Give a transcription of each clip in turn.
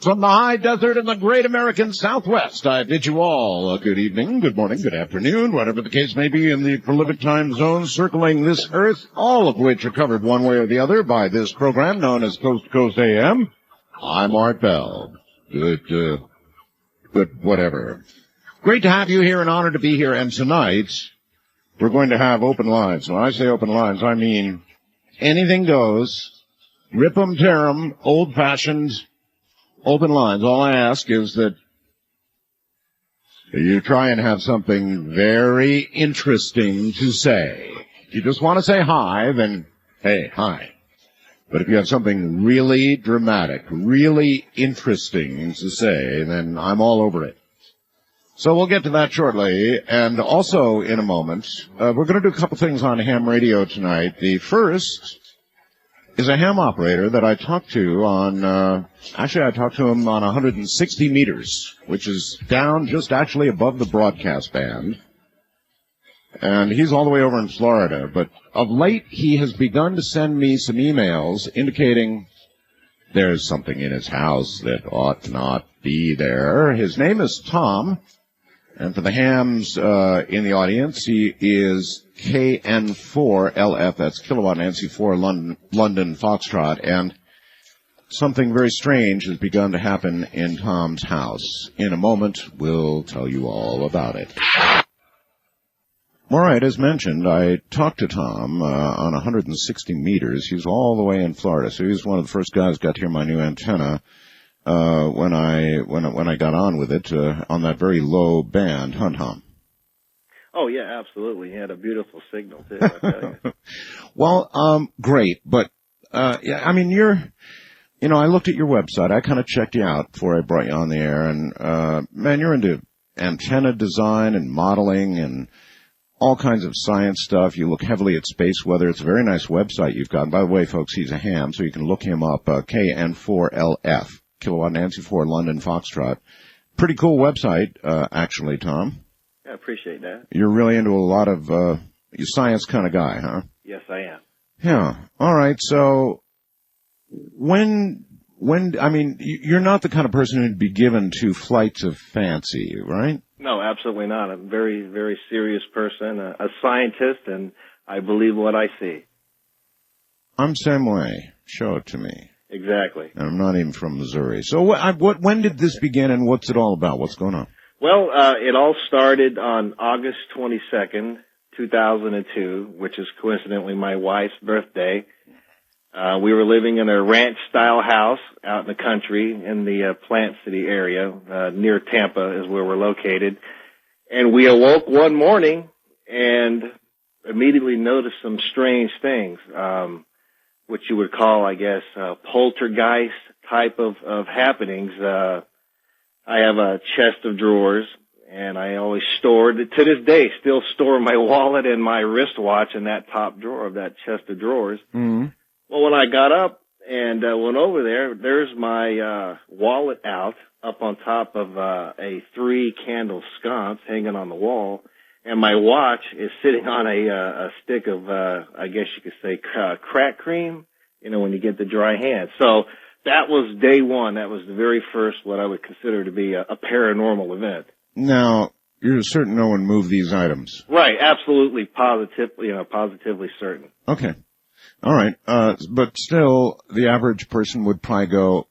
From the high desert in the great American Southwest, I bid you all a good evening, good morning, good afternoon, whatever the case may be in the prolific time zones circling this earth, all of which are covered one way or the other by this program known as Coast to Coast AM. I'm Art Bell. Good whatever. Great to have you here, an honor to be here, and tonight we're going to have open lines. When I say open lines, I mean anything goes, rip 'em, tear 'em, old-fashioned open lines. All I ask is that you try and have something very interesting to say. If you just want to say hi, then, hey, hi. But if you have something really dramatic, really interesting to say, then I'm all over it. So we'll get to that shortly. And also in a moment, we're going to do a couple things on ham radio tonight. The first is a ham operator that I talked to on, I talked to him on 160 meters, which is down just actually above the broadcast band. And he's all the way over in Florida. But of late, he has begun to send me some emails indicating there's something in his house that ought not be there. His name is Tom. And for the hams in the audience, he is KN4LF, that's Kilowatt Nancy 4 London Foxtrot, and something very strange has begun to happen in Tom's house. In a moment, we'll tell you all about it. All right, as mentioned, I talked to Tom on 160 meters. He's all the way in Florida, so he was one of the first guys who got to hear my new antenna when I got on with it on that very low band, Tom. Oh yeah, absolutely. He had a beautiful signal too, I tell you. Well, great, but yeah, I mean I looked at your website. I kind of checked you out before I brought you on the air, and man, you're into antenna design and modeling and all kinds of science stuff. You look heavily at space weather. It's a very nice website you've got. And by the way, folks, he's a ham, so you can look him up. KN4LF. Kilowatt Nancy 4 London Foxtrot. Pretty cool website, actually, Tom. I appreciate that. You're really into a lot of science kind of guy, huh? Yes, I am. Yeah. All right. So when I mean, you're not the kind of person who'd be given to flights of fancy, right? No, absolutely not. I'm a very, very serious person, a scientist, and I believe what I see. I'm the same way. Show it to me. Exactly. And I'm not even from Missouri. So when did this begin, and what's it all about? What's going on? Well, it all started on August 22nd, 2002, which is coincidentally my wife's birthday. We were living in a ranch-style house out in the country in the Plant City area, near Tampa is where we're located. And we awoke one morning and immediately noticed some strange things. What you would call, I guess, poltergeist type of happenings. I have a chest of drawers, and I always stored, to this day, still store my wallet and my wristwatch in that top drawer of that chest of drawers. Mm-hmm. Well, when I got up and went over there, there's my wallet out up on top of a 3-candle sconce hanging on the wall. And my watch is sitting on a stick of, I guess you could say, crack cream, when you get the dry hand. So that was day one. That was the very first, what I would consider to be a paranormal event. Now, you're certain no one moved these items? Right, absolutely, positively certain. Okay. All right. But still, the average person would probably go,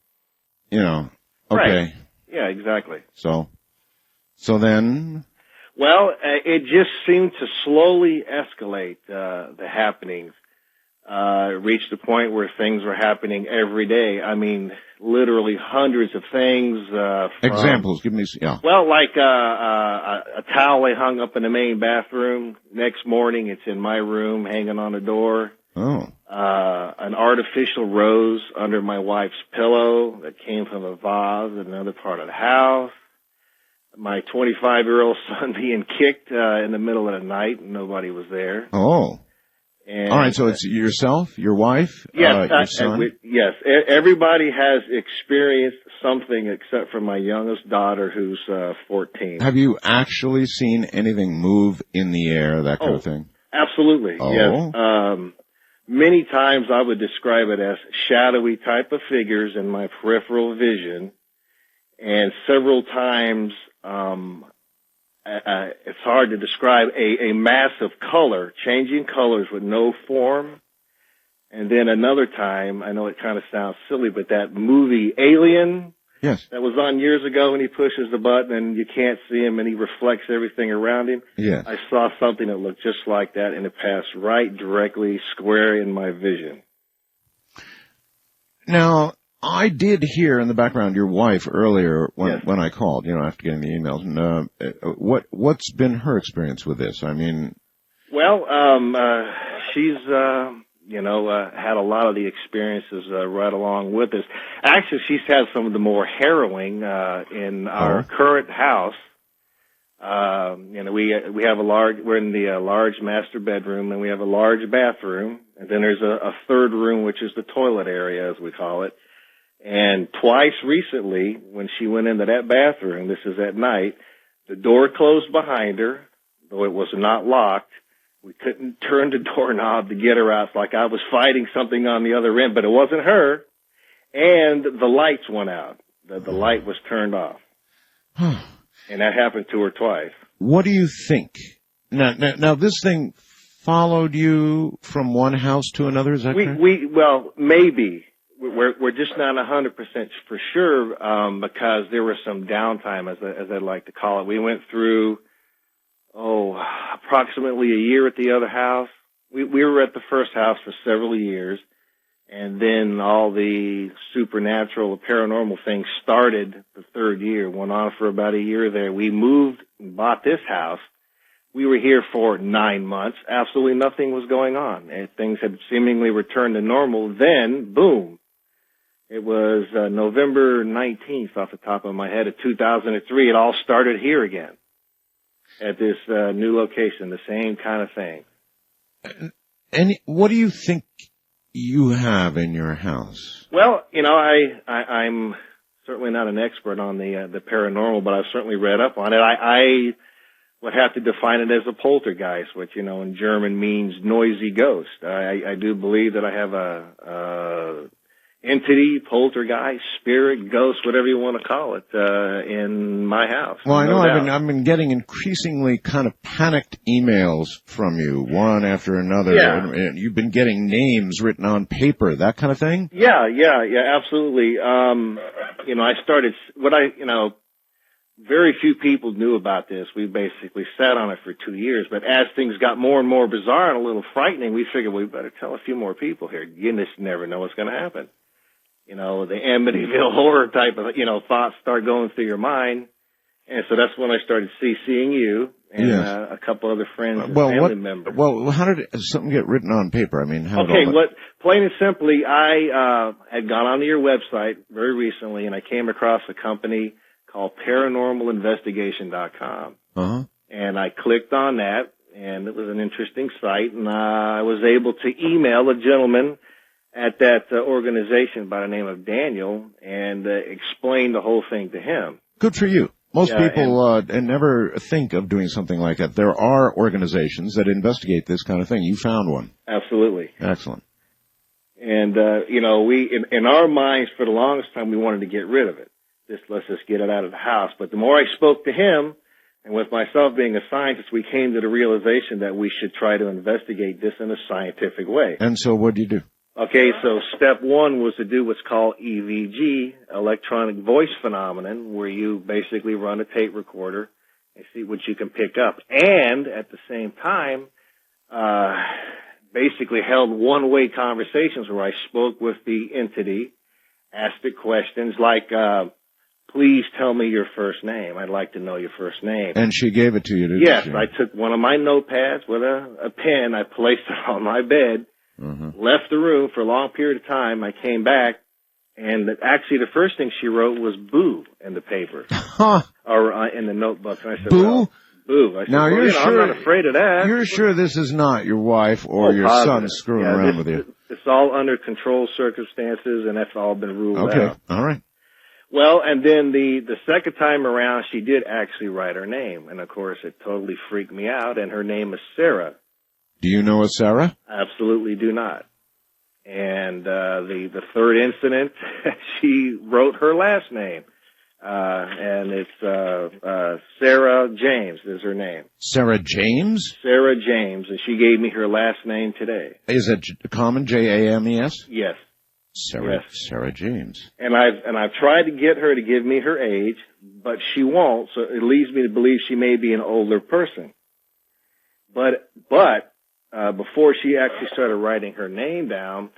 okay. Right. Yeah, exactly. So then? Well, it just seemed to slowly escalate, the happenings. It reached a point where things were happening every day. I mean, literally hundreds of things. Examples, give me, yeah. Well, like, a towel I hung up in the main bathroom. Next morning, it's in my room, hanging on the door. Oh. An artificial rose under my wife's pillow that came from a vase in another part of the house. My 25-year-old son being kicked in the middle of the night and nobody was there. Oh. And, all right, so it's yourself, your wife, yes, your son? Yes, everybody has experienced something except for my youngest daughter who's 14. Have you actually seen anything move in the air, that kind of thing? Absolutely, oh. Yes. Many times I would describe it as shadowy type of figures in my peripheral vision. and several times, it's hard to describe, a mass of color, changing colors with no form. And then another time, I know it kind of sounds silly, but that movie Alien, yes, that was on years ago, and he pushes the button and you can't see him and he reflects everything around him. yes. I saw something that looked just like that, and it passed right directly square in my vision. Now, I did hear in the background your wife earlier Yes. when I called, after getting the emails. And what's been her experience with this? I mean, Well, she's had a lot of the experiences right along with us. Actually, she's had some of the more harrowing in our current house. We have we're in the large master bedroom, and we have a large bathroom, and then there's a third room, which is the toilet area, as we call it. And twice recently, when she went into that bathroom, this is at night, the door closed behind her, though it was not locked. We couldn't turn the doorknob to get her out. It's like I was fighting something on the other end, but it wasn't her. And the lights went out. The light was turned off. And that happened to her twice. What do you think? Now, this thing followed you from one house to another, is that correct? Well, maybe. We're just not 100% for sure, because there was some downtime, as I like to call it. We went through, approximately a year at the other house. We were at the first house for several years, and then all the supernatural, paranormal things started the third year, went on for about a year there. We moved and bought this house. We were here for 9 months. Absolutely nothing was going on, and things had seemingly returned to normal. Then, boom. It was November 19th, off the top of my head, of 2003. It all started here again at this new location, the same kind of thing. And what do you think you have in your house? Well, I'm certainly not an expert on the paranormal, but I've certainly read up on it. I would have to define it as a poltergeist, which, in German means noisy ghost. I do believe that I have a entity, poltergeist, spirit, ghost, whatever you want to call it, in my house. Well, I know I've been getting increasingly kind of panicked emails from you, one after another. Yeah. And you've been getting names written on paper, that kind of thing? Yeah, absolutely. I started, very few people knew about this. We basically sat on it for 2 years, but as things got more and more bizarre and a little frightening, we figured we better tell a few more people here. You just never know what's going to happen. The Amityville horror type of, thoughts start going through your mind. And so that's when I started seeing you and a couple other friends and family members. Well, how did something get written on paper? I mean, how did plain and simply, I had gone onto your website very recently, and I came across a company called paranormalinvestigation.com. Uh-huh. And I clicked on that, and it was an interesting site, and I was able to email a gentleman at that organization by the name of Daniel and explain the whole thing to him. Good for you. Most people never think of doing something like that. There are organizations that investigate this kind of thing. You found one. Absolutely. Excellent. And, we, in our minds, for the longest time, we wanted to get rid of it. Let's just get it out of the house. But the more I spoke to him, and with myself being a scientist, we came to the realization that we should try to investigate this in a scientific way. And so what do you do? Okay, so step one was to do what's called EVG, electronic voice phenomenon, where you basically run a tape recorder and see what you can pick up. And at the same time, basically held one-way conversations where I spoke with the entity, asked it questions like, please tell me your first name. I'd like to know your first name. And she gave it to you, didn't she? Yes, I took one of my notepads with a pen. I placed it on my bed, left the room for a long period of time. I came back, and actually the first thing she wrote was boo in the paper or in the notebook. And I said, boo? Well, boo. I said, now, you're sure, I'm not afraid of that. You're sure this is not your wife or your son screwing around with you? It's all under controlled circumstances, and that's all been ruled out. Okay, all right. Well, and then the second time around, she did actually write her name. And, of course, it totally freaked me out. And her name is Sarah. Do you know a Sarah? Absolutely do not. And the third incident, she wrote her last name. and it's Sarah James is her name. Sarah James? Sarah James, and she gave me her last name today. Is it common, James? Yes. Sarah James. And I've tried to get her to give me her age, but she won't, so it leads me to believe she may be an older person. But before she actually started writing her name down,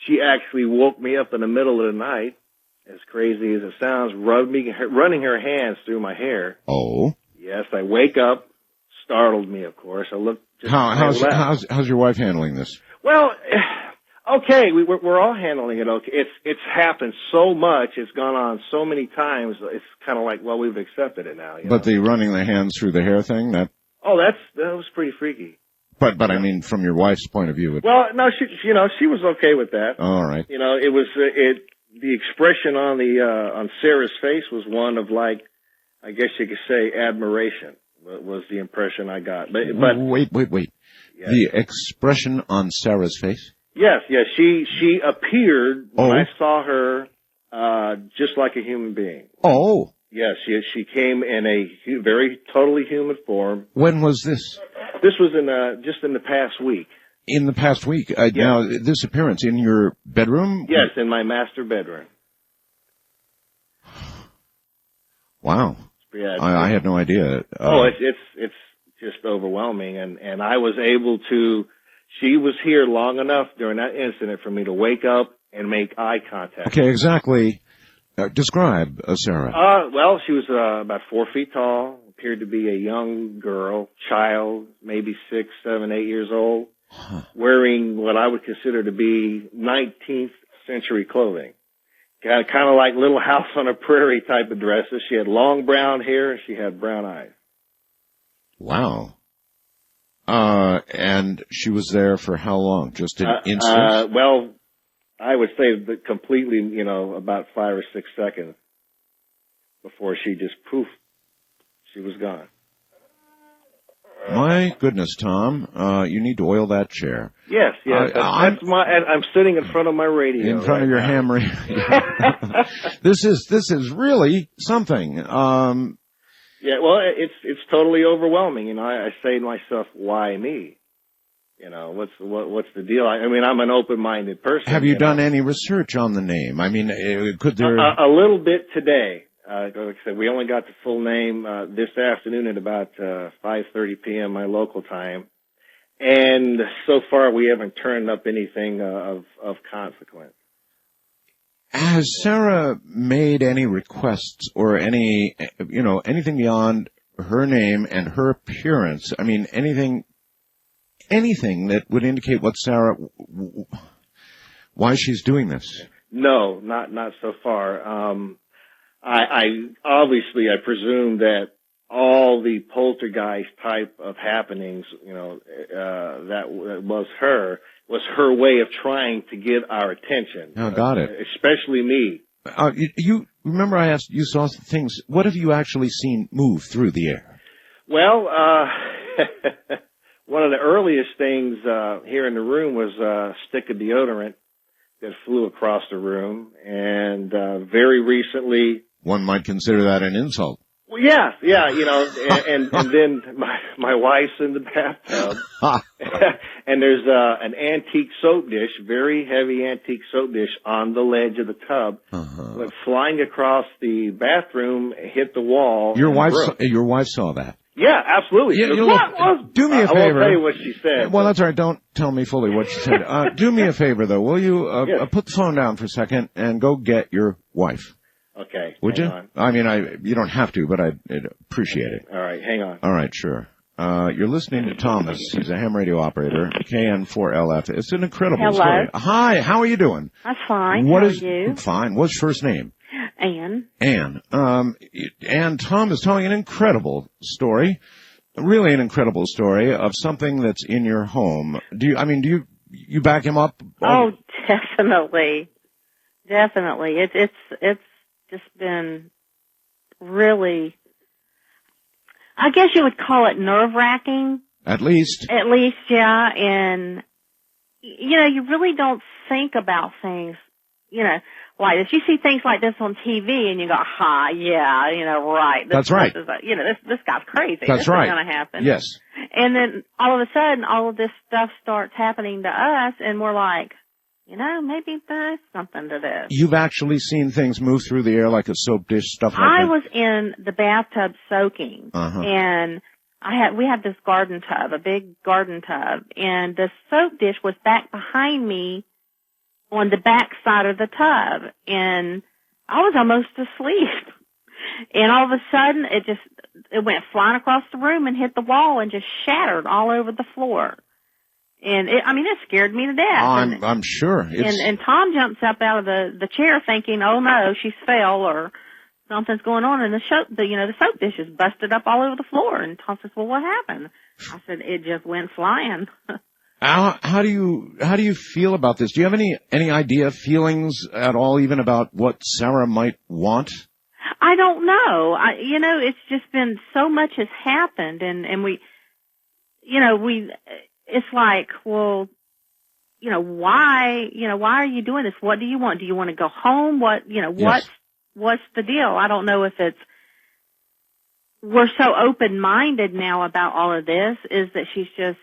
she actually woke me up in the middle of the night, as crazy as it sounds, running her hands through my hair. Oh. Yes, I wake up, startled me, of course. I look. How's your wife handling this? Well, okay, we're all handling it okay. It's happened so much, it's gone on so many times, it's kind of like, well, we've accepted it now. But the running the hands through the hair thing, that was pretty freaky. But I mean, from your wife's point of view. Well, no, she was okay with that. All right. It was the expression on Sarah's face was one of, like, I guess you could say, admiration. Was the impression I got. But wait. Yes. The expression on Sarah's face? Yes. She appeared when I saw her just like a human being. Oh. Yes, she came in a very totally human form. When was this? This was just in the past week. In the past week? Yes. Now, this appearance in your bedroom? Yes, in my master bedroom. Wow. Yeah, I had no idea. It's just overwhelming, and I was able to. She was here long enough during that incident for me to wake up and make eye contact. Okay, exactly. Describe Sarah. Well, she was about 4 feet tall. Appeared to be a young girl, child, maybe 6, 7, 8 years old, wearing what I would consider to be 19th century clothing. Kind of like Little House on a Prairie type of dresses. She had long brown hair and she had brown eyes. Wow. And she was there for how long? Just an instant? Well, I would say that completely, about 5 or 6 seconds before she just poof, she was gone. My goodness, Tom, you need to oil that chair. Yes. I'm sitting in front of my radio. In front of your ham radio. This is really something. Yeah, well, it's totally overwhelming. I say to myself, why me? What's the deal? I mean, I'm an open-minded person. Have you done any research on the name? I mean, could there... A little bit today. Like I said, we only got the full name this afternoon at about 5:30 p.m. my local time, and so far we haven't turned up anything of consequence. Has Sarah made any requests or anything beyond her name and her appearance? I mean, anything that would indicate why she's doing this? No, not so far. I obviously presume that all the poltergeist type of happenings, that was her way of trying to get our attention. Oh, got it. Especially me. You remember I asked, you saw things. What have you actually seen move through the air? Well, one of the earliest things here in the room was a stick of deodorant that flew across the room, and very recently... One might consider that an insult. Well, yeah, and then my wife's in the bathtub, and there's an antique soap dish, very heavy antique soap dish on the ledge of the tub, went flying across the bathroom, hit the wall. Your wife saw that? Yeah, absolutely. Do me a favor. I won't tell you what she said. Well, that's all right. Don't tell me fully what she said. Do me a favor, though. Will you put the phone down for a second and go get your wife? Okay. Would you? On. I mean, you don't have to, but I'd appreciate it. All right, hang on. All right, sure. You're listening to Thomas. He's a ham radio operator, KN4LF. It's an incredible story. Hi, how are you doing? I'm fine. How are you? Fine. What's your first name? Anne. Anne. And Tom is telling an incredible story, really an incredible story of something that's in your home. Do you back him up? Oh, definitely. Definitely. It's just been really, I guess you would call it nerve-wracking. At least, yeah. And, you really don't think about things, like if you see things like this on TV and you go, yeah, right. That's right. Is this guy's crazy. That's right. This is going to happen. Yes. And then all of a sudden, all of this stuff starts happening to us, and we're like, maybe there's something to this. You've actually seen things move through the air like a soap dish, stuff like that? I was in the bathtub soaking, and we had this garden tub, a big garden tub, and the soap dish was back behind me on the back side of the tub, and I was almost asleep. And all of a sudden, it went flying across the room and hit the wall and just shattered all over the floor. And it scared me to death. I'm sure. And Tom jumps up out of the chair thinking, oh no, she's fell or something's going on. And the soap dish is busted up all over the floor. And Tom says, well, what happened? I said, it just went flying. How do you feel about this? Do you have any idea, feelings at all, even about what Sarah might want? I don't know. It's just been so much has happened, and we, it's like, well, why are you doing this? What do you want? Do you want to go home? What, Yes. what's the deal? I don't know if we're so open-minded now about all of this, is that she's just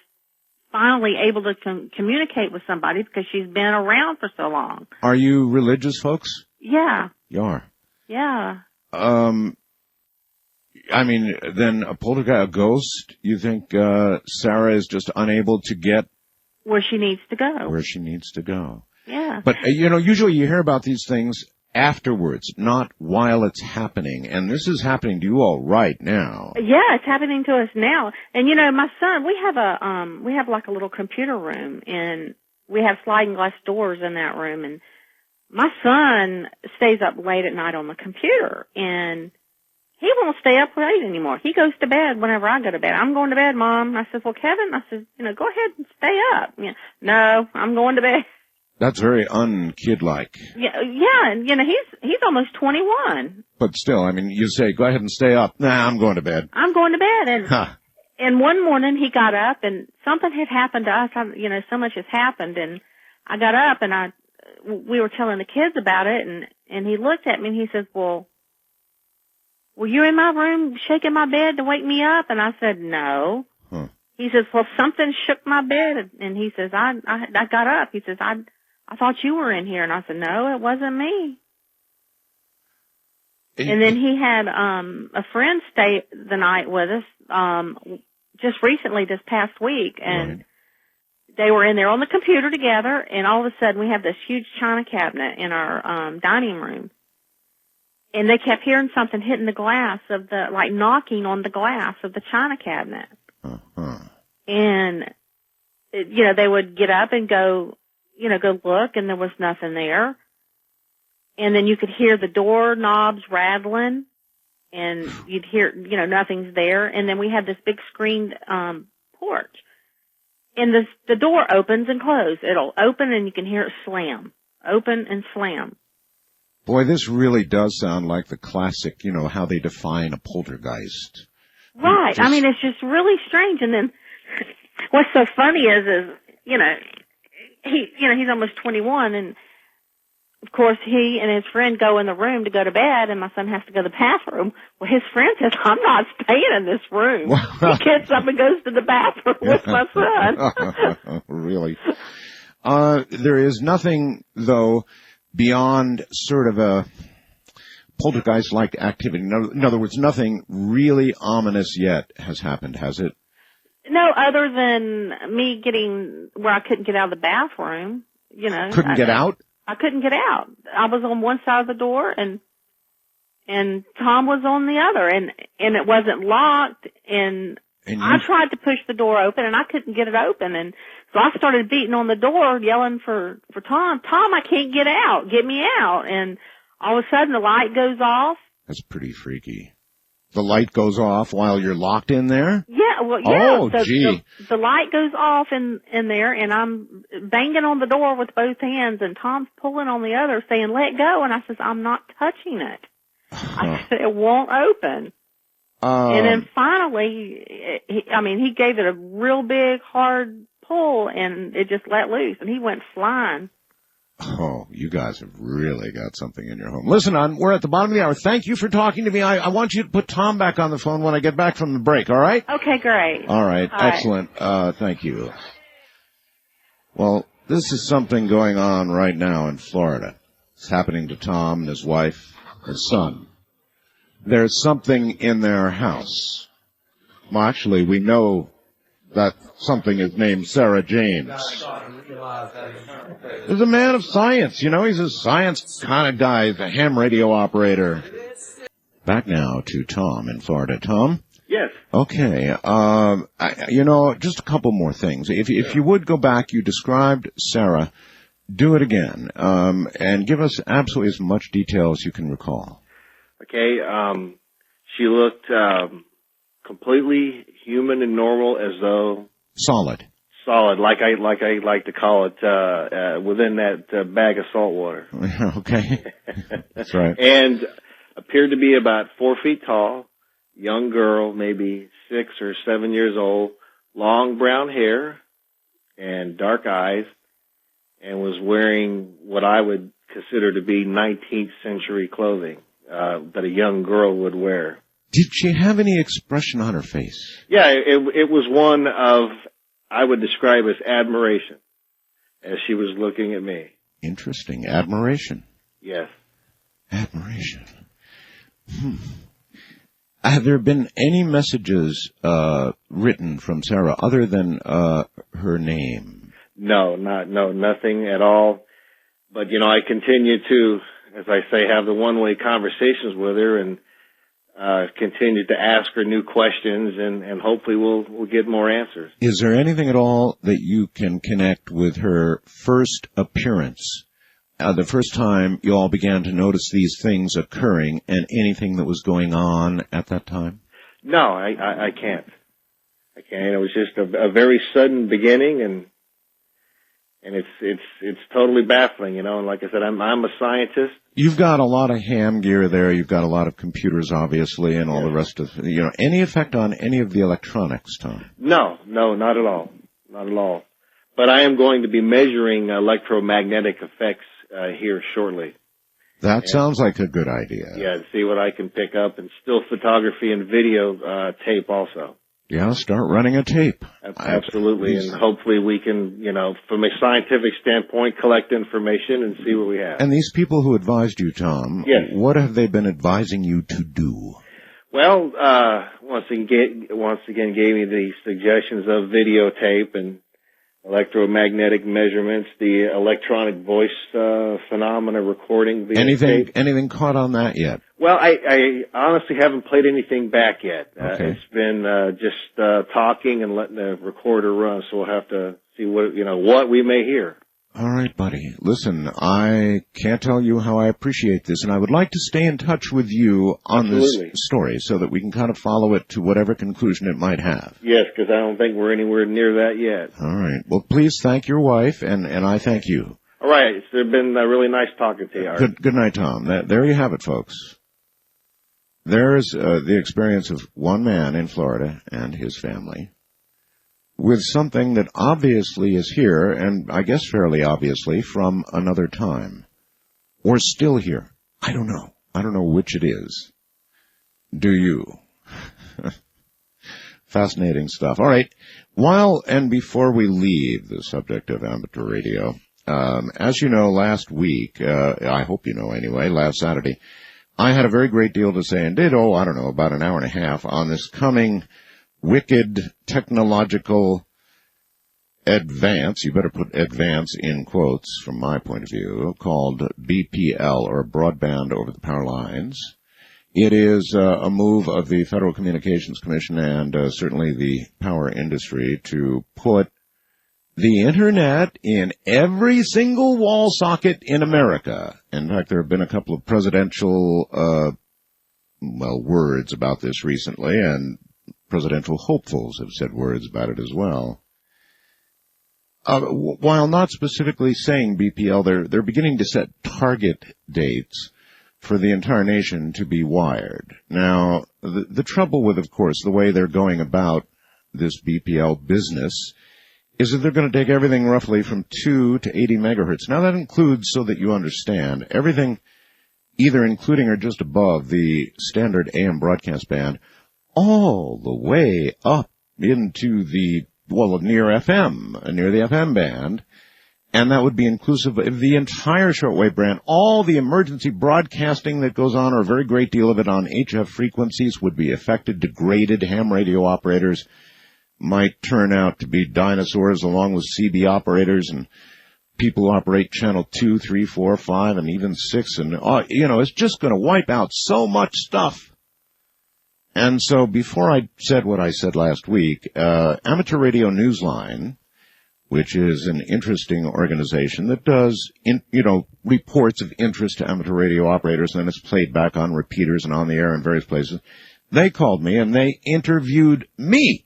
finally able to communicate with somebody because she's been around for so long. Are you religious, folks? Yeah. You are. Yeah. Then a poltergeist, a ghost, you think Sarah is just unable to get where she needs to go. Where she needs to go. Yeah. But, usually you hear about these things afterwards, not while it's happening. And this is happening to you all right now. Yeah, it's happening to us now. And, my son, we have like a little computer room, and we have sliding glass doors in that room, and my son stays up late at night on the computer, and he won't stay up late anymore. He goes to bed whenever I go to bed. I'm going to bed, Mom. I said, well, Kevin, go ahead and stay up. No, I'm going to bed. That's very un-kid-like. Yeah, and he's almost 21. But still, you say, go ahead and stay up. Nah, I'm going to bed. I'm going to bed, and one morning he got up, and something had happened to us. So much has happened, and I got up, and we were telling the kids about it, and he looked at me and he says, well, were you in my room shaking my bed to wake me up? And I said, no. Huh. He says, well, something shook my bed. And he says, I got up. He says, I thought you were in here. And I said, no, it wasn't me. And then he had a friend stay the night with us just recently this past week. And they were in there on the computer together. And all of a sudden, we have this huge china cabinet in our dining room. And they kept hearing something hitting the glass knocking on the glass of the china cabinet. Uh-huh. And, they would get up and go look, and there was nothing there. And then you could hear the door knobs rattling, and you'd hear, nothing's there. And then we had this big screened, porch. And the door opens and closes. It'll open and you can hear it slam. Open and slam. Boy, this really does sound like the classic, how they define a poltergeist. Right. It's just really strange. And then what's so funny is he's almost 21, and of course he and his friend go in the room to go to bed, and my son has to go to the bathroom. Well, his friend says, I'm not staying in this room. He gets up and goes to the bathroom with my son. Really? There is nothing, though, beyond sort of a poltergeist-like activity. In other words, nothing really ominous yet has happened, has it? No, other than me getting where I couldn't get out of the bathroom, Couldn't get out? I couldn't get out. I was on one side of the door, and Tom was on the other, and it wasn't locked, and I tried to push the door open, and I couldn't get it open, and so I started beating on the door, yelling for Tom. Tom, I can't get out. Get me out. And all of a sudden, the light goes off. That's pretty freaky. The light goes off while you're locked in there? Yeah, well, yeah. Oh, gee. The light goes off in there, and I'm banging on the door with both hands, and Tom's pulling on the other, saying, let go. And I says, I'm not touching it. I said, it won't open. And then finally, he gave it a real big, hard pull, and it just let loose, and he went flying. Oh, you guys have really got something in your home. Listen, we're at the bottom of the hour. Thank you for talking to me. I want you to put Tom back on the phone when I get back from the break, all right? Okay, great. All right, excellent. Thank you. Well, this is something going on right now in Florida. It's happening to Tom and his wife, his son. There's something in their house. Well, actually, we know that something is named Sarah James. He's a man of science, you know. He's a science kind of guy. He's a ham radio operator. Back now to Tom in Florida. Tom? Yes. Okay. Just a couple more things. If you would go back, you described Sarah. Do it again, and give us absolutely as much detail as you can recall. Okay. She looked completely human and normal, as though solid, like I like to call it, within that bag of salt water. Okay, that's right. And appeared to be about 4 feet tall, young girl, maybe 6 or 7 years old, long brown hair and dark eyes, and was wearing what I would consider to be 19th century clothing that a young girl would wear. Did she have any expression on her face? Yeah, it was one of, I would describe as admiration, as she was looking at me. Interesting. Admiration. Yes. Admiration. Have there been any messages written from Sarah other than her name? No, nothing at all. But, I continue to, as I say, have the one-way conversations with her and continue to ask her new questions, and hopefully we'll get more answers. Is there anything at all that you can connect with her first appearance, the first time you all began to notice these things occurring, and anything that was going on at that time? No, I can't. I can't. It was just a very sudden beginning, and it's totally baffling, And like I said, I'm a scientist. You've got a lot of ham gear there. You've got a lot of computers, obviously, and all the rest of, any effect on any of the electronics, Tom? No, not at all. Not at all. But I am going to be measuring electromagnetic effects here shortly. That sounds like a good idea. Yeah, to see what I can pick up, and still photography and video tape also. Yeah, start running a tape. Absolutely, and hopefully we can, from a scientific standpoint, collect information and see what we have. And these people who advised you, Tom, yes. What have they been advising you to do? Well, once again gave me the suggestions of videotape and electromagnetic measurements, the electronic voice phenomena recording. Anything caught on that yet? Well, I honestly haven't played anything back yet. Okay. It's been just talking and letting the recorder run, so we'll have to see what we may hear. All right, buddy. Listen, I can't tell you how I appreciate this, and I would like to stay in touch with you on this story so that we can kind of follow it to whatever conclusion it might have. Yes, because I don't think we're anywhere near that yet. All right. Well, please thank your wife, and I thank you. All right. It's been really nice talking to you, Art. Good night, Tom. There you have it, folks. There's the experience of one man in Florida and his family with something that obviously is here, and I guess fairly obviously, from another time. Or still here. I don't know. I don't know which it is. Do you? Fascinating stuff. All right. While and before we leave the subject of amateur radio, as you know, last week, I hope you know anyway, last Saturday, I had a very great deal to say and did, about an hour and a half on this coming wicked technological advance, you better put advance in quotes from my point of view, called BPL, or Broadband Over the Power Lines. It is a move of the Federal Communications Commission and certainly the power industry to put the Internet in every single wall socket in America. In fact, there have been a couple of presidential, words about this recently, and presidential hopefuls have said words about it as well. While not specifically saying BPL, they're beginning to set target dates for the entire nation to be wired. Now, the trouble with, of course, the way they're going about this BPL business is that they're going to take everything roughly from 2 to 80 megahertz. Now, that includes, so that you understand, everything either including or just above the standard AM broadcast band, all the way up into the, near FM, near the FM band, and that would be inclusive of the entire shortwave band. All the emergency broadcasting that goes on, or a very great deal of it on HF frequencies, would be affected. Degraded ham radio operators might turn out to be dinosaurs, along with CB operators and people who operate channel 2, 3, 4, 5, and even 6. And, it's just going to wipe out so much stuff. And so before I said what I said last week, Amateur Radio Newsline, which is an interesting organization that does, reports of interest to amateur radio operators, and then it's played back on repeaters and on the air in various places. They called me and they interviewed me.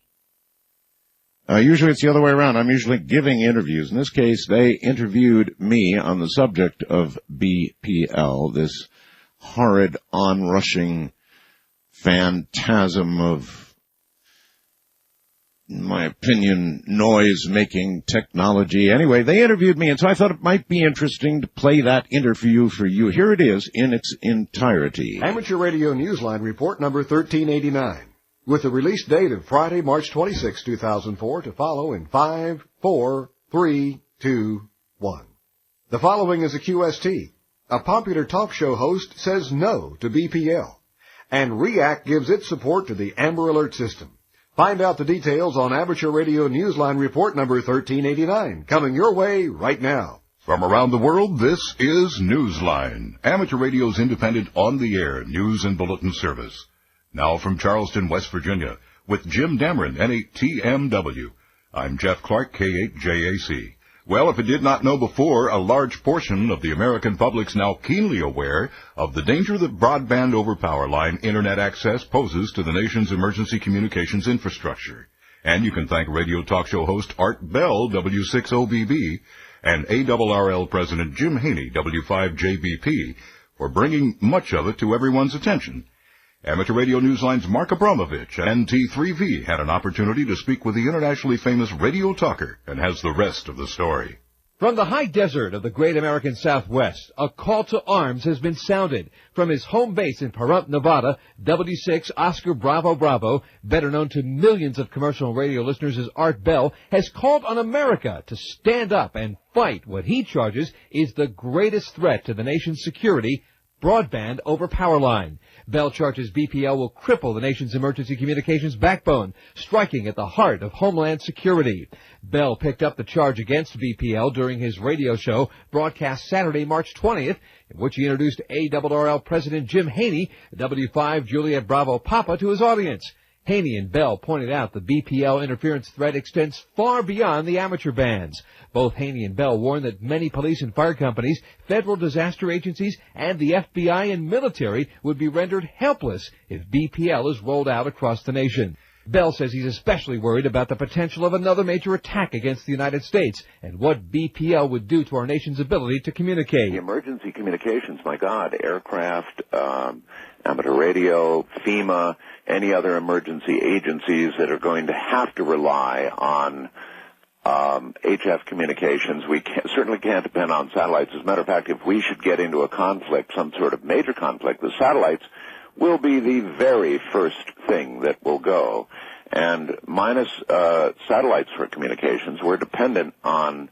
Usually it's the other way around. I'm usually giving interviews. In this case, they interviewed me on the subject of BPL, this horrid, onrushing phantasm of, in my opinion, noise-making technology. Anyway, they interviewed me, and so I thought it might be interesting to play that interview for you. Here it is in its entirety. Amateur Radio Newsline Report number 1389, with the release date of Friday, March 26, 2004, to follow in 5, 4, 3, 2, 1. The following is a QST. A popular talk show host says no to BPL, and REACT gives its support to the Amber Alert system. Find out the details on Amateur Radio Newsline Report number 1389, coming your way right now. From around the world, this is Newsline, Amateur Radio's independent on-the-air news and bulletin service. Now from Charleston, West Virginia, with Jim Dameron, N8TMW. I'm Jeff Clark, K8JAC. Well, if it did not know before, a large portion of the American public's now keenly aware of the danger that broadband over power line internet access poses to the nation's emergency communications infrastructure. And you can thank radio talk show host Art Bell, W6OBB, and ARRL President Jim Haney, W5JBP, for bringing much of it to everyone's attention. Amateur Radio Newsline's Mark Abramovich at NT3V had an opportunity to speak with the internationally famous radio talker and has the rest of the story. From the high desert of the great American Southwest, a call to arms has been sounded. From his home base in Pahrump, Nevada, W6 Oscar Bravo Bravo, better known to millions of commercial radio listeners as Art Bell, has called on America to stand up and fight what he charges is the greatest threat to the nation's security, broadband over power line. Bell charges BPL will cripple the nation's emergency communications backbone, striking at the heart of Homeland Security. Bell picked up the charge against BPL during his radio show, broadcast Saturday, March 20th, in which he introduced ARRL President Jim Haney, W5 Juliet Bravo Papa, to his audience. Haney and Bell pointed out the BPL interference threat extends far beyond the amateur bands. Both Haney and Bell warned that many police and fire companies, federal disaster agencies, and the FBI and military would be rendered helpless if BPL is rolled out across the nation. Bell says he's especially worried about the potential of another major attack against the United States and what BPL would do to our nation's ability to communicate. The emergency communications, my God, aircraft, amateur radio, FEMA, any other emergency agencies that are going to have to rely on HF communications. We certainly can't depend on satellites. As a matter of fact, if we should get into a conflict, some sort of major conflict, the satellites will be the very first thing that will go. And minus satellites for communications, we're dependent on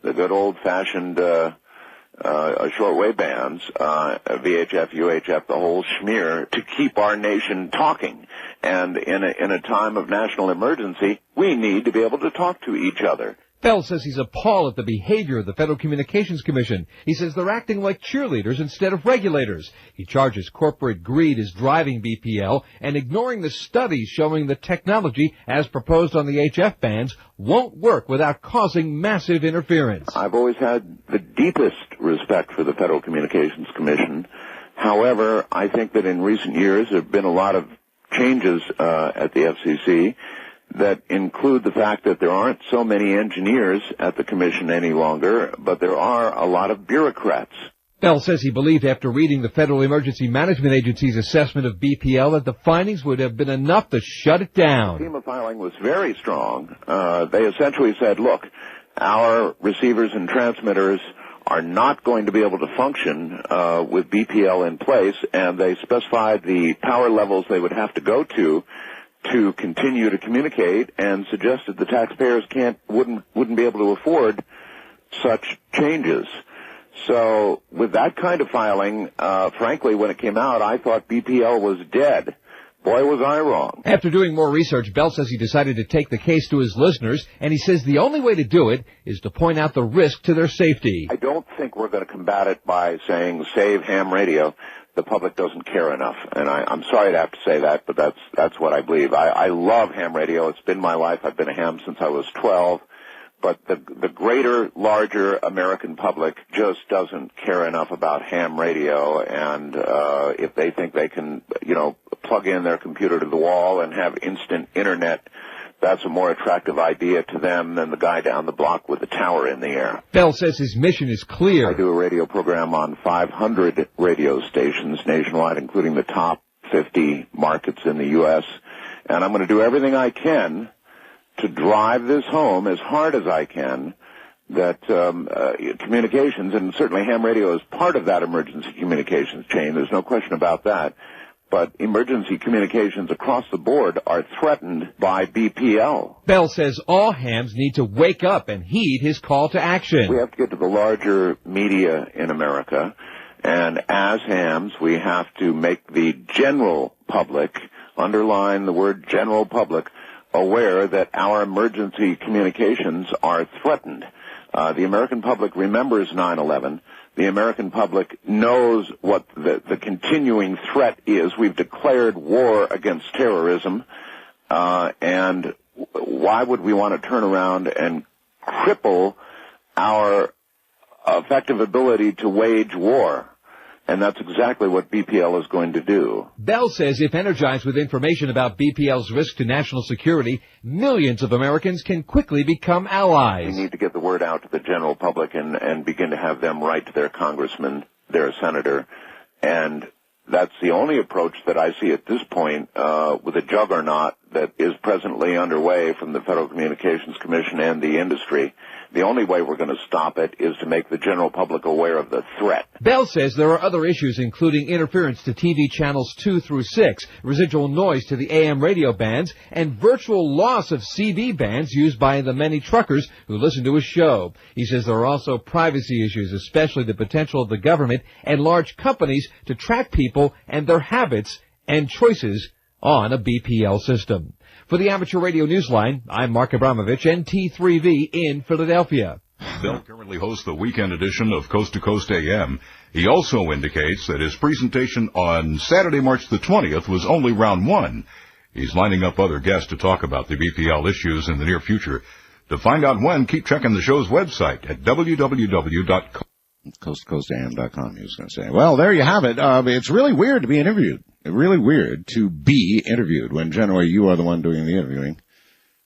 the good old-fashioned shortwave bands, VHF, UHF, the whole schmear, to keep our nation talking. And in a time of national emergency, we need to be able to talk to each other. Bell says he's appalled at the behavior of the Federal Communications Commission. He says they're acting like cheerleaders instead of regulators. He charges corporate greed is driving BPL and ignoring the studies showing the technology, as proposed on the HF bands, won't work without causing massive interference. I've always had the deepest respect for the Federal Communications Commission. However, I think that in recent years there have been a lot of changes at the FCC that include the fact that there aren't so many engineers at the commission any longer, but there are a lot of bureaucrats. Bell says he believed after reading the Federal Emergency Management Agency's assessment of BPL that the findings would have been enough to shut it down. The FEMA filing was very strong. They essentially said, look, our receivers and transmitters are not going to be able to function with BPL in place, and they specified the power levels they would have to go to continue to communicate, and suggested the taxpayers wouldn't be able to afford such changes. So with that kind of filing, frankly, when it came out, I thought BPL was dead. Boy, was I wrong. After doing more research, Bell says he decided to take the case to his listeners, and he says the only way to do it is to point out the risk to their safety. I don't think we're going to combat it by saying, save ham radio. The public doesn't care enough, and I'm sorry to have to say that, but that's what I believe. I love ham radio. It's been my life. I've been a ham since I was 12. But the greater, larger American public just doesn't care enough about ham radio, and if they think they can, plug in their computer to the wall and have instant internet, that's a more attractive idea to them than the guy down the block with the tower in the air. Bell says his mission is clear. I do a radio program on 500 radio stations nationwide, including the top 50 markets in the U.S., and I'm going to do everything I can to drive this home as hard as I can, that communications, and certainly ham radio is part of that emergency communications chain, there's no question about that, but emergency communications across the board are threatened by BPL. Bell says all hams need to wake up and heed his call to action. We have to get to the larger media in America, and as hams, we have to make the general public, underline the word general public, aware that our emergency communications are threatened. The American public remembers 9/11. The American public knows what the continuing threat is. We've declared war against terrorism, and why would we want to turn around and cripple our effective ability to wage war? And that's exactly what BPL is going to do. Bell says if energized with information about BPL's risk to national security, millions of Americans can quickly become allies. We need to get the word out to the general public and begin to have them write to their congressman, their senator. And that's the only approach that I see at this point with a juggernaut that is presently underway from the Federal Communications Commission and the industry. The only way we're going to stop it is to make the general public aware of the threat. Bell says there are other issues, including interference to TV channels 2 through 6, residual noise to the AM radio bands, and virtual loss of CB bands used by the many truckers who listen to his show. He says there are also privacy issues, especially the potential of the government and large companies to track people and their habits and choices on a BPL system. For the Amateur Radio Newsline, I'm Mark Abramovich, NT3V in Philadelphia. Bill currently hosts the weekend edition of Coast to Coast AM. He also indicates that his presentation on Saturday, March the 20th was only round one. He's lining up other guests to talk about the BPL issues in the near future. To find out when, keep checking the show's website at www.coasttocoastam.com, he was going to say. Well, there you have it. It's really weird to be interviewed. Really weird to be interviewed when generally you are the one doing the interviewing.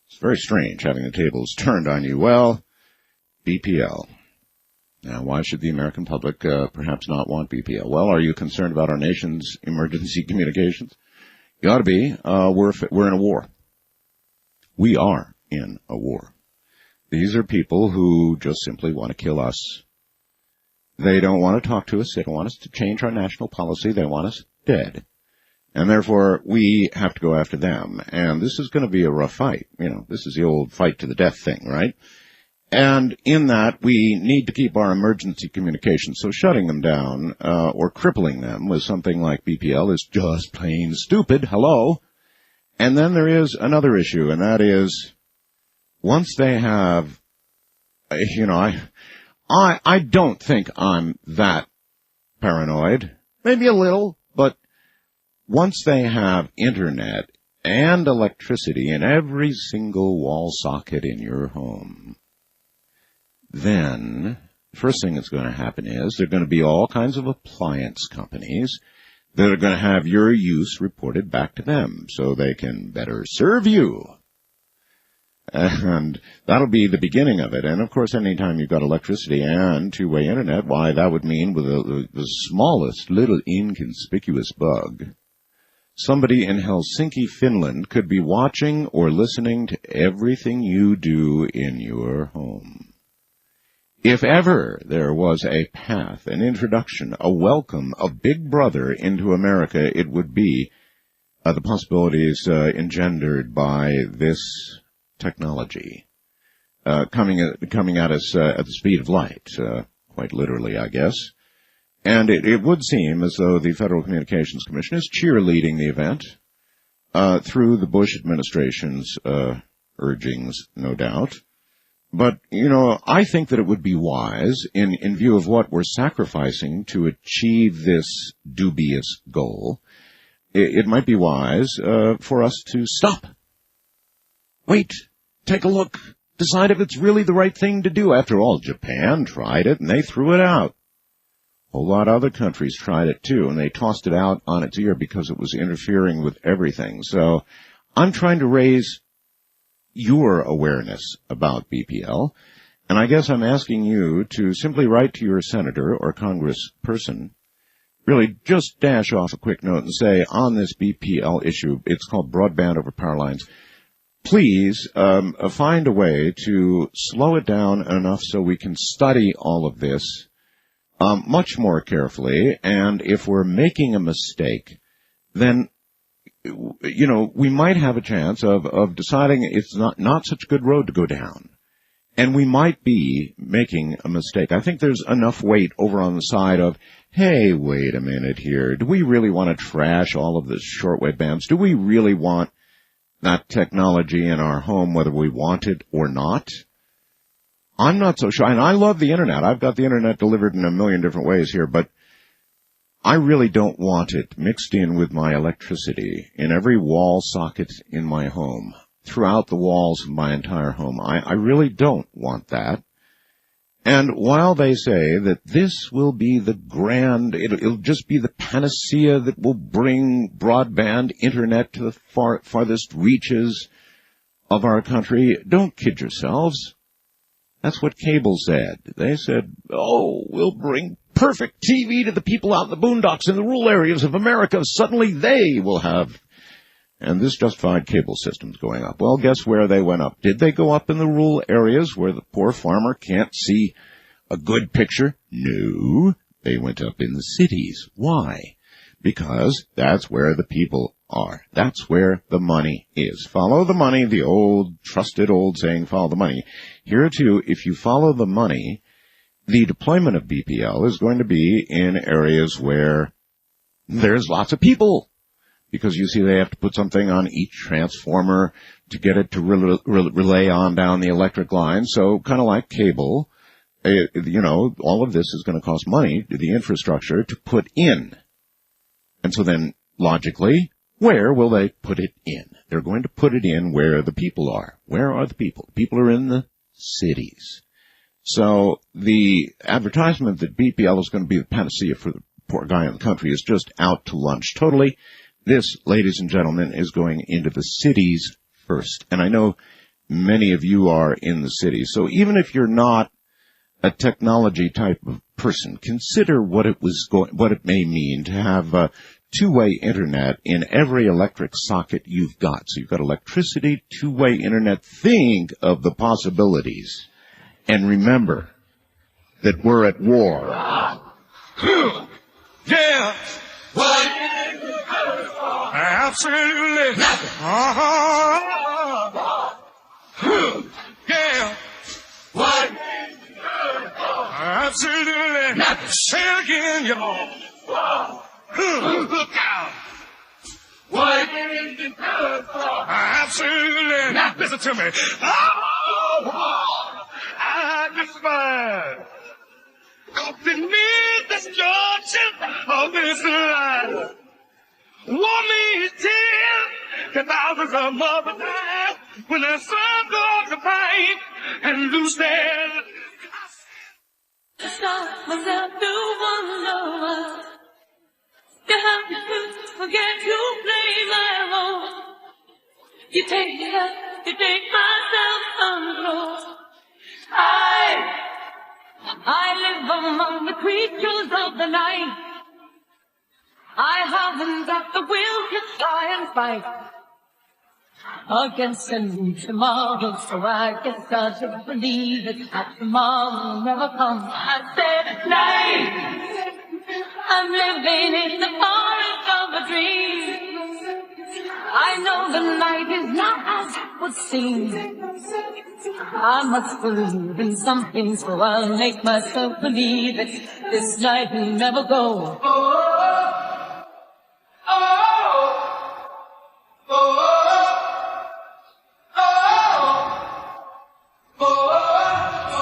It's very strange having the tables turned on you. Well, BPL. Now, why should the American public perhaps not want BPL? Well, are you concerned about our nation's emergency communications? You ought to be. We're in a war. We are in a war. These are people who just simply want to kill us. They don't want to talk to us. They don't want us to change our national policy. They want us dead. And therefore, we have to go after them. And this is going to be a rough fight. This is the old fight to the death thing, right? And in that, we need to keep our emergency communications. So shutting them down or crippling them with something like BPL is just plain stupid. Hello? And then there is another issue, and that is once they have, I don't think I'm that paranoid. Maybe a little, but once they have internet and electricity in every single wall socket in your home, then the first thing that's going to happen is there are going to be all kinds of appliance companies that are going to have your use reported back to them so they can better serve you. And that'll be the beginning of it. And, of course, anytime you've got electricity and two-way internet, why, that would mean with the smallest little inconspicuous bug, somebody in Helsinki, Finland could be watching or listening to everything you do in your home. If ever there was a path, an introduction, a welcome of Big Brother into America, it would be the possibilities engendered by this technology coming at us at the speed of light, quite literally, I guess. And it would seem as though the Federal Communications Commission is cheerleading the event through the Bush administration's urgings, no doubt. But, I think that it would be wise, in view of what we're sacrificing to achieve this dubious goal, it might be wise for us to stop. Wait, take a look, decide if it's really the right thing to do. After all, Japan tried it, and they threw it out. A lot of other countries tried it, too, and they tossed it out on its ear because it was interfering with everything. So I'm trying to raise your awareness about BPL, and I guess I'm asking you to simply write to your senator or congressperson, really just dash off a quick note and say, on this BPL issue, it's called broadband over power lines, please find a way to slow it down enough so we can study all of this much more carefully, and if we're making a mistake, then we might have a chance of deciding it's not such a good road to go down. And we might be making a mistake. I think there's enough weight over on the side of, hey, wait a minute here. Do we really want to trash all of the shortwave bands? Do we really want that technology in our home, whether we want it or not? I'm not so sure. And I love the Internet. I've got the Internet delivered in a million different ways here, but I really don't want it mixed in with my electricity in every wall socket in my home, throughout the walls of my entire home. I really don't want that. And while they say that this will be the it'll just be the panacea that will bring broadband internet to the farthest reaches of our country, don't kid yourselves. That's what cable said. They said, we'll bring perfect TV to the people out in the boondocks in the rural areas of America. Suddenly they will have. And this justified cable systems going up. Well, guess where they went up? Did they go up in the rural areas where the poor farmer can't see a good picture? No. They went up in the cities. Why? Because that's where the people are. That's where the money is. Follow the money, the old, trusted old saying, follow the money. Here, too, if you follow the money, the deployment of BPL is going to be in areas where there's lots of people. Because, you see, they have to put something on each transformer to get it to relay on down the electric line. So, kind of like cable, all of this is going to cost money to the infrastructure to put in. And so then, logically, where will they put it in? They're going to put it in where the people are. Where are the people? The people are in the cities. So the advertisement that BPL is going to be the panacea for the poor guy in the country is just out to lunch totally. This, ladies and gentlemen, is going into the cities first. And I know many of you are in the cities. So even if you're not a technology type of person, consider what it may mean to have two-way internet in every electric socket you've got. So you've got electricity, two-way internet. Think of the possibilities. And remember that we're at war. Yeah. What? Absolutely. Yeah. What? Absolutely. Nothing. Say it again, y'all. Look out. What? Absolutely. Now listen to me. This man. Beneath the destruction of this life. Woman is dead, and thousands of mothers die when the sun goes to pain and lose their. It's not myself to one lover. You have to forget to play my role. You take me up. to take myself control. I live among the creatures of the night. I haven't got the will to try and fight against a new tomorrow, so I guess I should believe that tomorrow will never come. I said at night, I'm living in the forest of a dream. I know the night is not as it would seem. I must believe in something, so I'll make myself believe that this night will never go.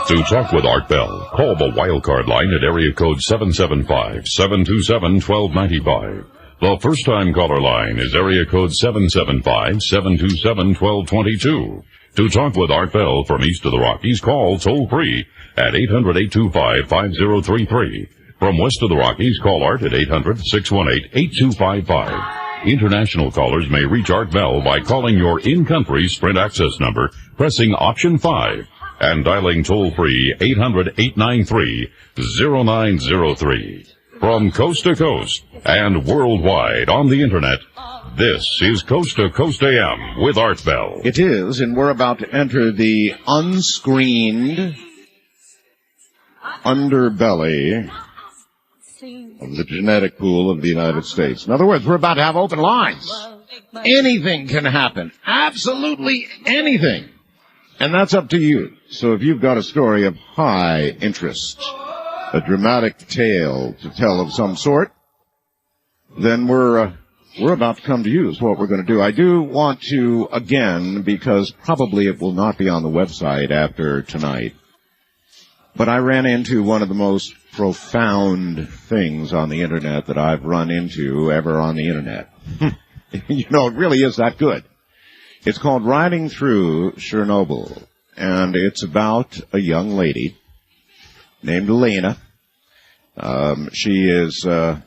To talk with Art Bell, call the wildcard line at area code 775-727-1295. The first-time caller line is area code 775-727-1222. To talk with Art Bell from east of the Rockies, call toll-free at 800-825-5033. From west of the Rockies, call Art at 800-618-8255. International callers may reach Art Bell by calling your in-country Sprint access number, pressing option 5, and dialing toll-free 800-893-0903. From coast to coast and worldwide on the Internet, this is Coast to Coast AM with Art Bell. It is, and we're about to enter the unscreened underbelly of the genetic pool of the United States. In other words, we're about to have open lines. Anything can happen. Absolutely anything. And that's up to you. So if you've got a story of high interest, a dramatic tale to tell of some sort, then we're about to come to you is what we're going to do. I do want to, again, because probably it will not be on the website after tonight, but I ran into one of the most profound things on the Internet that I've run into ever on the Internet. You know, it really is that good. It's called Riding Through Chernobyl, and it's about a young lady named Elena. She's I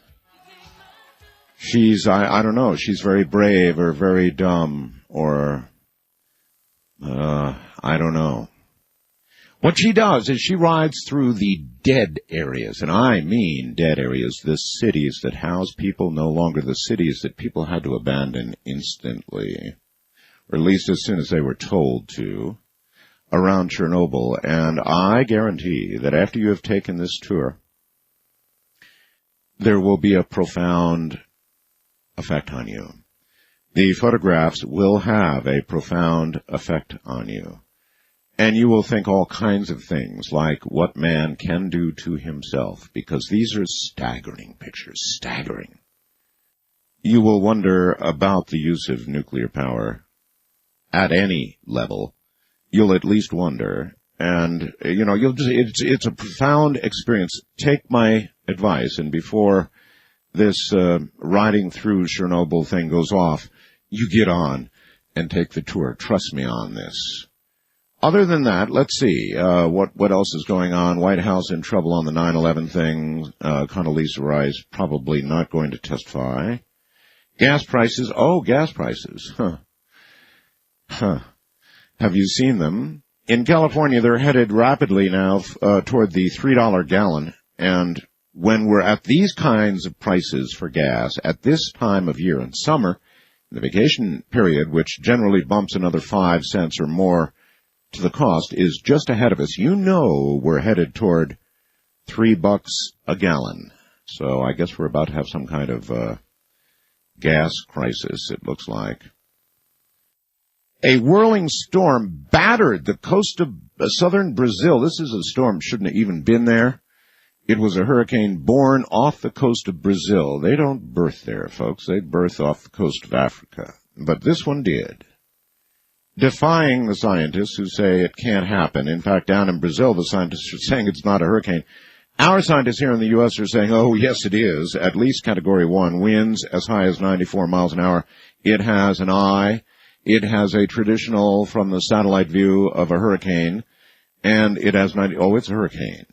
don't know, she's very brave or very dumb or, I don't know. What she does is she rides through the dead areas, and I mean dead areas, the cities that house people, no longer the cities that people had to abandon instantly, or at least as soon as they were told to, around Chernobyl. And I guarantee that after you have taken this tour, there will be a profound effect on you. The photographs will have a profound effect on you. And you will think all kinds of things, like what man can do to himself, because these are staggering pictures, staggering. You will wonder about the use of nuclear power at any level. You'll at least wonder, and, you know, it's a profound experience. Take my advice, and before this riding through Chernobyl thing goes off, you get on and take the tour. Trust me on this. Other than that, let's see, what else is going on? White House in trouble on the 9/11 thing. Condoleezza Rice probably not going to testify. Gas prices. Oh, gas prices. Have you seen them? In California, they're headed rapidly now toward the $3 gallon. And when we're at these kinds of prices for gas at this time of year in summer, the vacation period, which generally bumps another 5 cents or more to the cost, is just ahead of us. You know we're headed toward $3 a gallon. So I guess we're about to have some kind of gas crisis, it looks like. A whirling storm battered the coast of southern Brazil. This is a storm shouldn't have even been there. It was a hurricane born off the coast of Brazil. They don't birth there, folks. They birth off the coast of Africa. But this one did. Defying the scientists who say it can't happen. In fact, down in Brazil, the scientists are saying it's not a hurricane. Our scientists here in the U.S. are saying, oh, yes, it is. At least Category 1. Winds as high as 94 miles an hour. It has an eye. It has a traditional, from the satellite view, of a hurricane. And it has 90... Oh, it's a hurricane.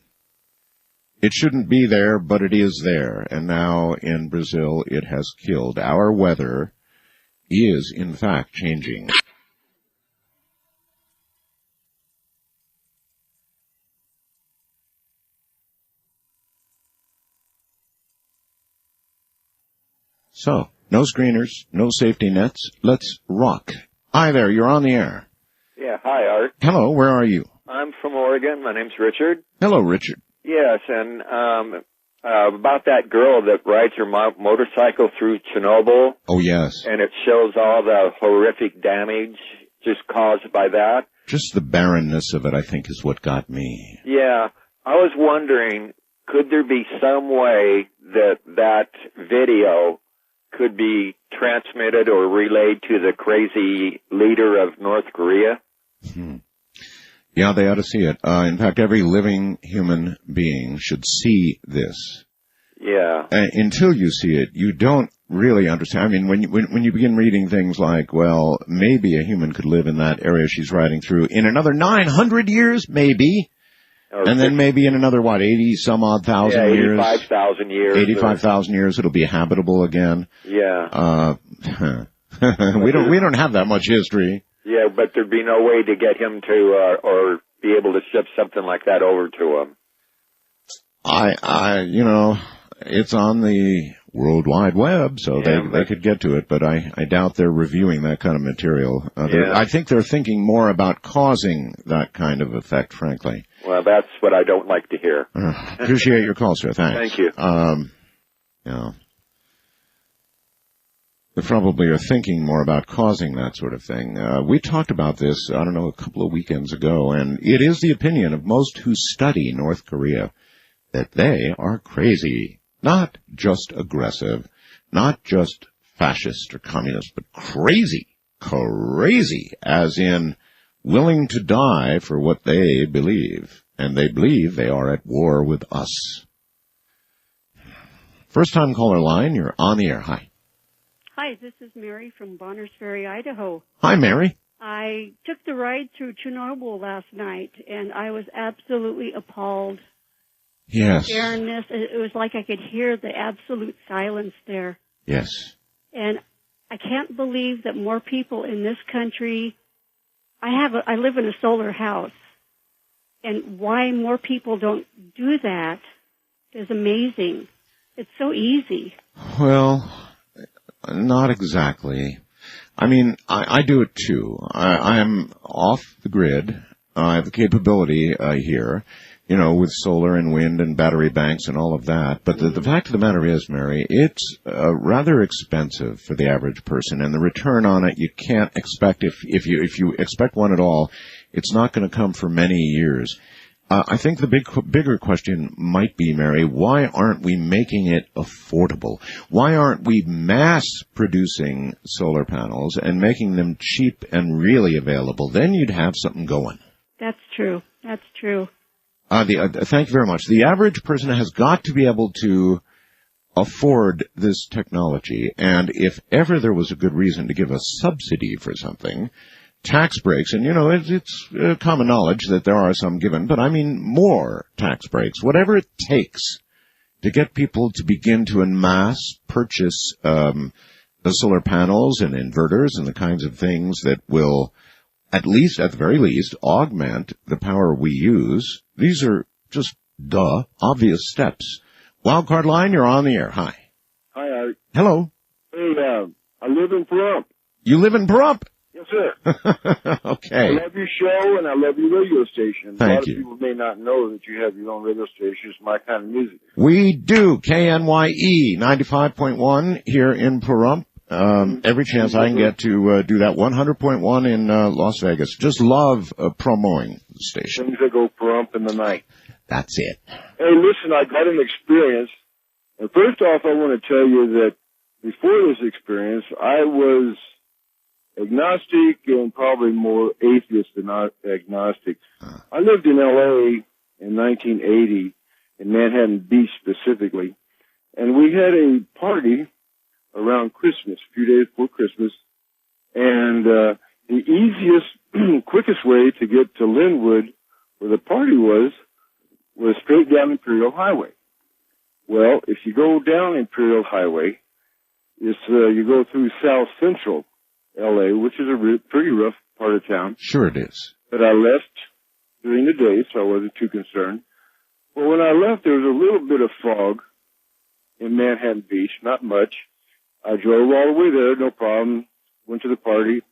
It shouldn't be there, but it is there. And now in Brazil, it has killed. Our weather is, in fact, changing. So, no screeners, no safety nets. Let's rock. Hi there, you're on the air. Yeah, hi, Art. Hello, where are you? I'm from Oregon. My name's Richard. Hello, Richard. Yes, and about that girl that rides her motorcycle through Chernobyl. Oh, yes. And it shows all the horrific damage just caused by that. Just the barrenness of it, I think, is what got me. Yeah, I was wondering, could there be some way that that video could be transmitted or relayed to the crazy leader of North Korea? Yeah, they ought to see it. In fact, every living human being should see this. Yeah. Until you see it, you don't really understand. I mean, when you begin reading things like, well, maybe a human could live in that area she's riding through in another 900 years, maybe. And then maybe in another, 80-some-odd thousand years? 85,000 years. 85,000 years, it'll be habitable again. Yeah. We don't have that much history. Yeah, but there'd be no way to get him to, or be able to ship something like that over to him. It's on the World Wide Web, so they could get to it, but I doubt they're reviewing that kind of material. I think they're thinking more about causing that kind of effect, frankly. Well, that's what I don't like to hear. Appreciate your call, sir. Thanks. Thank you. They probably are thinking more about causing that sort of thing. We talked about this, I don't know, a couple of weekends ago, and it is the opinion of most who study North Korea that they are crazy. Not just aggressive, not just fascist or communist, but crazy. Crazy, as in willing to die for what they believe. And they believe they are at war with us. First time caller line, you're on the air. Hi. Hi, this is Mary from Bonners Ferry, Idaho. Hi, Mary. I took the ride through Chernobyl last night, and I was absolutely appalled. Yes. The barrenness, it was like I could hear the absolute silence there. Yes. And I can't believe that more people in this country, I live in a solar house, and why more people don't do that is amazing. It's so easy. Well, not exactly. I mean, I do it too. I'm off the grid. I have the capability here, with solar and wind and battery banks and all of that. But the fact of the matter is, Mary, it's rather expensive for the average person, and the return on it you can't expect. If you expect one at all, it's not going to come for many years. I think the bigger question might be, Mary, why aren't we making it affordable? Why aren't we mass producing solar panels and making them cheap and really available? Then you'd have something going. That's true. That's true. Thank you very much. The average person has got to be able to afford this technology, and if ever there was a good reason to give a subsidy for something, tax breaks, and it's common knowledge that there are some given, but I mean more tax breaks, whatever it takes to get people to begin to en masse purchase the solar panels and inverters and the kinds of things that will, at the very least, augment the power we use. These are just, obvious steps. Wildcard line, you're on the air. Hi. Hi, Art. Hello. Hey, I live in Pahrump. You live in Pahrump? Yes, sir. Okay. I love your show, and I love your radio station. Thank A lot of you. people may not know that you have your own radio station. It's my kind of music. We do. KNYE 95.1 here in Pahrump. Every chance I can get to do that. 100.1 in Las Vegas. Just love promoting the station. Things that go Pahrump in the night. That's it. Hey, listen, I got an experience. And first off, I want to tell you that before this experience, I was agnostic and probably more atheist than agnostic. I lived in L.A. in 1980, in Manhattan Beach specifically, and we had a party around Christmas, a few days before Christmas, and the easiest, quickest way to get to Linwood, where the party was straight down Imperial Highway. Well, if you go down Imperial Highway, you go through South Central L.A., which is a pretty rough part of town. Sure it is. But I left during the day, so I wasn't too concerned. Well, when I left, there was a little bit of fog in Manhattan Beach, not much. I drove all the way there, no problem. Went to the party.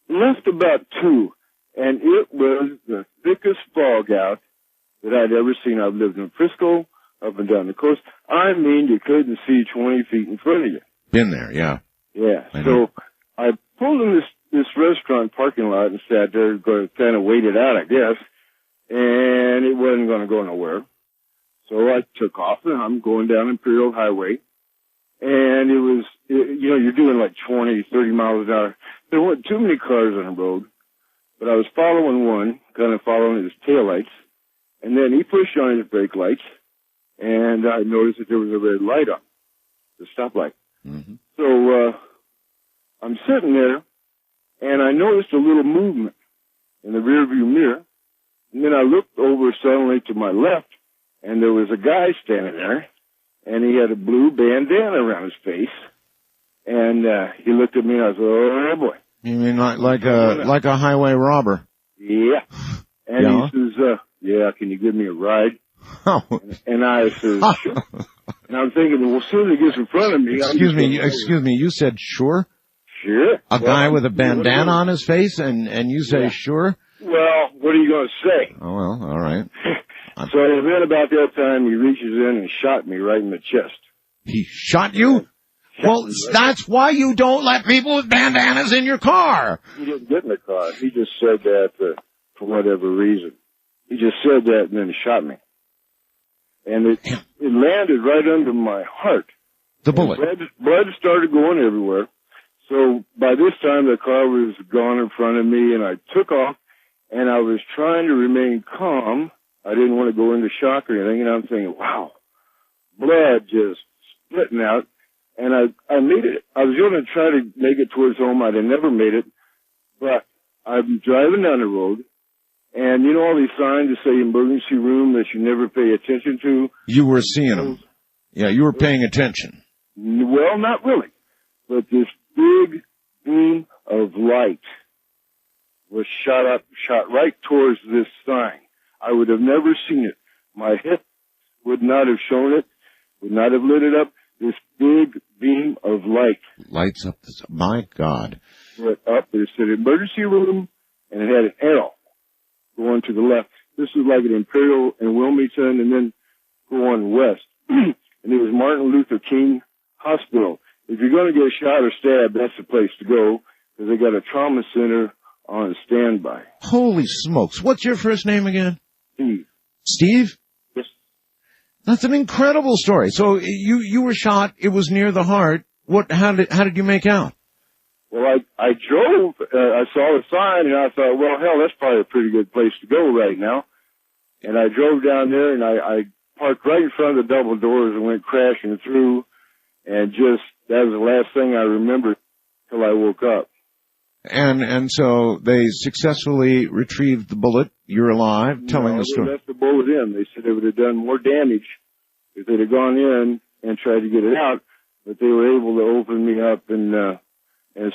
Left about 2, and it was the thickest fog out that I'd ever seen. I've lived in Frisco, up and down the coast. I mean, you couldn't see 20 feet in front of you. Been there, yeah. Yeah. So I pulled in this restaurant parking lot and sat there, kind of waited out, I guess, and it wasn't going to go nowhere. So I took off, and I'm going down Imperial Highway, and it was, you're doing like 20, 30 miles an hour. There weren't too many cars on the road, but I was following one, kind of following his taillights, and then he pushed on his brake lights, and I noticed that there was a red light on, the stoplight. Mm-hmm. So I'm sitting there, and I noticed a little movement in the rearview mirror, and then I looked over suddenly to my left, and there was a guy standing there, and he had a blue bandana around his face, and he looked at me, and I said, "Oh boy." You mean like a highway robber? Yeah. And he says, "Yeah, can you give me a ride?" Oh. And I said, "Sure." And I'm thinking, well, as soon as he gets in front of me, excuse me, you said sure? Sure. A guy with a bandana on his face, and you say sure? Well, what are you going to say? Oh, well, all right. So then about that time, he reaches in and shot me right in the chest. He shot you? Well, that's why you don't let people with bandanas in your car. He didn't get in the car. He just said that for whatever reason. He just said that and then he shot me. And it landed right under my heart. The bullet. Blood started going everywhere. So by this time, the car was gone in front of me, and I took off, and I was trying to remain calm. I didn't want to go into shock or anything, and I'm thinking, wow, blood just splitting out. And I made it. I was going to try to make it towards home. I'd have never made it, but I'm driving down the road, and you know all these signs that say emergency room that you never pay attention to? You were seeing them. Yeah, you were paying attention. Well, not really. But this big beam of light was shot right towards this sign. I would have never seen it. My head would not have shown it, would not have lit it up. This big beam of light. Lights up this, my God. Went up. It said emergency room, and it had an arrow going to the left. This was like an Imperial and Wilmington, and then going west. And it was Martin Luther King Hospital. If you're going to get shot or stabbed, that's the place to go, because they got a trauma center on standby. Holy smokes. What's your first name again? Steve. Steve? Yes. That's an incredible story. So you were shot. It was near the heart. How did you make out? Well, I drove. I saw the sign, and I thought, well, hell, that's probably a pretty good place to go right now. And I drove down there, and I parked right in front of the double doors and went crashing through. And that was the last thing I remembered till I woke up. And so they successfully retrieved the bullet. You're alive, telling the story. They left the bullet in. They said it would have done more damage if they'd have gone in and tried to get it out, but they were able to open me up and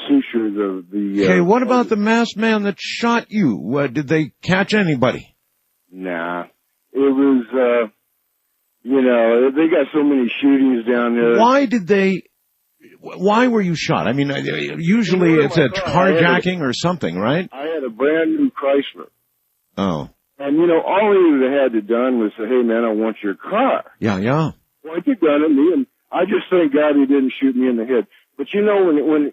suture the. Okay, what about the masked man that shot you? Did they catch anybody? Nah, it was. They got so many shootings down there. Why were you shot? I mean, usually it's a carjacking or something, right? I had a brand new Chrysler. Oh. And, all he would have had to done was say, hey, man, I want your car. Yeah. Point the gun at me, and I just thank God he didn't shoot me in the head. But, when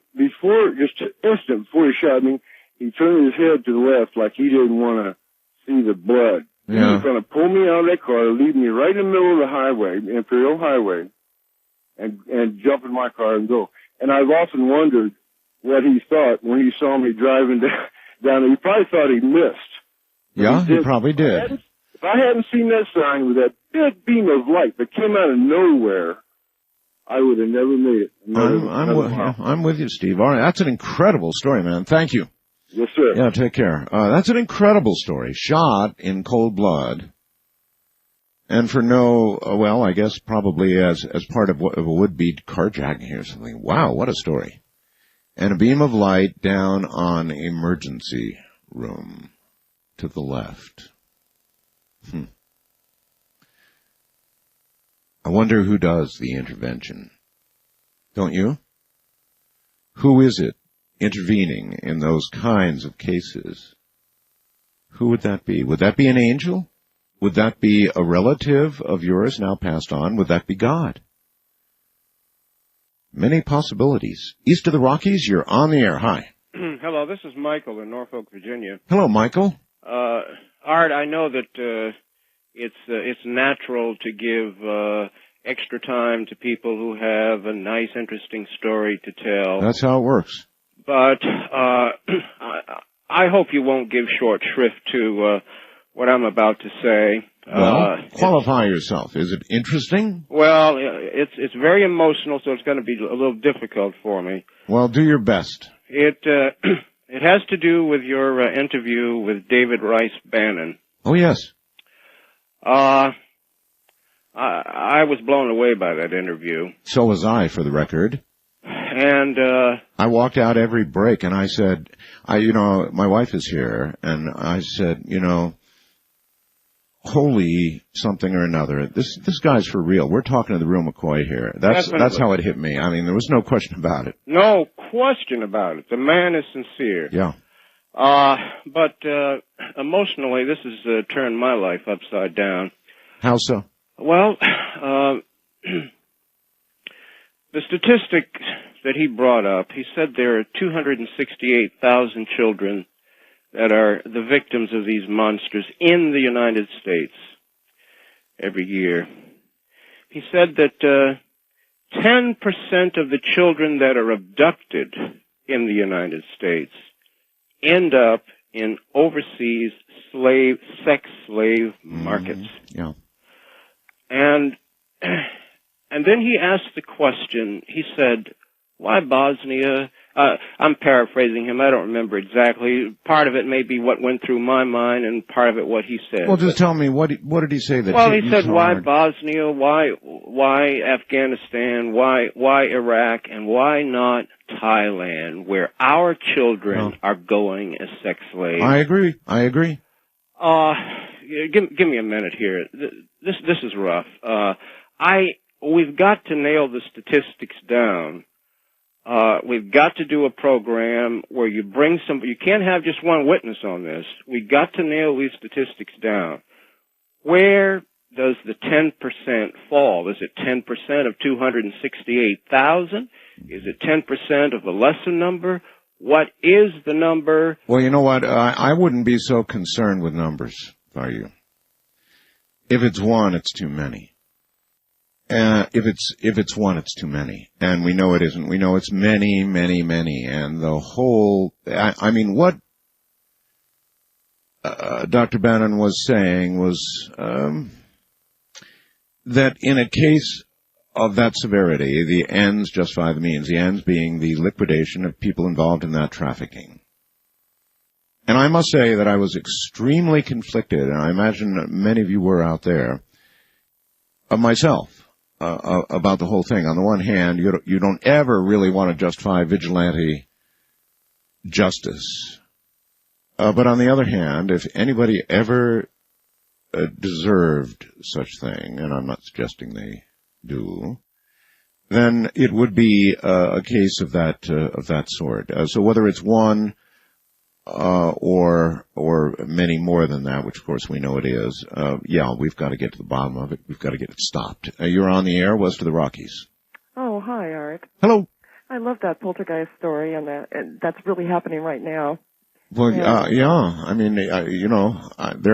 just an instant before he shot me, he turned his head to the left like he didn't want to see the blood. Yeah. He was going to pull me out of that car, leave me right in the middle of the highway, Imperial Highway, and jump in my car and go. And I've often wondered what he thought when he saw me driving down there. He probably thought he missed. Yeah, he probably did. If I hadn't seen that sign with that big beam of light that came out of nowhere, I would have never made it. I'm with you, Steve. All right, that's an incredible story, man. Thank you. Yes, sir. Yeah, take care. That's an incredible story. Shot in cold blood. And for I guess probably as part of a would-be carjacking or something. Wow, what a story. And a beam of light down on emergency room to the left. I wonder who does the intervention. Don't you? Who is it intervening in those kinds of cases? Who would that be? Would that be an angel? Would that be a relative of yours now passed on? Would that be God? Many possibilities. East of the Rockies, you're on the air. Hi. Hello, this is Michael in Norfolk, Virginia. Hello, Michael. Art, I know that it's natural to give extra time to people who have a nice, interesting story to tell. That's how it works. But I hope you won't give short shrift to what I'm about to say. Well, qualify yourself. Is it interesting? Well, it's very emotional, so it's going to be a little difficult for me. Well, do your best. It has to do with your interview with David Rice Bannon. Oh, yes. I was blown away by that interview. So was I, for the record. And I walked out every break, and I said, my wife is here, and I said, holy something or another. This guy's for real. We're talking to the real McCoy here. That's how it hit me. I mean, there was no question about it. No question about it. The man is sincere. Yeah. But emotionally, this has turned my life upside down. How so? Well, the statistic that he brought up, he said there are 268,000 children that are the victims of these monsters in the United States every year. He said that 10% of the children that are abducted in the United States end up in overseas sex slave markets. Yeah. And then he asked the question, he said, why Bosnia? I'm paraphrasing him. I don't remember exactly. Part of it may be what went through my mind, and part of it what he said. Well, just tell me, what did he say that Well, hit he you said, so why hard? Bosnia? Why Afghanistan? Why Iraq? And why not Thailand, where our children are going as sex slaves? I agree. Give me a minute here. This is rough. We've got to nail the statistics down. We've got to do a program where you bring you can't have just one witness on this. We've got to nail these statistics down. Where does the 10% fall? Is it 10% of 268,000? Is it 10% of the lesser number? What is the number? Well, you know what? I wouldn't be so concerned with numbers, are you? If it's one, it's too many. If it's one, it's too many. And we know it isn't. We know it's many, many, many. And the whole, what Dr. Bannon was saying was that in a case of that severity, the ends justify the means, the ends being the liquidation of people involved in that trafficking. And I must say that I was extremely conflicted, and I imagine many of you were out there, of myself. About the whole thing. On the one hand, you don't ever really want to justify vigilante justice. But on the other hand, if anybody ever deserved such thing, and I'm not suggesting they do, then it would be a case of that sort. So whether it's one or many more than that, which of course we know it is, we've got to get to the bottom of it. We've got to get it stopped. You're on the air, west of the Rockies. Oh, hi, Art. Hello. I love that poltergeist story, and that's really happening right now. Well, there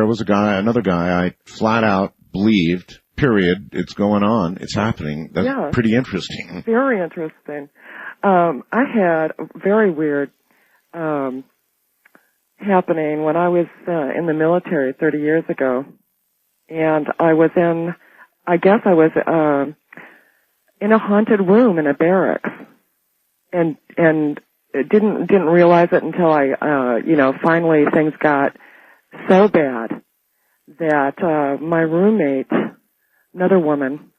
was another guy, I flat out believed, period, it's going on, it's happening. That's pretty interesting. Very interesting. I had a very weird happening when I was in the military 30 years ago, and I was in a haunted room in a barracks, and didn't realize it until I finally things got so bad that my roommate, another woman,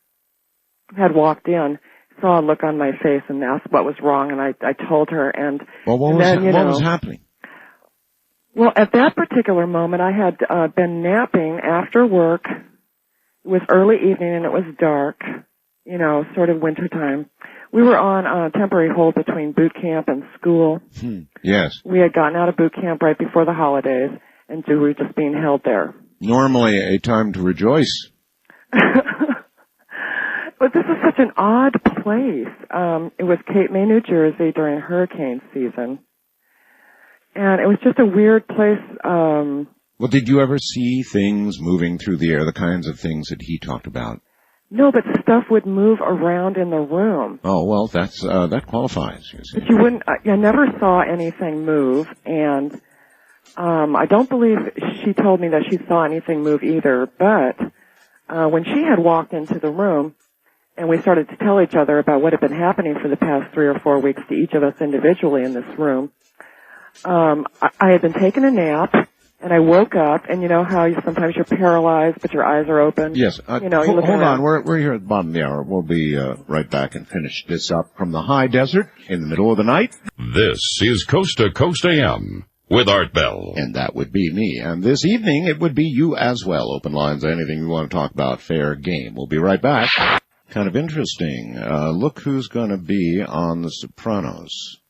had walked in, saw a look on my face and asked what was wrong, and I told her, and what was happening? Well, at that particular moment, I had been napping after work. It was early evening and it was dark, sort of wintertime. We were on a temporary hold between boot camp and school. Yes. We had gotten out of boot camp right before the holidays, and so we were just being held there. Normally a time to rejoice. But this is such an odd place. It was Cape May, New Jersey during hurricane season. And it was just a weird place. Well, did you ever see things moving through the air, the kinds of things that he talked about? No, but stuff would move around in the room. Oh, well, that's that qualifies, you see. But you wouldn't, I never saw anything move, and I don't believe she told me that she saw anything move either, but when she had walked into the room, and we started to tell each other about what had been happening for the past 3 or 4 weeks to each of us individually in this room, I had been taking a nap, and I woke up, and you know how sometimes you're paralyzed, but your eyes are open? Yes. Hold on. We're here at the bottom of the hour. We'll be right back and finish this up from the high desert in the middle of the night. This is Coast to Coast AM with Art Bell. And that would be me. And this evening, it would be you as well. Open lines, anything you want to talk about, fair game. We'll be right back. Kind of interesting. Look who's going to be on The Sopranos.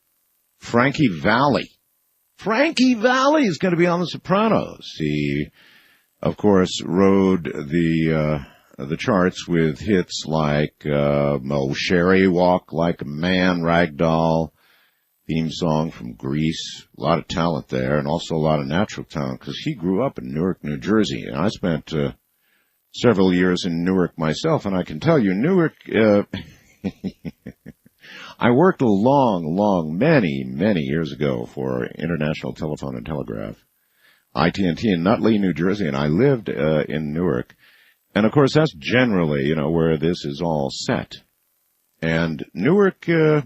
Frankie Valli. Frankie Valli is going to be on The Sopranos. He, of course, rode the charts with hits like Sherry, Walk Like a Man, Ragdoll, theme song from Grease. A lot of talent there, and also a lot of natural talent, because he grew up in Newark, New Jersey. And I spent several years in Newark myself, and I can tell you, Newark... I worked many years ago for International Telephone and Telegraph, IT&T in Nutley, New Jersey, and I lived in Newark. And of course, that's generally, where this is all set. And Newark is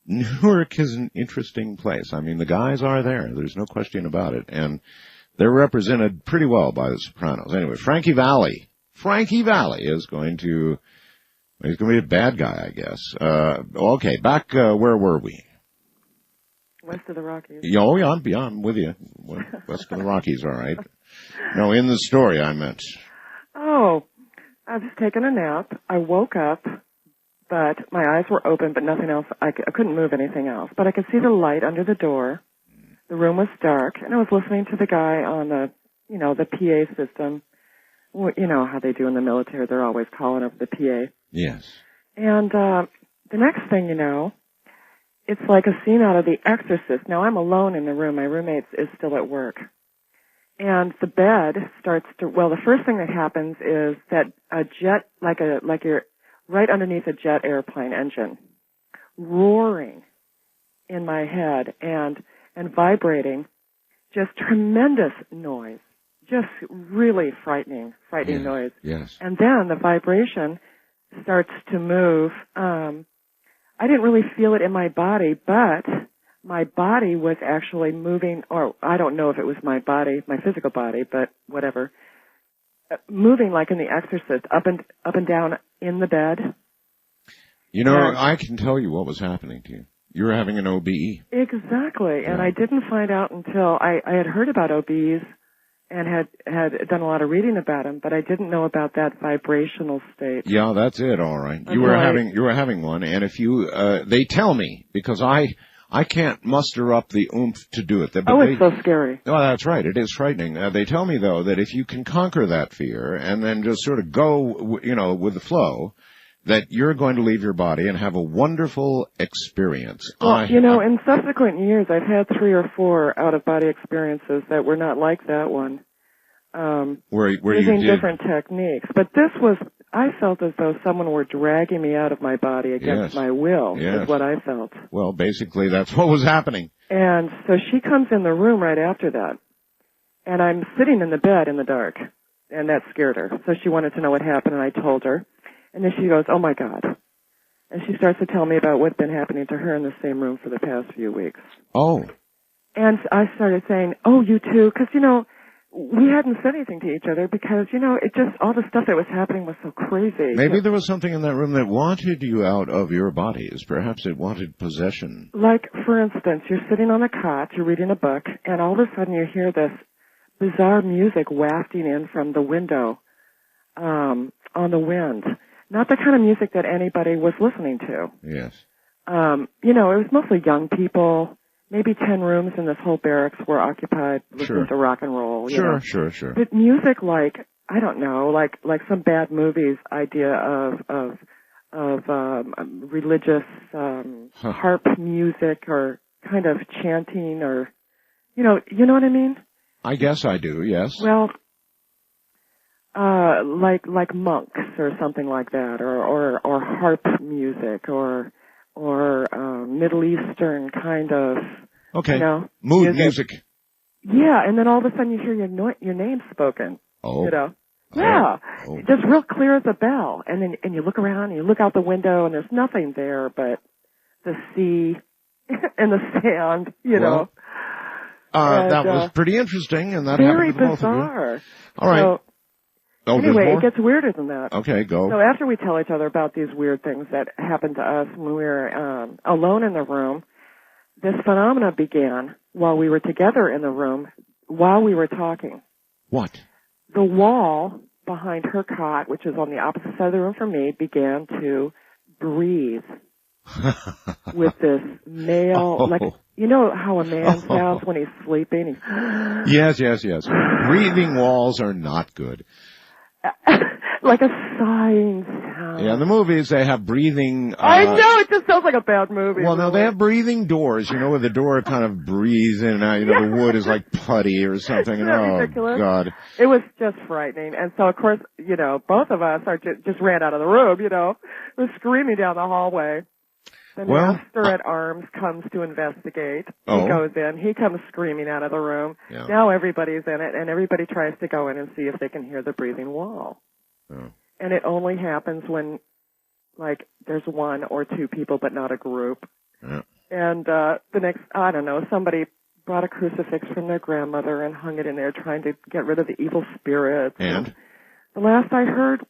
an interesting place. I mean, the guys are there. There's no question about it. And they're represented pretty well by The Sopranos. Anyway, Frankie Valli is going to... He's going to be a bad guy, I guess. Okay, back, where were we? West of the Rockies. Oh, yeah, I'm with you. West of the Rockies, all right. No, in the story, I meant. Oh, I was taking a nap. I woke up, but my eyes were open, but nothing else. I couldn't move anything else. But I could see the light under the door. The room was dark, and I was listening to the guy on the PA system. Well, you know how they do in the military. They're always calling up the PA. Yes. And the next thing you know, it's like a scene out of The Exorcist. Now, I'm alone in the room. My roommate is still at work. And the bed starts to, the first thing that happens is that a jet, like you're right underneath a jet airplane engine, roaring in my head and vibrating, just tremendous noise. Just really frightening noise. Yes. And then the vibration starts to move. I didn't really feel it in my body, but my body was actually moving, or I don't know if it was my body, my physical body, but whatever, moving like in The Exorcist, up and down in the bed. I can tell you what was happening to you. You were having an OBE. Exactly. And I didn't find out until I had heard about OBEs and had done a lot of reading about them, but I didn't know about that vibrational state. Yeah, that's it. All right. You were having one, and if you, they tell me, because I can't muster up the oomph to do it. It's so scary. Oh, that's right. It is frightening. They tell me though that if you can conquer that fear and then just sort of go, with the flow, that you're going to leave your body and have a wonderful experience. Well, in subsequent years, I've had 3 or 4 out-of-body experiences that were not like that one. Where using different techniques. But this was, I felt as though someone were dragging me out of my body against my will, is what I felt. Well, basically, that's what was happening. And so she comes in the room right after that. And I'm sitting in the bed in the dark. And that scared her. So she wanted to know what happened, and I told her. And then she goes, oh, my God. And she starts to tell me about what's been happening to her in the same room for the past few weeks. Oh. And I started saying, oh, you too, because, we hadn't said anything to each other because, it just, all the stuff that was happening was so crazy. Maybe there was something in that room that wanted you out of your bodies. Perhaps it wanted possession. Like, for instance, you're sitting on a cot, you're reading a book, and all of a sudden you hear this bizarre music wafting in from the window on the wind. not the kind of music that anybody was listening to. Yes. You know, it was mostly young people. Maybe 10 rooms in this whole barracks were occupied listening to rock and roll. You know? Sure. But music like, I don't know, like some bad movies idea of religious harp music or kind of chanting or, you know what I mean? I guess I do, yes. Well, like monks or something like that, or harp music or Middle Eastern kind of, okay, you know, mood music. Yeah, and then all of a sudden you hear your name spoken. Oh. You know. Yeah. Oh. Just real clear as a bell. And then you look around and you look out the window and there's nothing there but the sea and the sand, you know. That was pretty interesting, and that very happened to both bizarre. of you. All right. So, anyway, it gets weirder than that. Okay, go. So after we tell each other about these weird things that happened to us when we were alone in the room, this phenomena began while we were together in the room, while we were talking. What? The wall behind her cot, which is on the opposite side of the room from me, began to breathe with this male, like, you know how a man sounds when he's sleeping? Yes. Breathing walls are not good. Like a sighing sound. Yeah, in the movies they have breathing... I know, it just sounds like a bad movie. Well, no, they have breathing doors, you know, where the door kind of breathes in and out. You know, the wood is like putty or something. Isn't that ridiculous? God. It was just frightening. And so, of course, you know, both of us just ran out of the room, you know. We're screaming down the hallway. The master at arms comes to investigate. He goes in. He comes screaming out of the room. Yeah. Now everybody's in it, and everybody tries to go in and see if they can hear the breathing wall. Oh. And it only happens when, like, there's one or two people, but not a group. Yeah. And the next, I don't know, somebody brought a crucifix from their grandmother and hung it in there, trying to get rid of the evil spirits. And the last I heard,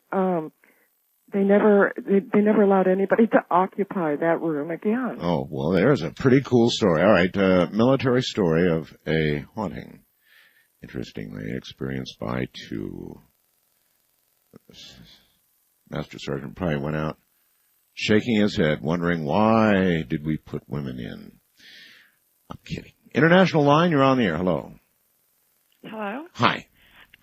they never allowed anybody to occupy that room again. Oh, well, there's a pretty cool story. All right, military story of a haunting, interestingly experienced by two. Master Sergeant probably went out shaking his head, wondering why did we put women in. I'm kidding. International line, you're on the air. Hello. Hello. Hi.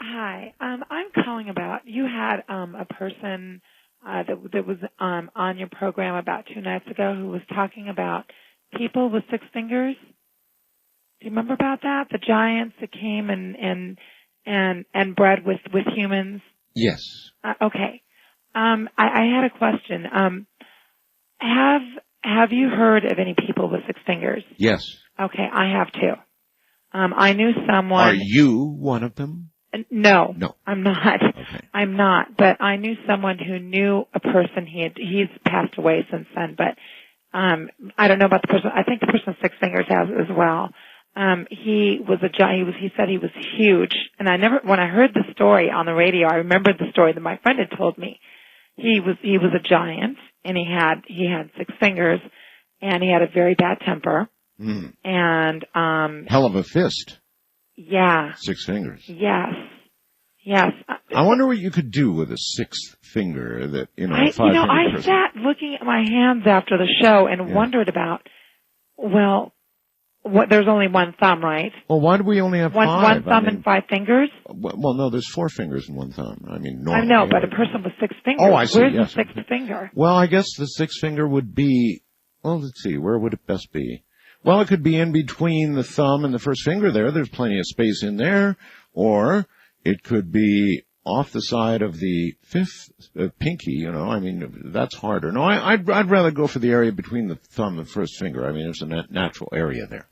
Hi. I'm calling about, you had a person that was on your program about 2 nights ago who was talking about people with 6 fingers. Do you remember about that? The giants that came and bred with humans? Yes. Okay. I had a question. Have you heard of any people with 6 fingers? Yes. Okay, I have too. I knew someone. Are you one of them? No. No. I'm not. Okay. I'm not. But I knew someone who knew a person. He's passed away since then, but I don't know about the person. I think the person with 6 fingers has as well. He was a giant. He said he was huge. And when I heard the story on the radio, I remembered the story that my friend had told me. He was a giant, and he had 6 fingers, and he had a very bad temper. Mm. And hell of a fist. Yeah. 6 fingers. Yes. I wonder what you could do with a 6th finger that, I sat looking at my hands after the show and wondered about, there's only one thumb, right? Well, why do we only have 5? One thumb and 5 fingers? Well, no, there's 4 fingers and 1 thumb. I mean, I know, but a person with 6 fingers. Oh, I see. Where's yes. the 6th finger? Well, I guess the 6th finger would be, let's see, where would it best be? Well, it could be in between the thumb and the first finger there. There's plenty of space in there. Or it could be off the side of the 5th pinky, I mean, that's harder. No, I'd rather go for the area between the thumb and first finger. I mean, there's a natural area there.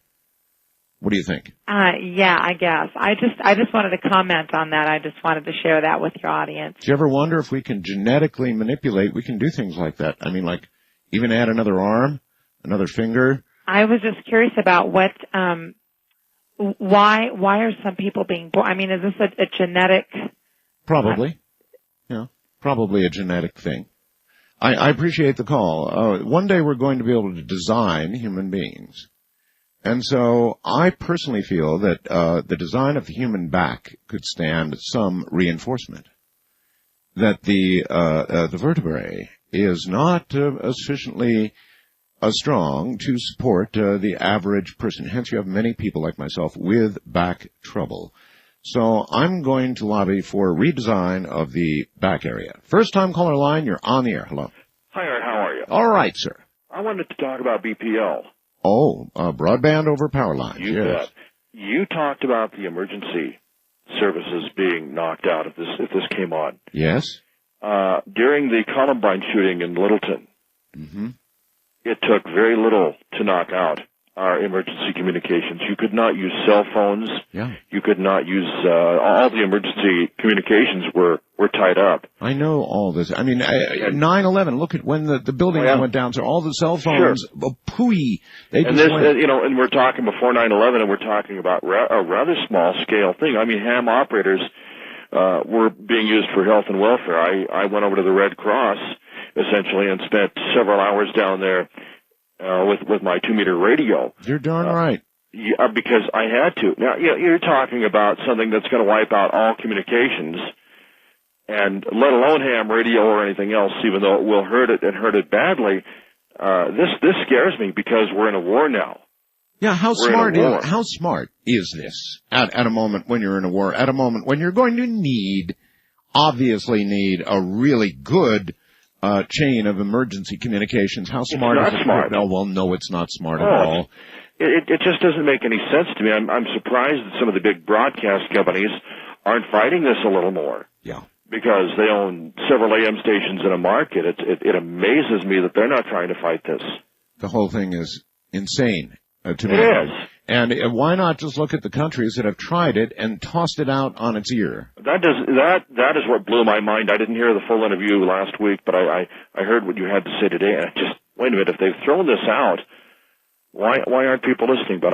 What do you think? Yeah, I guess. I just wanted to comment on that. I just wanted to share that with your audience. Do you ever wonder if we can genetically manipulate? We can do things like that. I mean, like even add another arm, another finger. I was just curious about why are some people being born? I mean, is this a genetic? Probably. Probably a genetic thing. I appreciate the call. One day we're going to be able to design human beings. And so I personally feel that the design of the human back could stand some reinforcement. that the vertebrae is not sufficiently strong to support the average person. Hence, you have many people like myself with back trouble. So I'm going to lobby for redesign of the back area. First time caller line, you're on the air. Hello. Hi, Art. How are you? All right, sir. I wanted to talk about BPL. Oh, broadband over power lines. You bet. You talked about the emergency services being knocked out if this came on. Yes. During the Columbine shooting in Littleton, it took very little to knock out our emergency communications. You could not use cell phones. Yeah. You could not use all the emergency communications were tied up. I know all this. I mean, 9/11. Look at when the building went down. So all the cell phones, pooey. They and just this, and we're talking before 9/11, and we're talking about a rather small scale thing. I mean, ham operators were being used for health and welfare. I went over to the Red Cross essentially and spent several hours down there with my 2-meter radio. You're darn right. Yeah, because I had to. Now, you're talking about something that's going to wipe out all communications, and let alone ham radio or anything else, even though it will hurt it and hurt it badly. This scares me because we're in a war now. Yeah, how smart is this at a moment when you're in a war, at a moment when you're going to obviously need a really good chain of emergency communications? How smart is it? It's not smart. No, it's not smart at all. It just doesn't make any sense to me. I'm surprised that some of the big broadcast companies aren't fighting this a little more. Yeah. Because they own several AM stations in a market. It amazes me that they're not trying to fight this. The whole thing is insane to me. It is. And why not just look at the countries that have tried it and tossed it out on its ear? That is what blew my mind. I didn't hear the full interview last week, but I heard what you had to say today, and I just, wait a minute, if they've thrown this out, why aren't people listening? But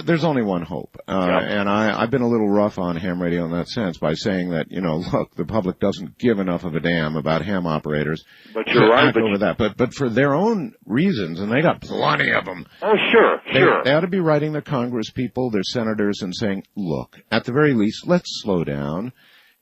there's only one hope. And I've been a little rough on ham radio in that sense by saying that, look, the public doesn't give enough of a damn about ham operators. But you're right. But for their own reasons, and they got plenty of them. Oh, sure. They ought to be writing their Congress people, their senators, and saying, look, at the very least, let's slow down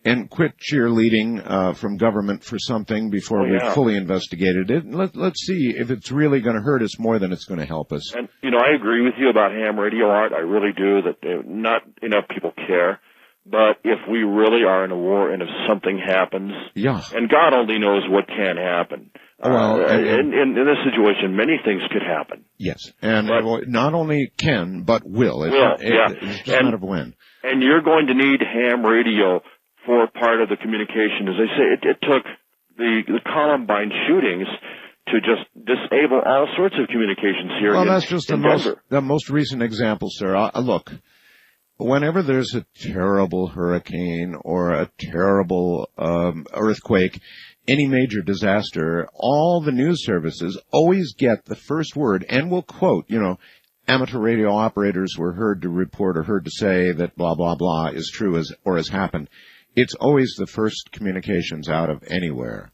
and quit cheerleading from government for something before we've fully investigated it. Let's see if it's really going to hurt us more than it's going to help us. And, I agree with you about ham radio, Art. I really do, that not enough people care. But if we really are in a war and if something happens, and God only knows what can happen. In this situation, many things could happen. Yes, and not only can, but will. It's just a matter of when. And you're going to need ham radio for part of the communication. As I say, it took the Columbine shootings to just disable all sorts of communications here. Well, that's just the most recent example, sir. Look, whenever there's a terrible hurricane or a terrible earthquake, any major disaster, all the news services always get the first word and will quote, amateur radio operators were heard to report or heard to say that blah, blah, blah is true or has happened. It's always the first communications out of anywhere.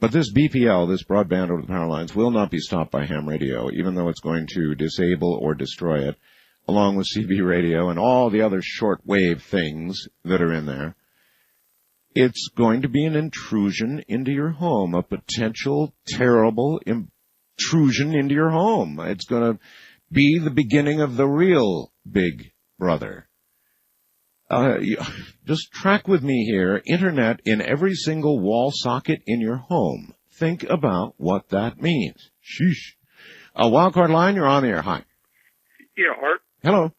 But this BPL, this broadband over the power lines, will not be stopped by ham radio, even though it's going to disable or destroy it, along with CB radio and all the other shortwave things that are in there. It's going to be an intrusion into your home, a potential terrible intrusion into your home. It's going to be the beginning of the real Big Brother. Just track with me here. Internet in every single wall socket in your home. Think about what that means. Sheesh. Wildcard line, you're on the air. Hi. Yeah, Art. Hello.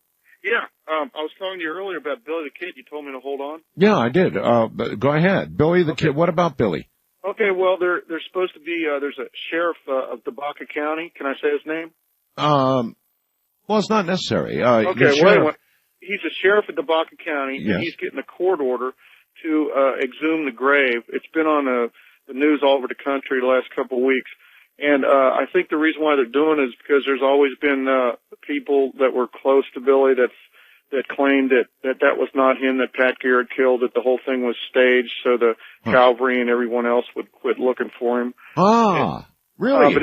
Yeah, I was talking to you earlier about Billy the Kid. You told me to hold on. Yeah, I did. But go ahead. Billy the Kid. What about Billy? Okay, well, there's supposed to be, there's a sheriff of Tobacco County. Can I say his name? Well, it's not necessary. Okay, well, anyway, he's a sheriff of Tobacco County, yes. And he's getting a court order to exhume the grave. It's been on the news all over the country the last couple of weeks. And I think the reason why they're doing it is because there's always been people that were close to Billy that claimed that was not him, that Pat Garrett killed, that the whole thing was staged so the Calvary and everyone else would quit looking for him. Really?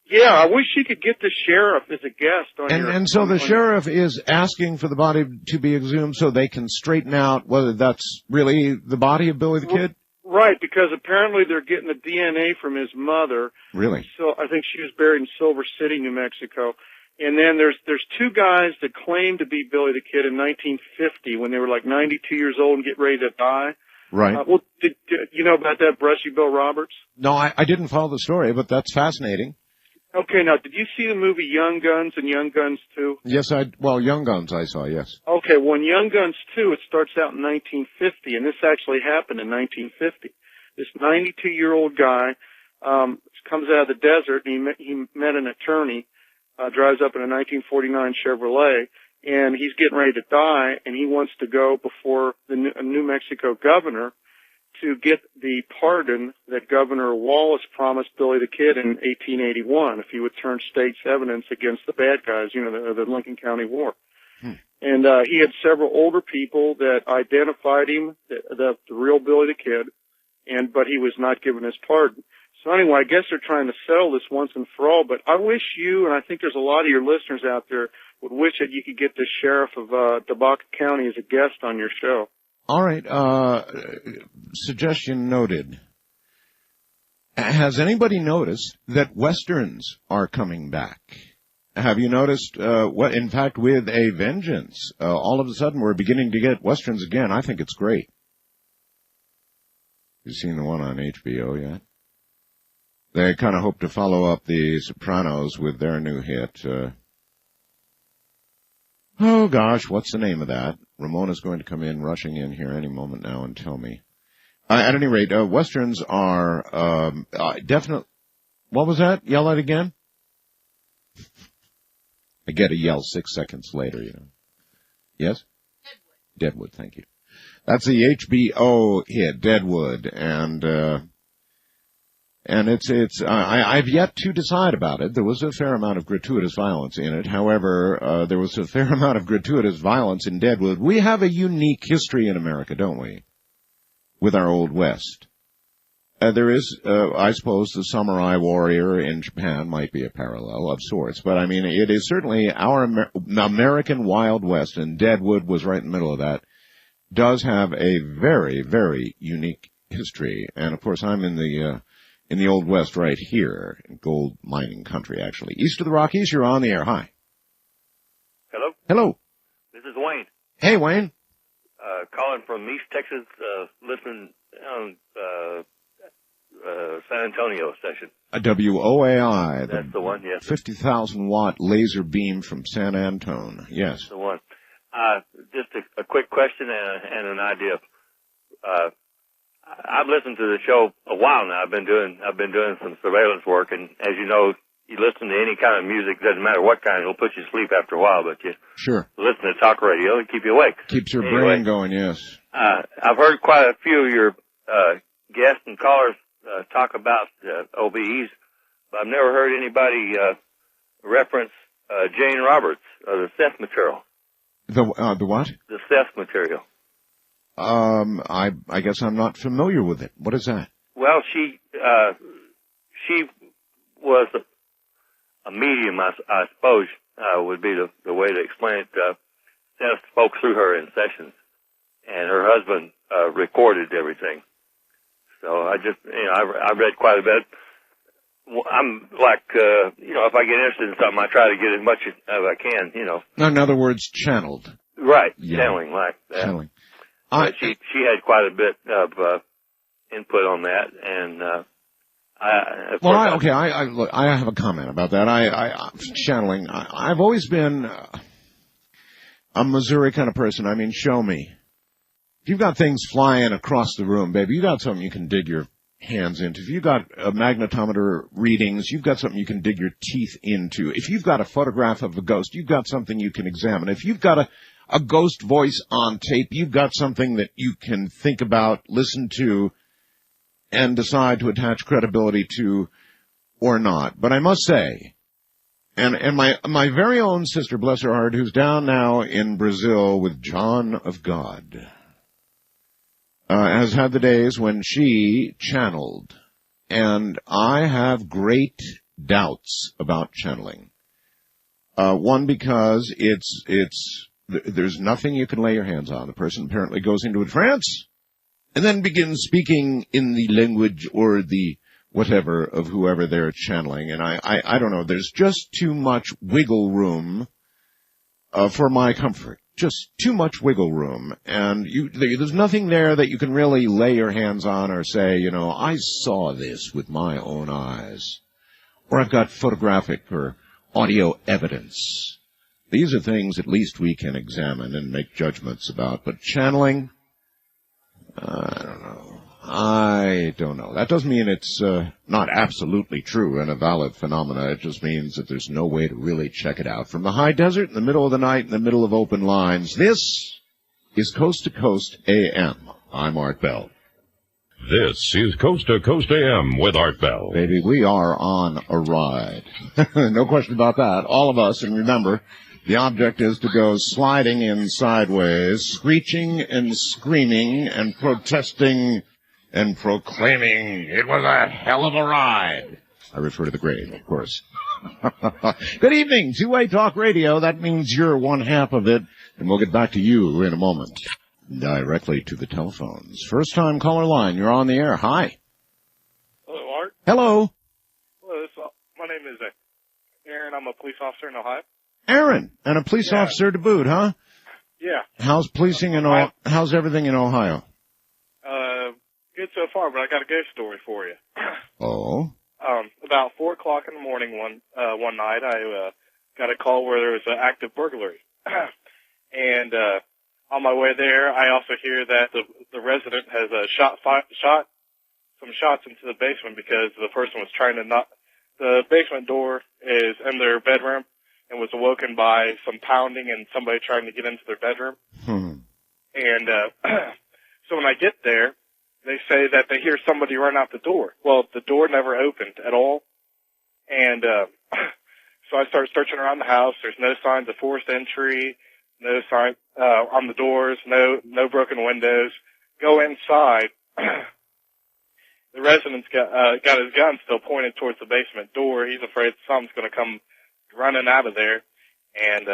Yeah, I wish you could get the sheriff as a guest on And so the sheriff is asking for the body to be exhumed so they can straighten out whether that's really the body of Billy the Kid? Right, because apparently they're getting the DNA from his mother. Really? So I think she was buried in Silver City, New Mexico. And then there's two guys that claim to be Billy the Kid in 1950 when they were like 92 years old and get ready to die. Right. Well, did you know about that, Brushy Bill Roberts? No, I didn't follow the story, but that's fascinating. Okay, now, did you see the movie Young Guns and Young Guns 2? Yes, Young Guns I saw, yes. Okay, well, in Young Guns 2, it starts out in 1950, and this actually happened in 1950. This 92-year-old guy comes out of the desert, and he met an attorney, drives up in a 1949 Chevrolet, and he's getting ready to die, and he wants to go before the New Mexico governor to get the pardon that Governor Wallace promised Billy the Kid in 1881 if he would turn state's evidence against the bad guys, the Lincoln County War. And he had several older people that identified him, the real Billy the Kid, but he was not given his pardon. So anyway, I guess they're trying to settle this once and for all, but I wish you, and I think there's a lot of your listeners out there, would wish that you could get the sheriff of Tobacco County as a guest on your show. All right, suggestion noted. Has anybody noticed that Westerns are coming back? Have you noticed, in fact, with a vengeance, all of a sudden we're beginning to get Westerns again. I think it's great. You seen the one on HBO yet? They kind of hope to follow up The Sopranos with their new hit. Oh gosh, what's the name of that? Ramona's going to come in, rushing in here any moment now and tell me. At any rate, Westerns are, definitely, what was that? Yell it again? I get a yell 6 seconds later, Yes? Deadwood, thank you. That's the HBO hit, Deadwood, and I've yet to decide about it. There was a fair amount of gratuitous violence in it. However, there was a fair amount of gratuitous violence in Deadwood. We have a unique history in America, don't we? With our Old West. There is, I suppose, the samurai warrior in Japan might be a parallel of sorts. But, I mean, it is certainly our American Wild West, and Deadwood was right in the middle of that, does have a very, very unique history. And, of course, I'm in the Old West right here, in gold mining country, actually. East of the Rockies, you're on the air. Hi. Hello? Hello. This is Wayne. Hey, Wayne. Calling from East Texas, listening on San Antonio station. A WOAI. That's the one, yes. 50,000-watt laser beam from San Antone. Yes. That's the one. Just a quick question and an idea. I've listened to the show a while now. I've been doing some surveillance work, and as you know, you listen to any kind of music, doesn't matter what kind, it'll put you to sleep after a while, but you sure listen to talk radio, it'll keep you awake. Keeps your brain going, yes. I've heard quite a few of your guests and callers talk about OBEs, but I've never heard anybody reference Jane Roberts, the Seth material. The what? The Seth material. I guess I'm not familiar with it. What is that? Well, she was a medium, I suppose, would be the way to explain it. Seth spoke through her in sessions, and her husband recorded everything. So I just, I read quite a bit. I'm like, if I get interested in something, I try to get as much as I can, In other words, channeled. Right, yeah. channeling like that. Channeling. She had quite a bit of input on that, and look, I have a comment about that. Channeling. I've always been a Missouri kind of person. I mean, show me. If you've got things flying across the room, baby, you got something you can dig your hands into. If you've got magnetometer readings, you've got something you can dig your teeth into. If you've got a photograph of a ghost, you've got something you can examine. If you've got a ghost voice on tape, you've got something that you can think about, listen to, and decide to attach credibility to or not. But I must say, and my very own sister, bless her heart, who's down now in Brazil with John of God, has had the days when she channeled. And I have great doubts about channeling. One, because there's nothing you can lay your hands on. The person apparently goes into a trance, and then begin speaking in the language or the whatever of whoever they're channeling. And I don't know, there's just too much wiggle room for my comfort. Just too much wiggle room. And there's nothing there that you can really lay your hands on or say, you know, I saw this with my own eyes. Or I've got photographic or audio evidence. These are things at least we can examine and make judgments about. But channeling, I don't know. That doesn't mean it's not absolutely true and a valid phenomena. It just means that there's no way to really check it out. From the high desert, in the middle of the night, in the middle of open lines, this is Coast to Coast AM. I'm Art Bell. This is Coast to Coast AM with Art Bell. Baby, we are on a ride. No question about that. All of us, and remember, the object is to go sliding in sideways, screeching and screaming and protesting and proclaiming it was a hell of a ride. I refer to the grave, of course. Good evening, Two-Way Talk Radio. That means you're one half of it, and we'll get back to you in a moment. Directly to the telephones. First time caller line, you're on the air. Hi. Hello, Art. Hello. Hello, my name is Aaron. I'm a police officer in Ohio. Aaron, and a police officer to boot, huh? Yeah. How's policing in how's everything in Ohio? Good so far, but I got a ghost story for you. Oh. About 4:00 in the morning one night, I got a call where there was an active burglary, and on my way there, I also hear that the resident has shot some shots into the basement because the person was trying to knock. The basement door is in their bedroom and was awoken by some pounding and somebody trying to get into their bedroom. And so when I get there, they say that they hear somebody run out the door. Well, the door never opened at all. And so I start searching around the house. There's no signs of forced entry, no sign on the doors, no broken windows. Go inside. The resident's got his gun still pointed towards the basement door. He's afraid something's going to come running out of there. And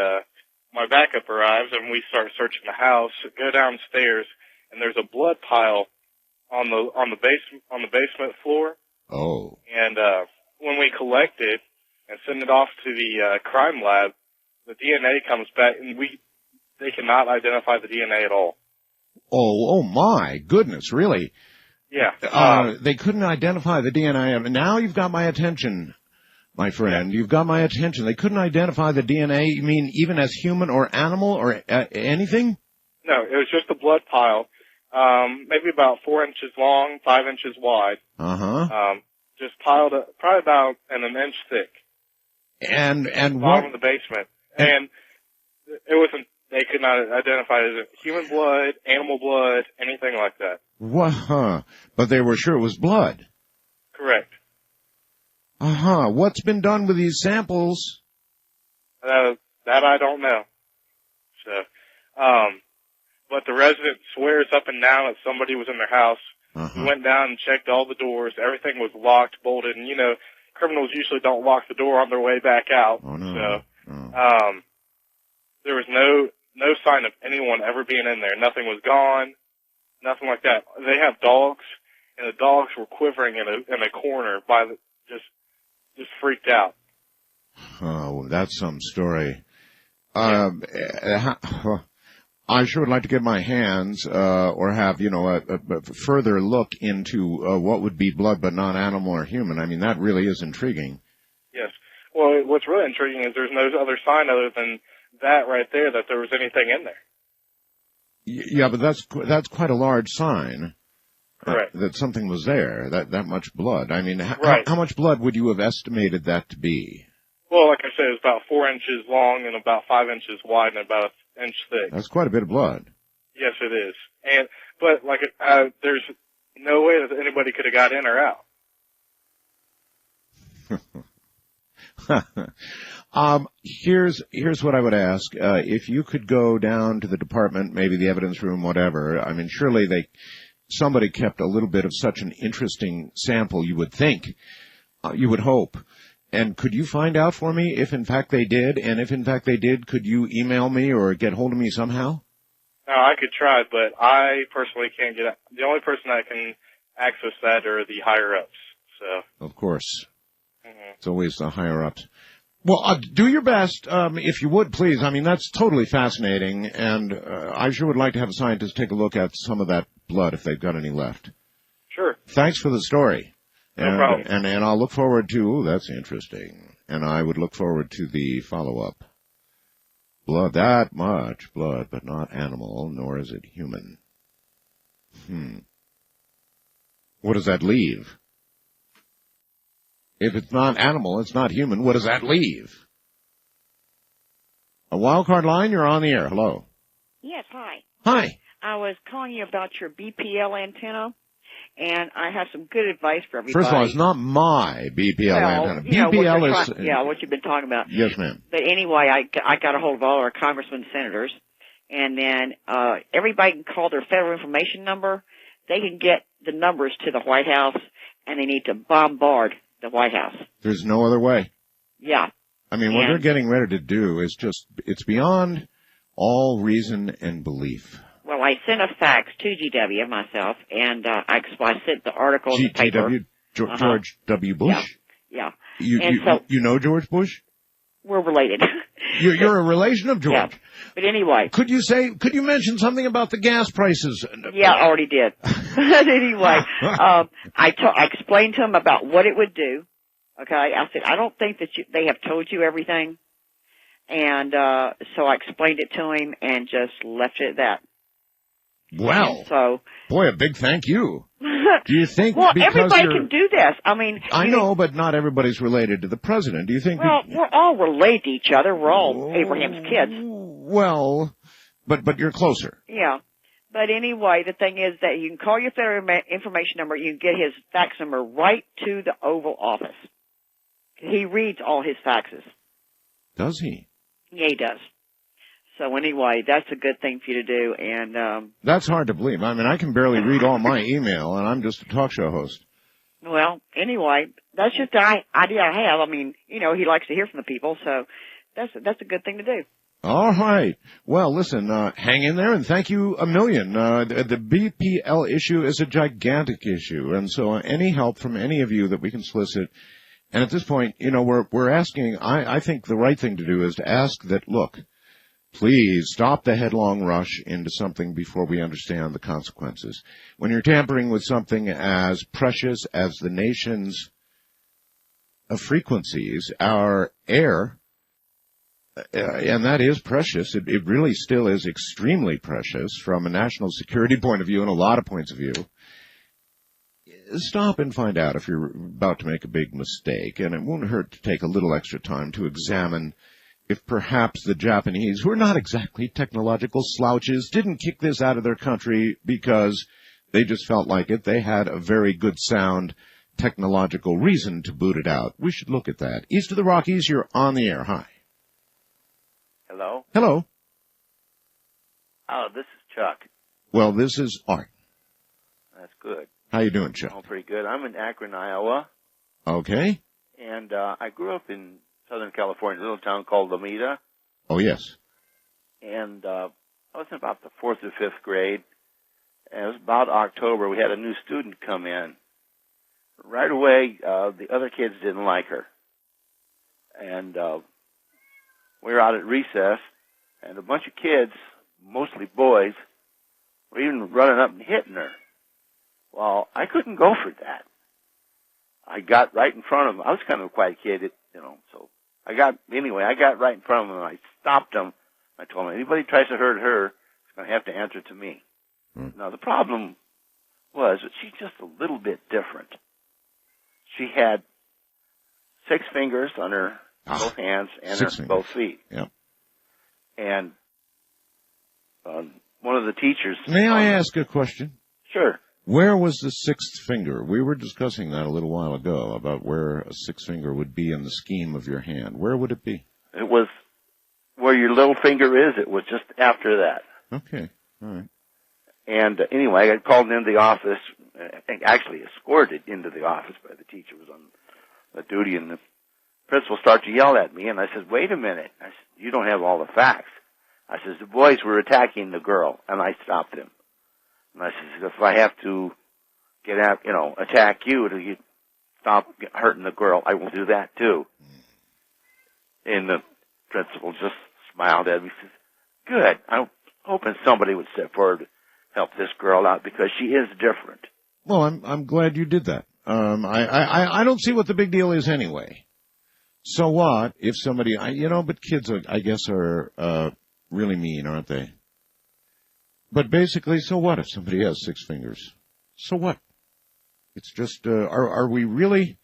my backup arrives, and we start searching the house. Go downstairs, and there's a blood pile on the basement floor. Oh. And when we collect it and send it off to the crime lab, the DNA comes back, and they cannot identify the DNA at all. Oh my goodness, really? Yeah. They couldn't identify the DNA. I mean, now you've got my attention, my friend. You've got my attention. They couldn't identify the DNA, you mean even as human or animal or anything? No, it was just a blood pile. Maybe about 4 inches long, 5 inches wide. Just piled up, probably about an inch thick. And bottom what? of the basement. And it wasn't, they could not identify it as human blood, animal blood, anything like that. What? But they were sure it was blood. Correct. What's been done with these samples? That I don't know. So, but the resident swears up and down that somebody was in their house. We went down and checked all the doors. Everything was locked, bolted, and criminals usually don't lock the door on their way back out. Oh, no. So, there was no sign of anyone ever being in there. Nothing was gone. Nothing like that. They have dogs, and the dogs were quivering in a corner just freaked out. Oh, that's some story. I sure would like to get my hands, or have, a further look into what would be blood but not animal or human. I mean, that really is intriguing. Yes. Well, what's really intriguing is there's no other sign other than that right there that there was anything in there. Yeah, but that's quite a large sign. Correct. That something was there, that much blood. I mean, how much blood would you have estimated that to be? Well, like I said, it was about 4 inches long and about 5 inches wide and about an inch thick. That's quite a bit of blood. Yes, it is. But there's no way that anybody could have got in or out. Here's what I would ask. If you could go down to the department, maybe the evidence room, whatever. I mean, surely somebody kept a little bit of such an interesting sample, you would think, you would hope. And could you find out for me if in fact they did? And if in fact they did, could you email me or get hold of me somehow? No, I could try, but I personally can't get. The only person that can access that are the higher ups. So. Of course. It's always the higher ups. Well, do your best, if you would, please. I mean, that's totally fascinating, and I sure would like to have a scientist take a look at some of that blood if they've got any left. Sure. Thanks for the story. No problem. And I'll look forward to, that's interesting, and I would look forward to the follow-up. Blood, that much blood, but not animal, nor is it human. What does that leave? If it's not animal, it's not human, what does that leave? A wildcard line, you're on the air. Hello. Yes, hi. Hi. I was calling you about your BPL antenna, and I have some good advice for everybody. First of all, it's not my BPL antenna. BPL is... Yeah, what you've been talking about. Yes, ma'am. But anyway, I got a hold of all our congressmen and senators, and then everybody can call their federal information number. They can get the numbers to the White House, and they need to bombard the White House. There's no other way. Yeah. I mean, what they're getting ready to do is just, it's beyond all reason and belief. Well, I sent a fax to GW myself, and I sent the article in the paper. George W. Bush? Yeah. You know George Bush? We're related. You're a relation of George. Yeah. But anyway. Could you mention something about the gas prices? Yeah, I already did. But anyway, I explained to him about what it would do. Okay, I said, I don't think that they have told you everything. And so I explained it to him and just left it at that. Well, so boy, a big thank you. Do you think? Well, because everybody can do this. I mean, I know, but not everybody's related to the president. Do you think? Well, we're all related to each other. We're all Abraham's kids. Well, but you're closer. Yeah. But anyway, the thing is that you can call your federal information number. You can get his fax number right to the Oval Office. He reads all his faxes. Does he? Yeah, he does. So anyway, that's a good thing for you to do. And that's hard to believe. I mean, I can barely read all my email, and I'm just a talk show host. Well, anyway, that's just the idea I have. I mean, you know, he likes to hear from the people, so that's a good thing to do. All right. Well, listen, hang in there, and thank you a million. The BPL issue is a gigantic issue, and so any help from any of you that we can solicit. And at this point, you know, we're asking, I think the right thing to do is to ask that, look, please stop the headlong rush into something before we understand the consequences. When you're tampering with something as precious as the nation's frequencies, our air, and that is precious. It really still is extremely precious from a national security point of view and a lot of points of view. Stop and find out if you're about to make a big mistake, and it won't hurt to take a little extra time to examine if perhaps the Japanese, who are not exactly technological slouches, didn't kick this out of their country because they just felt like it. They had a very good sound technological reason to boot it out. We should look at that. East of the Rockies, you're on the air. Hi. Hello? Hello. Oh, this is Chuck. Well, this is Art. That's good. How you doing, Chuck? Oh, pretty good. I'm in Akron, Iowa. Okay. And I grew up in Southern California, a little town called Lomita. Oh, yes. And I was in about the 4th or 5th grade. And it was about October. We had a new student come in. Right away, the other kids didn't like her. And we were out at recess, and a bunch of kids, mostly boys, were even running up and hitting her. Well, I couldn't go for that. I got right in front of them. I was kind of a quiet kid, you know, so I got right in front of them, and I stopped them. I told them, anybody tries to hurt her is going to have to answer to me. Now, the problem was that she's just a little bit different. She had 6 fingers on her both hands and her both feet. Yeah. And one of the teachers... May I ask a question? Sure. Where was the 6th finger? We were discussing that a little while ago, about where a 6th finger would be in the scheme of your hand. Where would it be? It was where your little finger is. It was just after that. Okay. All right. And anyway, I got called into the office, actually escorted into the office by the teacher who was on duty, and the principal started to yell at me, and I said, wait a minute. I said, you don't have all the facts. I says, the boys were attacking the girl, and I stopped them. And I says, if I have to attack you to stop hurting the girl, I will do that too. And the principal just smiled at me and says, good. I'm hoping somebody would step forward to help this girl out because she is different. Well, I'm glad you did that. I don't see what the big deal is anyway. So what if somebody, but kids, I guess, are really mean, aren't they? But basically, so what if somebody has 6 fingers? So what? It's just, are we really?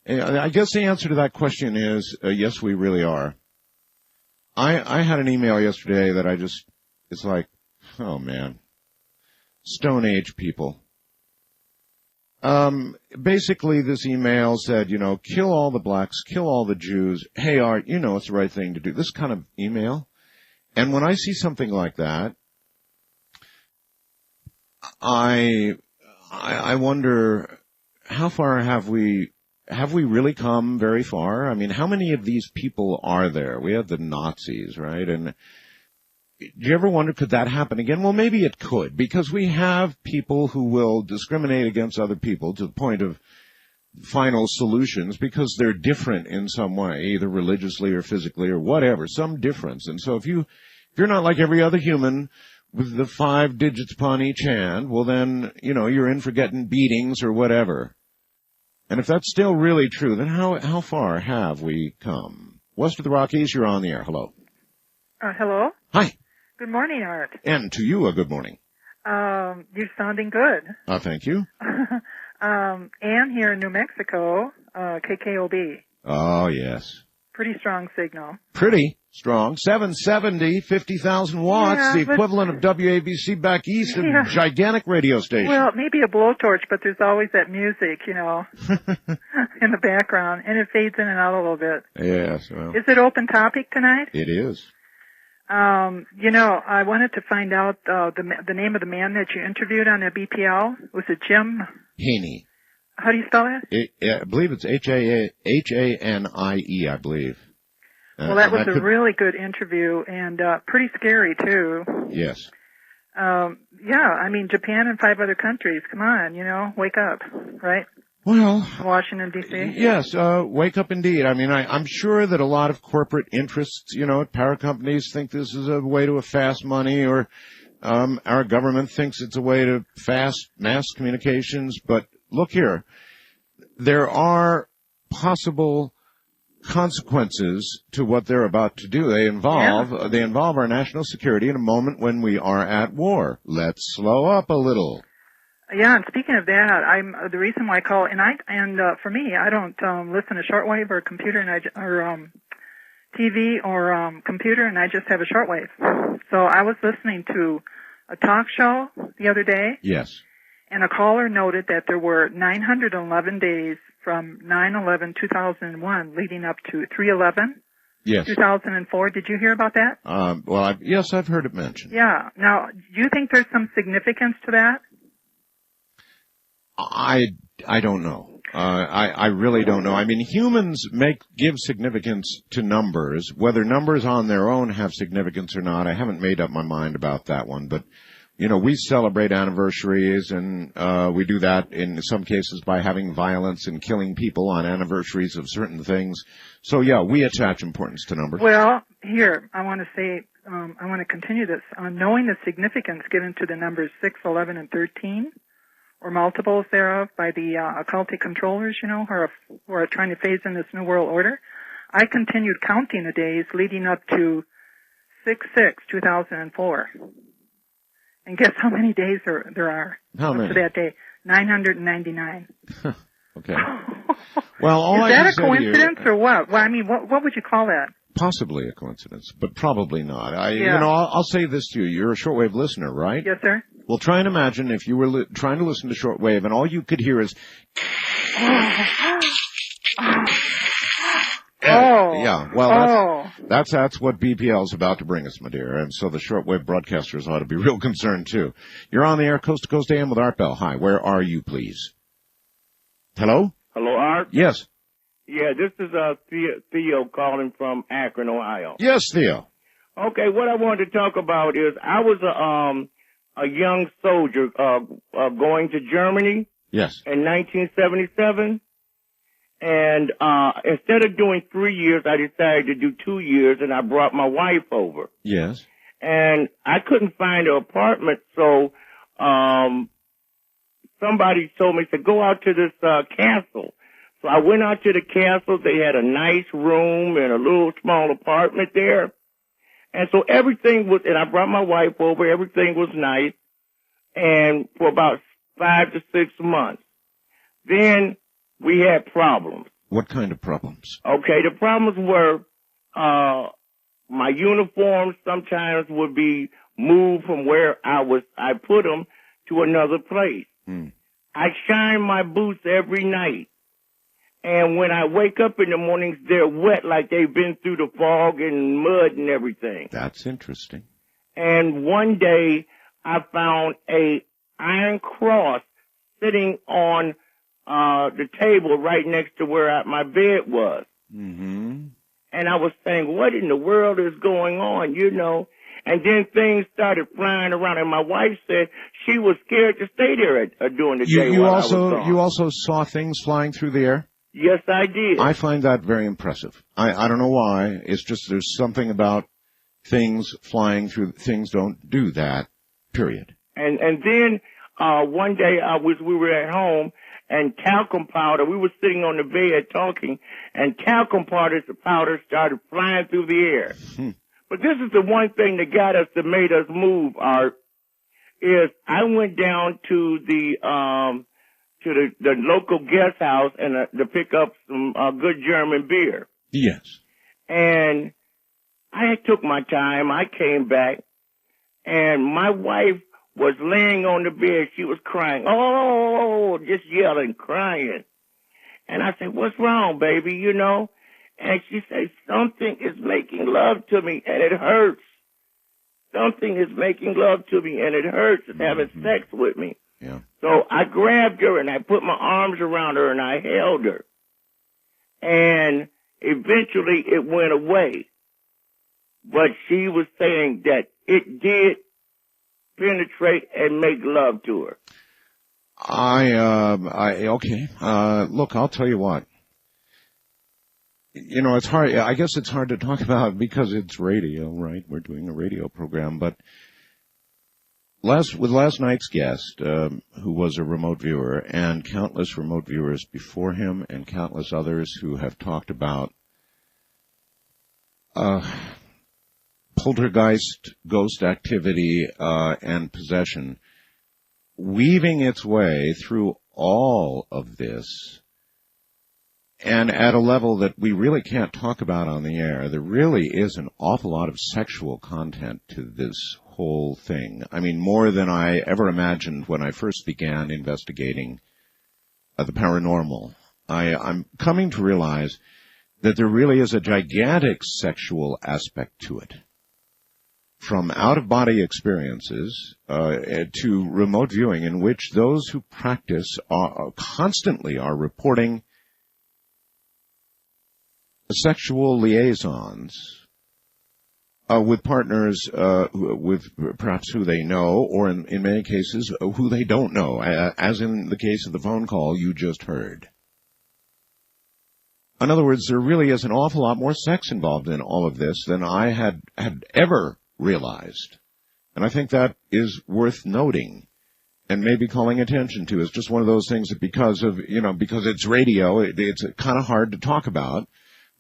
I guess the answer to that question is yes, we really are. I had an email yesterday that it's like, oh man, Stone Age people. Basically this email said, kill all the blacks, kill all the Jews. Hey, Art, it's the right thing to do. This kind of email. And when I see something like that, I wonder, how far have we really come very far? I mean, how many of these people are there? We have the Nazis, right? And do you ever wonder, could that happen again? Well, maybe it could, because we have people who will discriminate against other people to the point of final solutions because they're different in some way, either religiously or physically or whatever, some difference. And so if you're not like every other human with the 5 digits upon each hand, well then, you're in for getting beatings or whatever. And if that's still really true, then how far have we come? West of the Rockies, you're on the air. Hello. Hello. Hi. Good morning, Art. And to you, a good morning. You're sounding good. Thank you. Ann here in New Mexico, KKOB. Oh, yes. Pretty strong signal. Pretty strong. 770, 50,000 watts, Yeah, the equivalent of WABC back east, a gigantic radio station. Well, maybe a blowtorch, but there's always that music, in the background, and it fades in and out a little bit. Yes. Well, Is it open topic tonight? it is. I wanted to find out the name of the man that you interviewed on the BPL. Was it Jim Haney. How do you spell it? I believe it's Hanie, I believe. Well, that was a really good interview and pretty scary, too. Yes. Japan and 5 other countries. Come on, wake up, right? Well, Washington, D.C.? Yes, wake up indeed. I mean, I'm sure that a lot of corporate interests, power companies think this is a way to fast money, or our government thinks it's a way to fast mass communications. But look here, there are possible consequences to what they're about to do. They involve our national security in a moment when we are at war. Let's slow up a little. Yeah, and speaking of that, I'm the reason why I call, for me, I don't listen to shortwave or computer, or TV or computer, and I just have a shortwave. So I was listening to a talk show the other day. Yes. And a caller noted that there were 911 days from 9/11/2001 leading up to 3/11. Yes. 2004. Did you hear about that? Yes, I've heard it mentioned. Yeah. Now, do you think there's some significance to that? I don't know. I really don't know. I mean, humans give significance to numbers. Whether numbers on their own have significance or not, I haven't made up my mind about that one. But, we celebrate anniversaries, and we do that in some cases by having violence and killing people on anniversaries of certain things. So, yeah, we attach importance to numbers. Well, here, I want to say, I want to continue this. Knowing the significance given to the numbers 6, 11, and 13, or multiples thereof by the occultic controllers, who are trying to phase in this new world order, I continued counting the days leading up to 6/6/2004. And guess how many days there are How many? to that day? 999. Okay. Well, all Is that I a coincidence or what? Well, I mean, what would you call that? Possibly a coincidence, but probably not. I'll say this to you. You're a shortwave listener, right? Yes, sir. Well, try and imagine if you were trying to listen to shortwave and all you could hear is... Yeah, well, that's what BPL is about to bring us, my dear. And so the shortwave broadcasters ought to be real concerned, too. You're on the air, Coast to Coast AM with Art Bell. Hi, where are you, please? Hello? Hello, Art? Yes. Yeah, this is Theo calling from Akron, Ohio. Yes, Theo. Okay, what I wanted to talk about is I was a young soldier going to Germany Yes. in 1977, and instead of doing 3 years, I decided to do 2 years, and I brought my wife over. Yes. And I couldn't find an apartment, so somebody told me to go out to this castle. So I went out to the castle. They had a nice room and a little small apartment there. And so everything was, and I brought my wife over, everything was nice. And for about 5 to 6 months. Then we had problems. What kind of problems? Okay, the problems were, my uniforms sometimes would be moved from where I put them to another place. I shine my boots every night. And when I wake up in the mornings, they're wet like they've been through the fog and mud and everything. That's interesting. And one day I found a iron cross sitting on the table right next to where my bed was. Mm-hmm. And I was saying, what in the world is going on, you know? And then things started flying around, and my wife said she was scared to stay there during the day while I was gone. You also saw things flying through the air? Yes, I did. I find that very impressive. I don't know why. It's just there's something about things flying through. Things don't do that, period. And then one day we were at home, and talcum powder, we were sitting on the bed talking, and talcum powder started flying through the air. But this is the one thing that got us, that made us move, Art, is I went down to the local guest house and to pick up some good German beer. Yes. And I took my time. I came back, and my wife was laying on the bed. She was crying. Oh, just yelling, crying. And I said, what's wrong, baby, you know? And she said, something is making love to me, and it hurts. Something is making love to me, and it hurts. It's having sex with me. Yeah. So I grabbed her, and I put my arms around her, and I held her. And eventually it went away. But she was saying that it did penetrate and make love to her. Okay. Look, I'll tell you what. You know, it's hard. I guess it's hard to talk about because it's radio, right? We're doing a radio program, but with last night's guest, who was a remote viewer, and countless remote viewers before him, and countless others who have talked about poltergeist, ghost activity, and possession, weaving its way through all of this, and at a level that we really can't talk about on the air. There really is an awful lot of sexual content to this whole thing. I mean, more than I ever imagined when I first began investigating the paranormal. I'm coming to realize that there really is a gigantic sexual aspect to it. From out-of-body experiences to remote viewing, in which those who practice constantly are reporting sexual liaisons with partners, with perhaps who they know, or in many cases who they don't know, as in the case of the phone call you just heard. In other words, there really is an awful lot more sex involved in all of this than I had ever realized. And I think that is worth noting and maybe calling attention to. It's just one of those things that because it's radio, it's kind of hard to talk about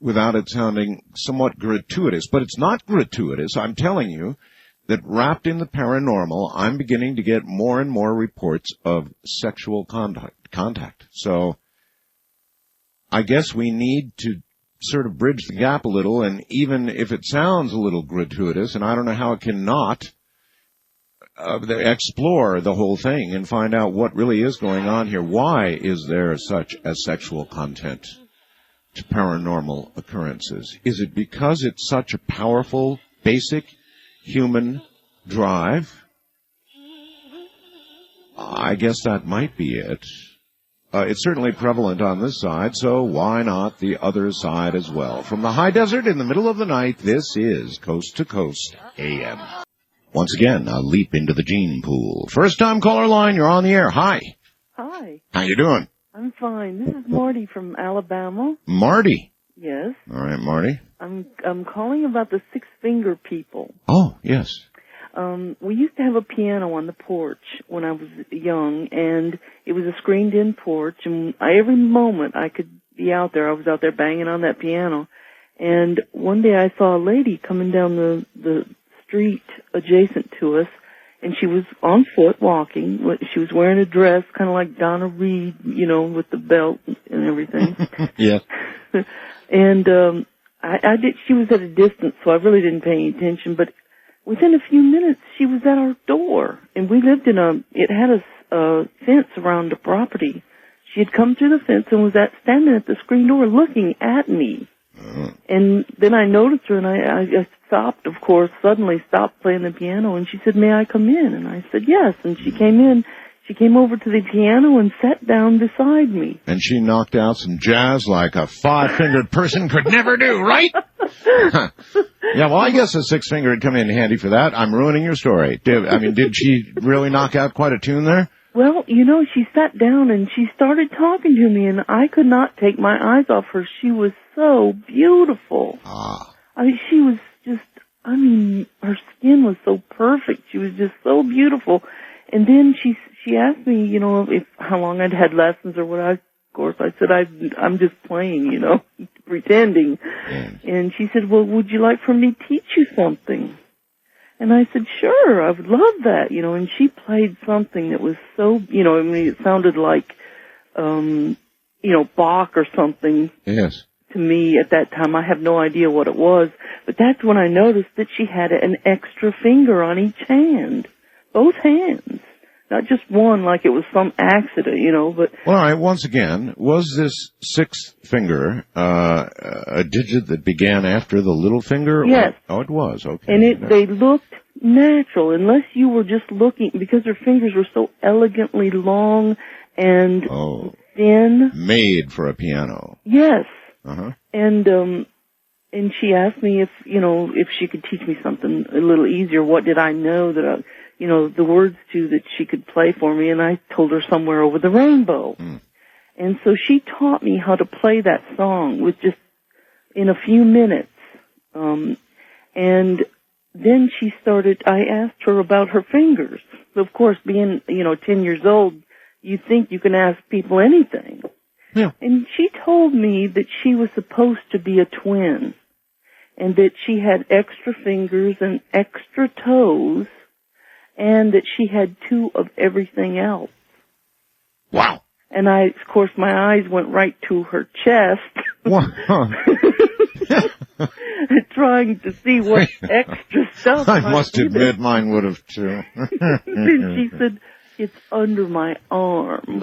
without it sounding somewhat gratuitous. But it's not gratuitous. I'm telling you that wrapped in the paranormal, I'm beginning to get more and more reports of sexual contact. So I guess we need to sort of bridge the gap a little, and even if it sounds a little gratuitous, and I don't know how it can not, explore the whole thing and find out what really is going on here. Why is there such a sexual content to paranormal occurrences? Is it because it's such a powerful, basic human drive? I guess that might be it. it's certainly prevalent on this side, so why not the other side as well? From the high desert in the middle of the night, this is Coast to Coast AM. Once again, a leap into the gene pool. First time caller line, you're on the air. Hi. Hi. How you doing? I'm fine. This is Marty from Alabama. Marty. Yes. All right, Marty. I'm calling about the six-finger people. Oh, yes. We used to have a piano on the porch when I was young, and it was a screened-in porch, and every moment I could be out there, I was out there banging on that piano. And one day I saw a lady coming down the street adjacent to us, and she was on foot walking. She was wearing a dress, kind of like Donna Reed, you know, with the belt and everything. Yes. And she was at a distance, so I really didn't pay any attention, but within a few minutes, she was at our door, and we lived it had a fence around the property. She had come through the fence and was standing at the screen door looking at me. And then I noticed her, and I stopped, of course, suddenly stopped playing the piano, and she said, "May I come in?" And I said, "Yes." And she came in. She came over to the piano and sat down beside me. And she knocked out some jazz like a five-fingered person could never do, right? Yeah, well, I guess a six-finger would come in handy for that. I'm ruining your story. Did she really knock out quite a tune there? Well, you know, she sat down and she started talking to me, and I could not take my eyes off her. She was so beautiful. She was just, her skin was so perfect. She was just so beautiful. And then she asked me, you know, how long I'd had lessons or what. Of course, I said, I'm just playing, you know, pretending. And she said, "Well, would you like for me to teach you something?" And I said, "Sure, I would love that," you know. And she played something that was so, you know, it sounded like, you know, Bach or something. Yes. To me at that time. I have no idea what it was, but that's when I noticed that she had an extra finger on each hand. Both hands. Not just one like it was some accident, you know, but... Well, all right, once again, was this sixth finger a digit that began after the little finger? Yes. Oh, it was, okay. And they looked natural, unless you were just looking, because her fingers were so elegantly long and thin. Made for a piano. Yes. Uh-huh. And she asked me if she could teach me something a little easier. What did I know that the words to that she could play for me? And I told her Somewhere Over the Rainbow. And so she taught me how to play that song with just in a few minutes. And then I asked her about her fingers. Of course, being, 10 years old, you think you can ask people anything. Yeah. And she told me that she was supposed to be a twin, and that she had extra fingers and extra toes, and that she had two of everything else. Wow. And of course, my eyes went right to her chest. Trying to see what extra stuff I must admit mine would have too. Then she said, "It's under my arm."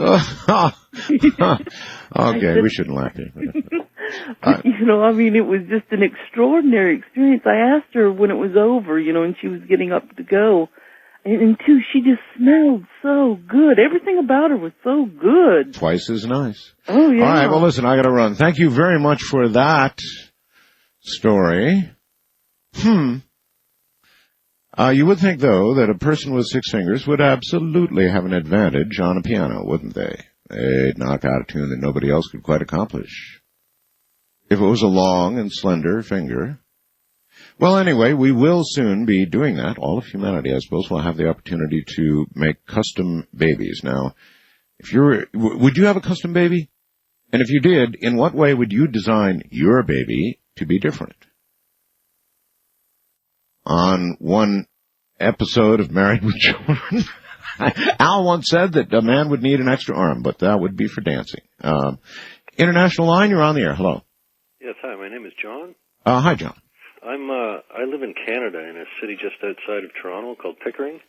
Okay, we shouldn't laugh here. It was just an extraordinary experience. I asked her when it was over, and she was getting up to go. And too, she just smelled so good. Everything about her was so good. Twice as nice. Oh, yeah. All right, well, listen, I got to run. Thank you very much for that story. You would think, though, that a person with six fingers would absolutely have an advantage on a piano, wouldn't they? They'd knock out a tune that nobody else could quite accomplish. If it was a long and slender finger. Well, anyway, we will soon be doing that. All of humanity, I suppose, will have the opportunity to make custom babies. Now, would you have a custom baby? And if you did, in what way would you design your baby to be different? On one episode of Married with Children, Al once said that a man would need an extra arm, but that would be for dancing. International line, you're on the air. Hello. Yes, hi, my name is John. Hi, John. I live in Canada in a city just outside of Toronto called Pickering.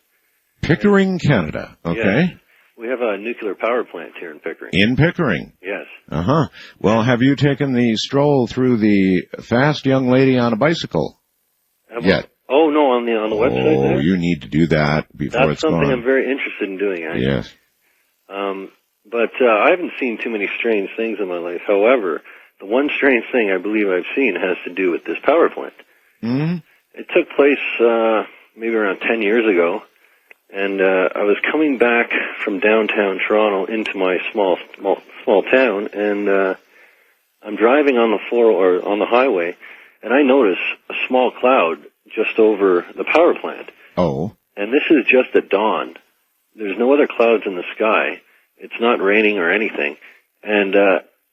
Pickering, Canada. Okay. Yes. We have a nuclear power plant here in Pickering. In Pickering? Yes. Uh-huh. Well, have you taken the stroll through the fast young lady on a bicycle yet? Oh, no, on the website there? Oh, you need to do that before That's it's gone. something I'm very interested in doing, actually. Yes. But I haven't seen too many strange things in my life. However, the one strange thing I believe I've seen has to do with this power plant. Mm-hmm. It took place maybe around 10 years ago, and I was coming back from downtown Toronto into my small town, and I'm driving on the highway, and I notice a small cloud just over the power plant. Oh. And this is just at dawn. There's no other clouds in the sky. It's not raining or anything. And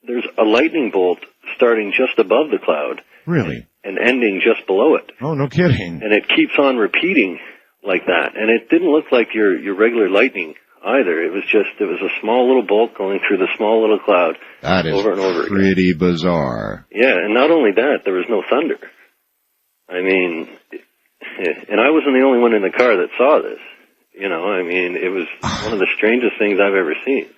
there's a lightning bolt starting just above the cloud. Really? And ending just below it. Oh, no kidding. And it keeps on repeating like that. And it didn't look like your regular lightning either. It was a small little bolt going through the small little cloud that is over and over pretty bizarre. Yeah, and not only that, there was no thunder. I mean, and I wasn't the only one in the car that saw this. You know, I mean, it was one of the strangest things I've ever seen.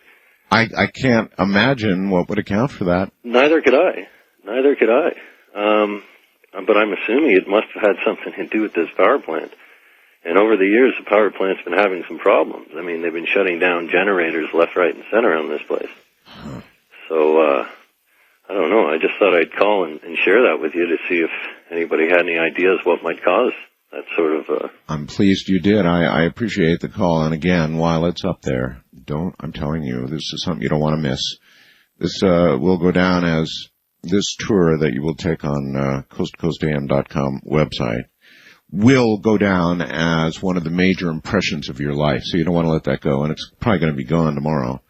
I can't imagine what would account for that. Neither could I. But I'm assuming it must have had something to do with this power plant. And over the years, the power plant's been having some problems. I mean, they've been shutting down generators left, right, and center on this place. So, I don't know. I just thought I'd call and share that with you to see if anybody had any ideas what might cause that sort of... I'm pleased you did. I appreciate the call. And again, while it's up there, I'm telling you, this is something you don't want to miss. This will go down as this tour that you will take on coasttocoastam.com website will go down as one of the major impressions of your life. So you don't want to let that go. And it's probably going to be gone tomorrow.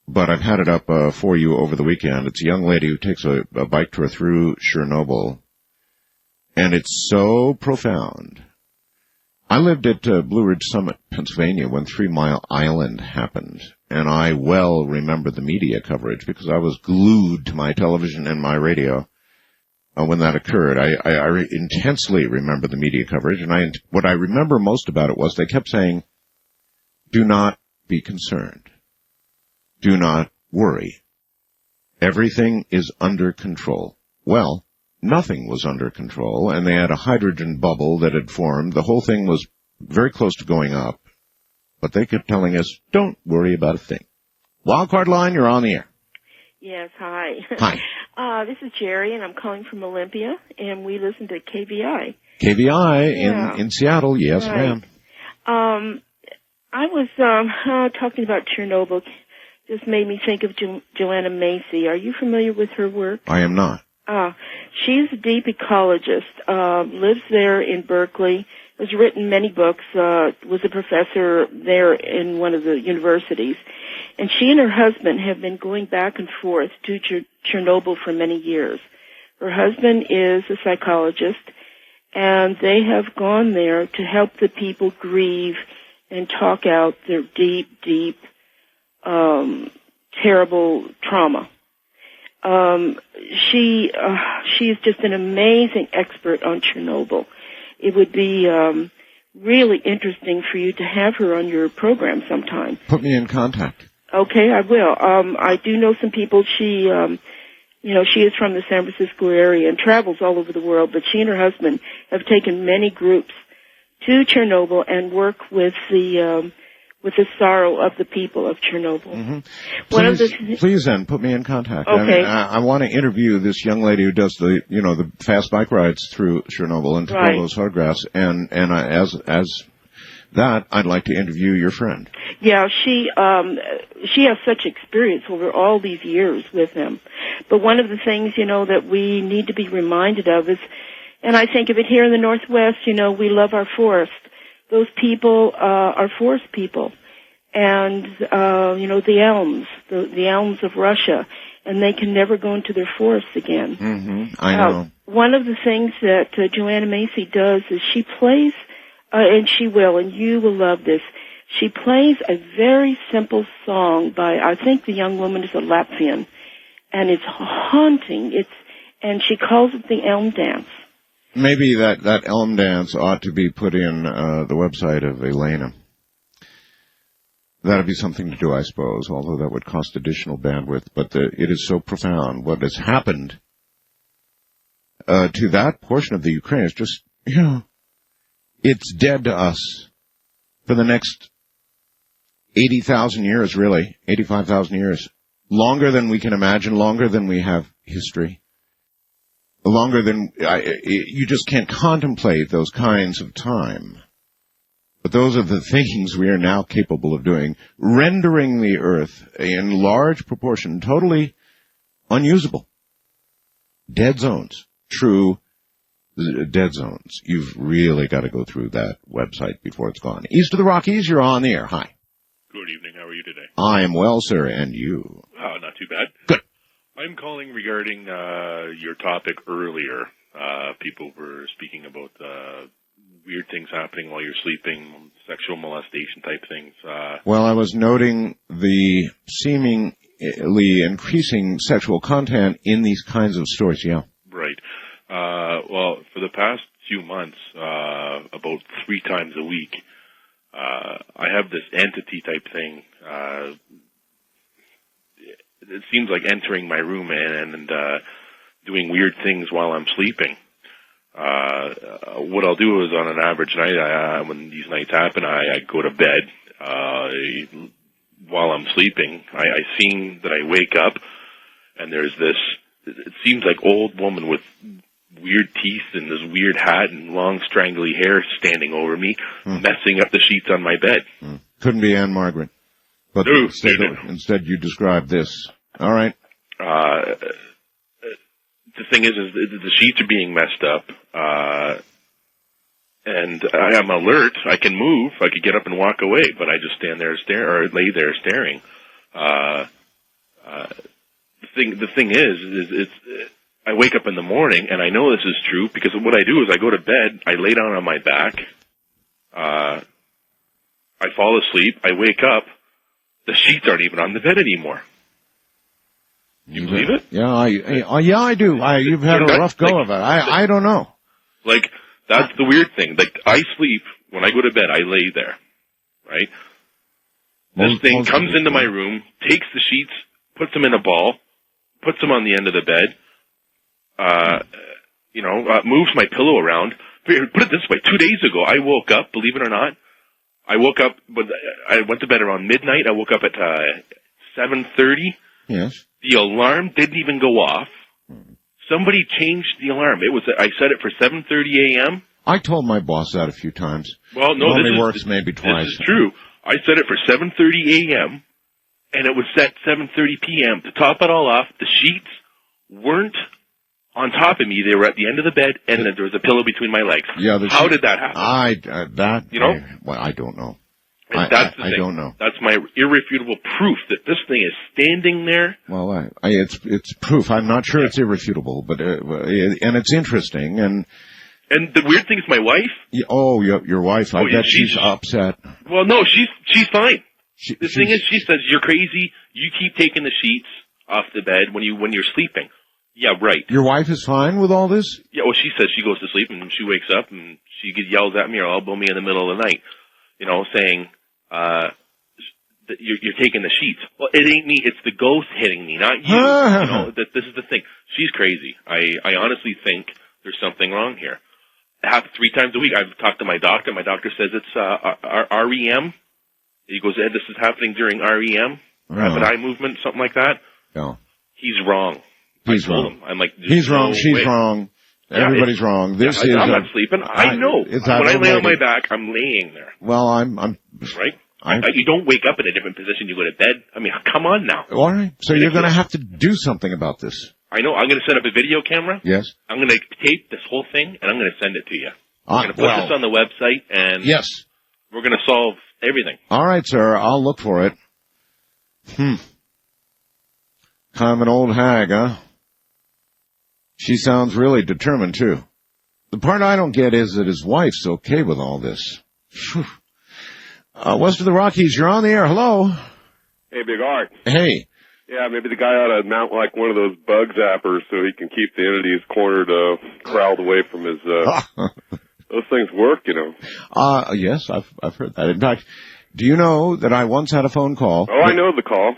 But I've had it up for you over the weekend. It's a young lady who takes a bike tour through Chernobyl. And it's so profound. I lived at Blue Ridge Summit, Pennsylvania, when 3 Mile Island happened. And I well remember the media coverage because I was glued to my television and my radio when that occurred. I intensely remember the media coverage. And what I remember most about it was they kept saying, do not be concerned. Do not worry. Everything is under control. Well, nothing was under control, and they had a hydrogen bubble that had formed. The whole thing was very close to going up, but they kept telling us, don't worry about a thing. Wildcard line, you're on the air. Yes, hi. Hi. This is Jerry, and I'm calling from Olympia, and we listen to KVI. KVI in Seattle, yes, right. ma'am. I was talking about Chernobyl. Just made me think of Joanna Macy. Are you familiar with her work? I am not. She's a deep ecologist, lives there in Berkeley, has written many books, was a professor there in one of the universities. And she and her husband have been going back and forth to Chernobyl for many years. Her husband is a psychologist, and they have gone there to help the people grieve and talk out their deep, deep, terrible trauma. She is just an amazing expert on Chernobyl. It would be really interesting for you to have her on your program sometime. Put me in contact. Okay, I will. I do know some people. She is from the San Francisco area and travels all over the world, but she and her husband have taken many groups to Chernobyl and work with the sorrow of the people of Chernobyl. Mm-hmm. Please then put me in contact. Okay. I want to interview this young lady who does the fast bike rides through Chernobyl and took all those photographs. And as that, I'd like to interview your friend. Yeah, she has such experience over all these years with him. But one of the things, that we need to be reminded of is, and I think of it here in the Northwest, we love our forest. Those people are forest people. And, the elms, the elms of Russia, and they can never go into their forests again. Mm-hmm. I know. One of the things that Joanna Macy does is she plays, and she will, and you will love this, she plays a very simple song by, I think the young woman is a Latvian, and it's haunting. And she calls it the Elm Dance. Maybe that elm dance ought to be put in the website of Elena. That would be something to do, I suppose, although that would cost additional bandwidth. But it is so profound. What has happened to that portion of the Ukraine is just, it's dead to us for the next 80,000 years, really. 85,000 years. Longer than we can imagine, longer than we have history. Longer than, you just can't contemplate those kinds of time. But those are the things we are now capable of doing, rendering the Earth in large proportion totally unusable. Dead zones. True dead zones. You've really got to go through that website before it's gone. East of the Rockies, you're on the air. Hi. Good evening. How are you today? I am well, sir, and you? Not too bad. Good. I'm calling regarding your topic earlier. People were speaking about weird things happening while you're sleeping, sexual molestation type things. Well, I was noting the seemingly increasing sexual content in these kinds of stories, yeah. Right. Well, for the past few months, about 3 times a week, I have this entity type thing. It seems like entering my room and doing weird things while I'm sleeping. What I'll do is on an average night, when these nights happen, I go to bed. While I'm sleeping, I seem that I wake up and there's this, it seems like old woman with weird teeth and this weird hat and long strangly hair standing over me, messing up the sheets on my bed. Couldn't be Anne Margaret. But No, instead you described this. All right. The thing is the sheets are being messed up, and I am alert. I can move. I could get up and walk away, but I just stand there or lay there staring. The thing is I wake up in the morning, and I know this is true because what I do is I go to bed, I lay down on my back, I fall asleep, I wake up, the sheets aren't even on the bed anymore. You believe it? Yeah, I do. You've had a rough go of it. I don't know. Like, that's the weird thing. Like, I sleep, when I go to bed, I lay there, right? This thing comes into my room, takes the sheets, puts them in a ball, puts them on the end of the bed, moves my pillow around. Put it this way, 2 days ago, I woke up, believe it or not, I went to bed around midnight, I woke up at 7:30. Yes. The alarm didn't even go off. Somebody changed the alarm. I set it for 7:30 a.m. I told my boss that a few times. Well, no, it only works maybe twice. This is true. I set it for 7:30 a.m. and it was set 7:30 p.m. To top it all off, the sheets weren't on top of me. They were at the end of the bed, and there was a pillow between my legs. Yeah. How did that happen? I don't know. That's the thing. I don't know. That's my irrefutable proof that this thing is standing there. Well, it's proof. I'm not sure it's irrefutable, but and it's interesting. And the weird thing is, my wife. Your wife. I bet she's upset. Well, no, she's fine. The thing is, she says you're crazy. You keep taking the sheets off the bed when you're sleeping. Yeah, right. Your wife is fine with all this? Yeah. Well, she says she goes to sleep and she wakes up and she yells at me or elbow me in the middle of the night. Saying, that you're taking the sheets. Well, it ain't me, it's the ghost hitting me, not you. That this is the thing. She's crazy. I honestly think there's something wrong here. It happens 3 times a week. I've talked to my doctor. My doctor says it's, REM. He goes, Ed, this is happening during REM, rapid eye movement, something like that. No. He's wrong. He's wrong. Him. I'm like, he's wrong, she's wrong. Everybody's wrong. I'm not sleeping. I know. When I lay on my back, I'm laying there. Well, I'm right. You don't wake up in a different position. You go to bed. I mean, come on now. All right. So you're going to have to do something about this. I know. I'm going to set up a video camera. Yes. I'm going to tape this whole thing, and I'm going to send it to you. I'm going to put this on the website, and yes, we're going to solve everything. All right, sir. I'll look for it. Kind of an old hag, huh? She sounds really determined, too. The part I don't get is that his wife's okay with all this. West of the Rockies, you're on the air. Hello. Hey, Big Art. Hey. Yeah, maybe the guy ought to mount like one of those bug zappers so he can keep the entities cornered, corralled away from his Those things work, you know. Yes, I've heard that. In fact, do you know that I once had a phone call? Oh, I know the call.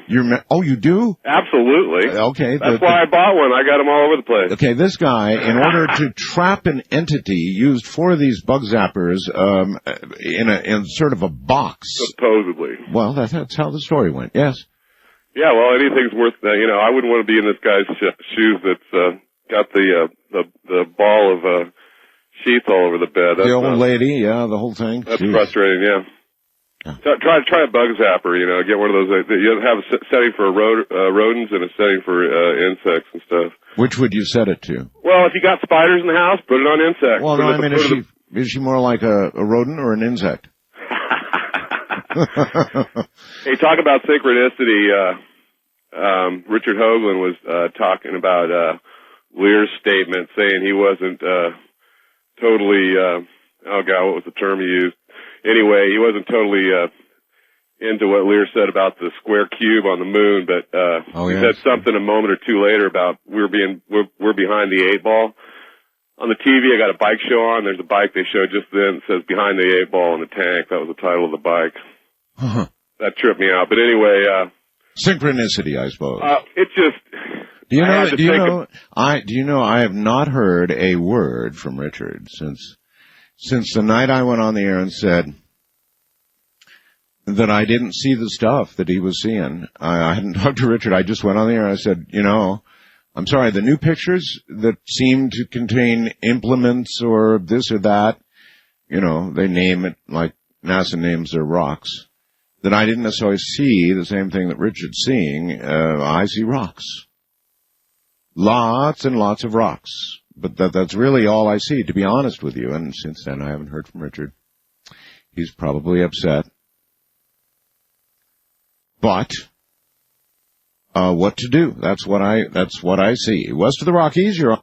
Oh, you do? Absolutely. Okay. That's why I bought one. I got them all over the place. Okay, this guy, in order to trap an entity, used 4 of these bug zappers in sort of a box. Supposedly. Well, that's how the story went. Yes. Yeah, well, anything's worth, you know, I wouldn't want to be in this guy's shoes that's got the ball of sheath all over the bed. That's the old lady, yeah, the whole thing. That's Jeez. frustrating, yeah. Try a bug zapper, you know, get one of those. You have a setting for rodents and a setting for insects and stuff. Which would you set it to? Well, if you got spiders in the house, put it on insects. Well, no, I mean, is she more like a rodent or an insect? Hey, talk about synchronicity. Richard Hoagland was talking about Lear's statement, saying he wasn't totally. Oh God, what was the term he used? Anyway, he wasn't totally into what Lear said about the square cube on the moon, but he said something a moment or two later about we're behind the 8 ball. On the TV, I got a bike show on. There's a bike they showed just then that says behind the 8 ball in the tank. That was the title of the bike. That tripped me out. But anyway, synchronicity, I suppose. It just. Do you know I have not heard a word from Richard since the night I went on the air and said that I didn't see the stuff that he was seeing. I hadn't talked to Richard. I just went on the air and I said, you know, I'm sorry, the new pictures that seem to contain implements or this or that, you know, they name it like NASA names their rocks, that I didn't necessarily see the same thing that Richard's seeing. I see rocks. Lots and lots of rocks. But that's really all I see, to be honest with you. And since then, I haven't heard from Richard. He's probably upset. But what to do? That's what I see. West of the Rockies, you're on.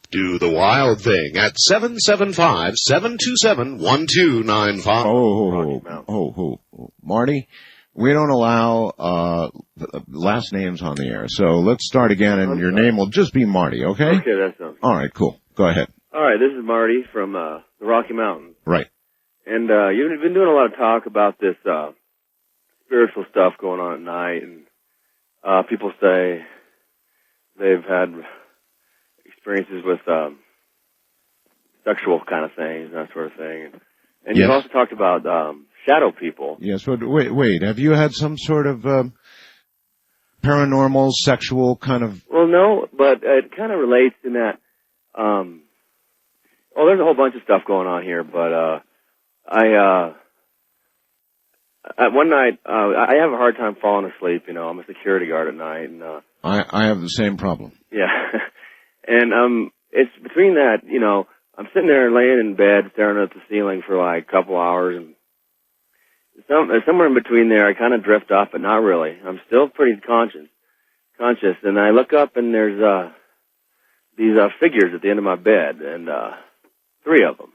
Do the wild thing at 775-727-1295. Oh, Marty, we don't allow last names on the air. So let's start again, and your name will just be Marty, okay? Okay, that sounds good. All right, cool. Go ahead. All right, this is Marty from the Rocky Mountains. Right. And you've been doing a lot of talk about this spiritual stuff going on at night, and people say they've had experiences with sexual kind of things and that sort of thing. And you've also talked about shadow people. Yes, but wait. Have you had some sort of paranormal, sexual kind of... Well, no, but it kind of relates in that... there's a whole bunch of stuff going on here, but one night, I have a hard time falling asleep, you know. I'm a security guard at night. And I have the same problem. Yeah. And it's between that, you know, I'm sitting there laying in bed staring at the ceiling for like a couple hours, and somewhere in between there I kind of drift off, but not really. I'm still pretty conscious, and I look up and there's these figures at the end of my bed, and 3 of them.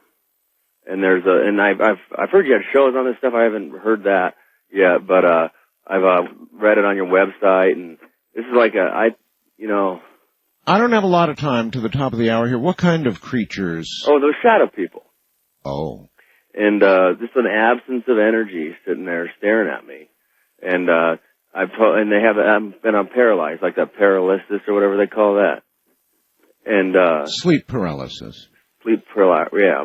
And I've heard you had shows on this stuff. I haven't heard that yet, but I've read it on your website, and this is like I don't have a lot of time to the top of the hour here. What kind of creatures? Oh, those shadow people. Oh. And just an absence of energy sitting there staring at me. And I'm paralyzed, like that paralysis or whatever they call that. And sleep paralysis.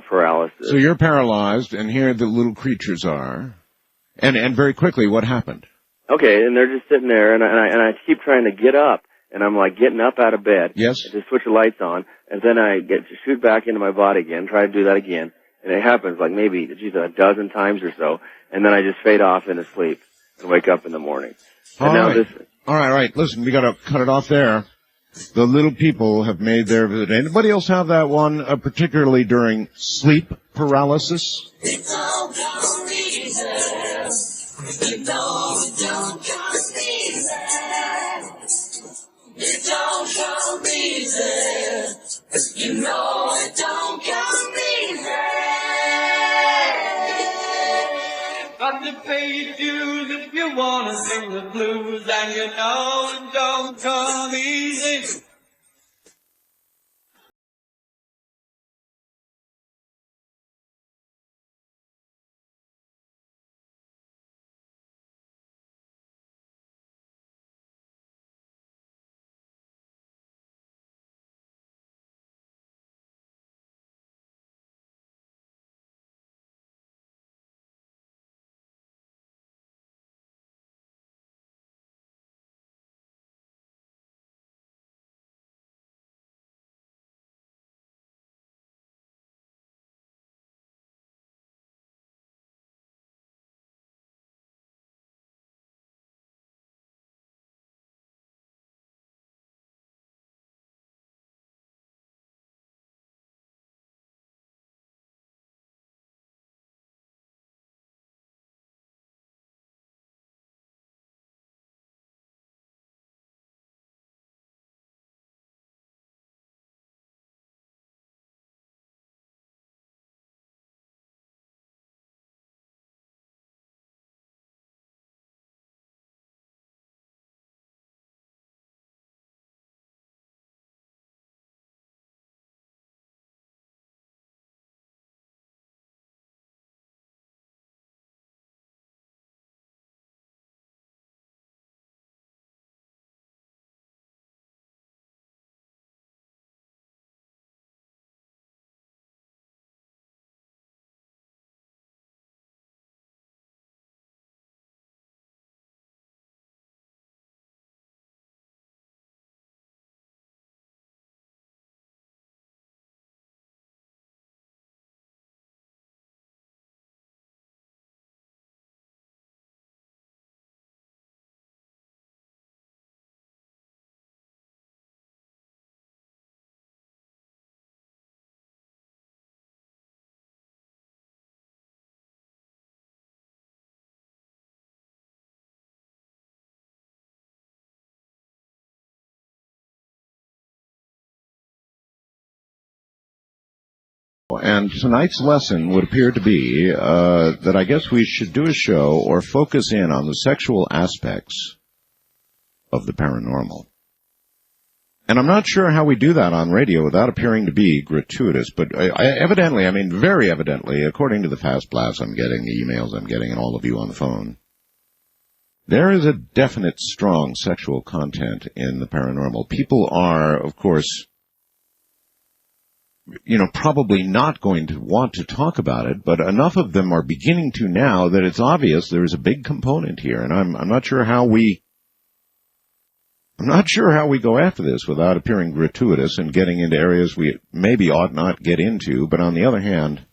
Paralysis. So you're paralyzed, and here the little creatures are. And very quickly, what happened? Okay, and they're just sitting there, and I keep trying to get up. And I'm like getting up out of bed. Yes. To switch the lights on. And then I get to shoot back into my body again, try to do that again. And it happens like maybe, a dozen times or so. And then I just fade off into sleep and wake up in the morning. All right. Listen, we gotta cut it off there. The little people have made their visit. Anybody else have that one, particularly during sleep paralysis? It's all gone easy. You know it don't come easy. It don't come easy. You know it don't come easy. Got to pay your dues if you wanna sing the blues, and you know it don't come easy. And tonight's lesson would appear to be that I guess we should do a show or focus in on the sexual aspects of the paranormal. And I'm not sure how we do that on radio without appearing to be gratuitous, but evidently, I mean very evidently, according to the fast blasts I'm getting, the emails I'm getting, and all of you on the phone, there is a definite strong sexual content in the paranormal. People are, of course, probably not going to want to talk about it, but enough of them are beginning to now that it's obvious there's a big component here, and I'm not sure how we go after this without appearing gratuitous and getting into areas we maybe ought not get into. But on the other hand,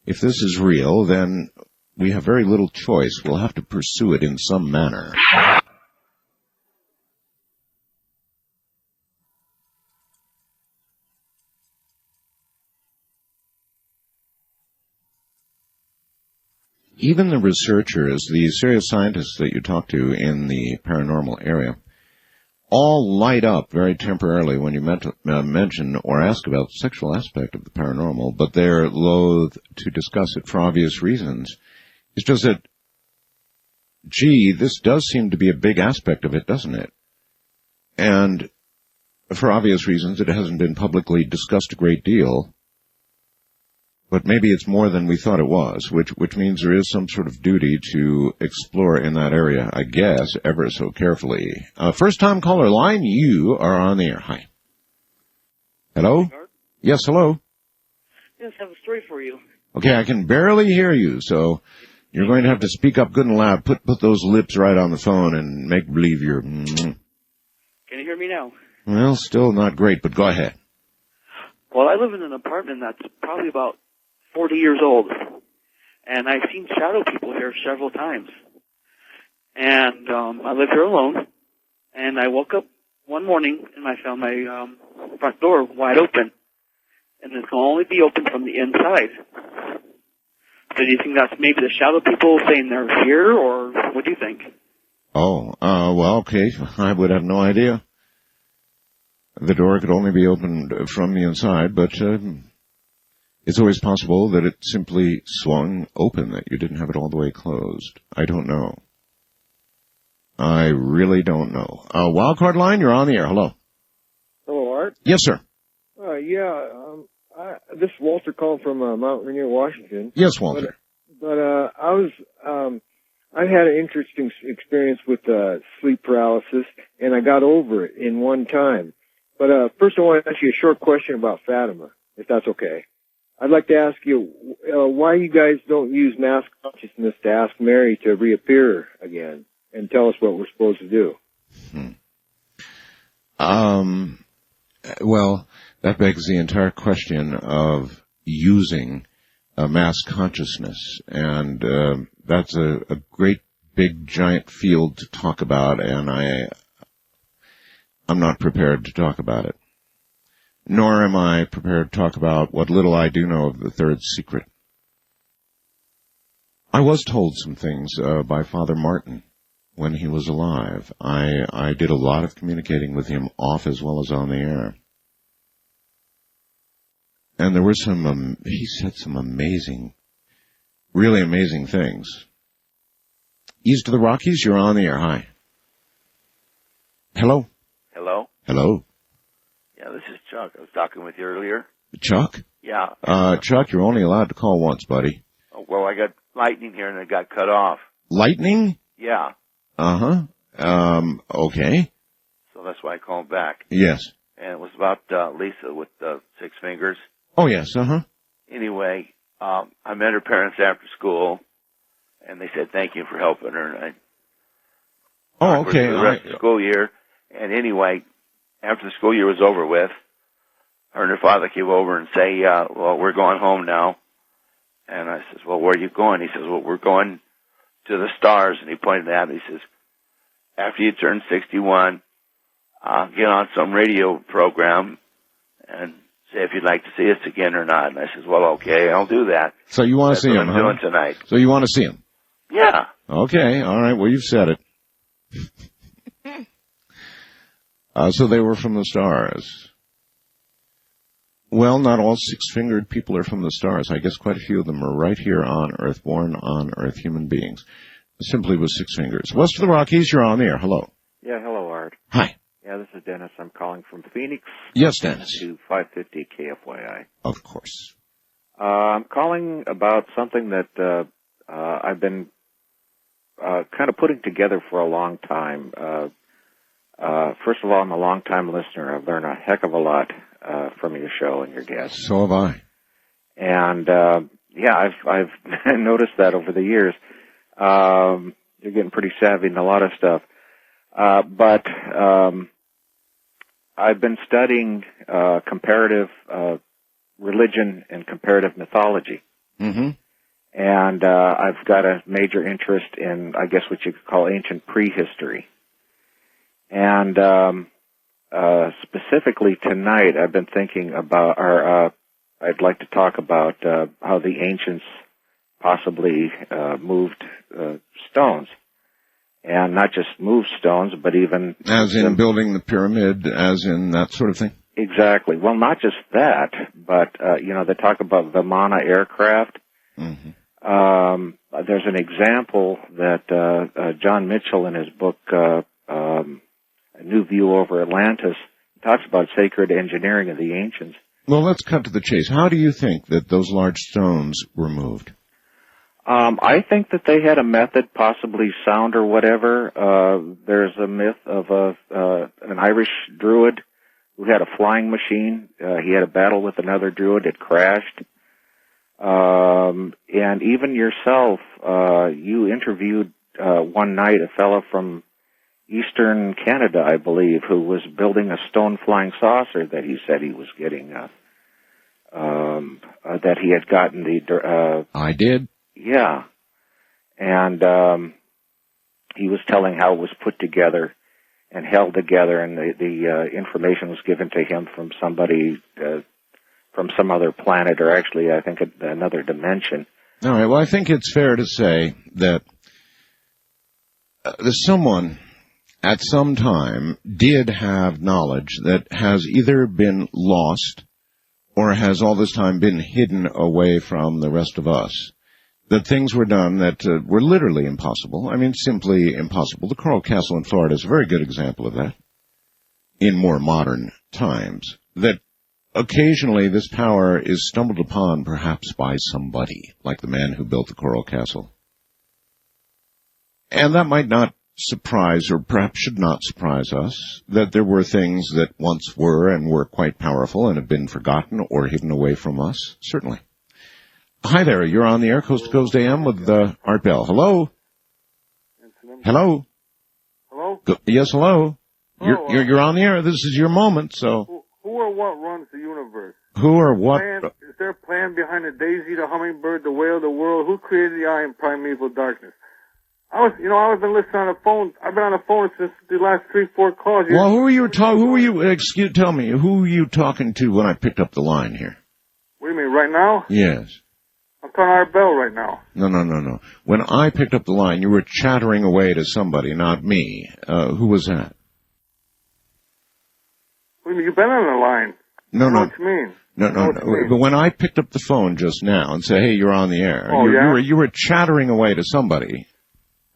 if this is real, then we have very little choice. We'll have to pursue it in some manner. Even the researchers, the serious scientists that you talk to in the paranormal area, all light up very temporarily when you mention or ask about the sexual aspect of the paranormal, but they're loath to discuss it for obvious reasons. It's just that, this does seem to be a big aspect of it, doesn't it? And for obvious reasons, it hasn't been publicly discussed a great deal. But maybe it's more than we thought it was, which means there is some sort of duty to explore in that area, I guess, ever so carefully. First-time caller line, you are on the air. Hi. Hello? Yes, hello. Yes, I have a story for you. Okay, I can barely hear you, so you're going to have to speak up good and loud. Put those lips right on the phone and make believe you're... Can you hear me now? Well, still not great, but go ahead. Well, I live in an apartment that's probably about 40 years old, and I've seen shadow people here several times. And I live here alone, and I woke up one morning and I found my front door wide open, and it can only be open from the inside. So do you think that's maybe the shadow people saying they're here, or what do you think? Oh, well, okay, I would have no idea. The door could only be opened from the inside, but it's always possible that it simply swung open, that you didn't have it all the way closed. I don't know. I really don't know. Wildcard line, you're on the air. Hello. Hello, Art. Yes, sir. This is Walter calling from Mount Rainier, Washington. Yes, Walter. But I had an interesting experience with sleep paralysis, and I got over it in one time. But first I want to ask you a short question about Fatima, if that's okay. I'd like to ask you why you guys don't use mass consciousness to ask Mary to reappear again and tell us what we're supposed to do. Well, that begs the entire question of using mass consciousness, and that's a great big giant field to talk about, and I'm not prepared to talk about it. Nor am I prepared to talk about what little I do know of the third secret. I was told some things by Father Martin when he was alive. I did a lot of communicating with him off as well as on the air. And there were he said some amazing, really amazing things. East of the Rockies, you're on the air. Hi. Hello. Hello. Hello. Yeah, this is Chuck. I was talking with you earlier. Chuck? Yeah. Chuck, you're only allowed to call once, buddy. Well, I got lightning here and it got cut off. Lightning? Yeah. Uh-huh. Okay. So that's why I called back. Yes. And it was about Lisa with the 6 fingers. Oh, yes, uh-huh. Anyway, I met her parents after school, and they said thank you for helping her. And okay. For the rest of the school year. And anyway, after the school year was over with, her and her father came over and say, well, we're going home now. And I says, well, where are you going? He says, well, we're going to the stars. And he pointed out, he says, after you turn 61, get on some radio program and say if you'd like to see us again or not. And I says, well, okay, I'll do that. So you want to see him, That's what I'm doing tonight. So you want to see him? Yeah. Okay, all right, well, you've said it. So they were from the stars. Well, not all six-fingered people are from the stars. I guess quite a few of them are right here on Earth, born on Earth, human beings, simply with six fingers. West of the Rockies, you're on the air. Hello. Yeah, hello, Art. Hi. Yeah, this is Dennis. I'm calling from Phoenix. Yes, Dennis. To 550 KFYI. Of course. I'm calling about something that I've been kind of putting together for a long time. First of all, I'm a long-time listener. I've learned a heck of a lot from your show and your guests. So have I. And yeah, I've noticed that over the years. You're getting pretty savvy in a lot of stuff. But I've been studying comparative religion and comparative mythology. Mm-hmm. And I've got a major interest in, I guess, what you could call ancient prehistory. And specifically tonight, I've been thinking about, or I'd like to talk about how the ancients possibly moved stones. And not just move stones, but even... As in building the pyramid, as in that sort of thing? Exactly. Well, not just that, but, they talk about Vimana aircraft. Mm-hmm. There's an example that John Mitchell in his book, A New View Over Atlantis, talks about sacred engineering of the ancients. Well, let's cut to the chase. How do you think that those large stones were moved? I think that they had a method, possibly sound or whatever. There's a myth of an Irish druid who had a flying machine. He had a battle with another druid. It crashed. And even yourself, you interviewed one night a fellow from Eastern Canada, I believe, who was building a stone flying saucer that he said he was getting, that he had gotten the... I did. Yeah. And he was telling how it was put together and held together, and the information was given to him from somebody from some other planet, or actually, I think, another dimension. All right. Well, I think it's fair to say that someone at some time did have knowledge that has either been lost or has all this time been hidden away from the rest of us. That things were done that were literally impossible. I mean, simply impossible. The Coral Castle in Florida is a very good example of that in more modern times. That occasionally this power is stumbled upon perhaps by somebody, like the man who built the Coral Castle. And that might not surprise, or perhaps should not surprise us, that there were things that once were and were quite powerful and have been forgotten or hidden away from us. Certainly. Hi there, you're on the air, Coast to Coast AM with Art Bell. Hello? Hello? Hello? Yes, hello? You're on the air. This is your moment, so... Who or what runs the universe? Who or what? Is there a plan behind the daisy, the hummingbird, the whale, the world? Who created the eye in primeval darkness? I've been listening on the phone. I've been on the phone since the last 3-4 calls. Well, tell me, who were you talking to when I picked up the line here? What do you mean, right now? Yes. I'm calling Art Bell right now. No. When I picked up the line, you were chattering away to somebody, not me. Who was that? What do you mean? You've been on the line. No. What you mean? No. But when I picked up the phone just now and said, "Hey, you're on the air," you were chattering away to somebody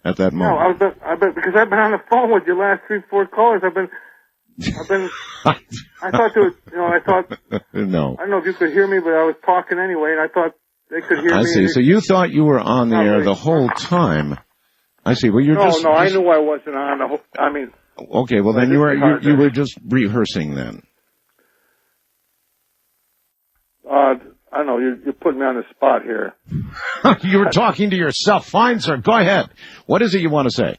at that moment. No, because I've been on the phone with your last 3-4 callers. I thought there was, No. I don't know if you could hear me, but I was talking anyway, and I thought they could hear me. I see. So you thought you were on the air the whole time. I see. Well, No, I knew I wasn't on the whole, Okay, well then you were just rehearsing then. I don't know, you're putting me on the spot here. You were talking to yourself. Fine, sir. Go ahead. What is it you want to say?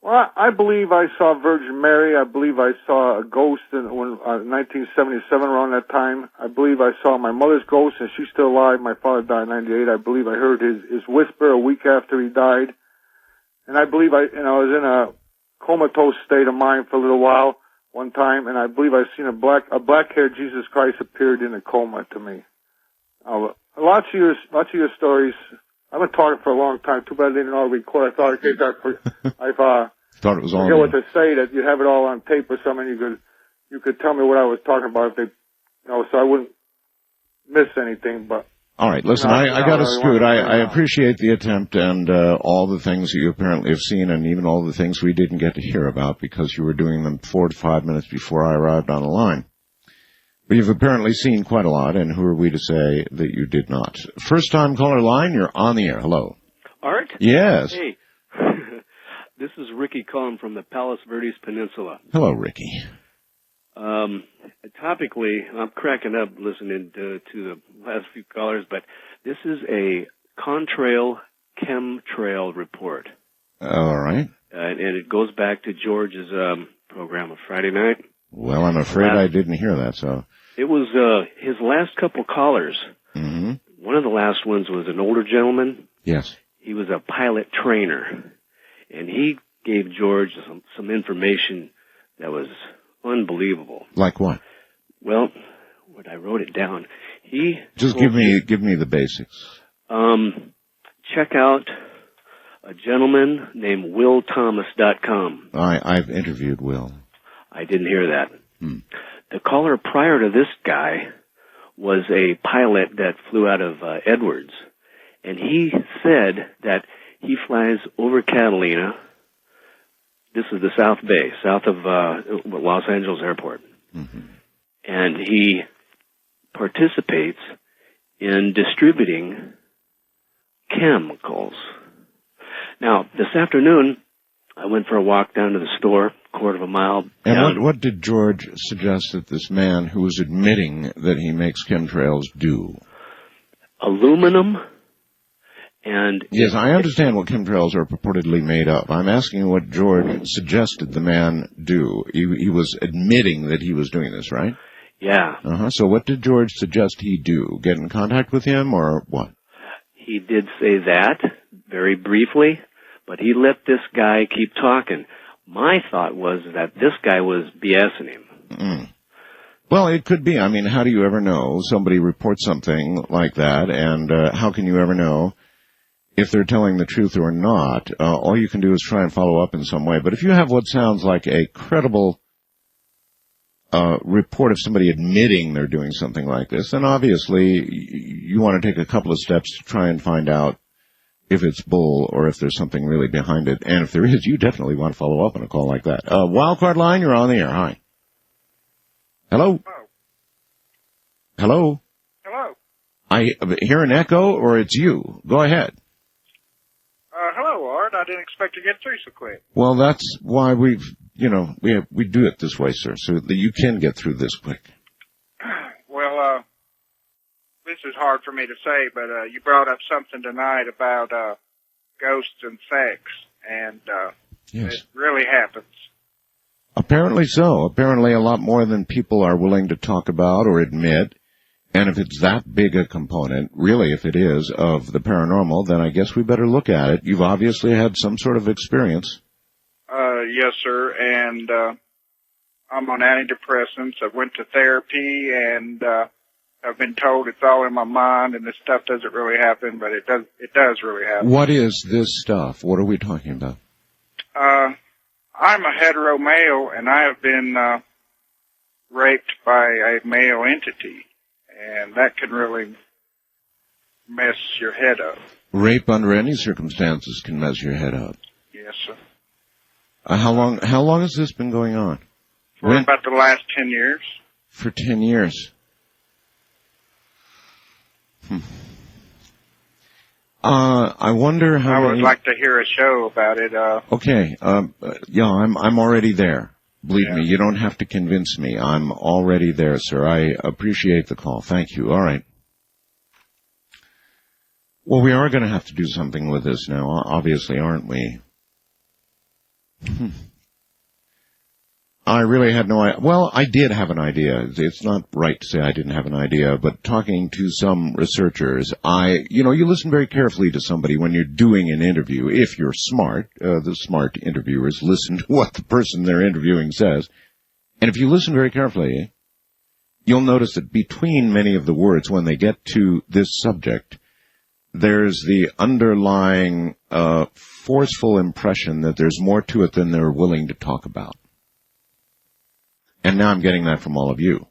Well, I believe I saw Virgin Mary. I believe I saw a ghost in 1977, around that time. I believe I saw my mother's ghost, and she's still alive. My father died in 98. I believe I heard his whisper a week after he died. And I believe I was in a comatose state of mind for a little while one time, and I believe I seen a black-haired Jesus Christ appeared in a coma to me. Lots of your stories. I've been talking for a long time. Too bad I didn't all record. I thought I thought it was all. I forget what to say. That you have it all on tape or something. You could tell me what I was talking about. If they, so I wouldn't miss anything, but All right, listen, No, I no, got to I scoot. wanna- I appreciate the attempt and all the things that you apparently have seen, and even all the things we didn't get to hear about because you were doing them 4 to 5 minutes before I arrived on the line. But you've apparently seen quite a lot, and who are we to say that you did not? First time caller line, you're on the air. Hello. Art? Yes. Hey. This is Ricky calling from the Palos Verdes Peninsula. Hello, Ricky. Topically, I'm cracking up listening to the last few callers, but this is a contrail chemtrail report. All right. And it goes back to George's program of Friday night. Well, I'm afraid I didn't hear that, so. It was his last couple callers. Mm-hmm. One of the last ones was an older gentleman. Yes. He was a pilot trainer, and he gave George some information that was unbelievable. Like what? Well, when I wrote it down, he Just told give me the basics. check out a gentleman named WillThomas.com. I've interviewed Will. I didn't hear that. The caller prior to this guy was a pilot that flew out of Edwards, and he said that he flies over Catalina. This is the South Bay, south of Los Angeles Airport. And he participates in distributing chemicals. Now, this afternoon, I went for a walk down to the store, quarter of a mile And down. what did George suggest that this man who was admitting that he makes chemtrails do? Aluminum and... Yes, I understand what chemtrails are purportedly made of. I'm asking what George suggested the man do. He was admitting that he was doing this, right? Yeah. So what did George suggest he do? Get in contact with him or what? He did say that very briefly, but he let this guy keep talking. My thought was that this guy was BSing him. Well, it could be. I mean, how do you ever know? Somebody reports something like that, and how can you ever know if they're telling the truth or not? All you can do is try and follow up in some way. But if you have what sounds like a credible report of somebody admitting they're doing something like this, then obviously you want to take a couple of steps to try and find out if it's bull or if there's something really behind it. And if there is, you definitely want to follow up on a call like that. Wildcard line, you're on the air. Hi. Hello? Hello? Hello. I hear an echo, or it's you. Go ahead. Hello, Art. I didn't expect to get through so quick. Well, that's why we do it this way, sir, so that you can get through this quick. Well, this is hard for me to say, but you brought up something tonight about ghosts and sex, and Yes. it really happens. Apparently so. Apparently a lot more than people are willing to talk about or admit. And if it's that big a component, really if it is, of the paranormal, then I guess we better look at it. You've obviously had some sort of experience. Yes, sir, and I'm on antidepressants. I went to therapy, and I've been told it's all in my mind, and this stuff doesn't really happen, but it does really happen. What is this stuff? What are we talking about? I'm a hetero male, and I have been raped by a male entity, and that can really mess your head up. Rape under any circumstances can mess your head up. Yes, sir. How long has this been going on? For about the last 10 years. For 10 years. I wonder how I would many... like to hear a show about it. Okay, yeah, I'm already there. Believe me, you don't have to convince me. I'm already there, sir. I appreciate the call. Thank you. All right. Well, we are going to have to do something with this now, obviously, aren't we? I really had no idea. Well, I did have an idea. It's not right to say I didn't have an idea, but talking to some researchers, you listen very carefully to somebody when you're doing an interview. If you're smart, the smart interviewers listen to what the person they're interviewing says. And if you listen very carefully, you'll notice that between many of the words, when they get to this subject, there's the underlying forceful impression that there's more to it than they're willing to talk about. And now I'm getting that from all of you.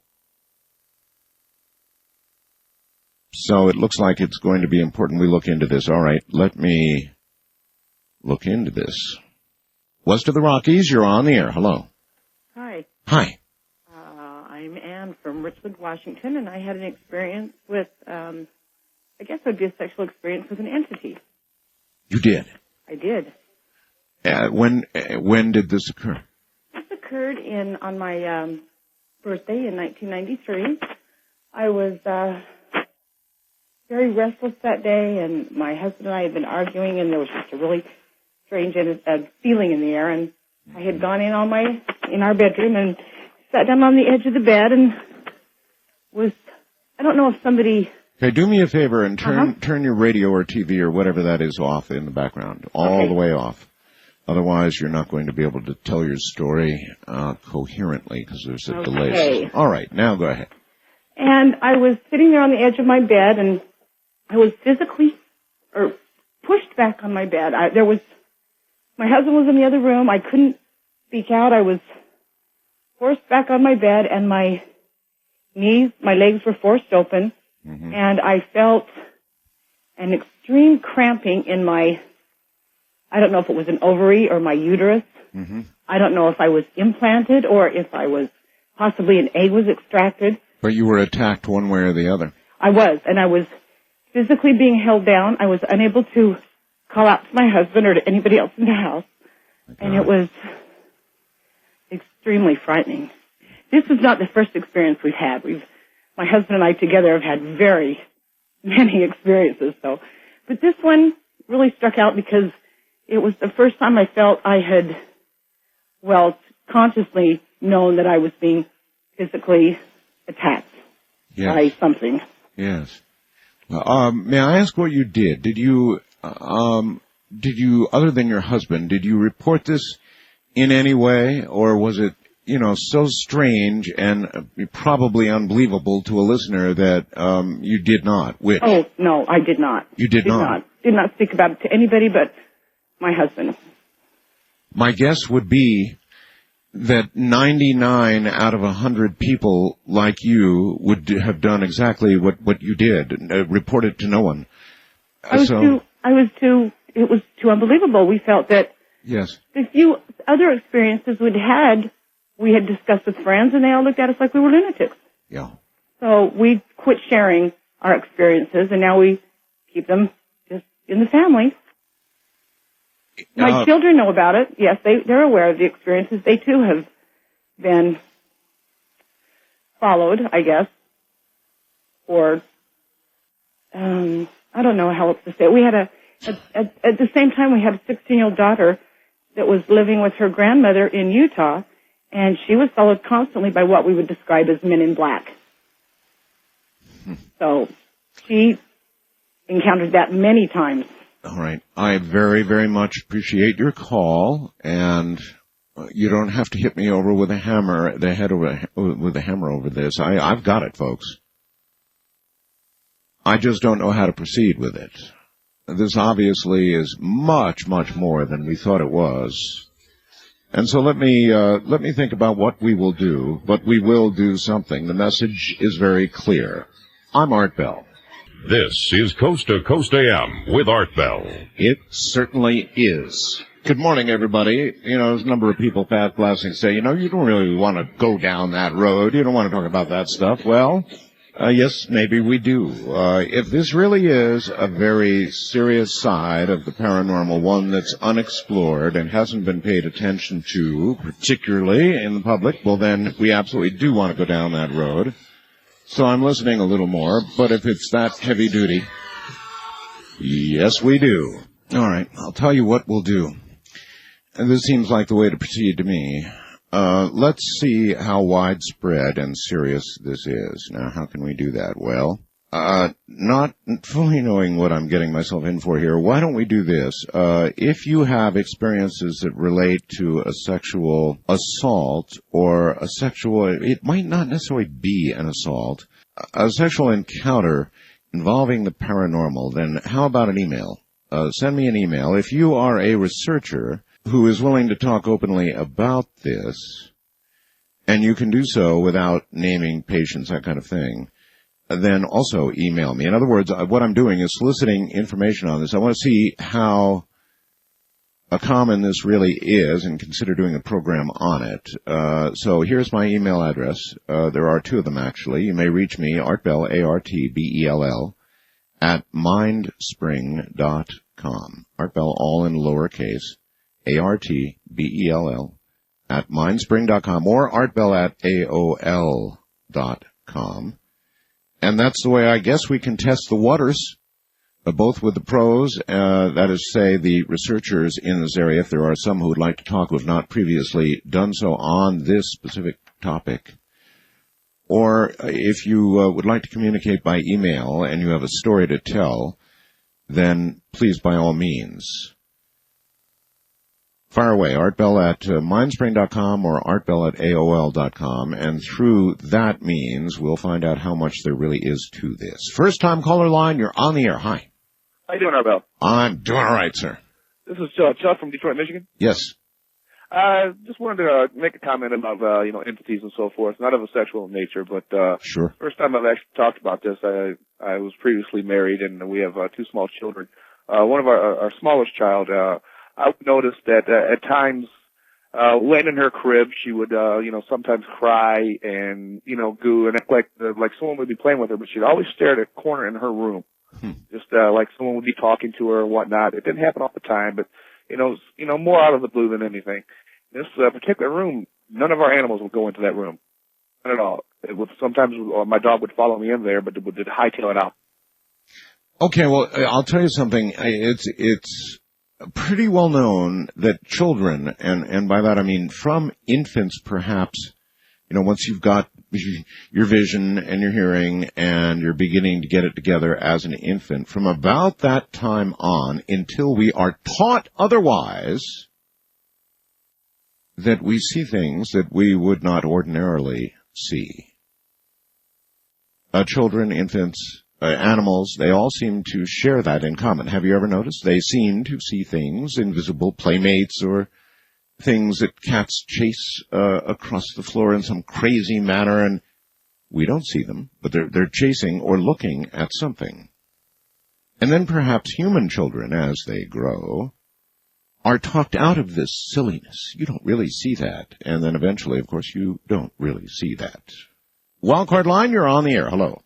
So it looks like it's going to be important we look into this. All right, let me look into this. West of the Rockies, you're on the air. Hello. Hi. Hi. I'm Ann from Richland, Washington, and I had an experience with, I guess it would be a sexual experience with an entity. You did? I did. When did this occur? This occurred on my birthday in 1993. I was very restless that day, and my husband and I had been arguing, and there was just a really strange feeling in the air, and I had gone in our bedroom and sat down on the edge of the bed and I don't know if somebody... Okay, do me a favor and turn your radio or TV or whatever that is off in the background, all the way off. Otherwise, you're not going to be able to tell your story coherently because there's a delay. All right, now go ahead. And I was sitting there on the edge of my bed, and I was physically pushed back on my bed. My husband was in the other room. I couldn't speak out. I was forced back on my bed, and my legs were forced open, and I felt an extreme cramping in I don't know if it was an ovary or my uterus. I don't know if I was implanted or if possibly an egg was extracted. But you were attacked one way or the other. I was, and I was physically being held down. I was unable to call out to my husband or to anybody else in the house, and it was extremely frightening. This is not the first experience we've had. My husband and I together have had very many experiences, but this one really struck out because it was the first time I felt I had, consciously known that I was being physically attacked by something. Yes. May I ask what you did? Did you, other than your husband, did you report this in any way, or was it, so strange and probably unbelievable to a listener that you did not? Which? Oh, no, I did not. You did not? Did not speak about it to anybody but my husband. My guess would be that 99 out of 100 people like you would have done exactly what you did, report it to no one. It was too unbelievable. We felt that the few other experiences we had discussed with friends, and they all looked at us like we were lunatics. Yeah. So we quit sharing our experiences, and now we keep them just in the family. My children know about it. Yes, they're aware of the experiences. They too have been followed, I guess, or I don't know how else to say it. We had at the same time we had a 16-year-old daughter that was living with her grandmother in Utah, and she was followed constantly by what we would describe as men in black. So she encountered that many times. All right. I very, very much appreciate your call, and you don't have to hit me over with a hammer, with a hammer over this. I've got it, folks. I just don't know how to proceed with it. This obviously is much, much more than we thought it was. And so let me think about what we will do, but we will do something. The message is very clear. I'm Art Bell. This is Coast to Coast AM with Art Bell. It certainly is. Good morning, everybody. There's a number of people past blasting say, you don't really want to go down that road. You don't want to talk about that stuff. Well, yes, maybe we do. If this really is a very serious side of the paranormal, one that's unexplored and hasn't been paid attention to, particularly in the public, well, then we absolutely do want to go down that road. So I'm listening a little more, but if it's that heavy duty, yes, we do. All right, I'll tell you what we'll do. And this seems like the way to proceed to me. Let's see how widespread and serious this is. Now, how can we do that? Well, not fully knowing what I'm getting myself in for here, why don't we do this? If you have experiences that relate to a sexual assault or it might not necessarily be an assault, a sexual encounter involving the paranormal, then how about an email? Send me an email. If you are a researcher who is willing to talk openly about this, and you can do so without naming patients, that kind of thing, then also email me. In other words, what I'm doing is soliciting information on this. I want to see how common this really is and consider doing a program on it. So here's my email address. There are two of them, actually. You may reach me, Art Bell, ARTBELL, at mindspring.com. Art Bell, all in lowercase, ARTBELL, at mindspring.com, or artbell at AOL.com. And that's the way I guess we can test the waters, both with the pros, that is to say, the researchers in this area, if there are some who would like to talk who have not previously done so on this specific topic. Or if you would like to communicate by email and you have a story to tell, then please, by all means, fire away, artbell at mindspring.com or artbell at AOL.com, and through that means we'll find out how much there really is to this. First-time caller line, you're on the air. Hi. How you doing, Arbel? I'm doing all right, sir. This is Chuck from Detroit, Michigan. Yes. Just wanted to make a comment about, entities and so forth, not of a sexual nature, but, sure. First time I've actually talked about this, I was previously married and we have, two small children. One of our smallest child, I noticed that, at times, when in her crib, she would, sometimes cry and, goo and act like someone would be playing with her, but she'd always stare at a corner in her room. Just, like someone would be talking to her or whatnot. It didn't happen all the time, but, more out of the blue than anything. This particular room, none of our animals would go into that room. Not at all. It would, sometimes my dog would follow me in there, but it would hightail it out. Okay, well, I'll tell you something. It's pretty well known that children, and by that I mean from infants perhaps, once you've got your vision and your hearing and you're beginning to get it together as an infant, from about that time on until we are taught otherwise, that we see things that we would not ordinarily see. Children, infants, animals, they all seem to share that in common. Have you ever noticed? They seem to see things, invisible playmates or things that cats chase across the floor in some crazy manner, and we don't see them, but they're chasing or looking at something. And then perhaps human children, as they grow, are talked out of this silliness. You don't really see that. And then eventually, of course, you don't really see that. Wildcard line, you're on the air. Hello.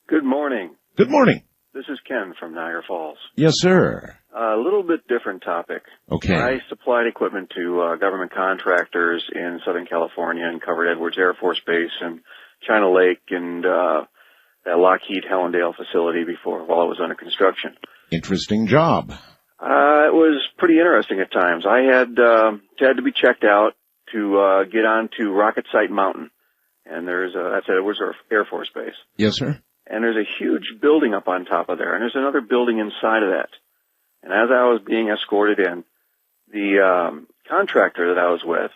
Good morning. Good morning. This is Ken from Niagara Falls. Yes, sir. A little bit different topic. Okay. I supplied equipment to government contractors in Southern California and covered Edwards Air Force Base and China Lake and that Lockheed Hellendale facility while I was under construction. Interesting job. It was pretty interesting at times. I had to be checked out to get onto Rocket Site Mountain, and that's at Edwards Air Force Base. Yes, sir. And there's a huge building up on top of there, and there's another building inside of that. And as I was being escorted in, the contractor that I was with,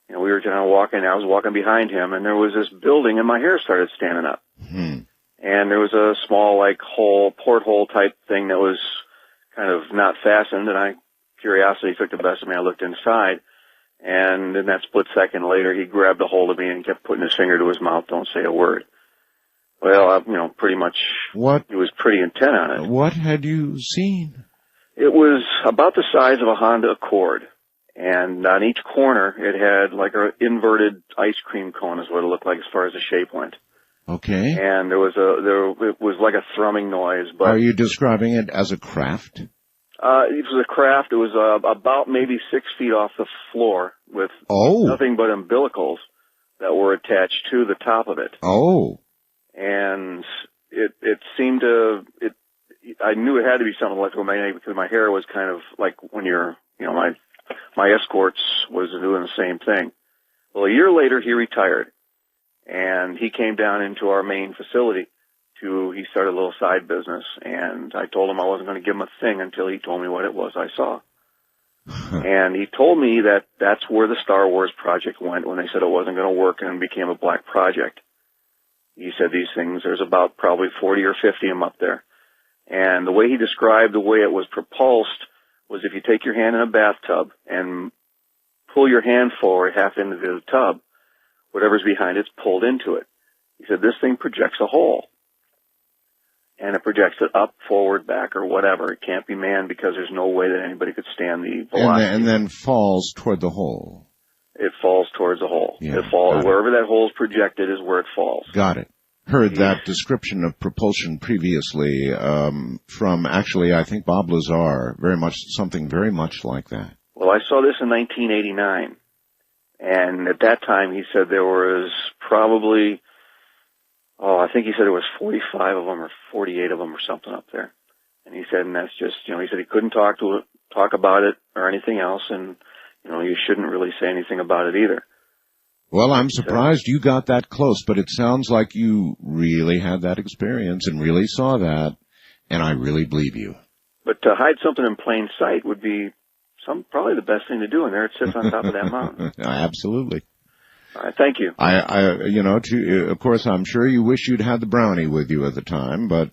we were kind of walking. I was walking behind him, and there was this building, and my hair started standing up. And there was a small, porthole type thing that was kind of not fastened, and curiosity took the best of me. I looked inside, and in that split second later, he grabbed a hold of me and kept putting his finger to his mouth. Don't say a word. Well, pretty much. What? He was pretty intent on it. What had you seen? It was about the size of a Honda Accord, and on each corner it had like an inverted ice cream cone is what it looked like as far as the shape went. Okay. And it was like a thrumming noise. But are you describing it as a craft? It was a craft. It was about maybe 6 feet off the floor with nothing but umbilicals that were attached to the top of it. Oh. And it seemed to I knew it had to be something electromagnetic because my hair was kind of like when my escorts was doing the same thing. Well, a year later he retired, and he came down into our main facility he started a little side business, and I told him I wasn't going to give him a thing until he told me what it was I saw. And he told me that that's where the Star Wars project went when they said it wasn't going to work and it became a black project. He said these things, there's about probably 40 or 50 of them up there. And the way he described the way it was propulsed was if you take your hand in a bathtub and pull your hand forward half into the tub, whatever's behind it's pulled into it. He said this thing projects a hole. and it projects it up, forward, back, or whatever. It can't be manned because there's no way that anybody could stand the velocity. And then falls toward the hole. It falls towards the hole. Yeah, It falls wherever that hole is projected is where it falls. Got it. Heard that description of propulsion previously from actually, I think, Bob Lazar. Something very much like that. Well, I saw this in 1989, and at that time he said there was probably, I think he said there was 45 of them or 48 of them or something up there. And he said, and that's just, he said he couldn't talk about it or anything else, and you shouldn't really say anything about it either. Well, I'm surprised you got that close, but it sounds like you really had that experience and really saw that, and I really believe you. But to hide something in plain sight would be probably the best thing to do, and there it sits on top of that mountain. Absolutely. All right, thank you. Of course, I'm sure you wish you'd had the brownie with you at the time, but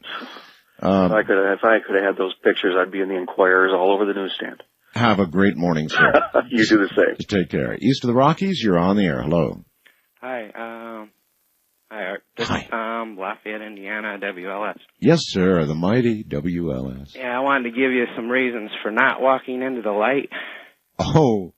if I could have had those pictures, I'd be in the Enquirers all over the newsstand. Have a great morning, sir. You do the same. Take care. East of the Rockies, you're on the air. Hello. Hi, Art. This is Tom, Lafayette, Indiana, WLS. Yes, sir, the mighty WLS. Yeah, I wanted to give you some reasons for not walking into the light. Oh,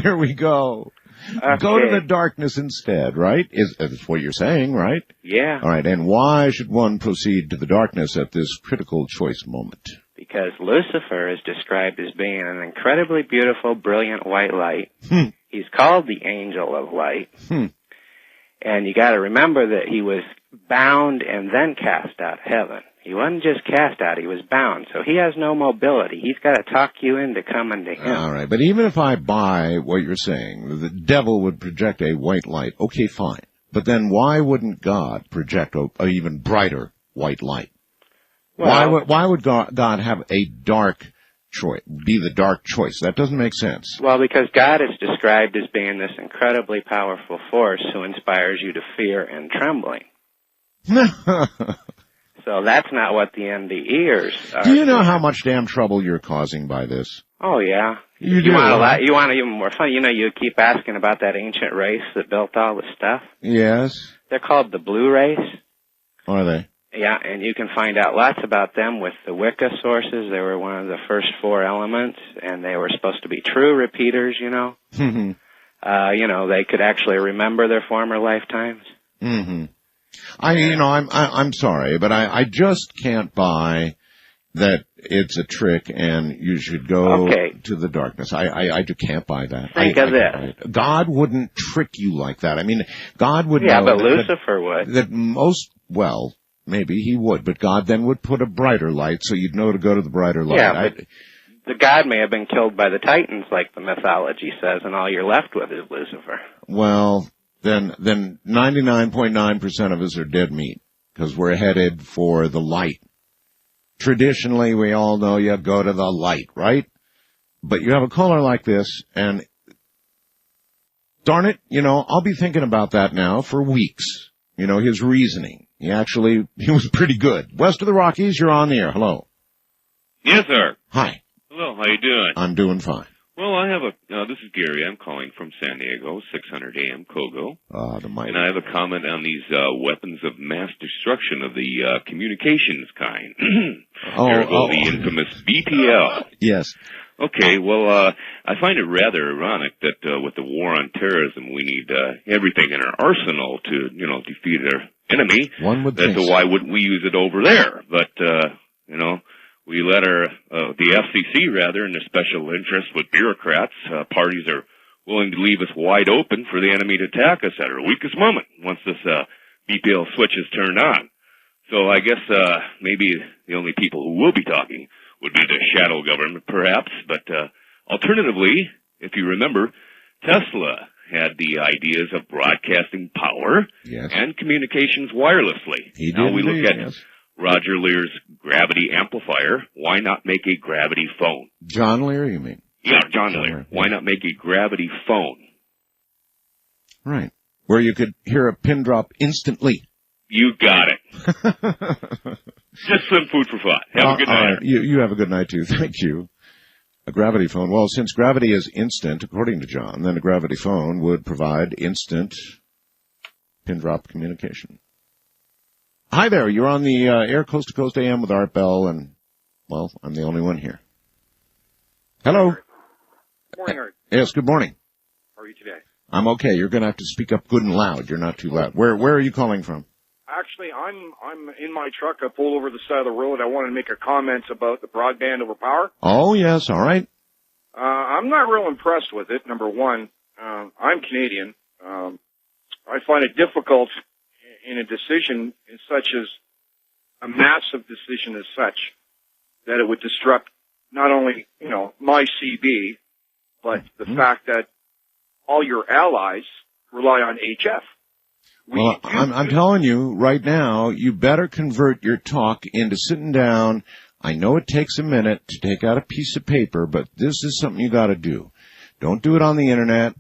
here we go. Okay. Go to the darkness instead, right? Is what you're saying, right? Yeah. All right, and why should one proceed to the darkness at this critical choice moment? Because Lucifer is described as being an incredibly beautiful, brilliant white light. He's called the angel of light. And you got to remember that he was bound and then cast out of heaven. He wasn't just cast out, he was bound. So he has no mobility. He's got to talk you into coming to him. All right, but even if I buy what you're saying, the devil would project a white light. Okay, fine. But then why wouldn't God project an even brighter white light? Well, why would God have a dark choice, be the dark choice? That doesn't make sense. Well, because God is described as being this incredibly powerful force who inspires you to fear and trembling. So that's not what the NDEers are. Do you know how much damn trouble you're causing by this? Oh, yeah. You do. You want even more fun. You keep asking about that ancient race that built all the stuff. Yes. They're called the Blue Race. Are they? Yeah, and you can find out lots about them with the Wicca sources. They were one of the first four elements, and they were supposed to be true repeaters, they could actually remember their former lifetimes. I'm sorry, but I just can't buy that it's a trick and you should go to the darkness. I just can't buy that. Think of this. God wouldn't trick you like that. I mean, God would know. Yeah, but Lucifer would. Maybe he would, but God then would put a brighter light so you'd know to go to the brighter light. Yeah, but the God may have been killed by the Titans like the mythology says, and all you're left with is Lucifer. Well, then 99.9% of us are dead meat because we're headed for the light. Traditionally, we all know you go to the light, right? But you have a caller like this, and darn it, I'll be thinking about that now for weeks. His reasoning. He was pretty good. West of the Rockies, you're on the air. Hello. Yes, sir. Hi. Hello, how you doing? I'm doing fine. Well, I have this is Gary. I'm calling from San Diego, 600 AM, Kogo. The mighty. And I have a comment on these weapons of mass destruction of the communications kind. The infamous BTL. Yes. Okay, well, I find it rather ironic that with the war on terrorism, we need everything in our arsenal to, defeat our enemy. One would think. So why wouldn't we use it over there? But, we let the FCC rather, and the special interests with bureaucrats, parties are willing to leave us wide open for the enemy to attack us at our weakest moment once this BPL switch is turned on. So I guess maybe the only people who will be talking would be the shadow government, perhaps. But alternatively, if you remember, Tesla had the ideas of broadcasting power and communications wirelessly. Now we look at Roger Lear's gravity amplifier. Why not make a gravity phone? John Lear, you mean? Yeah, John Lear. Why not make a gravity phone? Right. Where you could hear a pin drop instantly. You got it. Just some food for thought. Have a good night. You have a good night, too. Thank you. A gravity phone. Well, since gravity is instant, according to John, then a gravity phone would provide instant pin drop communication. Hi there. You're on the air Coast to Coast AM with Art Bell, and, well, I'm the only one here. Hello. Good morning, Art. Yes, good morning. How are you today? I'm okay. You're going to have to speak up good and loud. You're not too loud. Where are you calling from? Actually, I'm in my truck. I pulled over the side of the road. I wanted to make a comment about the broadband over power. Oh, yes. All right. I'm not real impressed with it, number one. I'm Canadian. I find it difficult in a decision such as a massive decision as such that it would disrupt not only, my CB, but the fact that all your allies rely on HF. Well, I'm telling you right now, you better convert your talk into sitting down. I know it takes a minute to take out a piece of paper, but this is something you got to do. Don't do it on the Internet.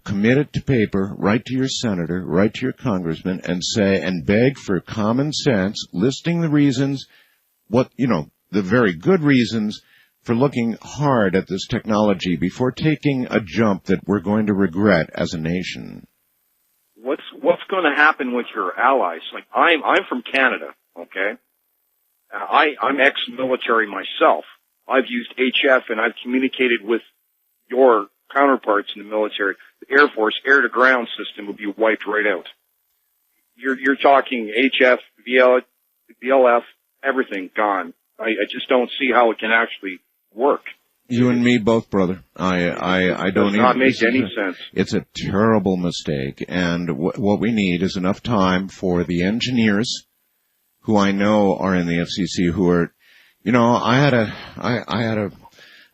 Commit it to paper, write to your senator, write to your congressman, and beg for common sense, listing the reasons, the very good reasons for looking hard at this technology before taking a jump that we're going to regret as a nation. What's going to happen with your allies? Like, I'm from Canada, okay? I'm ex-military myself. I've used HF and I've communicated with your counterparts in the military. The Air Force air-to-ground system would be wiped right out. You're talking HF, VLF, everything gone. I just don't see how it can actually work. You and me both, brother. I don't. Does not make any sense. It's a terrible mistake, and what we need is enough time for the engineers, who I know are in the FCC, who are, I had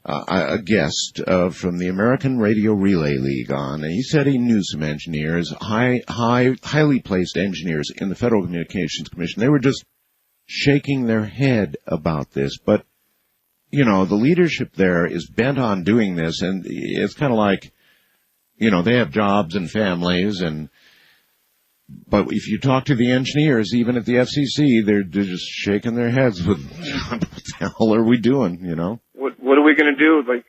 a guest from the American Radio Relay League on, and he said he knew some engineers, highly placed engineers in the Federal Communications Commission. They were just shaking their head about this, but the leadership there is bent on doing this, and it's kind of like, they have jobs and families, but if you talk to the engineers, even at the FCC, they're just shaking their heads with, what the hell are we doing, What are we going to do? Like,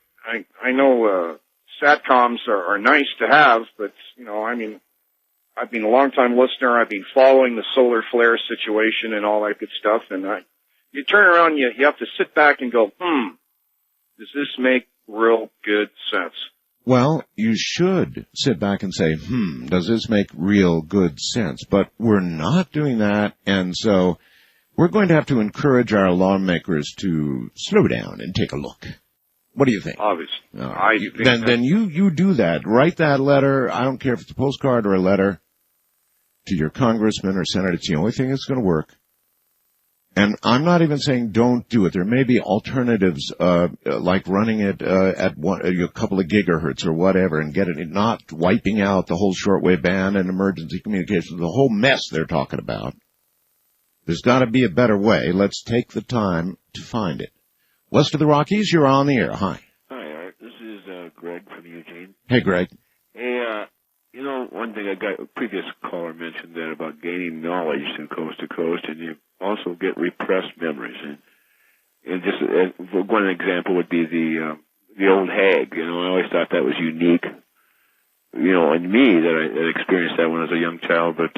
I know, SATCOMs are nice to have, but, I've been a long-time listener. I've been following the solar flare situation and all that good stuff, and you turn around, you have to sit back and go, does this make real good sense? Well, you should sit back and say, does this make real good sense? But we're not doing that, and so we're going to have to encourage our lawmakers to slow down and take a look. What do you think? Obviously. Then you do that. Write that letter. I don't care if it's a postcard or a letter to your congressman or senator. It's the only thing that's going to work. And I'm not even saying don't do it. There may be alternatives, like running it at a couple of gigahertz or whatever, and get it not wiping out the whole shortwave band and emergency communications, the whole mess they're talking about. There's got to be a better way. Let's take the time to find it. West of the Rockies, you're on the air. Hi. Hi, Art. This is Greg from Eugene. Hey, Greg. Hey, one thing a previous caller mentioned that about gaining knowledge from coast to coast, and you also get repressed memories. And just one example would be the old hag. I always thought that was unique. In me that I experienced that when I was a young child, but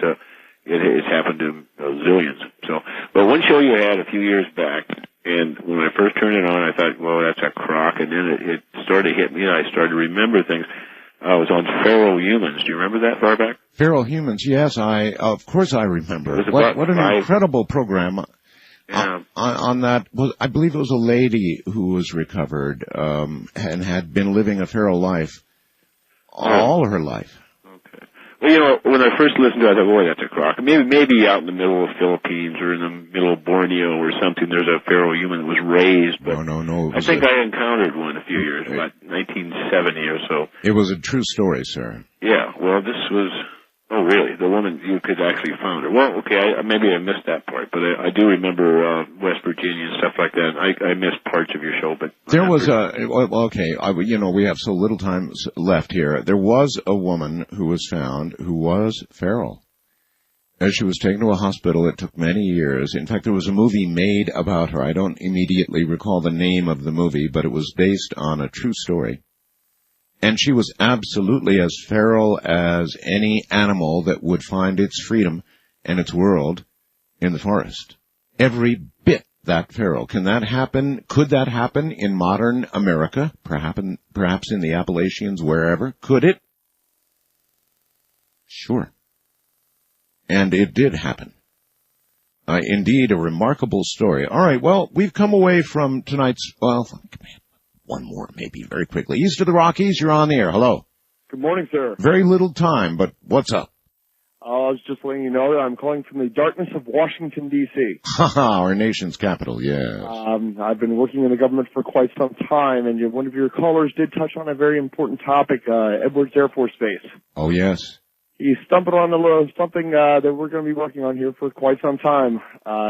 it's happened to zillions. So, but one show you had a few years back, and when I first turned it on, I thought, well, that's a crock, and then it started to hit me, and I started to remember things. I was on Feral Humans. Do you remember that far back? Feral Humans, yes, of course I remember. What an incredible program. Yeah. On that, I believe it was a lady who was recovered, and had been living a feral life all her life. Well, when I first listened to it, I thought, boy, that's a crock. Maybe out in the middle of Philippines or in the middle of Borneo or something, there's a feral human that was raised. But no. I think I encountered one a few years, about 1970 or so. It was a true story, sir. Yeah, well, this was... Oh, really? The woman, you could actually found her. Well, okay, maybe I missed that part, but I do remember West Virginia and stuff like that. I missed parts of your show, but... There was we have so little time left here. There was a woman who was found who was feral. As she was taken to a hospital, it took many years. In fact, there was a movie made about her. I don't immediately recall the name of the movie, but it was based on a true story. And she was absolutely as feral as any animal that would find its freedom and its world in the forest. Every bit that feral. Can that happen? Could that happen in modern America? Perhaps in the Appalachians, wherever? Could it? Sure. And it did happen. Indeed, a remarkable story. All right, well, we've come away from tonight's, one more maybe very quickly. East of the Rockies, you're on the air. Hello. Good morning, sir. Very little time, but what's up? I was just letting you know that I'm calling from the darkness of Washington, D.C. Our nation's capital, yes. I've been working in the government for quite some time, and one of your callers did touch on a very important topic, Edwards Air Force Base. Oh, yes. He stumbled on something that we're going to be working on here for quite some time.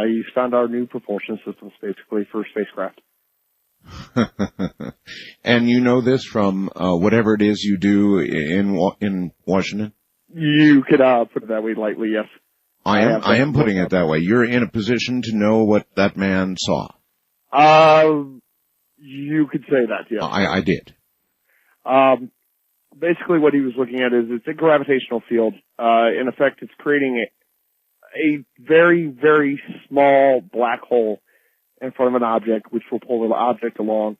He's found our new propulsion systems, basically, for spacecraft. And you know this from whatever it is you do in Washington? You could put it that way lightly, yes. I am putting it that way. You're in a position to know what that man saw. You could say that, yes. I did. Basically what he was looking at is it's a gravitational field. In effect, it's creating a very, very small black hole in front of an object, which will pull the object along.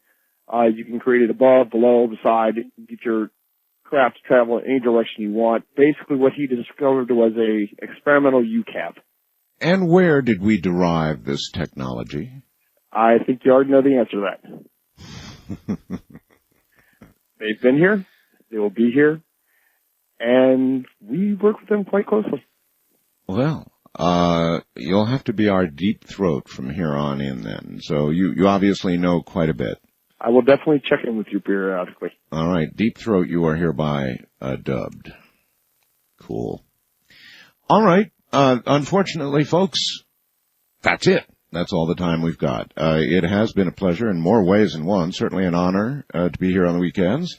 You can create it above, below, beside, get your craft to travel in any direction you want. Basically what he discovered was a experimental UCAP. And where did we derive this technology? I think you already know the answer to that. They've been here. They will be here, and we work with them quite closely. Well, you'll have to be our deep throat from here on in then. So you obviously know quite a bit. I will definitely check in with you periodically. All right, deep throat, you are hereby dubbed. Cool. All right, unfortunately, folks, that's it. That's all the time we've got. It has been a pleasure in more ways than one, certainly an honor to be here on the weekends.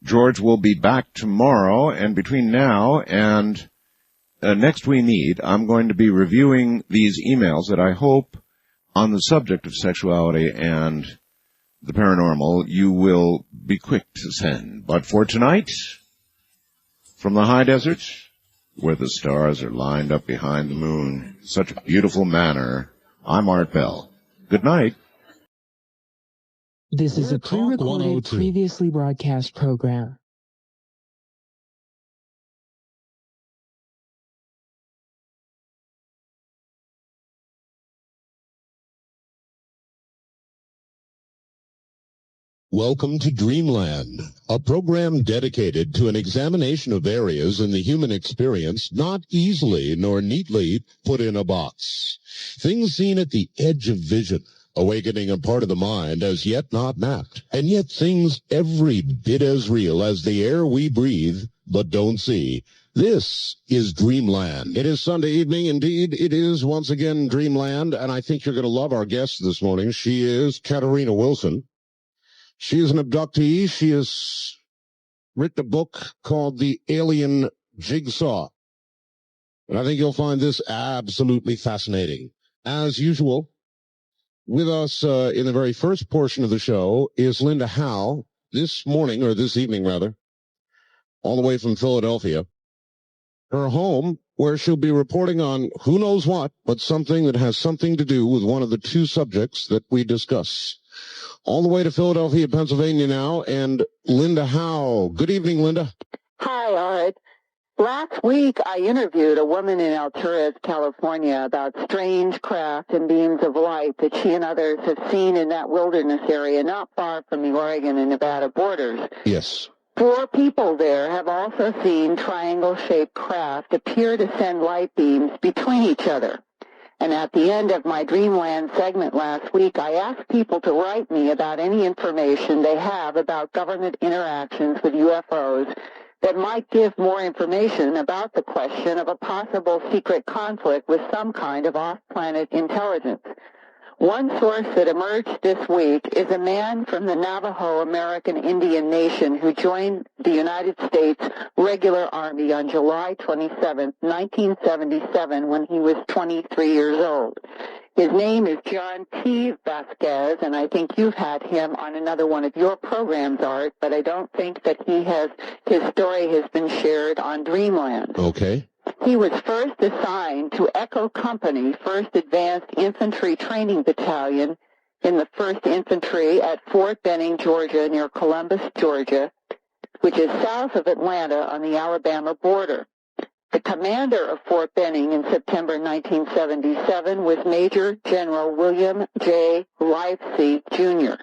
George will be back tomorrow, and between now and next we meet, I'm going to be reviewing these emails that I hope, on the subject of sexuality and the paranormal, you will be quick to send. But for tonight, from the high desert, where the stars are lined up behind the moon, such a beautiful manner, I'm Art Bell. Good night. This is a pre-recorded, previously broadcast program. Welcome to Dreamland, a program dedicated to an examination of areas in the human experience not easily nor neatly put in a box. Things seen at the edge of vision, awakening a part of the mind as yet not mapped, and yet things every bit as real as the air we breathe but don't see. This is Dreamland. It is Sunday evening. Indeed, it is once again Dreamland, and I think you're going to love our guest this morning. She is Katarina Wilson. She is an abductee. She has written a book called The Alien Jigsaw. And I think you'll find this absolutely fascinating. As usual, with us in the very first portion of the show is Linda Howe, this evening rather, all the way from Philadelphia. Her home, where she'll be reporting on who knows what, but something that has something to do with one of the two subjects that we discuss. All the way to Philadelphia, Pennsylvania now, and Linda Howe. Good evening, Linda. Hi, Art. Last week, I interviewed a woman in Alturas, California, about strange craft and beams of light that she and others have seen in that wilderness area not far from the Oregon and Nevada borders. Yes. 4 people there have also seen triangle-shaped craft appear to send light beams between each other. And at the end of my Dreamland segment last week, I asked people to write me about any information they have about government interactions with UFOs that might give more information about the question of a possible secret conflict with some kind of off-planet intelligence. One source that emerged this week is a man from the Navajo American Indian Nation who joined the United States Regular Army on July 27, 1977, when he was 23 years old. His name is John T. Vasquez, and I think you've had him on another one of your programs, Art, but I don't think that his story has been shared on Dreamland. Okay. He was first assigned to Echo Company, 1st Advanced Infantry Training Battalion in the 1st Infantry at Fort Benning, Georgia, near Columbus, Georgia, which is south of Atlanta on the Alabama border. The commander of Fort Benning in September 1977 was Major General William J. Livesey, Jr.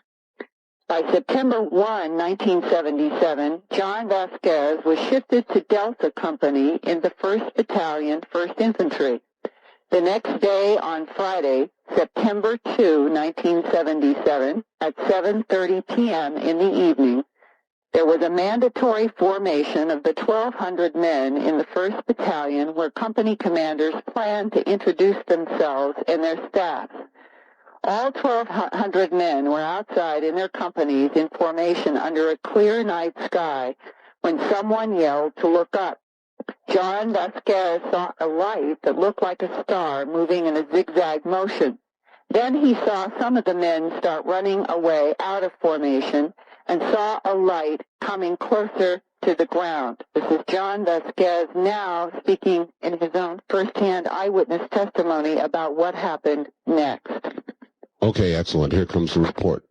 By September 1, 1977, John Vasquez was shifted to Delta Company in the 1st Battalion, 1st Infantry. The next day, on Friday, September 2, 1977, at 7:30 p.m. in the evening, there was a mandatory formation of the 1,200 men in the 1st Battalion where company commanders planned to introduce themselves and their staffs. All 1,200 men were outside in their companies in formation under a clear night sky when someone yelled to look up. John Vasquez saw a light that looked like a star moving in a zigzag motion. Then he saw some of the men start running away out of formation and saw a light coming closer to the ground. This is John Vasquez now speaking in his own first-hand eyewitness testimony about what happened next. Okay, excellent. Here comes the report.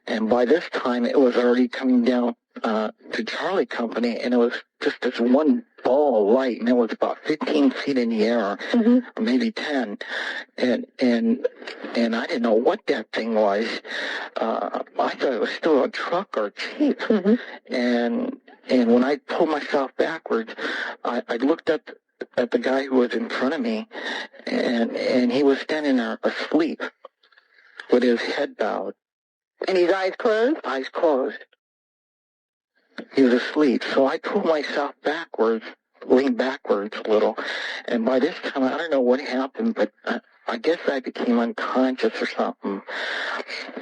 And by this time, it was already coming down to Charlie Company, and it was just this one ball of light, and it was about 15 feet in the air, or maybe 10. And I didn't know what that thing was. I thought it was still a truck or a Jeep. And when I pulled myself backwards, I looked up at the guy who was in front of me, and he was standing there asleep with his head bowed. And his eyes closed? Eyes closed. He was asleep. So I pulled myself backwards, leaned backwards a little, and by this time, I don't know what happened, but I guess I became unconscious or something.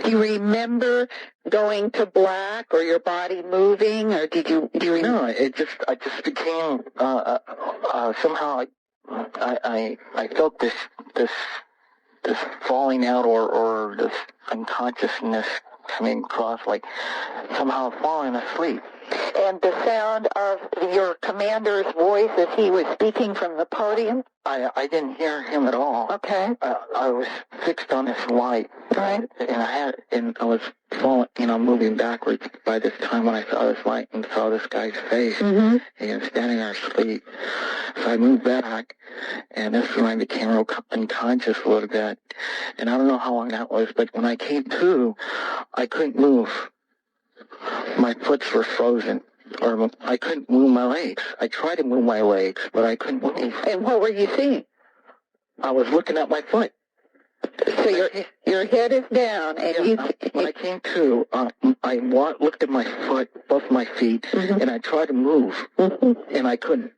Do you remember going to black or your body moving, or do you remember? No, I just became, somehow I felt this falling out or this unconsciousness coming across, like somehow falling asleep. And the sound of your commander's voice as he was speaking from the podium? I didn't hear him at all. Okay. I was fixed on this light. Right. And I was falling, moving backwards by this time when I saw this light and saw this guy's face. And he was standing there asleep. So I moved back, and this is when I became real unconscious a little bit. And I don't know how long that was, but when I came to, I couldn't move. My foots were frozen, or I couldn't move my legs. I tried to move my legs, but I couldn't move. And what were you seeing? I was looking at my foot. So your head is down, and when I came to, I looked at my foot, both my feet, and I tried to move, and I couldn't.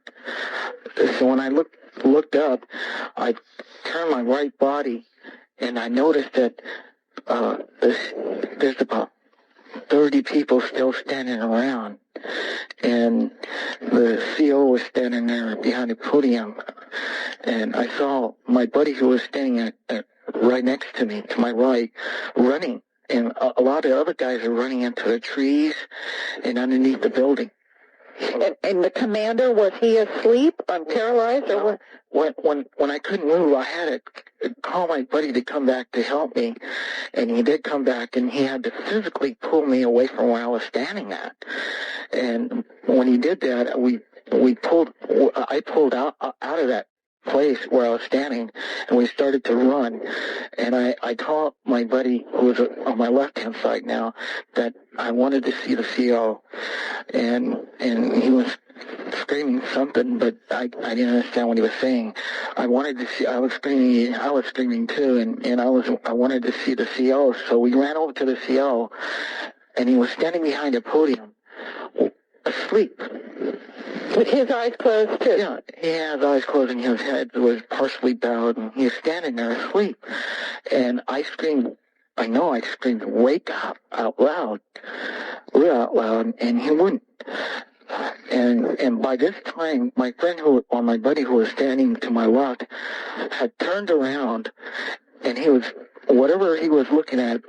So when I looked up, I turned my right body, and I noticed that there's about 30 people still standing around, and the CO was standing there behind the podium, and I saw my buddy who was standing right next to me, to my right, running, and a lot of other guys are running into the trees and underneath the building. And the commander, was he asleep, paralyzed, or what? When I couldn't move, I had to call my buddy to come back to help me, and he did come back, and he had to physically pull me away from where I was standing at. And when he did that, I pulled out of that place where I was standing, and we started to run. And I called my buddy, who was on my left-hand side now, that I wanted to see the CO, and he was screaming something, but I didn't understand what he was saying. I was screaming too, and I wanted to see the CO, so we ran over to the CO, and he was standing behind a podium, asleep. With his eyes closed too? Yeah, he had his eyes closed and his head was partially bowed, and he was standing there asleep. And I screamed, wake up, out loud, real out loud, and he wouldn't. And by this time, my buddy who was standing to my left had turned around, and whatever he was looking at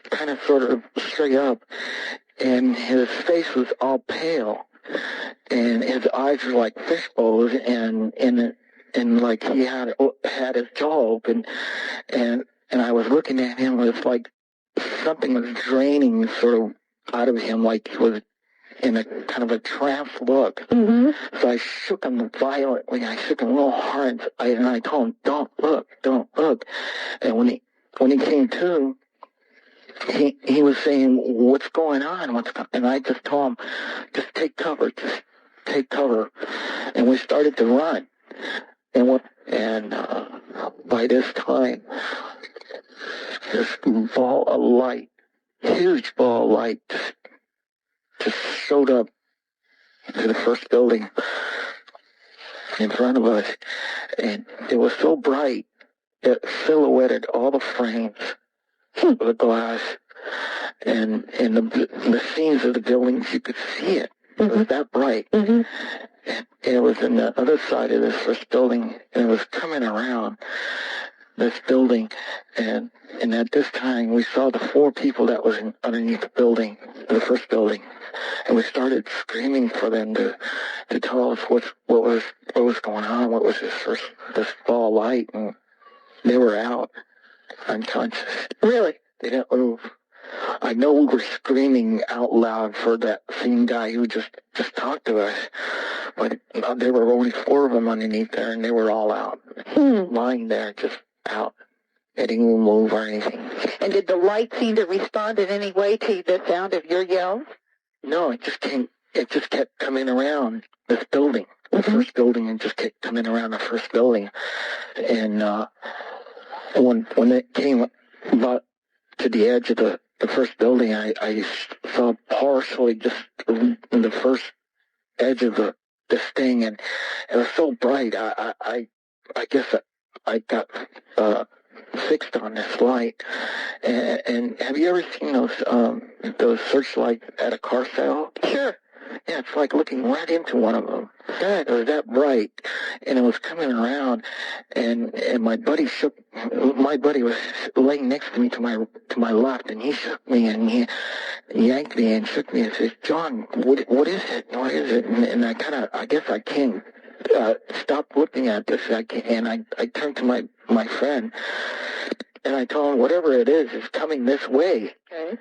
kind of sort of straight up, and his face was all pale. and his eyes were like fish bowls, and like he had his jaw open, and I was looking at him. It was like something was draining sort of out of him, like he was in a kind of a trance look. Mm-hmm. So I shook him violently. I shook him real hard, and I told him, "Don't look, don't look." And when he came to, he was saying, "What's going on? And I just told him, "Just take cover, just take cover." And we started to run. And by this time, this ball of light, huge ball of light, just showed up to the first building in front of us. And it was so bright, it silhouetted all the frames of the glass. And the scenes of the buildings, you could see it. It was that bright. Mm-hmm. And it was in the other side of this first building, and it was coming around this building. And at this time, we saw the 4 people that was underneath the building, the first building. And we started screaming for them to tell us what was going on, what was this ball of light. And they were out, unconscious. Really? They didn't move. I know we were screaming out loud for that same guy who just talked to us, but there were only 4 of them underneath there, and they were all out, lying there, just out. They didn't even move or anything. And did the light seem to respond in any way to the sound of your yells? No, it just kept coming around this building, the first building, and just kept coming around the first building. And when it came about to the edge of the first building, I saw partially just the first edge of this thing, and it was so bright. I guess I got fixed on this light. And have you ever seen those searchlights at a car sale? Sure. Yeah, it's like looking right into one of them. It was that bright, and it was coming around, and my buddy was laying next to me to my left, and he shook me, and he yanked me and shook me and said, "John, what is it? What is it?" And I guess I can't stop looking at this. And I turned to my friend, and I told him, "Whatever it is coming this way." Okay.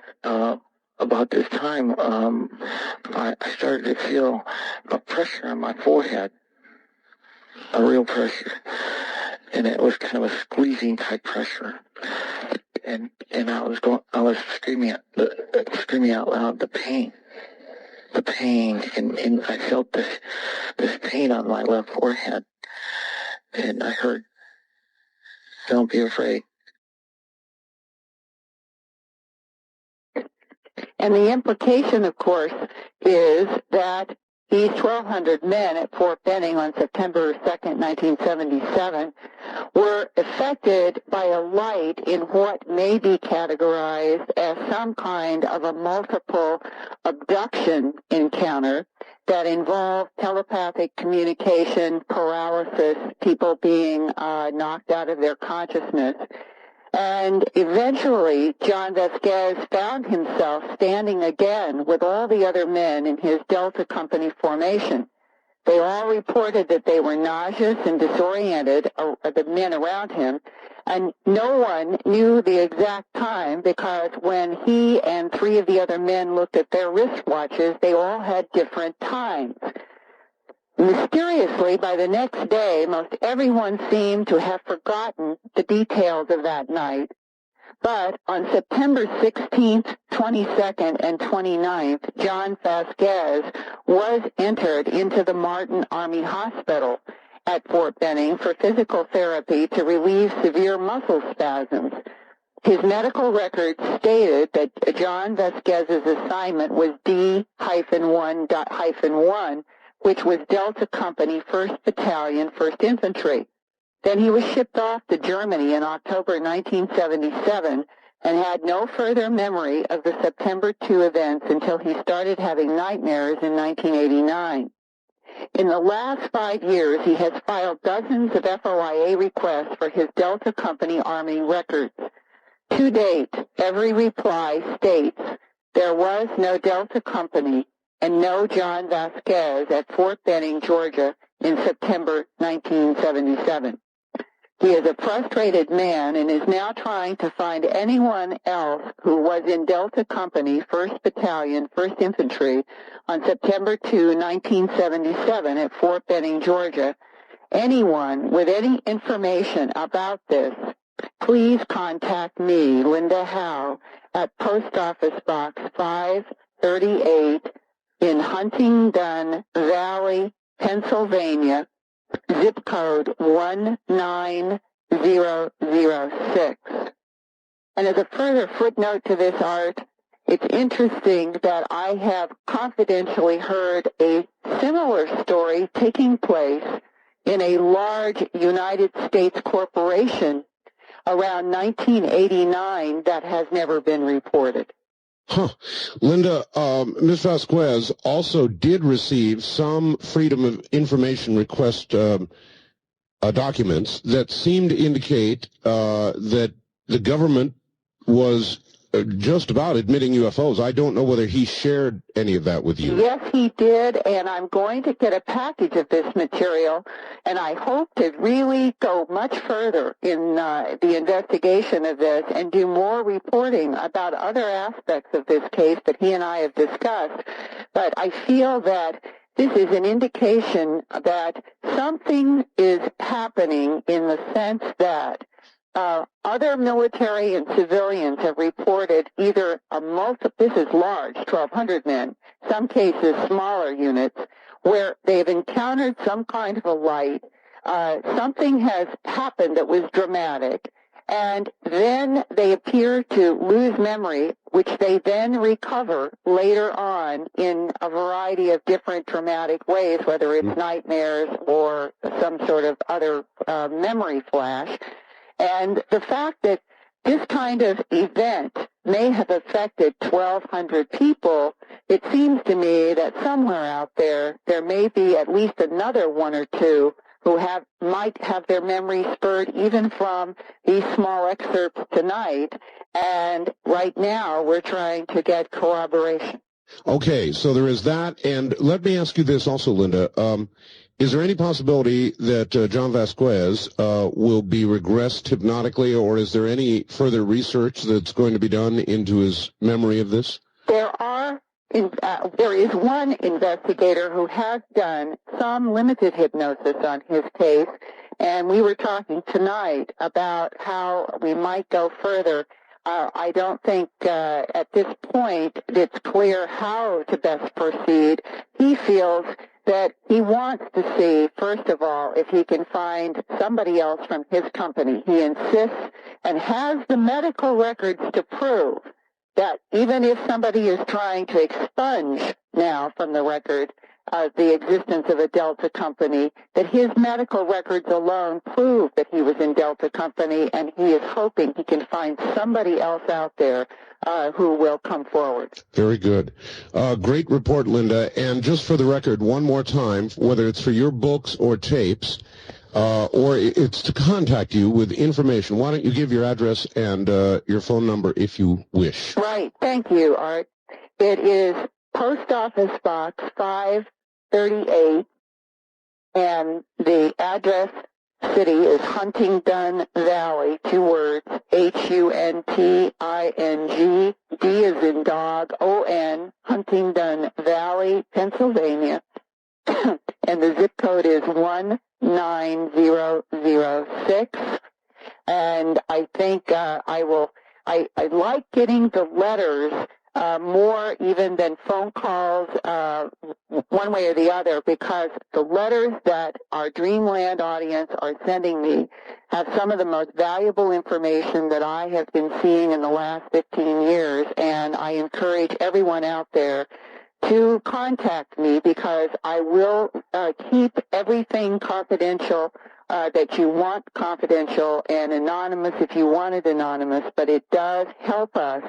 About this time, I started to feel a pressure on my forehead, a real pressure, and it was kind of a squeezing type pressure. And I was screaming out loud, the pain, and I felt this pain on my left forehead, and I heard, "Don't be afraid." And the implication, of course, is that these 1,200 men at Fort Benning on September 2nd, 1977, were affected by a light in what may be categorized as some kind of a multiple abduction encounter that involved telepathic communication, paralysis, people being knocked out of their consciousness. And eventually, John Vasquez found himself standing again with all the other men in his Delta Company formation. They all reported that they were nauseous and disoriented, the men around him, and no one knew the exact time because when he and 3 of the other men looked at their wristwatches, they all had different times. Mysteriously, by the next day, most everyone seemed to have forgotten the details of that night. But on September 16th, 22nd, and 29th, John Vasquez was entered into the Martin Army Hospital at Fort Benning for physical therapy to relieve severe muscle spasms. His medical records stated that John Vasquez's assignment was D-1-1, which was Delta Company, 1st Battalion, 1st Infantry. Then he was shipped off to Germany in October 1977 and had no further memory of the September 2 events until he started having nightmares in 1989. In the last 5 years, he has filed dozens of FOIA requests for his Delta Company Army records. To date, every reply states there was no Delta Company and no John Vasquez at Fort Benning, Georgia in September 1977. He is a frustrated man and is now trying to find anyone else who was in Delta Company, 1st Battalion, 1st Infantry, on September 2, 1977 at Fort Benning, Georgia. Anyone with any information about this, please contact me, Linda Howe, at Post Office Box 538 in Huntingdon Valley, Pennsylvania, zip code 19006. And as a further footnote to this, Art, it's interesting that I have confidentially heard a similar story taking place in a large United States corporation around 1989 that has never been reported. Huh. Linda, Ms. Vasquez also did receive some Freedom of Information request documents that seemed to indicate that the government was just about admitting UFOs. I don't know whether he shared any of that with you. Yes, he did, and I'm going to get a package of this material, and I hope to really go much further in the investigation of this and do more reporting about other aspects of this case that he and I have discussed. But I feel that this is an indication that something is happening in the sense that other military and civilians have reported either this is large, 1,200 men, some cases smaller units, where they've encountered some kind of a light. Something has happened that was dramatic, and then they appear to lose memory, which they then recover later on in a variety of different dramatic ways, whether it's nightmares or some sort of other memory flash. And the fact that this kind of event may have affected 1,200 people, it seems to me that somewhere out there may be at least another one or two who might have their memory spurred even from these small excerpts tonight. And right now, we're trying to get corroboration. Okay, so there is that. And let me ask you this also, Linda. Is there any possibility that John Vasquez will be regressed hypnotically, or is there any further research that's going to be done into his memory of this? There is one investigator who has done some limited hypnosis on his case, and we were talking tonight about how we might go further. I don't think at this point it's clear how to best proceed. He feels that he wants to see, first of all, if he can find somebody else from his company. He insists and has the medical records to prove that even if somebody is trying to expunge now from the record the existence of a Delta company, that his medical records alone prove that he was in Delta company, and he is hoping he can find somebody else out there who will come forward. Very good. Great report, Linda. And just for the record, one more time, whether it's for your books or tapes, or it's to contact you with information, why don't you give your address and your phone number if you wish? Right. Thank you, Art. It is Post Office Box 538, and the address city is Huntingdon Valley, 2 words, Hunting, D as in dog, O-N, Huntingdon Valley, Pennsylvania, and the zip code is 19006, and I think I like getting the letters more even than phone calls, one way or the other, because the letters that our Dreamland audience are sending me have some of the most valuable information that I have been seeing in the last 15 years, and I encourage everyone out there to contact me because I will keep everything confidential that you want confidential, and anonymous if you want it anonymous, but it does help us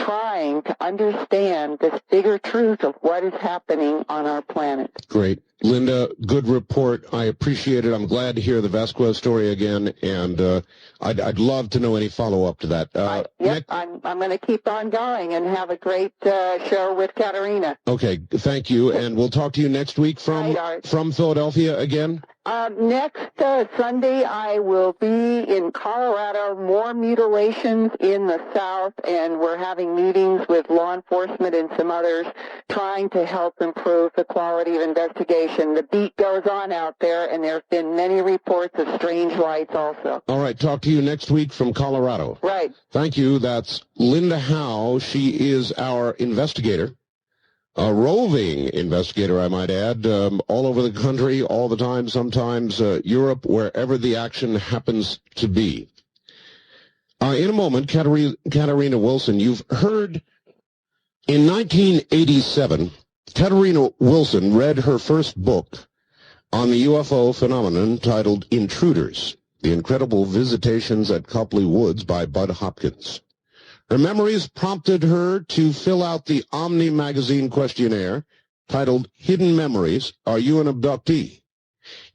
trying to understand this bigger truth of what is happening on our planet. Great. Linda, good report. I appreciate it. I'm glad to hear the Vasquez story again, and I'd love to know any follow-up to that. Yep, I'm going to keep on going and have a great show with Katerina. Okay, thank you, and we'll talk to you next week from Philadelphia again. Next Sunday, I will be in Colorado, more mutilations in the South, and we're having meetings with law enforcement and some others trying to help improve the quality of investigation. The beat goes on out there, and there have been many reports of strange lights also. All right, talk to you next week from Colorado. Right. Thank you. That's Linda Howe. She is our investigator. A roving investigator, I might add, all over the country, all the time, sometimes Europe, wherever the action happens to be. In a moment, Katerina Wilson, you've heard in 1987, Katerina Wilson read her first book on the UFO phenomenon titled Intruders, The Incredible Visitations at Copley Woods by Bud Hopkins. Her memories prompted her to fill out the Omni magazine questionnaire titled Hidden Memories, Are You an Abductee?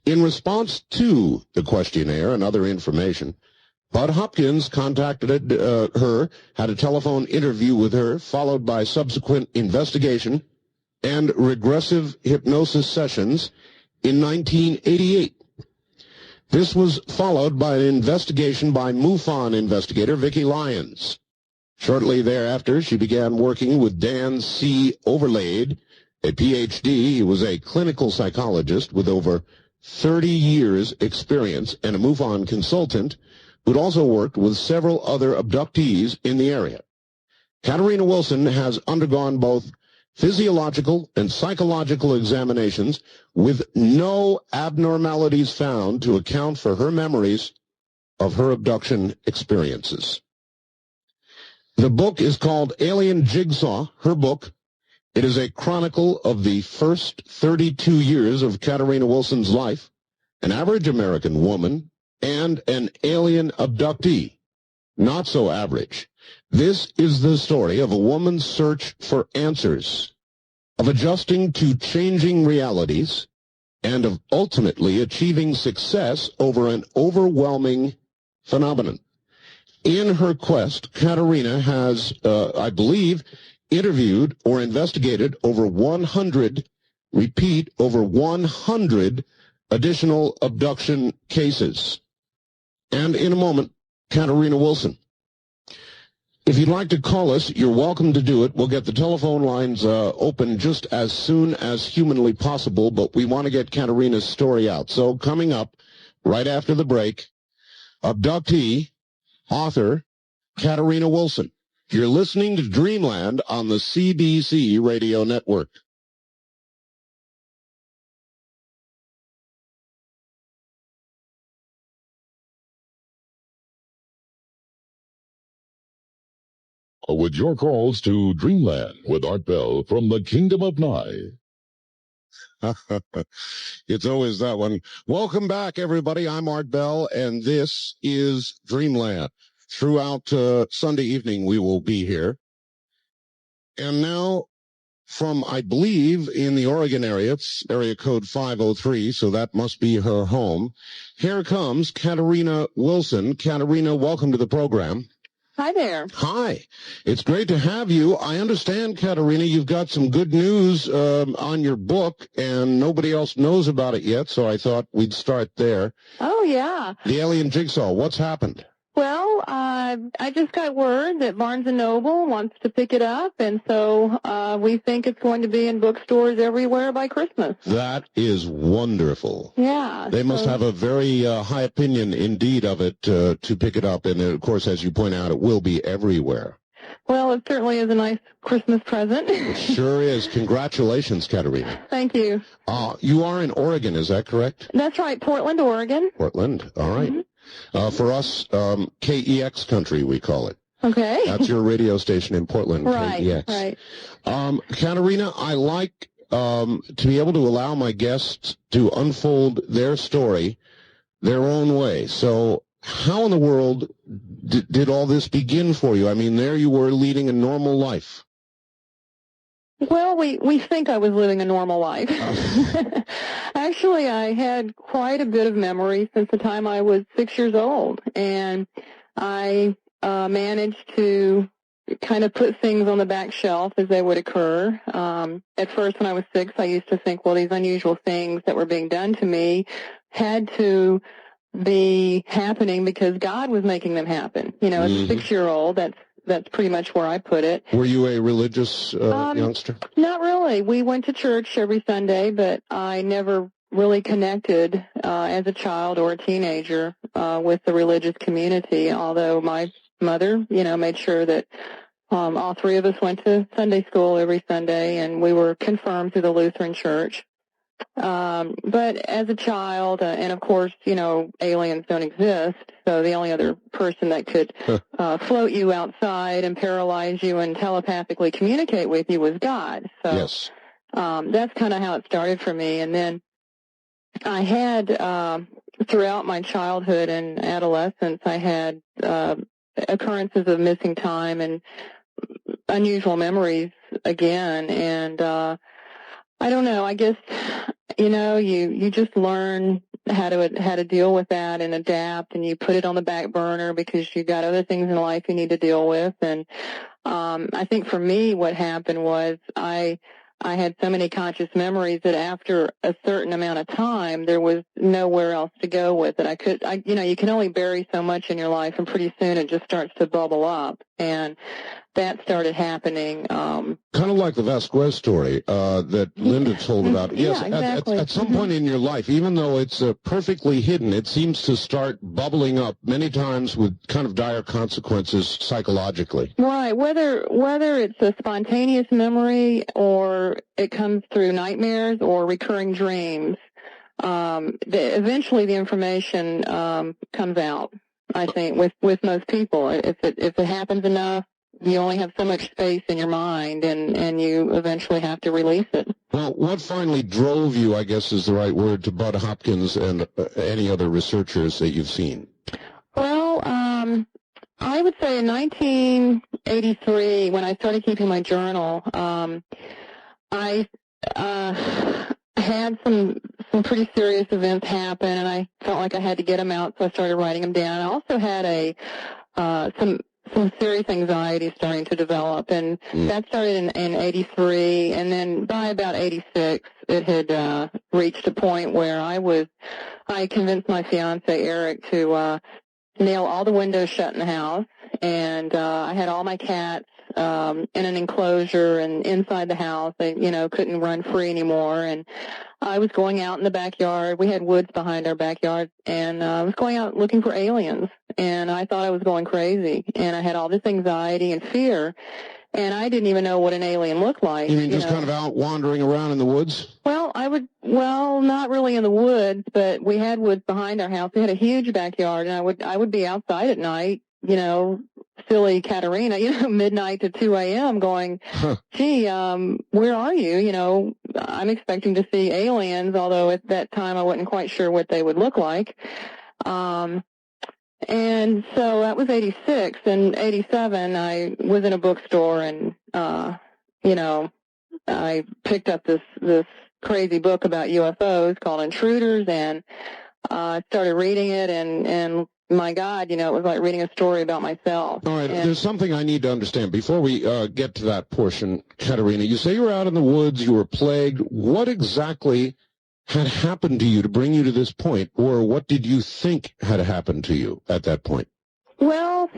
In response to the questionnaire and other information, Bud Hopkins contacted her, had a telephone interview with her, followed by subsequent investigation and regressive hypnosis sessions in 1988. This was followed by an investigation by MUFON investigator Vicki Lyons. Shortly thereafter, she began working with Dan C. Overlaid, a Ph.D. He was a clinical psychologist with over 30 years' experience and a MUFON consultant who'd also worked with several other abductees in the area. Katerina Wilson has undergone both physiological and psychological examinations with no abnormalities found to account for her memories of her abduction experiences. The book is called Alien Jigsaw, her book. It is a chronicle of the first 32 years of Katerina Wilson's life, an average American woman, and an alien abductee. Not so average. This is the story of a woman's search for answers, of adjusting to changing realities, and of ultimately achieving success over an overwhelming phenomenon. In her quest, Katerina has, I believe, interviewed or investigated over 100 additional abduction cases. And in a moment, Katerina Wilson. If you'd like to call us, you're welcome to do it. We'll get the telephone lines open just as soon as humanly possible, but we want to get Katerina's story out. So coming up, right after the break, abductee, author, Katerina Wilson. You're listening to Dreamland on the CBC Radio Network. With your calls to Dreamland with Art Bell from the Kingdom of Nye. It's always that one. Welcome back, everybody. I'm Art Bell, and this is Dreamland. Throughout Sunday evening, we will be here. And now, from, I believe, in the Oregon area, it's area code 503, so that must be her home. Here comes Katerina Wilson. Katerina, welcome to the program. Hi there. Hi. It's great to have you. I understand, Katerina, you've got some good news on your book, and nobody else knows about it yet, so I thought we'd start there. Oh, yeah. The Alien Jigsaw, what's happened? Well, I just got word that Barnes & Noble wants to pick it up, and so we think it's going to be in bookstores everywhere by Christmas. That is wonderful. Yeah. They must have a very high opinion indeed of it to pick it up, and of course, as you point out, it will be everywhere. Well, it certainly is a nice Christmas present. It sure is. Congratulations, Katerina. Thank you. You are in Oregon, is that correct? That's right, Portland, Oregon. Portland, all right. Mm-hmm. For us, KEX country, we call it. Okay. That's your radio station in Portland, right, KEX. Right. Katerina, I like to be able to allow my guests to unfold their story their own way. So how in the world did all this begin for you? I mean, there you were leading a normal life. Well, we think I was living a normal life. Actually, I had quite a bit of memory since the time I was 6 years old, and I managed to kind of put things on the back shelf as they would occur. At first, when I was 6, I used to think, well, these unusual things that were being done to me had to be happening because God was making them happen. You know, as a 6-year-old, that's pretty much where I put it. Were you a religious youngster? Not really. We went to church every Sunday, but I never really connected as a child or a teenager with the religious community, although my mother, you know, made sure that all three of us went to Sunday school every Sunday, and we were confirmed through the Lutheran Church. But as a child, and of course, you know, aliens don't exist, so the only other person that could float you outside and paralyze you and telepathically communicate with you was God. So yes. That's kind of how it started for me. And then I had, throughout my childhood and adolescence, I had occurrences of missing time and unusual memories again, and I don't know, I guess, you know, you just learn how to deal with that and adapt, and you put it on the back burner because you've got other things in life you need to deal with. And I think for me what happened was I had so many conscious memories that after a certain amount of time, there was nowhere else to go with it. You know, you can only bury so much in your life, and pretty soon it just starts to bubble up. And that started happening. Kind of like the Vasquez story that Linda told about. Yes, yeah, exactly. At some point in your life, even though it's perfectly hidden, it seems to start bubbling up many times with kind of dire consequences psychologically. Right. Whether it's a spontaneous memory or it comes through nightmares or recurring dreams, eventually the information comes out. I think with most people, if it happens enough, you only have so much space in your mind, and you eventually have to release it. Well, what finally drove you, I guess is the right word, to Bud Hopkins and any other researchers that you've seen? Well, I would say in 1983, when I started keeping my journal, I had some pretty serious events happen, and I felt like I had to get them out, so I started writing them down. I also had some serious anxiety starting to develop, and that started in 83, and then by about 86, it had reached a point where I convinced my fiancé, Eric, to nail all the windows shut in the house, and I had all my cats in an enclosure and inside the house. They, you know, couldn't run free anymore, and I was going out in the backyard. We had woods behind our backyard, and I was going out looking for aliens, and I thought I was going crazy, and I had all this anxiety and fear, and I didn't even know what an alien looked like. You mean just kind of out wandering around in the woods? Well, not really in the woods, but we had woods behind our house. We had a huge backyard, and I would be outside at night, you know, silly Katerina, you know, midnight to 2 a.m. going, gee, where are you? You know, I'm expecting to see aliens, although at that time I wasn't quite sure what they would look like. And so that was 86. And 87, I was in a bookstore, and, you know, I picked up this crazy book about UFOs called Intruders, and started reading it, and my God, you know, it was like reading a story about myself. All right, there's something I need to understand. Before we get to that portion, Katerina, you say you were out in the woods, you were plagued. What exactly had happened to you to bring you to this point, or what did you think had happened to you at that point? Well,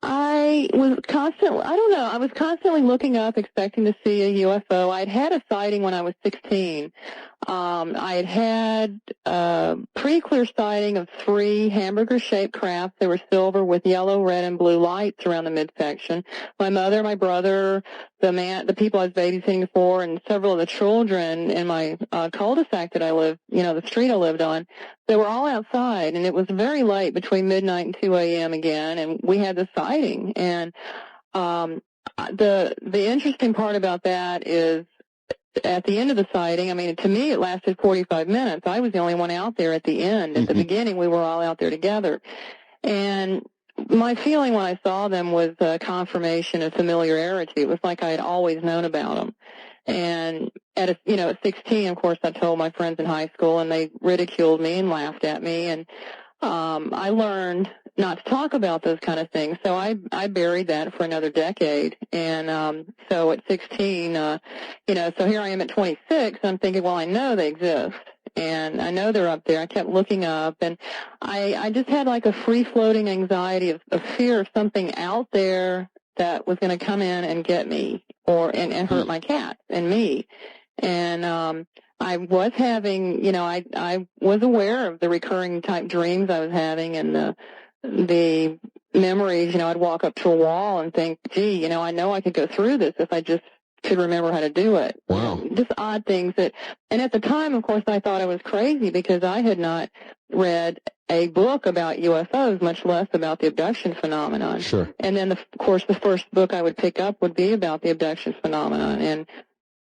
I was constantly looking up, expecting to see a UFO. I'd had a sighting when I was 16. I had a pretty clear sighting of 3 hamburger-shaped crafts. They were silver with yellow, red, and blue lights around the midsection. My mother, my brother, the people I was babysitting for, and several of the children in my cul-de-sac that I lived, you know, the street I lived on, they were all outside, and it was very late, between midnight and 2 a.m. again, and we had the sighting. And the interesting part about that is at the end of the sighting, I mean, to me, it lasted 45 minutes. I was the only one out there at the end. At the beginning, we were all out there together. And my feeling when I saw them was a confirmation of familiarity. It was like I had always known about them. And at 16, of course, I told my friends in high school, and they ridiculed me and laughed at me. And I learned not to talk about those kind of things. So I buried that for another decade. And so at 16, so here I am at 26, I'm thinking, well, I know they exist. And I know they're up there. I kept looking up, and I just had like a free-floating anxiety of fear of something out there that was going to come in and get me and hurt my cat and me. And I was having, I was aware of the recurring type dreams I was having and the memories. I'd walk up to a wall and think, gee, I know I could go through this if I just could remember how to do it. Wow. Just odd things and at the time, of course, I thought I was crazy because I had not read a book about UFOs, much less about the abduction phenomenon. Sure. And then, of course, the first book I would pick up would be about the abduction phenomenon. And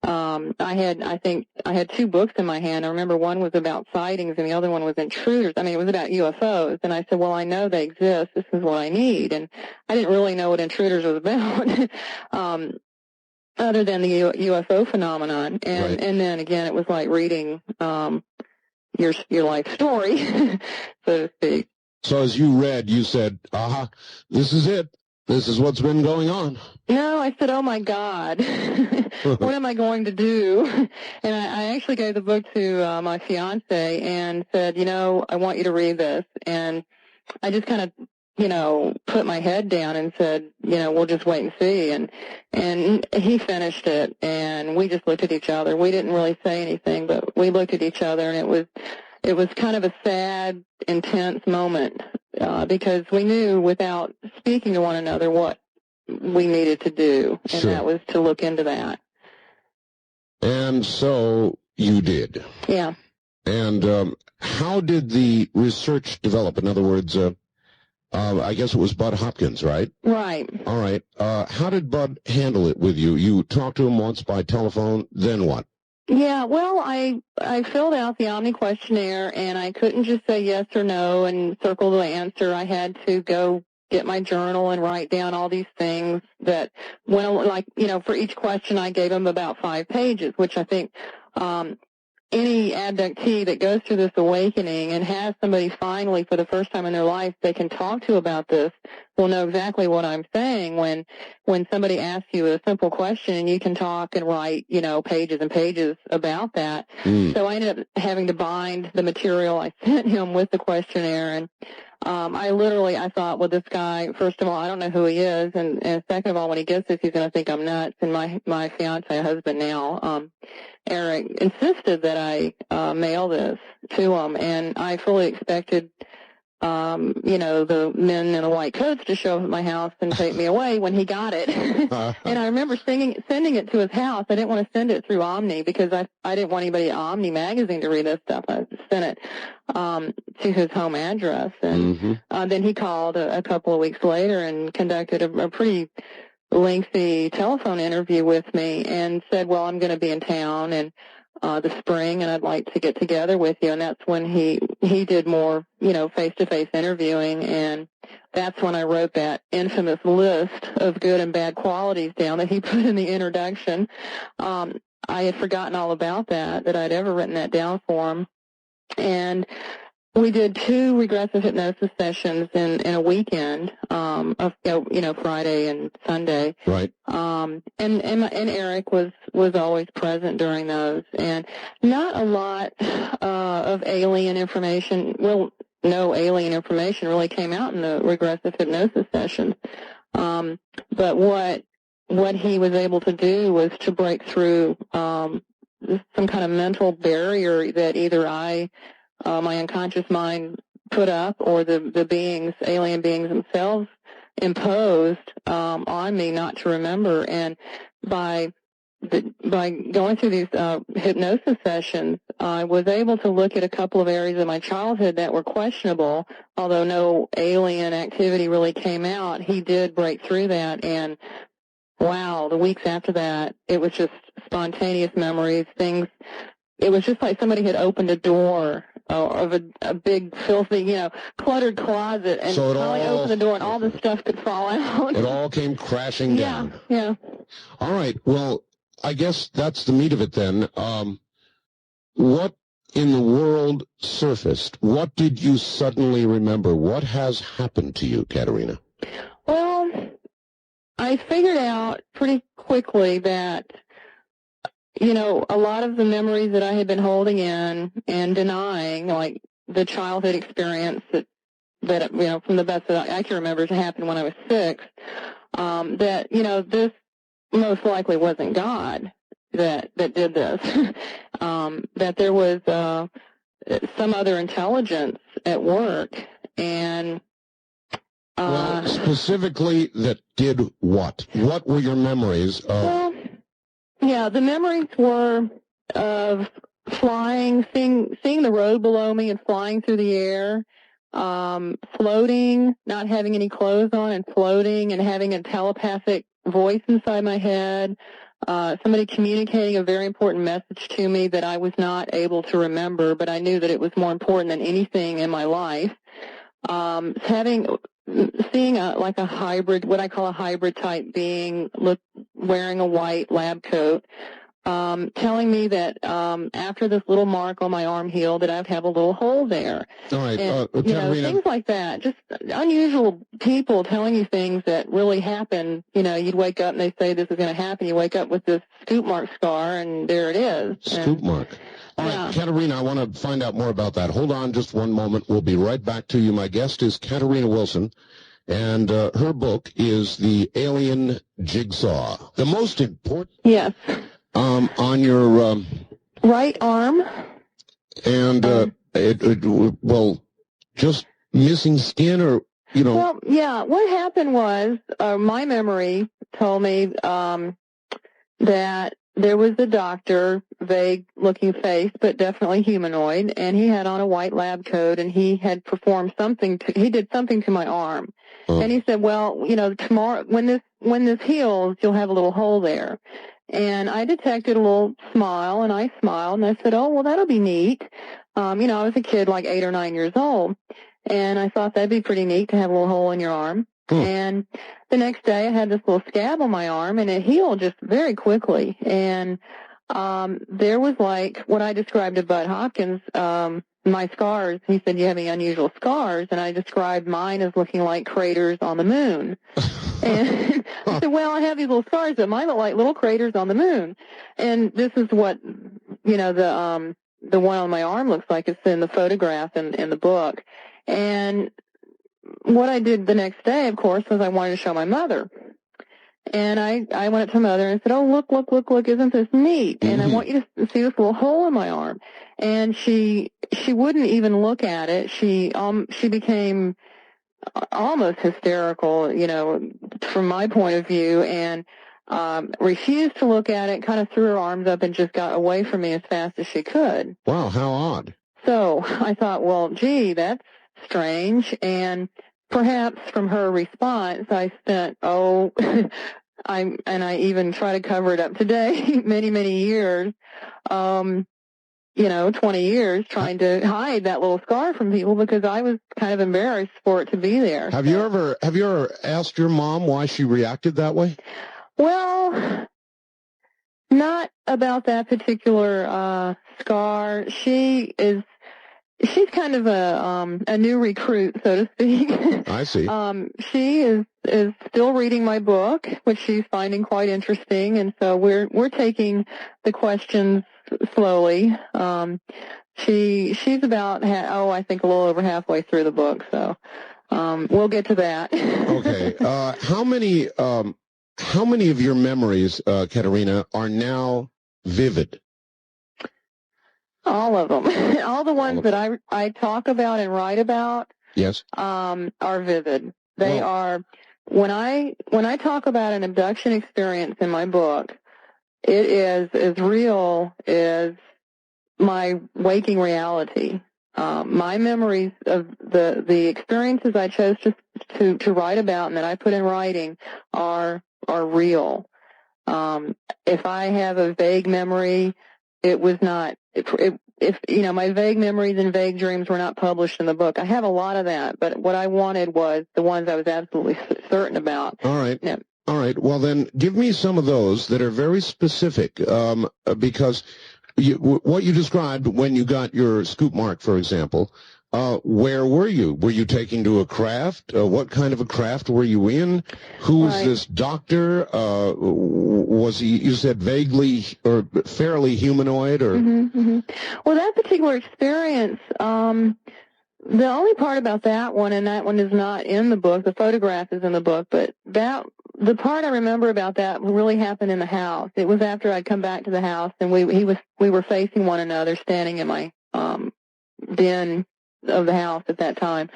I had two books in my hand. I remember one was about sightings and the other one was intruders. I mean, it was about UFOs. And I said, well, I know they exist. This is what I need. And I didn't really know what intruders was about. Other than the UFO phenomenon. And right. And then again, it was like reading your life story, so to speak. So as you read, you said, this is it. This is what's been going on. No, I said, oh, my God, what am I going to do? And I actually gave the book to my fiancé and said, I want you to read this. And I just kind of, put my head down and said, we'll just wait and see. And he finished it, and we just looked at each other. We didn't really say anything, but we looked at each other, and it was kind of a sad, intense moment because we knew without speaking to one another what we needed to do, and that was to look into that. And so you did. Yeah. And how did the research develop? In other words, I guess it was Bud Hopkins, right? Right. All right. How did Bud handle it with you? You talked to him once by telephone, then what? Yeah, well, I filled out the Omni questionnaire, and I couldn't just say yes or no and circle the answer. I had to go get my journal and write down all these things that went, for each question I gave him about 5 pages, which I think any abductee that goes through this awakening and has somebody finally for the first time in their life they can talk to about this will know exactly what I'm saying when somebody asks you a simple question and you can talk and write, pages and pages about that. So I ended up having to bind the material I sent him with the questionnaire. And I thought, well, this guy, first of all, I don't know who he is. And second of all, when he gets this, he's going to think I'm nuts. And my fiance, husband now, Eric, insisted that I mail this to him. And I fully expected, the men in the white coats to show up at my house and take me away when he got it. And I remember sending it to his house. I didn't want to send it through Omni because I didn't want anybody at Omni magazine to read this stuff. I sent it to his home address. And then he called a couple of weeks later and conducted a pretty lengthy telephone interview with me and said, well, I'm going to be in town and the spring, and I'd like to get together with you. And that's when he did more, face-to-face interviewing, and that's when I wrote that infamous list of good and bad qualities down that he put in the introduction. I had forgotten all about that I'd ever written that down for him. And we did 2 regressive hypnosis sessions in a weekend, Friday and Sunday. Right. And Eric was always present during those, and not a lot of alien information. Well, no alien information really came out in the regressive hypnosis sessions. But what he was able to do was to break through some kind of mental barrier that either my unconscious mind put up or the beings, alien beings themselves imposed on me not to remember. And by going through these hypnosis sessions, I was able to look at a couple of areas of my childhood that were questionable. Although no alien activity really came out, he did break through that. And wow, the weeks after that, it was just spontaneous memories, things. It was just like somebody had opened a door of a big, filthy, cluttered closet, and So it finally all- opened the door, and all this stuff could fall out. It all came crashing down. Yeah. All right. Well, I guess that's the meat of it then. What in the world surfaced? What did you suddenly remember? What has happened to you, Katerina? Well, I figured out pretty quickly that, a lot of the memories that I had been holding in and denying, like the childhood experience that from the best that I can remember, it happened when I was 6, that, this most likely wasn't God that did this, that there was some other intelligence at work, and well, specifically, that did what? What were your memories of? Well, yeah, the memories were of flying, seeing the road below me and flying through the air, floating, not having any clothes on and floating, and having a telepathic voice inside my head, somebody communicating a very important message to me that I was not able to remember, but I knew that it was more important than anything in my life. Seeing a hybrid, what I call a hybrid type being, wearing a white lab coat, telling me that after this little mark on my arm healed, that I'd have a little hole there. All right, And, Katerina. things like that. Just unusual people telling you things that really happen. You'd wake up and they say this is going to happen. You wake up with this scoop mark scar, and there it is. Scoop mark. All right, Katerina, I want to find out more about that. Hold on just one moment. We'll be right back to you. My guest is Katerina Wilson, and her book is The Alien Jigsaw. The most important... Yes. On your... right arm. And, well, just missing skin or, Well, yeah, what happened was, my memory told me that there was a doctor, vague-looking face, but definitely humanoid, and he had on a white lab coat, and he had performed he did something to my arm. And he said, well, tomorrow, when this heals, you'll have a little hole there. And I detected a little smile, and I smiled, and I said, oh, well, that'll be neat. I was a kid, like 8 or 9 years old, and I thought that'd be pretty neat to have a little hole in your arm. And the next day, I had this little scab on my arm, and it healed just very quickly. And there was like what I described to Bud Hopkins, my scars. He said, you have any unusual scars? And I described mine as looking like craters on the moon. And I said, well, I have these little scars, but mine look like little craters on the moon. And this is what, the one on my arm looks like. It's in the photograph in the book. And what I did the next day, of course, was I wanted to show my mother. And I went up to Mother and said, oh, look, isn't this neat? And I want you to see this little hole in my arm. And she wouldn't even look at it. She became almost hysterical, from my point of view, and refused to look at it, kind of threw her arms up and just got away from me as fast as she could. Wow, how odd. So I thought, well, gee, that's strange. And perhaps from her response, I spent, I even try to cover it up today, many, many years, 20 years trying to hide that little scar from people because I was kind of embarrassed for it to be there. Have you ever asked your mom why she reacted that way? Well, not about that particular scar. She's kind of a new recruit, so to speak. I see. She is still reading my book, which she's finding quite interesting, and so we're taking the questions slowly. She's about I think a little over halfway through the book, so we'll get to that. Okay. How many of your memories, Katerina, are now vivid? All of them. All the ones that I talk about and write about. Yes. Are vivid. They are. When I talk about an abduction experience in my book, it is as real as my waking reality. My memories of the experiences I chose to write about and that I put in writing are real. If I have a vague memory, it was not, if my vague memories and vague dreams were not published in the book. I have a lot of that, but what I wanted was the ones I was absolutely certain about. All right. Yeah. All right. Well, then give me some of those that are very specific, because what you described when you got your scoop mark, for example, where were you? Were you taking to a craft? What kind of a craft were you in? Who was this doctor? Was he, you said, vaguely or fairly humanoid? Or Well, that particular experience, the only part about that one, and that one is not in the book, the photograph is in the book, but the part I remember about that really happened in the house. It was after I'd come back to the house, and we were facing one another, standing in my den of the house at that time.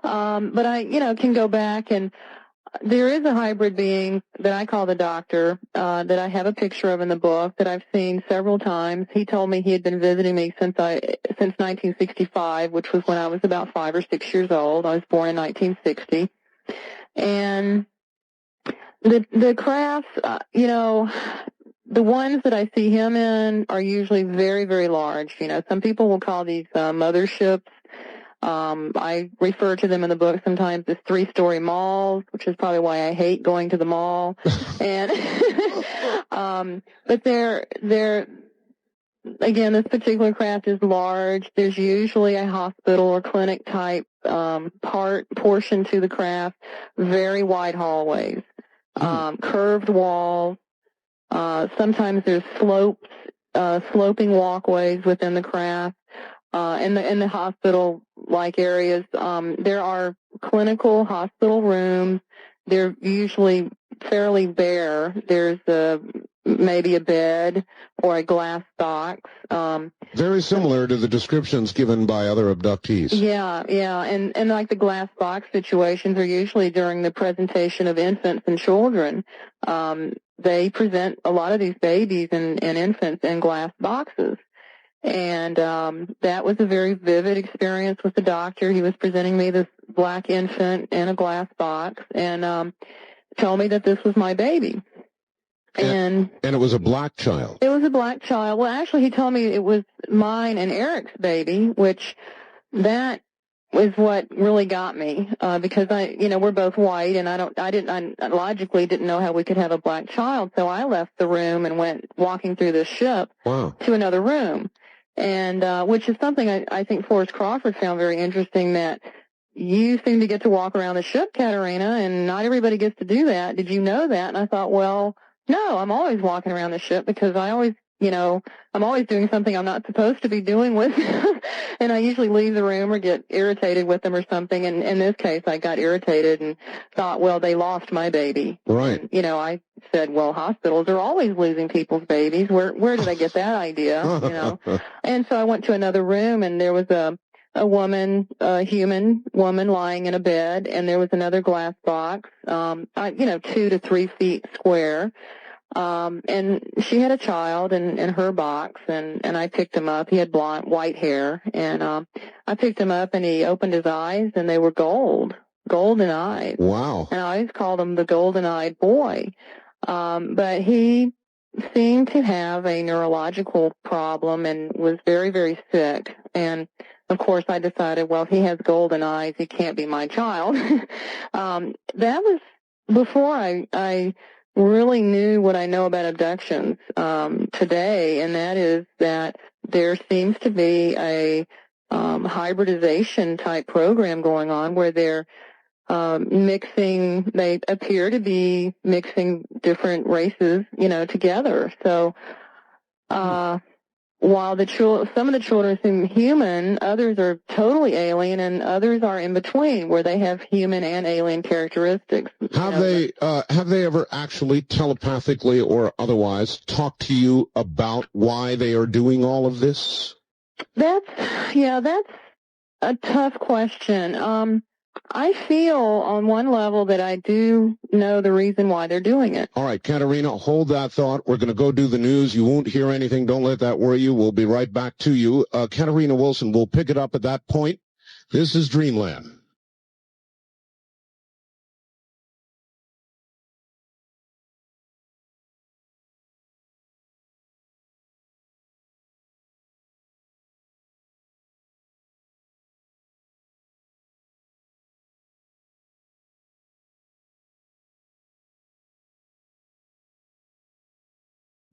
But I, can go back, and there is a hybrid being that I call the doctor, that I have a picture of in the book that I've seen several times. He told me he had been visiting me since 1965, which was when I was about 5 or 6 years old. I was born in 1960. And the crafts, the ones that I see him in are usually very, very large. Some people will call these motherships. I refer to them in the book sometimes as 3-story malls, which is probably why I hate going to the mall. And but they're again, this particular craft is large. There's usually a hospital or clinic type portion to the craft. Very wide hallways, curved walls. Sometimes there's sloping walkways within the craft. In the hospital-like areas, there are clinical hospital rooms. They're usually fairly bare. There's maybe a bed or a glass box. very similar to the descriptions given by other abductees. Yeah, and like the glass box situations are usually during the presentation of infants and children. They present a lot of these babies and infants in glass boxes. And that was a very vivid experience with the doctor. He was presenting me this black infant in a glass box and told me that this was my baby. And it was a black child. It was a black child. Well, actually, he told me it was mine and Eric's baby, which that was what really got me because we're both white, and I logically didn't know how we could have a black child. So I left the room and went walking through the ship to another room. And which is something I think Forrest Crawford found very interesting, that you seem to get to walk around the ship, Katerina, and not everybody gets to do that. Did you know that? And I thought, well, no, I'm always walking around the ship because I always, I'm always doing something I'm not supposed to be doing with and I usually leave the room or get irritated with them or something. And in this case, I got irritated and thought, well, they lost my baby. Right. And, I said, well, hospitals are always losing people's babies. Where did I get that idea? And so I went to another room, and there was a human woman lying in a bed, and there was another glass box, 2 to 3 feet square. And she had a child in her box, and I picked him up. He had white hair, and I picked him up, and he opened his eyes, and they were golden eyes. Wow. And I always called him the golden-eyed boy. But he seemed to have a neurological problem and was very, very sick. And, of course, I decided, well, if he has golden eyes, he can't be my child. That was before I really knew what I know about abductions today, and that is that there seems to be a hybridization type program going on where they're they appear to be mixing different races, together. So, while some of the children seem human, others are totally alien, and others are in between, where they have human and alien characteristics. Have they ever actually telepathically or otherwise talked to you about why they are doing all of this? That's a tough question. I feel on one level that I do know the reason why they're doing it. All right, Katerina, hold that thought. We're going to go do the news. You won't hear anything. Don't let that worry you. We'll be right back to you. Katerina Wilson, we'll pick it up at that point. This is Dreamland.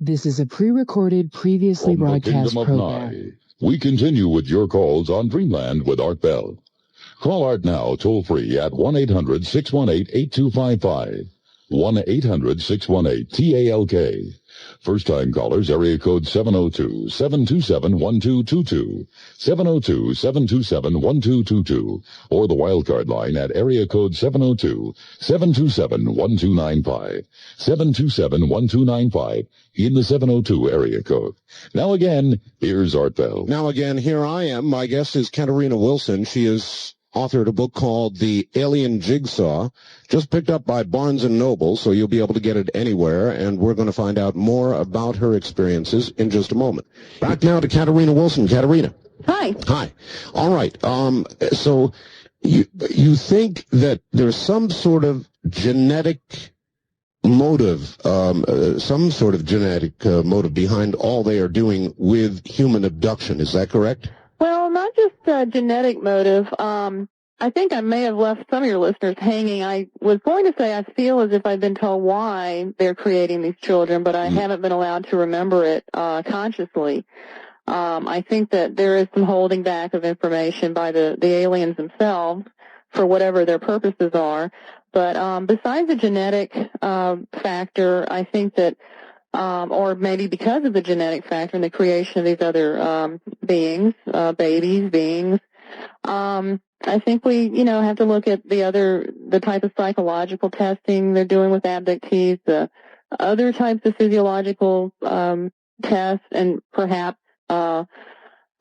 This is a pre-recorded, previously From the broadcast Kingdom of program. Nye, we continue with your calls on Dreamland with Art Bell. Call Art now, toll-free at 1-800-618-8255. 1-800-618-TALK. First-time callers, area code 702-727-1222. 702-727-1222. Or the wildcard line at area code 702-727-1295. 727-1295 in the 702 area code. Now again, here's Art Bell. Now again, here I am. My guest is Katarina Wilson. She is authored a book called The Alien Jigsaw, just picked up by Barnes & Noble, so you'll be able to get it anywhere, and we're going to find out more about her experiences in just a moment. Back now to Katarina Wilson. Katarina. Hi. Hi. All right. So you think that there's some sort of genetic motive, some sort of genetic motive behind all they are doing with human abduction. Is that correct? Well, not just a genetic motive. I think I may have left some of your listeners hanging. I was going to say I feel as if I've been told why they're creating these children, but I haven't been allowed to remember it consciously. I think that there is some holding back of information by the aliens themselves for whatever their purposes are. But besides the genetic factor, I think that or maybe because of the genetic factor in the creation of these other beings, beings, I think we, have to look at the type of psychological testing they're doing with abductees, the other types of physiological tests, and perhaps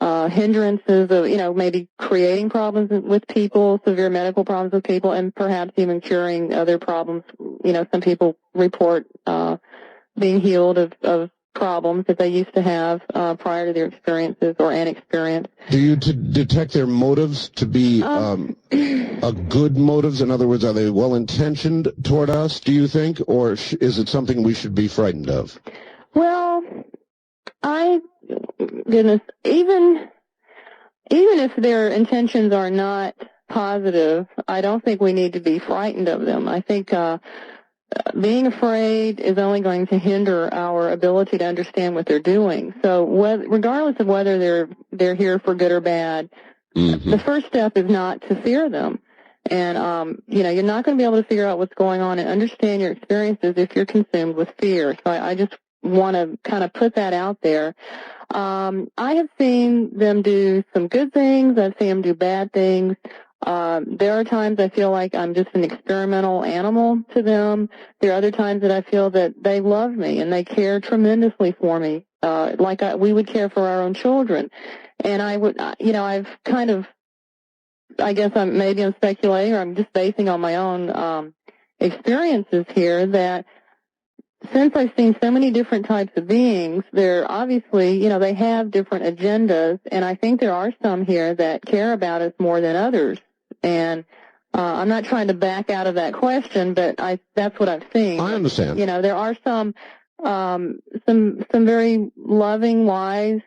hindrances of, maybe creating problems with people, severe medical problems with people, and perhaps even curing other problems. Some people report being healed of problems that they used to have prior to their experiences or an experience. Do you detect their motives to be good motives? In other words, are they well-intentioned toward us, do you think? Or is it something we should be frightened of? Well, even if their intentions are not positive, I don't think we need to be frightened of them. I think being afraid is only going to hinder our ability to understand what they're doing. So regardless of whether they're here for good or bad, the first step is not to fear them. And, you're not going to be able to figure out what's going on and understand your experiences if you're consumed with fear. So I just want to kind of put that out there. I have seen them do some good things. I've seen them do bad things. There are times I feel like I'm just an experimental animal to them. There are other times that I feel that they love me and they care tremendously for me, like we would care for our own children. And I've kind of, I guess I'm speculating, or I'm just basing on my own experiences here, that since I've seen so many different types of beings, they're obviously, they have different agendas, and I think there are some here that care about us more than others. And I'm not trying to back out of that question, but that's what I've seen. I understand. There are some very loving, wise,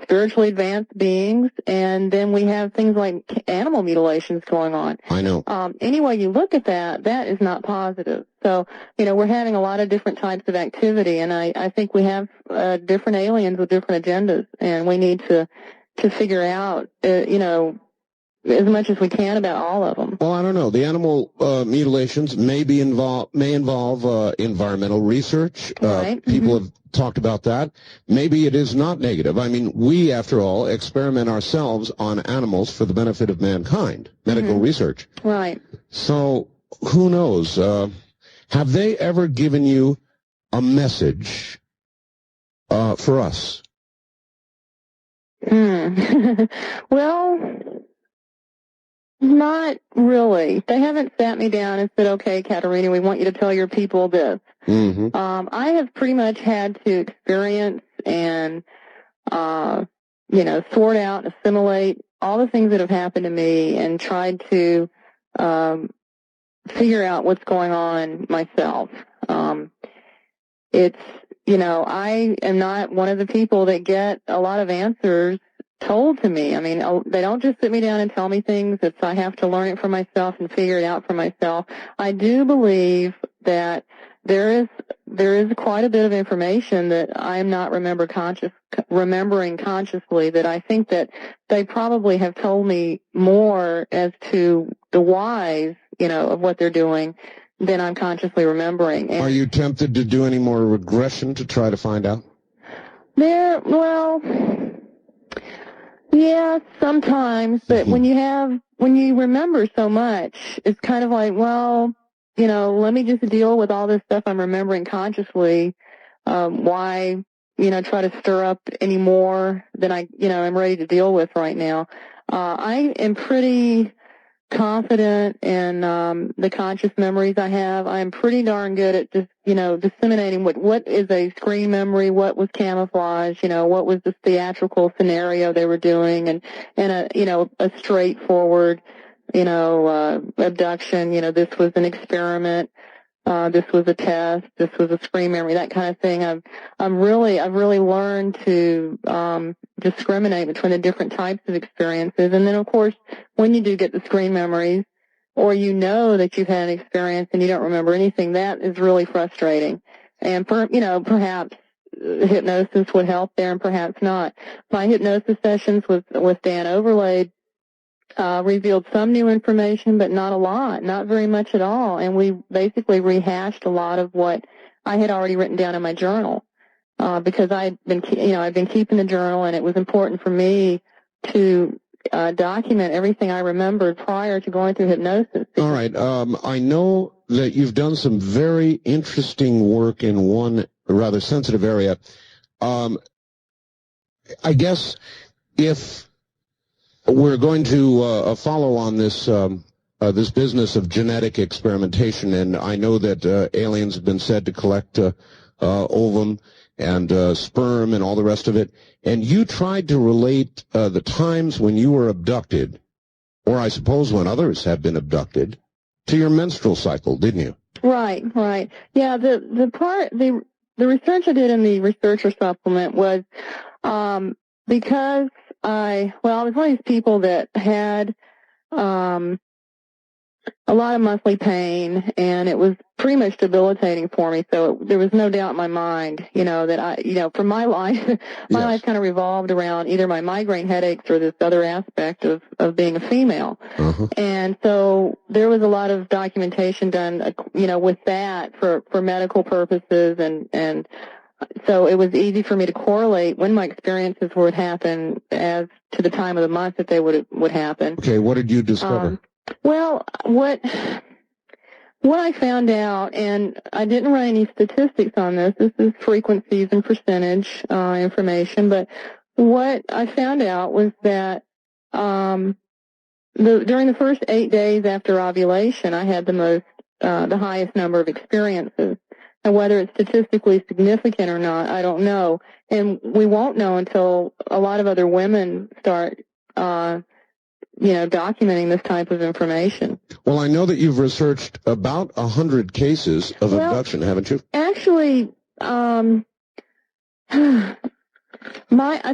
spiritually advanced beings, and then we have things like animal mutilations going on. I know. Any way you look at that is not positive. So, we're having a lot of different types of activity, and I think we have different aliens with different agendas, and we need to figure out, as much as we can about all of them. Well, I don't know. The animal mutilations may involve environmental research. Right. People have talked about that. Maybe it is not negative. I mean, we, after all, experiment ourselves on animals for the benefit of mankind. Medical research. Right. So, who knows? Have they ever given you a message for us? Well, not really. They haven't sat me down and said, okay, Katarina, we want you to tell your people this. I have pretty much had to experience and, sort out and assimilate all the things that have happened to me and tried to figure out what's going on myself. I am not one of the people that get a lot of answers told to me. I mean, they don't just sit me down and tell me things. I have to learn it for myself and figure it out for myself. I do believe that there is quite a bit of information that I am not remembering consciously, that I think that they probably have told me more as to the whys, of what they're doing than I'm consciously remembering. And are you tempted to do any more regression to try to find out? Yeah, sometimes, but when you remember so much, it's kind of like, well, let me just deal with all this stuff I'm remembering consciously. Why, try to stir up any more than I'm ready to deal with right now. I am pretty confident in the conscious memories I have. I'm pretty darn good at just, disseminating what is a screen memory, what was camouflage, what was the theatrical scenario they were doing, and a straightforward, abduction, this was an experiment, this was a test, this was a screen memory, that kind of thing. I've really learned to discriminate between the different types of experiences. And then, of course, when you do get the screen memories, or that you've had an experience and you don't remember anything, that is really frustrating. And perhaps hypnosis would help there, and perhaps not. My hypnosis sessions with Dan Overlaid revealed some new information, but not a lot, not very much at all. And we basically rehashed a lot of what I had already written down in my journal, because I've been keeping the journal, and it was important for me to document everything I remembered prior to going through hypnosis. All right. I know that you've done some very interesting work in one rather sensitive area. I guess if we're going to follow on this this business of genetic experimentation, and I know that aliens have been said to collect ovum and sperm and all the rest of it, and you tried to relate the times when you were abducted, or I suppose when others have been abducted, to your menstrual cycle, didn't you? Right. Yeah, the research I did in the researcher supplement was because I was one of these people that had a lot of monthly pain, and it was pretty much debilitating for me. So there was no doubt in my mind, that for my life, my life kind of revolved around either my migraine headaches or this other aspect of being a female. Uh-huh. And so there was a lot of documentation done, with that for medical purposes, and so it was easy for me to correlate when my experiences would happen as to the time of the month that they would happen. Okay, what did you discover? Well, what I found out, and I didn't write any statistics on this. This is frequencies and percentage information. But what I found out was that during the first 8 days after ovulation, I had the highest number of experiences. And whether it's statistically significant or not, I don't know. And we won't know until a lot of other women start documenting this type of information. Well, I know that you've researched about 100 cases of abduction, haven't you? Actually, I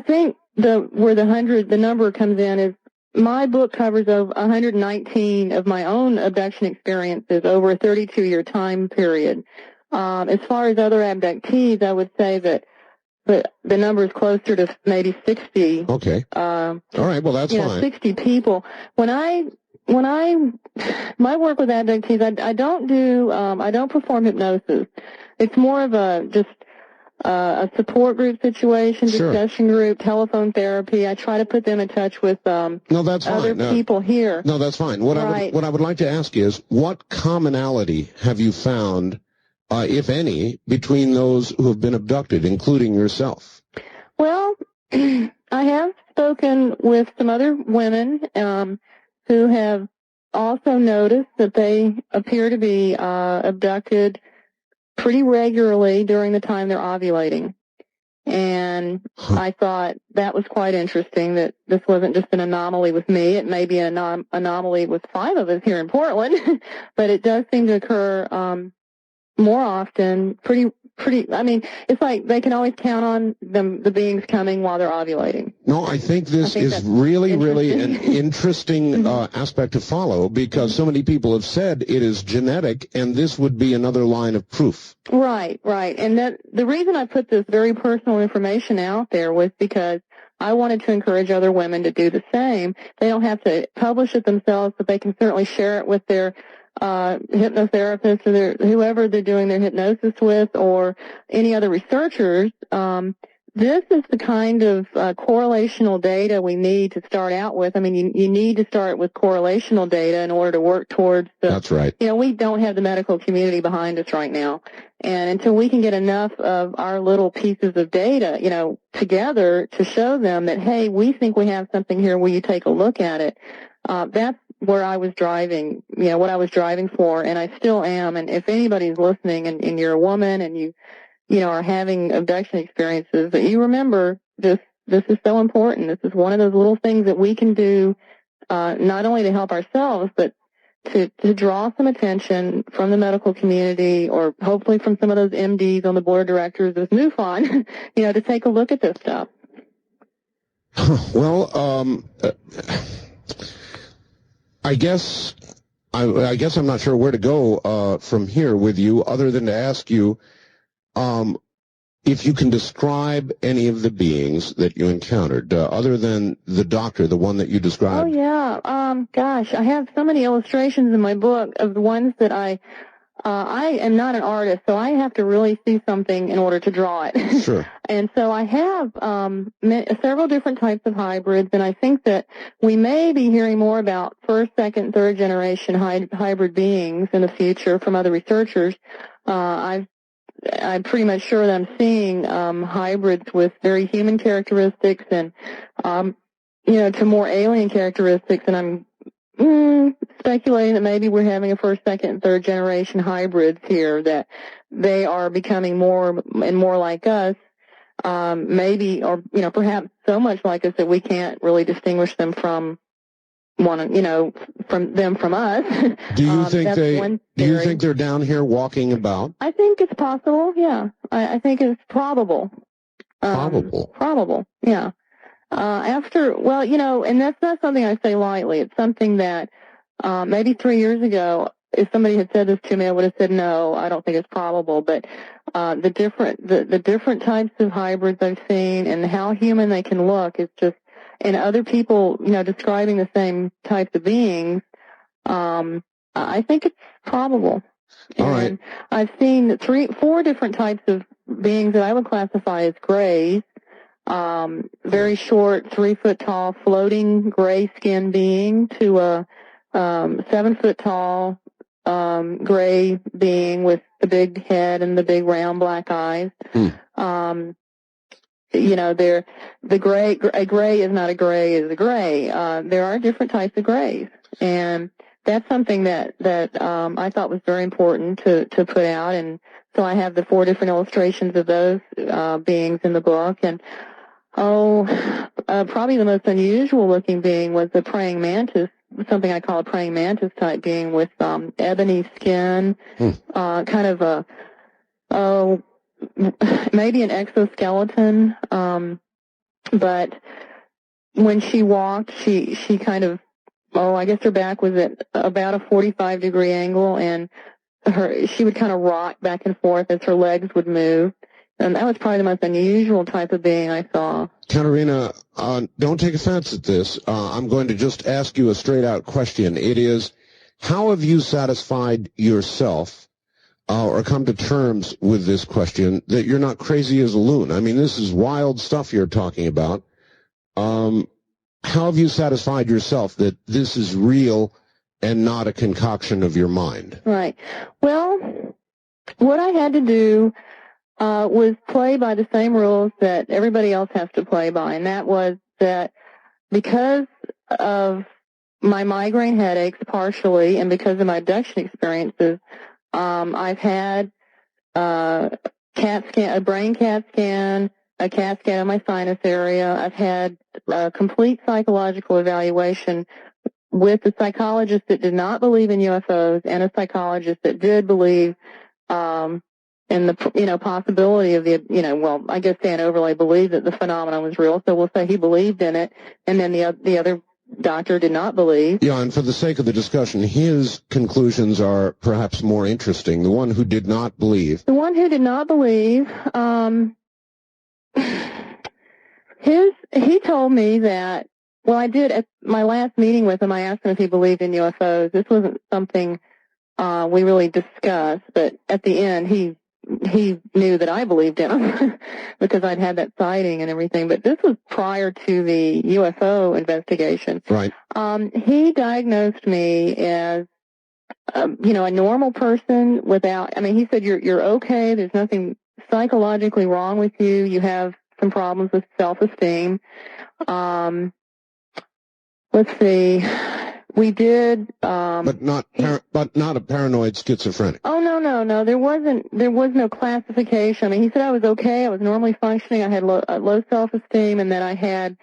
think where the number comes in is my book covers over 119 of my own abduction experiences over a 32-year time period. As far as other abductees, I would say that the number is closer to maybe 60. Okay. All right. Well, that's fine. 60 people. My work with abductees, I don't perform hypnosis. It's more of a support group situation, discussion group, telephone therapy. I try to put them in touch with other people here. No, that's fine. What I would like to ask is, what commonality have you found, if any, between those who have been abducted, including yourself? Well, I have spoken with some other women who have also noticed that they appear to be abducted pretty regularly during the time they're ovulating. And I thought that was quite interesting, that this wasn't just an anomaly with me. It may be an anomaly with 5 of us here in Portland, but it does seem to occur more often, pretty it's like they can always count on the beings coming while they're ovulating. No, I think this is really, really an interesting aspect to follow, because so many people have said it is genetic, and this would be another line of proof. Right. And the reason I put this very personal information out there was because I wanted to encourage other women to do the same. They don't have to publish it themselves, but they can certainly share it with their hypnotherapist or whoever they're doing their hypnosis with, or any other researchers. This is the kind of correlational data we need to start out with. I mean, you need to start with correlational data in order to work towards That's right. We don't have the medical community behind us right now. And until we can get enough of our little pieces of data, together to show them that, hey, we think we have something here, will you take a look at it? That's where I was driving, what I was driving for, and I still am. And if anybody's listening and you're a woman and you are having abduction experiences, that you remember this is so important. This is one of those little things that we can do, not only to help ourselves, but to draw some attention from the medical community, or hopefully from some of those MDs on the board of directors of MUFON, to take a look at this stuff. Well, I guess I'm not sure where to go from here with you, other than to ask you if you can describe any of the beings that you encountered, other than the doctor, the one that you described. Oh, yeah. Gosh, I have so many illustrations in my book of the ones that I am not an artist, so I have to really see something in order to draw it. Sure. And so I have several different types of hybrids, and I think that we may be hearing more about first, second, third generation hybrid beings in the future from other researchers. I'm pretty much sure that I'm seeing hybrids with very human characteristics and, to more alien characteristics, and I'm speculating that maybe we're having a first, second, and third generation hybrids here, that they are becoming more and more like us, maybe, or, perhaps so much like us that we can't really distinguish them from from us. Do you think they're down here walking about? I think it's possible, yeah. I think it's probable. Probable, yeah. And that's not something I say lightly. It's something that maybe 3 years ago, if somebody had said this to me, I would have said, no, I don't think it's probable. But the different types of hybrids I've seen and how human they can look is just, and other people, describing the same types of beings, I think it's probable. All right. And I've seen 4 different types of beings that I would classify as grays. Very short, 3 foot tall, floating gray skin being, to a 7 foot tall gray being with the big head and the big round black eyes. A gray is not a gray is a gray. There are different types of grays, and that's something that I thought was very important to put out. And so I have the 4 different illustrations of those beings in the book. And probably the most unusual looking being was the praying mantis, something I call a praying mantis type being, with ebony skin, kind of maybe an exoskeleton, but when she walked, she kind of, I guess her back was at about a 45-degree angle, and she would kind of rock back and forth as her legs would move. And that was probably the most unusual type of being I saw. Katerina, don't take offense at this. I'm going to just ask you a straight-out question. It is, how have you satisfied yourself or come to terms with this question that you're not crazy as a loon? I mean, this is wild stuff you're talking about. How have you satisfied yourself that this is real and not a concoction of your mind? Right. Well, what I had to do was play by the same rules that everybody else has to play by, and that was that because of my migraine headaches partially and because of my abduction experiences, I've had a brain CAT scan, a CAT scan of my sinus area. I've had a complete psychological evaluation with a psychologist that did not believe in UFOs and a psychologist that did believe the possibility of well, I guess Dan Overlay believed that the phenomenon was real, so we'll say he believed in it, and then the other doctor did not believe. Yeah, and for the sake of the discussion, his conclusions are perhaps more interesting. The one who did not believe. The one who did not believe, he told me that, well, I did, at my last meeting with him, I asked him if he believed in UFOs. This wasn't something we really discussed, but at the end, he knew that I believed in him because I'd had that sighting and everything. But this was prior to the UFO investigation. Right. He diagnosed me as, a normal person without, he said, you're okay. There's nothing psychologically wrong with you. You have some problems with self-esteem. Let's see. We did, but not a paranoid schizophrenic. Oh, no. There was no classification. He said I was okay. I was normally functioning. I had low self-esteem, and then I had,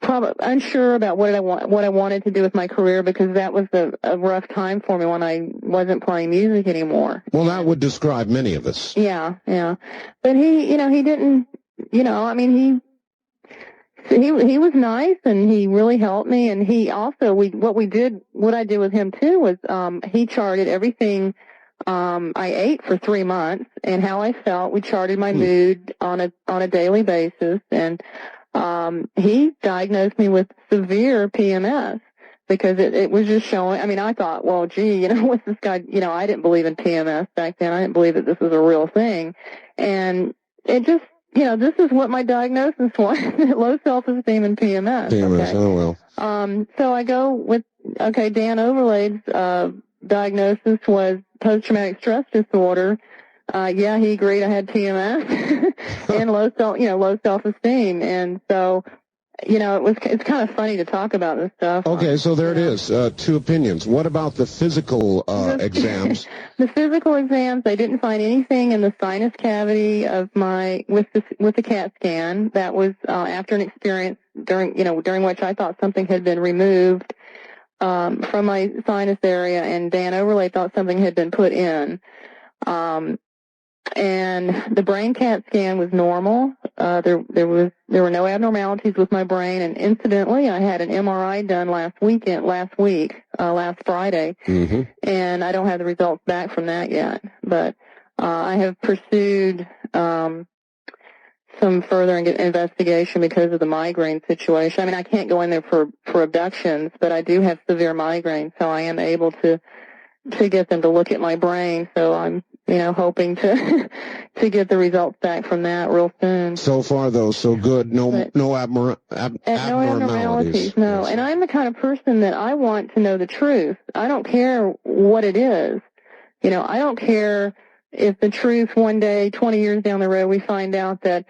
probably unsure about what I wanted to do with my career, because that was a rough time for me when I wasn't playing music anymore. Well, that would describe many of us. Yeah. But he didn't, he was nice, and he really helped me, and he also, what I did with him too was, he charted everything, I ate for 3 months and how I felt. We charted my mood on a daily basis, and, he diagnosed me with severe PMS because it was just showing. I thought, well, gee, what's this guy, I didn't believe in PMS back then. I didn't believe that this was a real thing. And it just, this is what my diagnosis was, low self-esteem and PMS. PMS, okay? Oh well. So I go with, Dan Overlade's, diagnosis was post-traumatic stress disorder. Yeah, he agreed I had PMS and low self-esteem. And so, it's kind of funny to talk about this stuff. Okay, so there it is. Two opinions. What about the physical exams? The physical exams, they didn't find anything in the sinus cavity of with the CAT scan. That was after an experience during which I thought something had been removed from my sinus area, and Dan Overlay thought something had been put in. And the brain CAT scan was normal. There were no abnormalities with my brain, and incidentally, I had an MRI done last Friday, and I don't have the results back from that yet. But I have pursued some further investigation because of the migraine situation. I can't go in there for abductions, but I do have severe migraine, so I am able to get them to look at my brain. So I'm hoping to get the results back from that real soon. So far, though, so good. No abnormalities. No. And I'm the kind of person that I want to know the truth. I don't care what it is. I don't care if the truth one day, 20 years down the road, we find out that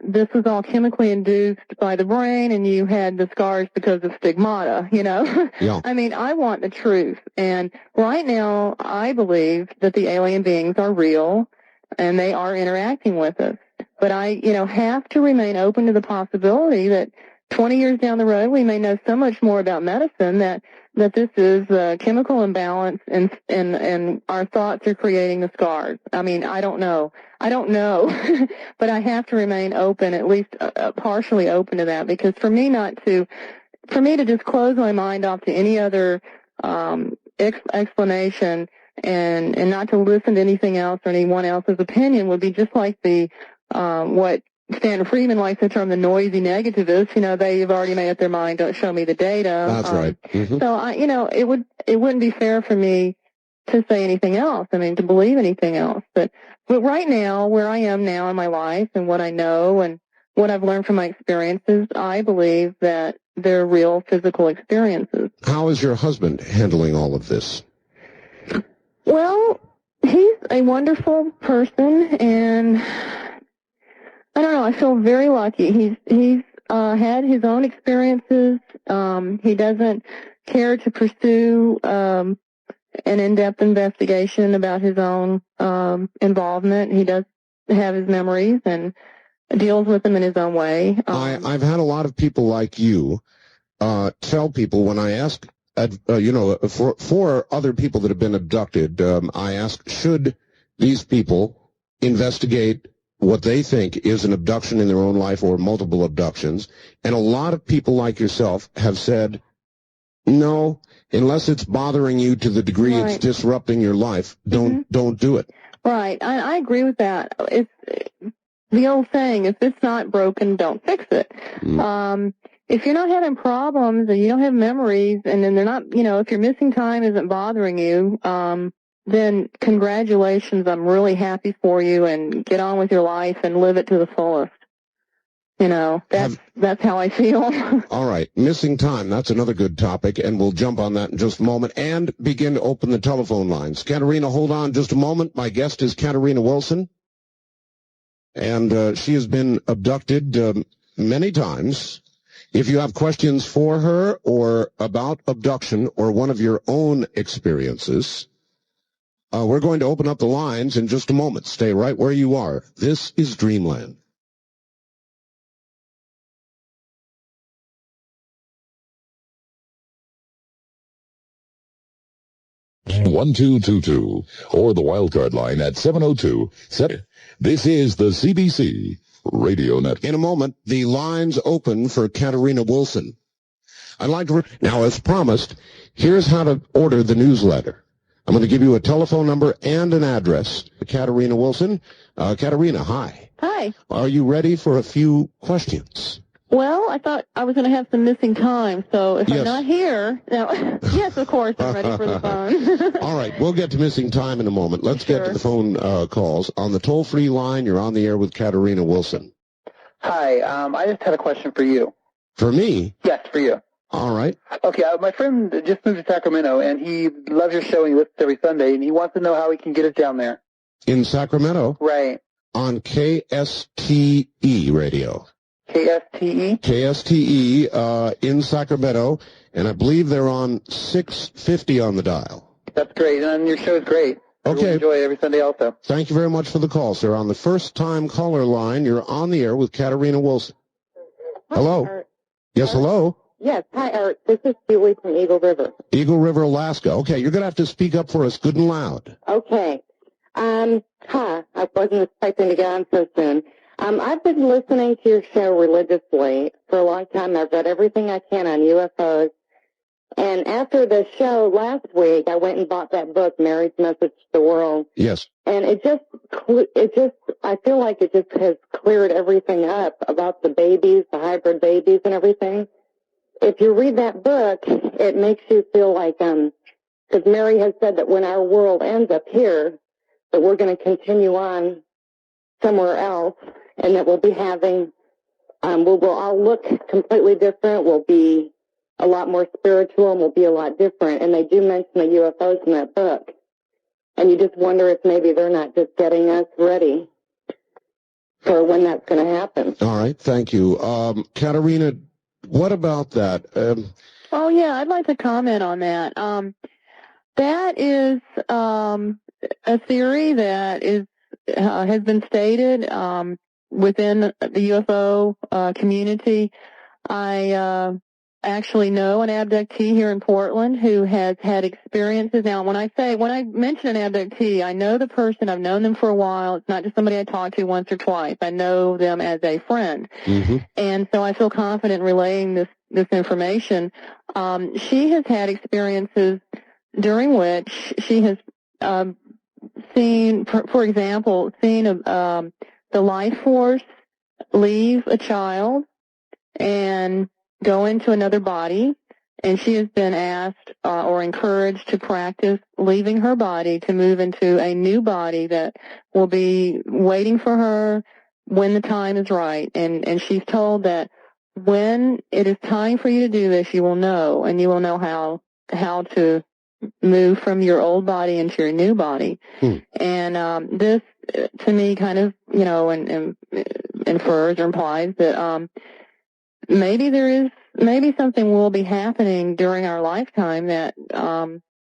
this was all chemically induced by the brain and you had the scars because of stigmata, Yeah. I want the truth. And right now, I believe that the alien beings are real and they are interacting with us. But I, have to remain open to the possibility that 20 years down the road, we may know so much more about medicine that this is a chemical imbalance and our thoughts are creating the scars. I don't know. But I have to remain open, at least partially open to that, because for me to just close my mind off to any other explanation and not to listen to anything else or anyone else's opinion would be just like what Stanton Friedman likes to term the noisy negativist. They've already made up their mind. Don't show me the data. That's right. So it wouldn't be fair for me to say anything else. To believe anything else. But right now, where I am now in my life and what I know and what I've learned from my experiences, I believe that they're real physical experiences. How is your husband handling all of this? Well, he's a wonderful person, and I don't know. I feel very lucky. He's had his own experiences. He doesn't care to pursue an in-depth investigation about his own involvement. He does have his memories and deals with them in his own way. I've had a lot of people like you tell people when I ask for other people that have been abducted, I ask, should these people investigate what they think is an abduction in their own life or multiple abductions? And a lot of people like yourself have said, no, unless it's bothering you to the degree it's disrupting your life, don't do it. Right. I agree with that. It's the old saying, if it's not broken, don't fix it. If you're not having problems and you don't have memories, and then they're not, if your missing time isn't bothering you, then congratulations, I'm really happy for you, and get on with your life and live it to the fullest. That's how I feel. All right. Missing time. That's another good topic, and we'll jump on that in just a moment and begin to open the telephone lines. Katerina, hold on just a moment. My guest is Katerina Wilson, and she has been abducted many times. If you have questions for her or about abduction or one of your own experiences, we're going to open up the lines in just a moment. Stay right where you are. This is Dreamland. 1222 or the wildcard line at 702-7. This is the CBC Radio Network. In a moment, the lines open for Katerina Wilson. I'd like to... Now, as promised, here's how to order the newsletter. I'm going to give you a telephone number and an address. Katerina Wilson. Katerina, hi. Hi. Are you ready for a few questions? Well, I thought I was going to have some missing time, so if I'm not here, yes, of course, I'm ready for the phone. All right, we'll get to missing time in a moment. Let's get to the phone calls. On the toll-free line, you're on the air with Katerina Wilson. Hi, I just had a question for you. For me? Yes, for you. All right. Okay, my friend just moved to Sacramento, and he loves your show, and he listens every Sunday, and he wants to know how he can get us down there. In Sacramento? Right. On KSTE radio. KSTE? KSTE in Sacramento, and I believe they're on 650 on the dial. That's great, and your show's great. Okay. I really enjoy it every Sunday also. Thank you very much for the call, sir. On the first-time caller line, you're on the air with Katerina Wilson. Hello? Art. Yes, hello? Yes, hi, Art. This is Julie from Eagle River. Eagle River, Alaska. Okay, you're going to have to speak up for us good and loud. Okay. I wasn't expecting to get on so soon. I've been listening to your show religiously for a long time. I've read everything I can on UFOs. And after the show last week, I went and bought that book, Mary's Message to the World. Yes. And I feel like it just has cleared everything up about the babies, the hybrid babies and everything. If you read that book, it makes you feel like, because Mary has said that when our world ends up here, that we're going to continue on somewhere else, and that we'll be having, we'll all look completely different. We'll be a lot more spiritual, and we'll be a lot different. And they do mention the UFOs in that book. And you just wonder if maybe they're not just getting us ready for when that's going to happen. All right, thank you. Katerina, what about that? Oh, yeah, I'd like to comment on that. That is a theory that is has been stated within the UFO community. I actually know an abductee here in Portland who has had experiences. Now, when I mention an abductee, I know the person. I've known them for a while. It's not just somebody I talked to once or twice. I know them as a friend. Mm-hmm. And so I feel confident relaying this information. She has had experiences during which she has seen, for example, the life force leave a child and go into another body, and she has been asked or encouraged to practice leaving her body to move into a new body that will be waiting for her when the time is right. And she's told that when it is time for you to do this, you will know, and you will know how to move from your old body into your new body. And this, to me, kind of, infers or implies that maybe something will be happening during our lifetime that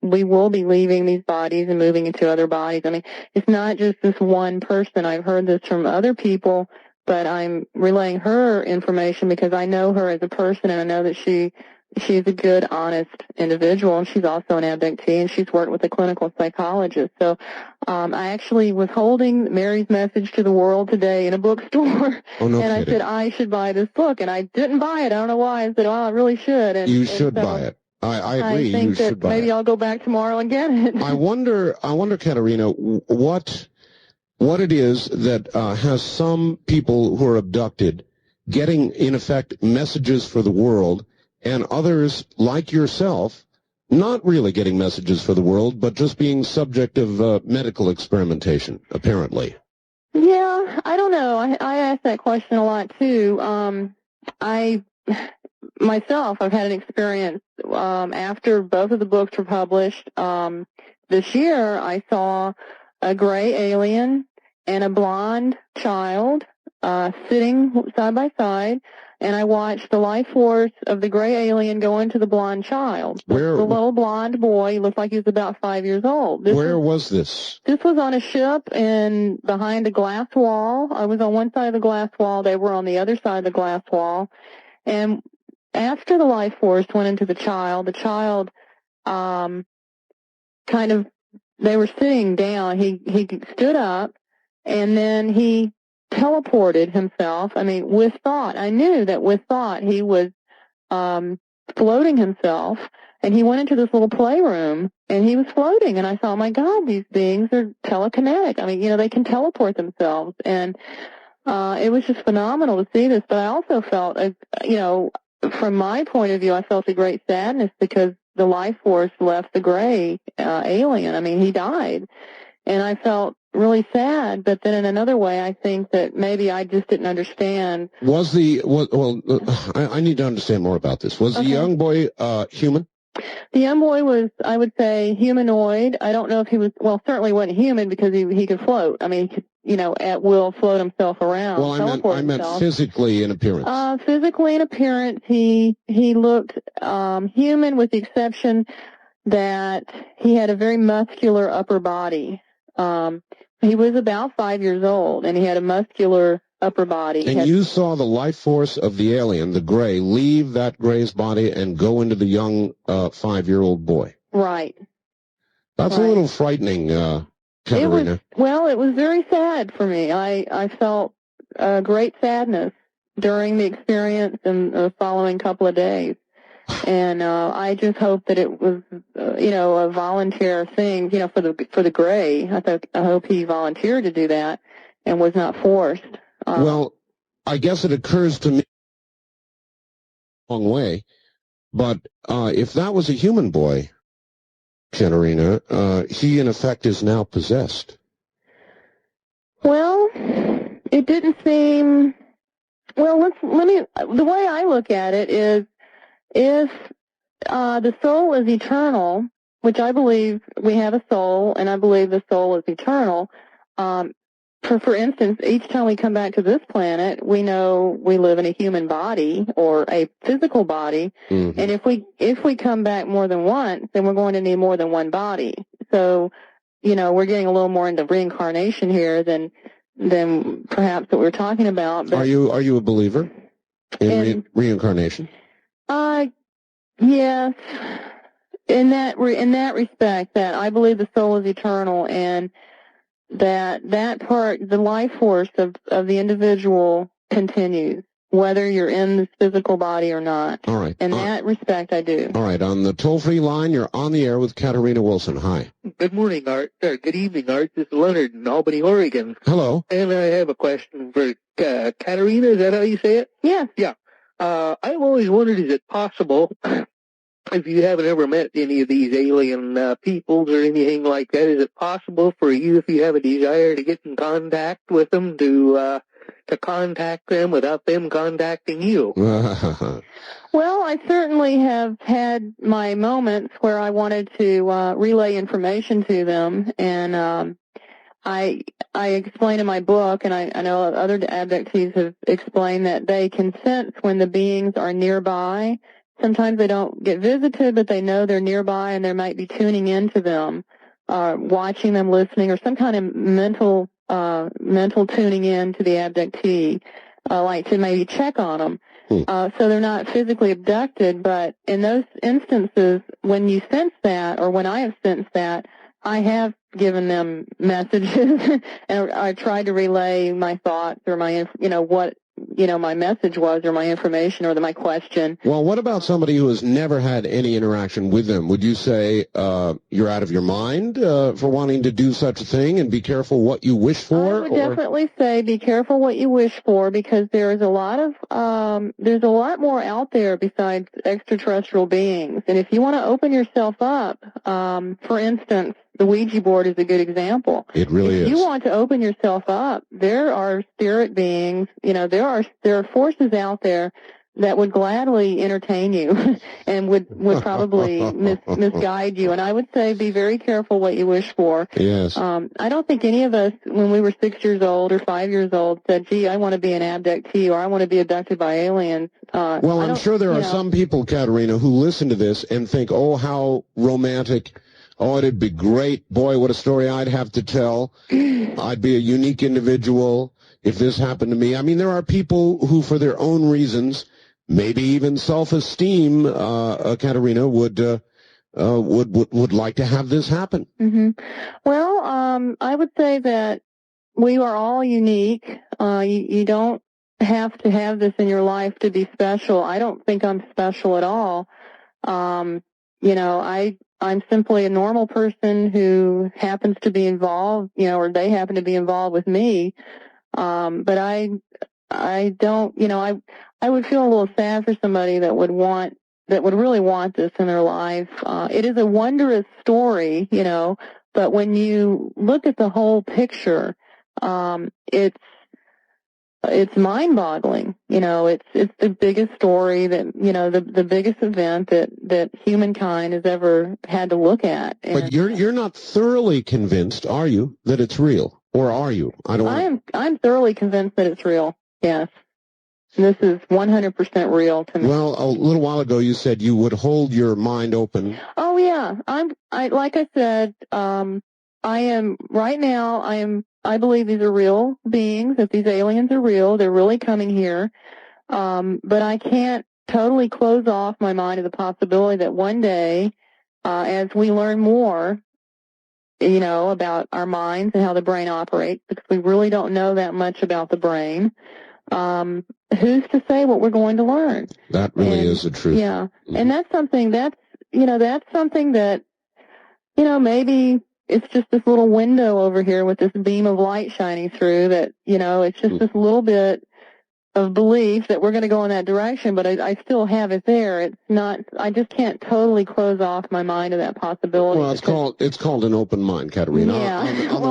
we will be leaving these bodies and moving into other bodies. I mean, it's not just this one person. I've heard this from other people, but I'm relaying her information because I know her as a person, and I know that she she's a good, honest individual, and she's also an abductee, and she's worked with a clinical psychologist. So I actually was holding Mary's Message to the World today in a bookstore, and I said I should buy this book, and I didn't buy it. I don't know why. I said, oh, I really should. And, you should buy it. I agree. I think you should that buy maybe it. I'll go back tomorrow and get it. I wonder, Katerina, what it is that has some people who are abducted getting, in effect, messages for the world, and others, like yourself, not really getting messages for the world, but just being subject of medical experimentation, apparently. Yeah, I don't know. I ask that question a lot, too. I've had an experience after both of the books were published. This year, I saw a gray alien and a blonde child sitting side by side, and I watched the life force of the gray alien go into the blonde child. The little blonde boy looked like he was about 5 years old. Where was this? This was on a ship and behind a glass wall. I was on one side of the glass wall. They were on the other side of the glass wall. And after the life force went into the child they were sitting down. He stood up, and then he teleported himself. I mean, with thought. I knew that with thought he was floating himself, and he went into this little playroom, and he was floating. And I thought, oh my God, these beings are telekinetic. I mean, they can teleport themselves. And it was just phenomenal to see this. But I also felt, from my point of view, I felt a great sadness because the life force left the gray alien. I mean, he died. And I felt really sad, but then in another way, I think that maybe I just didn't understand. I need to understand more about this. Was the young boy human? The young boy was, I would say, humanoid. I don't know if he was, certainly wasn't human because he could float. I mean, he could, at will float himself around. Well, I meant physically in appearance. Physically in appearance, he looked human with the exception that he had a very muscular upper body. He was about 5 years old, and he had a muscular upper body. And you saw the life force of the alien, the gray, leave that gray's body and go into the young 5-year-old boy. Right. That's a little frightening, Katerina. It was very sad for me. I felt great sadness during the experience and the following couple of days. And I just hope that it was, a volunteer thing, for the gray. I hope he volunteered to do that and was not forced. I guess it occurs to me a long way, but if that was a human boy, Katerina, he in effect is now possessed. Well, it didn't seem. Well, the way I look at it is, if the soul is eternal, which I believe we have a soul, and I believe the soul is eternal. For instance, each time we come back to this planet, we know we live in a human body or a physical body, and if we come back more than once, then we're going to need more than one body. So, we're getting a little more into reincarnation here than perhaps what we're talking about. But are you a believer in reincarnation? Yes. In that respect, that I believe the soul is eternal, and that part, the life force of the individual continues, whether you're in this physical body or not. All right. In that respect, I do. All right. On the toll-free line, you're on the air with Katerina Wilson. Hi. Good morning, Art. Good evening, Art. This is Leonard in Albany, Oregon. Hello. And I have a question for Katerina. Is that how you say it? Yeah. Yeah. I've always wondered, is it possible, if you haven't ever met any of these alien peoples or anything like that, is it possible for you, if you have a desire to get in contact with them, to contact them without them contacting you? Well, I certainly have had my moments where I wanted to relay information to them, and I explain in my book, and I know other abductees have explained that they can sense when the beings are nearby. Sometimes they don't get visited, but they know they're nearby, and they might be tuning into them, watching them, listening, or some kind of mental tuning in to the abductee, like to maybe check on them. So they're not physically abducted, but in those instances, when you sense that, or when I have sensed that, I have given them messages, and I tried to relay my thoughts or my, what, my message was, or my information, or my question. Well, what about somebody who has never had any interaction with them? Would you say you're out of your mind for wanting to do such a thing, and be careful what you wish for? I would definitely say be careful what you wish for, because there's a lot more out there besides extraterrestrial beings. And if you want to open yourself up, for instance, the Ouija board is a good example. It really is. If you want to open yourself up, there are spirit beings, there are forces out there that would gladly entertain you and would probably misguide you. And I would say be very careful what you wish for. Yes. I don't think any of us, when we were 6 years old or 5 years old, said, gee, I want to be an abductee, or I want to be abducted by aliens. Well, I'm sure there are some people, Katerina, who listen to this and think, oh, how romantic. Oh, it'd be great. Boy, what a story I'd have to tell. I'd be a unique individual if this happened to me. I mean, there are people who, for their own reasons, maybe even self-esteem, Katerina, would like to have this happen. Mm-hmm. Well, I would say that we are all unique. You don't have to have this in your life to be special. I don't think I'm special at all. I'm simply a normal person who happens to be involved, or they happen to be involved with me. But I don't, I would feel a little sad for somebody that would really want this in their life. It is a wondrous story, but when you look at the whole picture, it's mind-boggling. It's the biggest story that, the biggest event that humankind has ever had to look at. And but you're not thoroughly convinced, are you, that it's real? Or are you? I'm thoroughly convinced that it's real. Yes. This is 100% real to me. Well, a little while ago you said you would hold your mind open. Oh yeah. Like I said, I believe these are real beings, that these aliens are real. They're really coming here. But I can't totally close off my mind to the possibility that one day, as we learn more, about our minds and how the brain operates, because we really don't know that much about the brain, who's to say what we're going to learn? That really is the truth. Yeah. Mm-hmm. And that's something that, maybe it's just this little window over here with this beam of light shining through that, it's just this little bit of belief that we're going to go in that direction, but I still have it there. It's not, I just can't totally close off my mind to that possibility. Well, it's called an open mind, Katerina. Yeah.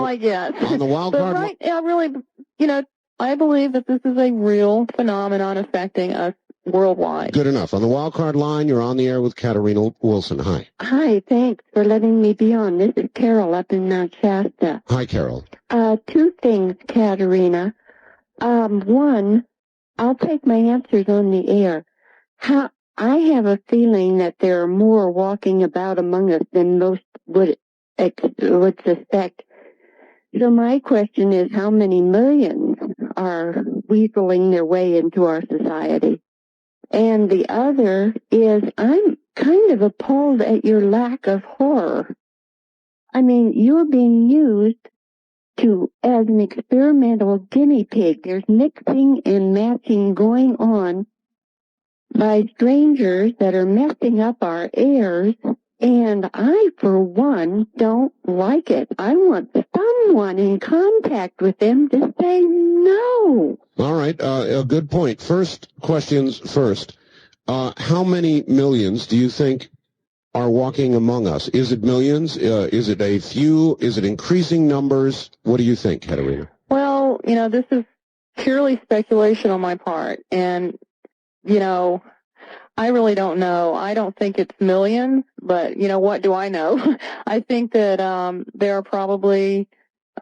I guess. On the wild card. Right, I really, I believe that this is a real phenomenon affecting us worldwide. Good enough. On the wild card line, you're on the air with Katerina Wilson. Hi. Hi, thanks for letting me be on. This is Carol up in Shasta. Hi, Carol. Two things, Katerina. One, I'll take my answers on the air. I have a feeling that there are more walking about among us than most would suspect. So my question is, how many millions are weaseling their way into our society? And the other is, I'm kind of appalled at your lack of horror. I mean, you're being used as an experimental guinea pig. There's mixing and matching going on by strangers that are messing up our airs, and I, for one, don't like it. I want someone in contact with them to say no. All right, a good point. First, questions first. How many millions do you think are walking among us? Is it millions? Is it a few? Is it increasing numbers? What do you think, Katerina? Well, this is purely speculation on my part. And, I really don't know. I don't think it's millions, but, what do I know? I think that there are probably,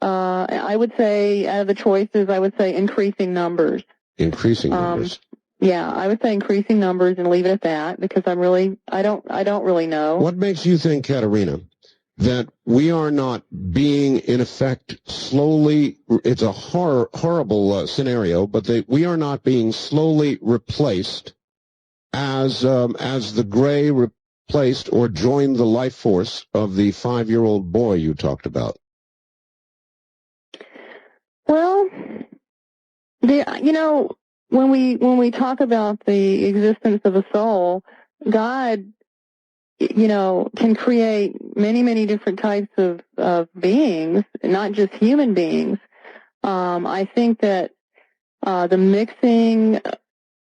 I would say, out of the choices, I would say increasing numbers. Increasing numbers. Yeah, I would say increasing numbers and leave it at that, because I don't really know. What makes you think, Katerina, that we are not being, in effect, slowly, it's a horrible scenario, but we are not being slowly replaced as the gray replaced or joined the life force of the 5-year-old boy you talked about? Well, when we talk about the existence of a soul, God, can create many, many different types of beings, not just human beings. I think that the mixing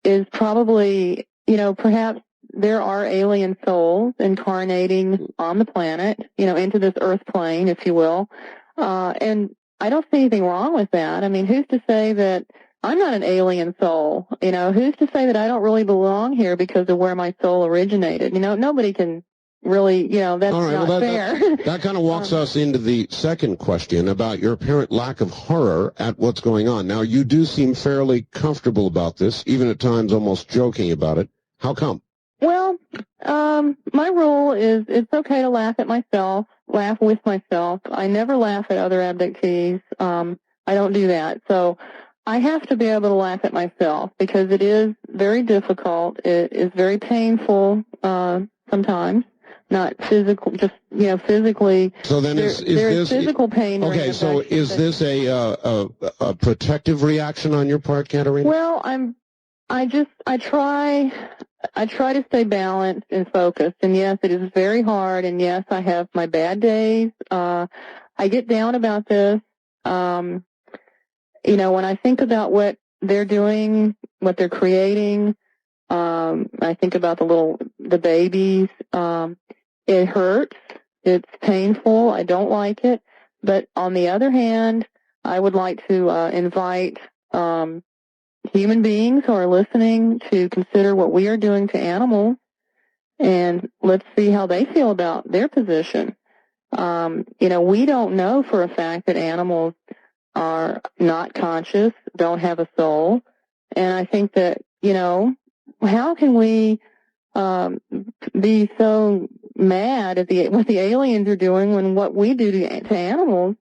is probably, perhaps there are alien souls incarnating on the planet, into this earth plane, if you will. And I don't see anything wrong with that. I mean, who's to say that I'm not an alien soul? Who's to say that I don't really belong here because of where my soul originated? Nobody can really, that's all right, not fair. That kind of walks us into the second question about your apparent lack of horror at what's going on. Now, you do seem fairly comfortable about this, even at times almost joking about it. How come? Well, my rule is it's okay to laugh at myself, laugh with myself. I never laugh at other abductees. I don't do that. So I have to be able to laugh at myself because it is very difficult. It is very painful sometimes. Not physical, just, physically. So then there's physical pain. Okay, so is this a protective reaction on your part, Katerina? Well, I try to stay balanced and focused. And yes, it is very hard. And yes, I have my bad days. I get down about this. When I think about what they're doing, what they're creating, I think about the babies. It hurts. It's painful. I don't like it. But on the other hand, I would like to invite human beings who are listening to consider what we are doing to animals, and let's see how they feel about their position. We don't know for a fact that animals are not conscious, don't have a soul, and I think that, how can we be so mad at what the aliens are doing when what we do to animals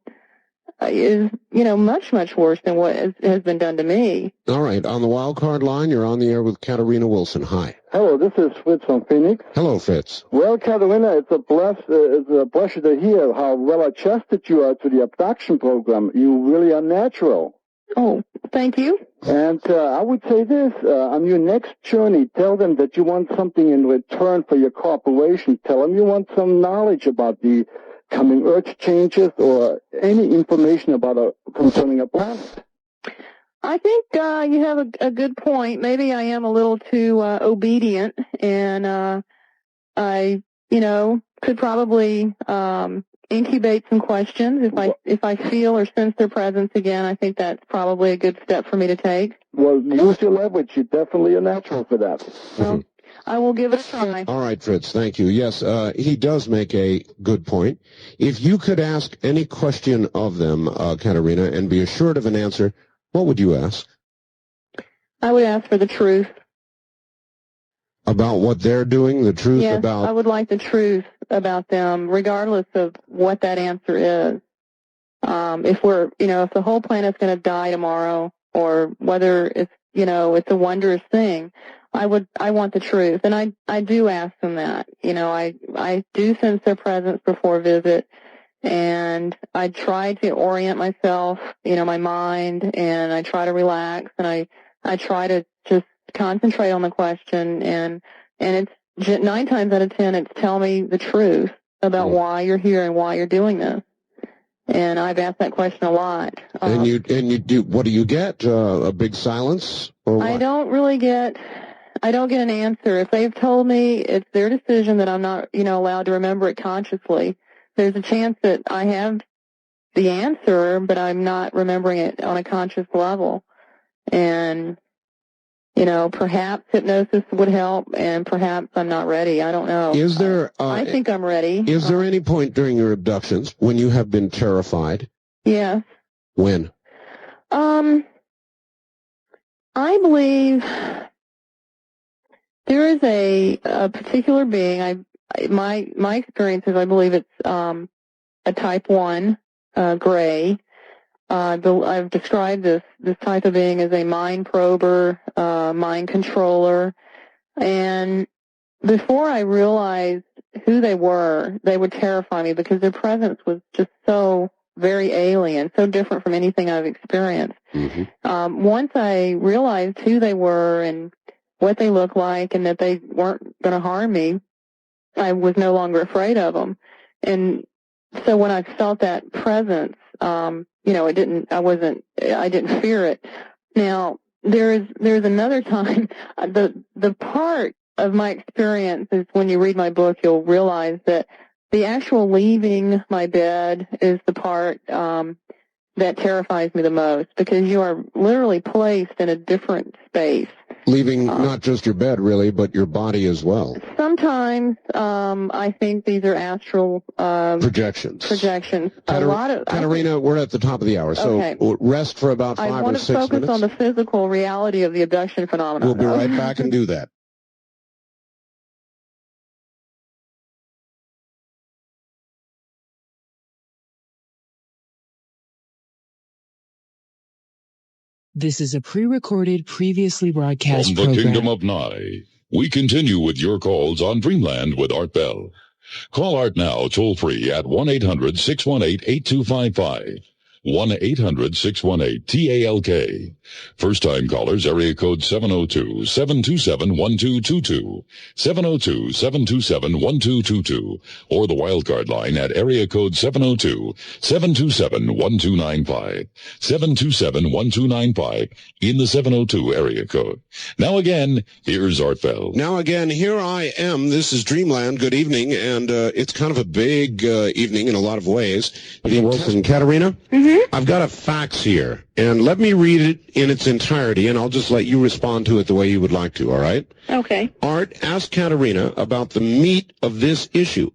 is, much, much worse than what has been done to me. All right. On the wild card line, you're on the air with Katerina Wilson. Hi. Hello, this is Fritz from Phoenix. Hello, Fritz. Well, Katerina, it's a pleasure to hear how well adjusted you are to the abduction program. You really are natural. Oh, thank you. And I would say this, on your next journey, tell them that you want something in return for your cooperation. Tell them you want some knowledge about the coming earth changes or any information about concerning a planet. I think you have a good point. Maybe I am a little too obedient, and I, could probably incubate some questions if I feel or sense their presence again. I think that's probably a good step for me to take. Well, use your leverage. You're definitely a natural for that. Well, I will give it a try. All right, Fritz, thank you. Yes, he does make a good point. If you could ask any question of them, Katerina, and be assured of an answer, what would you ask? I would ask for the truth. About what they're doing, the truth yes, about... I would like the truth about them, regardless of what that answer is. If the whole planet's going to die tomorrow, or whether it's, it's a wondrous thing, I want the truth. And I do ask them that. I do sense their presence before visit, and I try to orient myself, my mind, and I try to relax, and I try to just concentrate on the question, and it's 9 times out of 10, it's tell me the truth about why you're here and why you're doing this. And I've asked that question a lot. And you do, what do you get? A big silence? Or what? I don't get an answer. If they've told me it's their decision that I'm not, allowed to remember it consciously, there's a chance that I have the answer, but I'm not remembering it on a conscious level. And, perhaps hypnosis would help, and perhaps I'm not ready. I don't know. Is there... I think I'm ready. Is there any point during your abductions when you have been terrified? Yes. When? I believe there is a particular being. my experience is I believe it's a type 1 gray. I've described this type of being as a mind prober, mind controller, and before I realized who they were, they would terrify me because their presence was just so very alien, so different from anything I've experienced. Mm-hmm. Once I realized who they were and what they looked like and that they weren't going to harm me, I was no longer afraid of them. And so when I felt that presence, I didn't fear it. Now, there's another time, the part of my experience is when you read my book, you'll realize that the actual leaving my bed is the part that terrifies me the most, because you are literally placed in a different space. Leaving not just your bed, really, but your body as well. Sometimes I think these are astral projections. Katerina, we're at the top of the hour, so okay. Rest for about 5 or 6 minutes. I want to focus on the physical reality of the abduction phenomenon. We'll be right back and do that. This is a pre-recorded, previously broadcast program. From the program. Kingdom of Nye, we continue with your calls on Dreamland with Art Bell. Call Art now, toll-free at 1-800-618-8255. 1-800-618-TALK. First-time callers, area code 702-727-1222. 702-727-1222. Or the wildcard line at area code 702-727-1295. 727-1295 in the 702 area code. Now again, here's Art Bell. Now again, here I am. This is Dreamland. Good evening, and it's kind of a big evening in a lot of ways. Wilson, Katerina? Mm-hmm. I've got a fax here, and let me read it in its entirety, and I'll just let you respond to it the way you would like to, all right? Okay. Art, ask Katerina about the meat of this issue.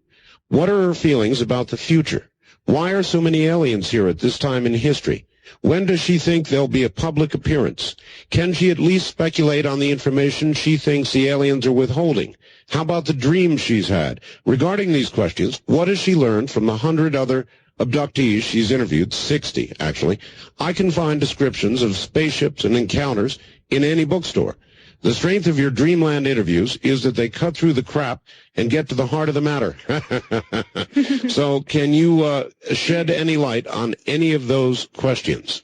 What are her feelings about the future? Why are so many aliens here at this time in history? When does she think there'll be a public appearance? Can she at least speculate on the information she thinks the aliens are withholding? How about the dreams she's had? Regarding these questions, what has she learned from the 100 other abductees she's interviewed, 60 actually? I can find descriptions of spaceships and encounters in any bookstore. The strength of your Dreamland interviews is that they cut through the crap and get to the heart of the matter. So can you shed any light on any of those questions?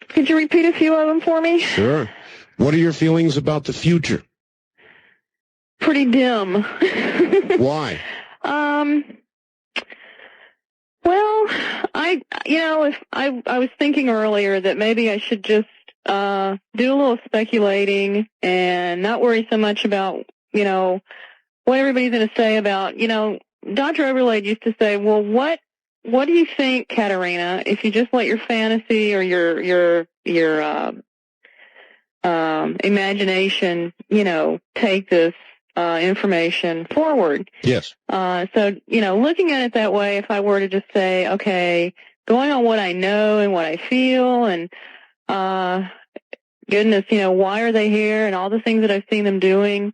Could you repeat a few of them for me? Sure. What are your feelings about the future? Pretty dim. Why? Well, I was thinking earlier that maybe I should just do a little speculating and not worry so much about, what everybody's going to say about, Dr. Overlade used to say, well, what do you think, Katerina, if you just let your fantasy or your imagination, take this information forward? Yes. So, looking at it that way, if I were to just say, okay, going on what I know and what I feel and, goodness, why are they here and all the things that I've seen them doing,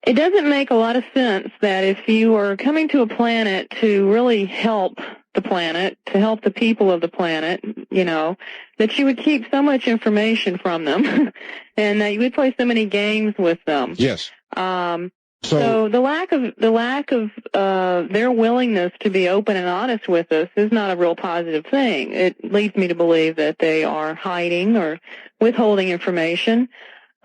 it doesn't make a lot of sense that if you are coming to a planet to really help the planet, to help the people of the planet, that you would keep so much information from them and that you would play so many games with them. Yes. So the lack of their willingness to be open and honest with us is not a real positive thing. It leads me to believe that they are hiding or withholding information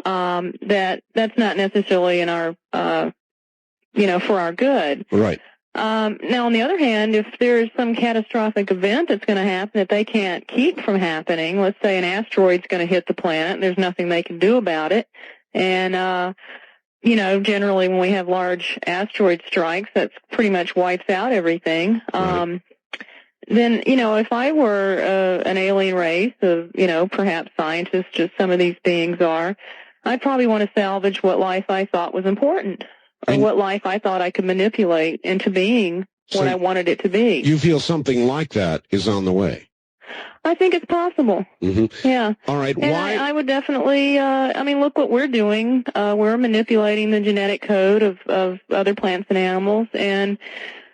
that's not necessarily in our for our good. Right. Now, on the other hand, if there's some catastrophic event that's going to happen that they can't keep from happening, let's say an asteroid's going to hit the planet and there's nothing they can do about it, and generally when we have large asteroid strikes, that's pretty much wipes out everything. Right. Then, if I were an alien race of, perhaps scientists, just some of these beings are, I'd probably want to salvage what life I thought was important, or what life I thought I could manipulate into being what I wanted it to be. You feel something like that is on the way? I think it's possible. Mm-hmm. Yeah. All right. And Why? I would definitely, look what we're doing. We're manipulating the genetic code of other plants and animals, and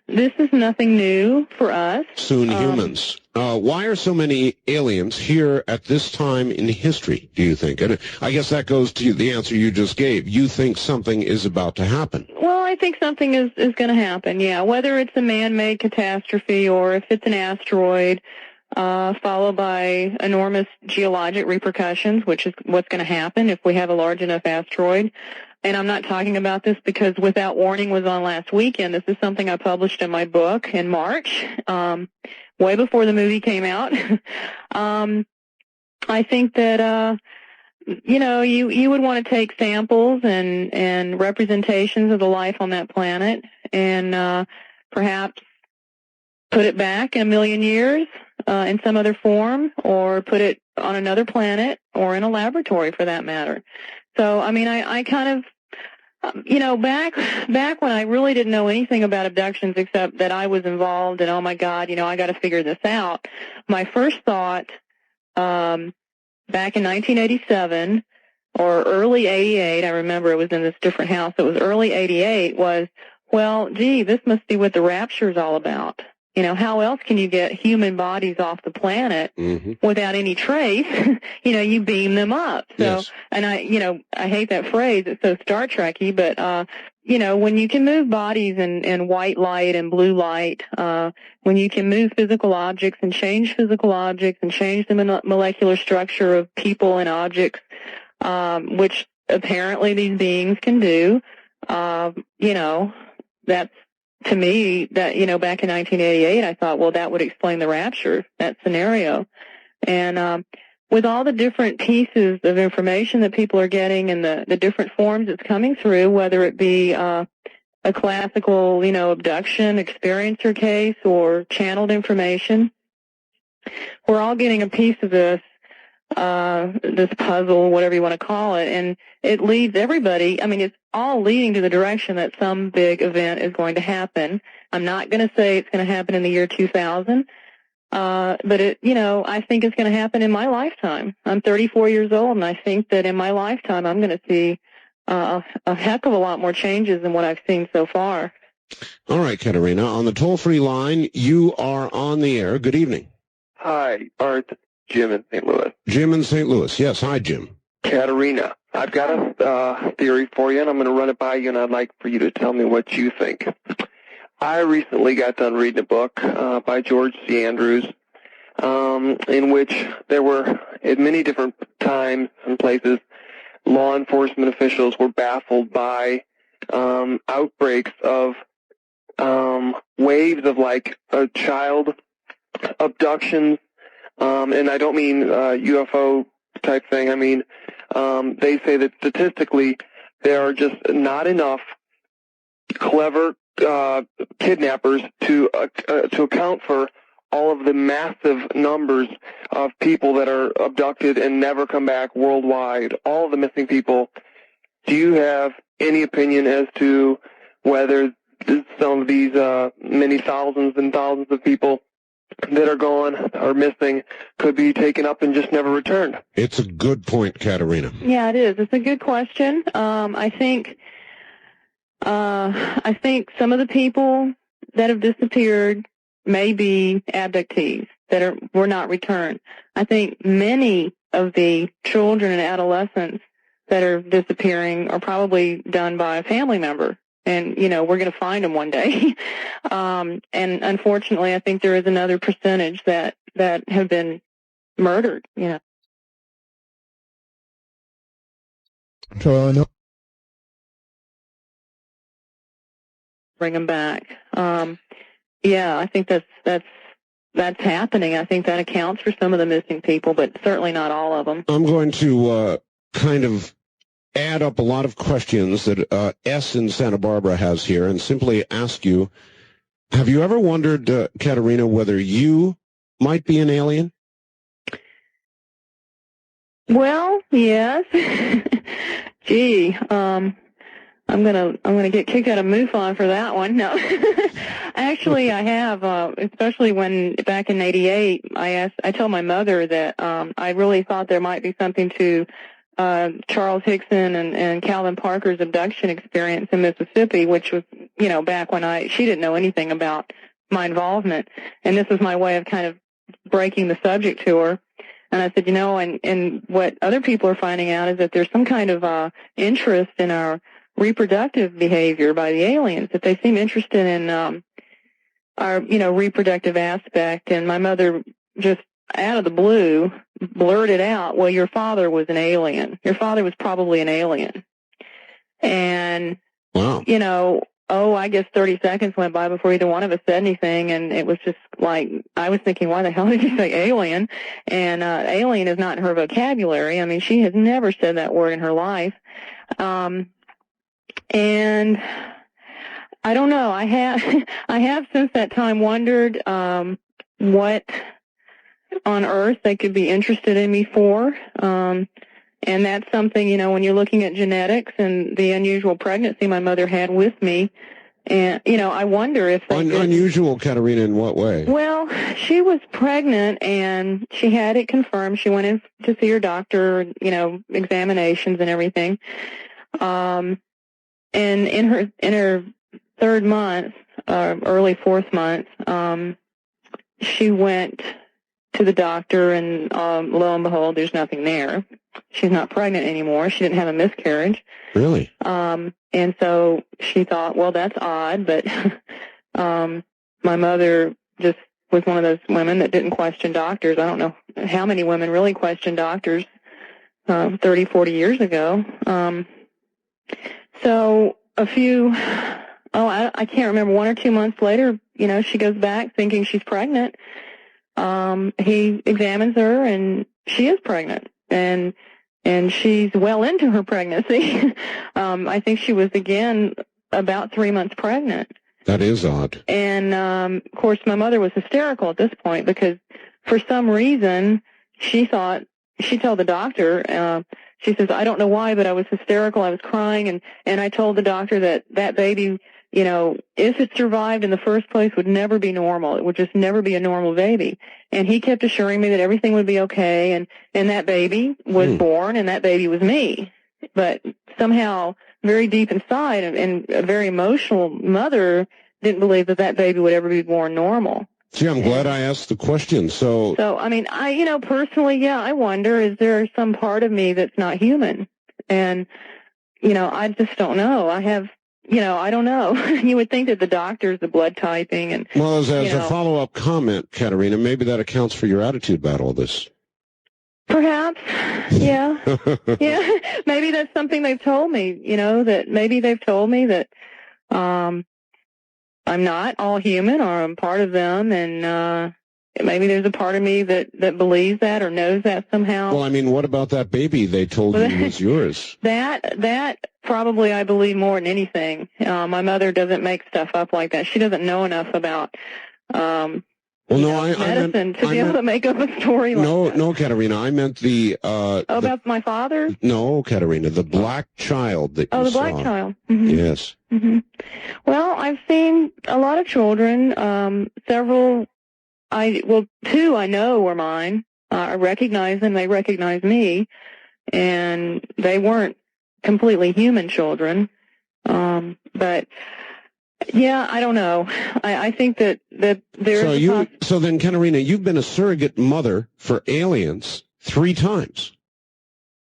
this is nothing new for us. Soon humans. Why are so many aliens here at this time in history, do you think? And I guess that goes to the answer you just gave. You think something is about to happen. Well, I think something is going to happen, yeah. Whether it's a man-made catastrophe or if it's an asteroid, followed by enormous geologic repercussions, which is what's going to happen if we have a large enough asteroid. And I'm not talking about this because Without Warning was on last weekend. This is something I published in my book in March, way before the movie came out. I think that, you would want to take samples and representations of the life on that planet and perhaps put it back in 1 million years in some other form, or put it on another planet or in a laboratory for that matter. So, I kind of, back when I really didn't know anything about abductions except that I was involved and, oh my God, I got to figure this out. My first thought, back in 1987 or early 88, I remember it was in this different house, it was early 88, was, well, gee, this must be what the rapture is all about. How else can you get human bodies off the planet without any trace? You beam them up. So, yes. And I hate that phrase. It's so Star Trek-y, but, when you can move bodies in white light and blue light, when you can move physical objects and change physical objects and change the molecular structure of people and objects, which apparently these beings can do, that's, to me, that, back in 1988, I thought, well, that would explain the rapture, that scenario. And with all the different pieces of information that people are getting and the different forms it's coming through, whether it be a classical, abduction, experiencer case, or channeled information, we're all getting a piece of this puzzle, whatever you want to call it, and it leads everybody, it's all leading to the direction that some big event is going to happen. I'm not going to say it's going to happen in the year 2000, but I think it's going to happen in my lifetime. I'm 34 years old, and I think that in my lifetime I'm going to see a heck of a lot more changes than what I've seen so far. All right, Katerina, on the toll-free line, you are on the air. Good evening. Hi, Art. Jim in St. Louis. Jim in St. Louis. Yes, hi, Jim. Katerina, I've got a theory for you, and I'm going to run it by you, and I'd like for you to tell me what you think. I recently got done reading a book by George C. Andrews, in which there were, at many different times and places, law enforcement officials were baffled by outbreaks of waves of, like, child abductions. And I don't mean UFO type thing. I mean, they say that statistically there are just not enough clever kidnappers to account for all of the massive numbers of people that are abducted and never come back worldwide, all of the missing people. Do you have any opinion as to whether some of these many thousands and thousands of people that are gone or missing could be taken up and just never returned? It's a good point, Katerina. Yeah, it is. It's a good question. I think some of the people that have disappeared may be abductees that were not returned. I think many of the children and adolescents that are disappearing are probably done by a family member. And, we're going to find them one day. And unfortunately, I think there is another percentage that have been murdered, So I know. Bring them back. Yeah, I think that's happening. I think that accounts for some of the missing people, but certainly not all of them. I'm going to kind of add up a lot of questions that S in Santa Barbara has here and simply ask you, have you ever wondered, Katerina, whether you might be an alien? Well, yes. Gee, I'm gonna get kicked out of MUFON for that one. No, actually, I have. Especially when back in '88, I told my mother that I really thought there might be something to Charles Hickson and Calvin Parker's abduction experience in Mississippi, which was, back when she didn't know anything about my involvement, and this was my way of kind of breaking the subject to her. And I said, and what other people are finding out is that there's some kind of interest in our reproductive behavior by the aliens, that they seem interested in our, reproductive aspect. And my mother just out of the blue blurted out, well, your father was an alien. Your father was probably an alien. And, wow. I guess 30 seconds went by before either one of us said anything, and it was just like, I was thinking, why the hell did you say alien? And alien is not in her vocabulary. I mean, she has never said that word in her life. And I don't know. I have since that time wondered what on earth they could be interested in me for. And that's something, when you're looking at genetics and the unusual pregnancy my mother had with me, and, I wonder if they unusual, Katerina, in what way? Well, she was pregnant and she had it confirmed. She went in to see her doctor, examinations and everything. And in her third month, early fourth month, she went to the doctor, and lo and behold, there's nothing there. She's not pregnant anymore. She didn't have a miscarriage. Really? And so she thought, well, that's odd, but my mother just was one of those women that didn't question doctors. I don't know how many women really questioned doctors 30, 40 years ago. So a few, I can't remember, 1 or 2 months later, she goes back thinking she's pregnant. He examines her, and she is pregnant, and she's well into her pregnancy. I think she was, again, about 3 months pregnant. That is odd. And, of course, my mother was hysterical at this point because for some reason she told the doctor, she says, I don't know why, but I was hysterical. I was crying, and I told the doctor that baby, if it survived in the first place, would never be normal. It would just never be a normal baby. And he kept assuring me that everything would be okay, and that baby was born, and that baby was me. But somehow, very deep inside, and a very emotional mother didn't believe that baby would ever be born normal. Gee, I'm glad I asked the question. So, I mean, personally, yeah, I wonder, is there some part of me that's not human? And, I just don't know. I don't know. You would think that the doctors, the blood typing, and... Well, as a follow-up comment, Katerina, maybe that accounts for your attitude about all this. Perhaps, yeah. Yeah, maybe that's something they've told me, that maybe they've told me that I'm not all human, or I'm part of them, and maybe there's a part of me that believes that or knows that somehow. Well, I mean, what about that baby they told you was yours? That probably I believe more than anything. My mother doesn't make stuff up like that. She doesn't know enough about medicine to be able to make up a story like that. No, Katerina, I meant the... about my father? No, Katerina, the black child that you saw. Oh, the black child. Mm-hmm. Yes. Mm-hmm. Well, I've seen a lot of children, several... two I know were mine. I recognize them. They recognize me. And they weren't completely human children. But, yeah, I don't know. I think that there's... So then, Katerina, you've been a surrogate mother for aliens 3 times.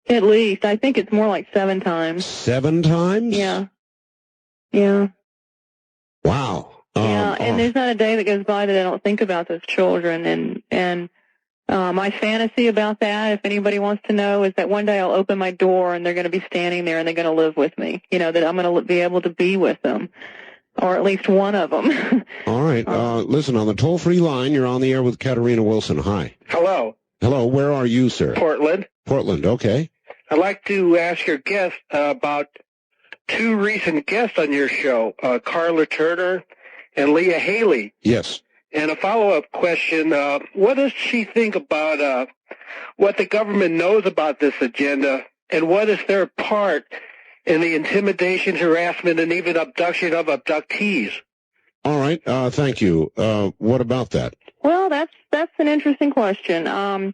At least. I think it's more like 7 times. 7 times? Yeah. Yeah. Wow. Yeah, and there's not a day that goes by that I don't think about those children. And my fantasy about that, if anybody wants to know, is that one day I'll open my door and they're going to be standing there and they're going to live with me. That I'm going to be able to be with them, or at least one of them. All right. Listen, on the toll-free line, you're on the air with Katerina Wilson. Hi. Hello. Hello. Where are you, sir? Portland. Portland. Okay. I'd like to ask your guest about 2 recent guests on your show, Carla Turner and Leah Haley. Yes. And a follow-up question, what does she think about what the government knows about this agenda, and what is their part and the intimidation, harassment, and even abduction of abductees. All right. Thank you. What about that? Well, that's an interesting question.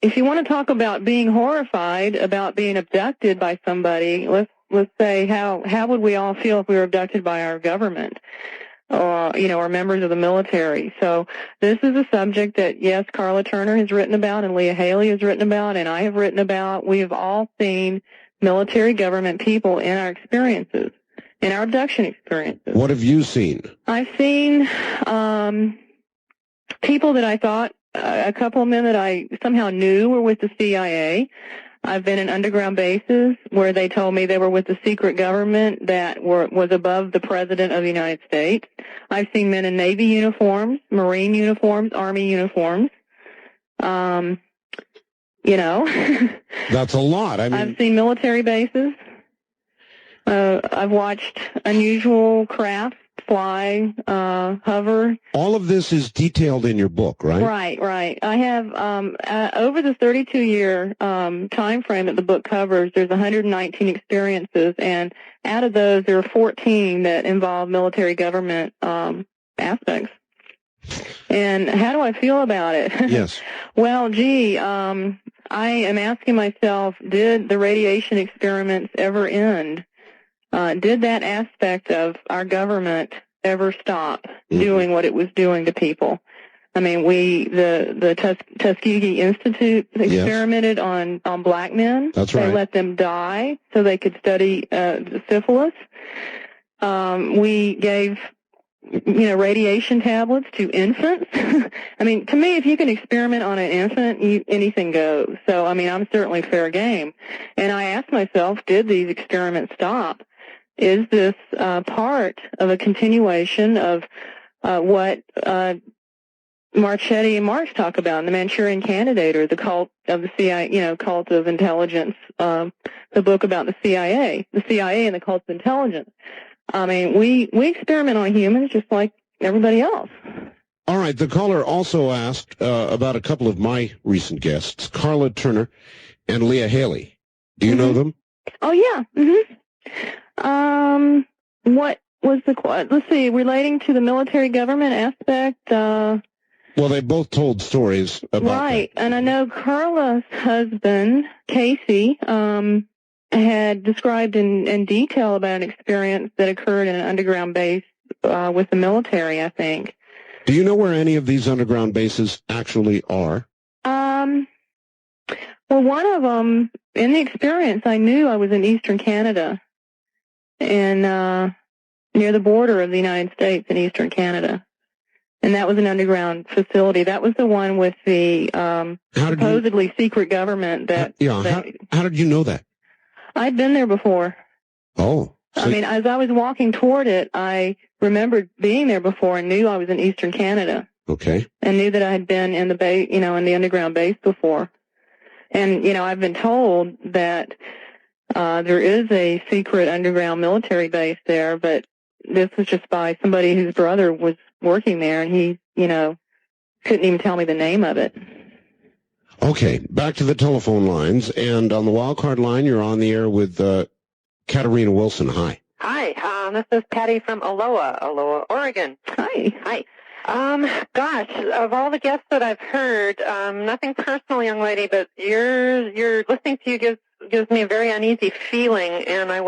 If you want to talk about being horrified about being abducted by somebody, let's say how would we all feel if we were abducted by our government, or members of the military? So this is a subject that, yes, Carla Turner has written about and Leah Haley has written about and I have written about. We have all seen military government people in our experiences, in our abduction experiences. What have you seen? I've seen people that I thought, a couple of men that I somehow knew were with the CIA. I've been in underground bases where they told me they were with the secret government that was above the President of the United States. I've seen men in Navy uniforms, Marine uniforms, Army uniforms. That's a lot. I've seen military bases. I've watched unusual craft fly, hover. All of this is detailed in your book, right? Right. I have, over the 32-year time frame that the book covers, there's 119 experiences, and out of those, there are 14 that involve military government aspects. And how do I feel about it? Yes. Well, I am asking myself, did the radiation experiments ever end? Did that aspect of our government ever stop doing what it was doing to people? I mean, the Tuskegee Institute experimented on black men. That's right. They let them die so they could study syphilis. We gave radiation tablets to infants. I mean, to me, if you can experiment on an infant, anything goes. So, I mean, I'm certainly fair game. And I asked myself, did these experiments stop? Is this part of a continuation of what Marchetti and Marx talk about in The Manchurian Candidate, or the cult of the CIA, cult of intelligence, the book about the CIA and the cult of intelligence? I mean, we experiment on humans just like everybody else. All right. The caller also asked about a couple of my recent guests, Carla Turner and Leah Haley. Do you know them? Oh, yeah. What was let's see, relating to the military government aspect? Well, they both told stories about right, and I know Carla's husband, Casey, had described in detail about an experience that occurred in an underground base with the military, I think. Do you know where any of these underground bases actually are? Well, one of them, in the experience, I knew I was in eastern Canada, and near the border of the United States in eastern Canada. And that was an underground facility. That was the one with the supposedly secret government that... How did you know that? I'd been there before. Oh. I mean, as I was walking toward it, I remembered being there before and knew I was in eastern Canada. Okay. And knew that I had been in the base, in the underground base before. And, I've been told that there is a secret underground military base there, but this was just by somebody whose brother was working there, and he, couldn't even tell me the name of it. Okay, back to the telephone lines, and on the wild card line, you're on the air with Katarina Wilson. Hi. Hi, this is Patty from Aloha, Oregon. Hi. Gosh, of all the guests that I've heard, nothing personal, young lady, but your listening to you gives me a very uneasy feeling, and I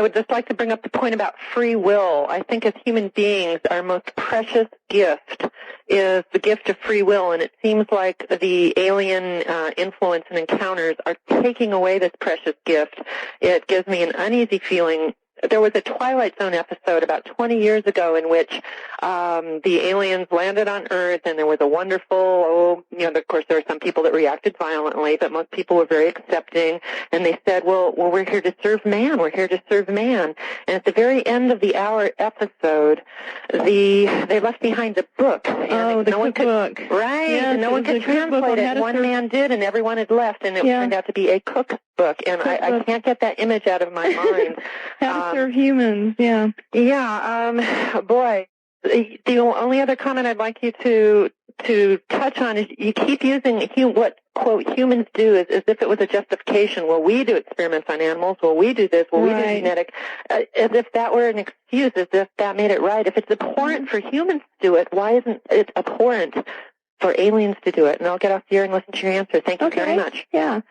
would just like to bring up the point about free will. I think as human beings, our most precious gift is the gift of free will, and it seems like the alien influence and encounters are taking away this precious gift. It gives me an uneasy feeling. There was a Twilight Zone episode about 20 years ago in which the aliens landed on Earth, and there was a wonderful, of course there were some people that reacted violently, but most people were very accepting, and they said, well, we're here to serve man. We're here to serve man. And at the very end of the hour episode, they left behind a book. Oh, the cookbook. Right. Yes, and no one could translate it. One man did, and everyone had left, and it turned out to be a cookbook. And I can't get that image out of my mind. How to serve humans, yeah. Yeah, boy. The only other comment I'd like you to to touch on is you keep using what, quote, humans do as if it was a justification. Well, we do experiments on animals. Well, we do this. Well, we do genetic. As if that were an excuse, as if that made it right. If it's abhorrent for humans to do it, why isn't it abhorrent for aliens to do it? And I'll get off the air and listen to your answer. Thank you very much. Yeah.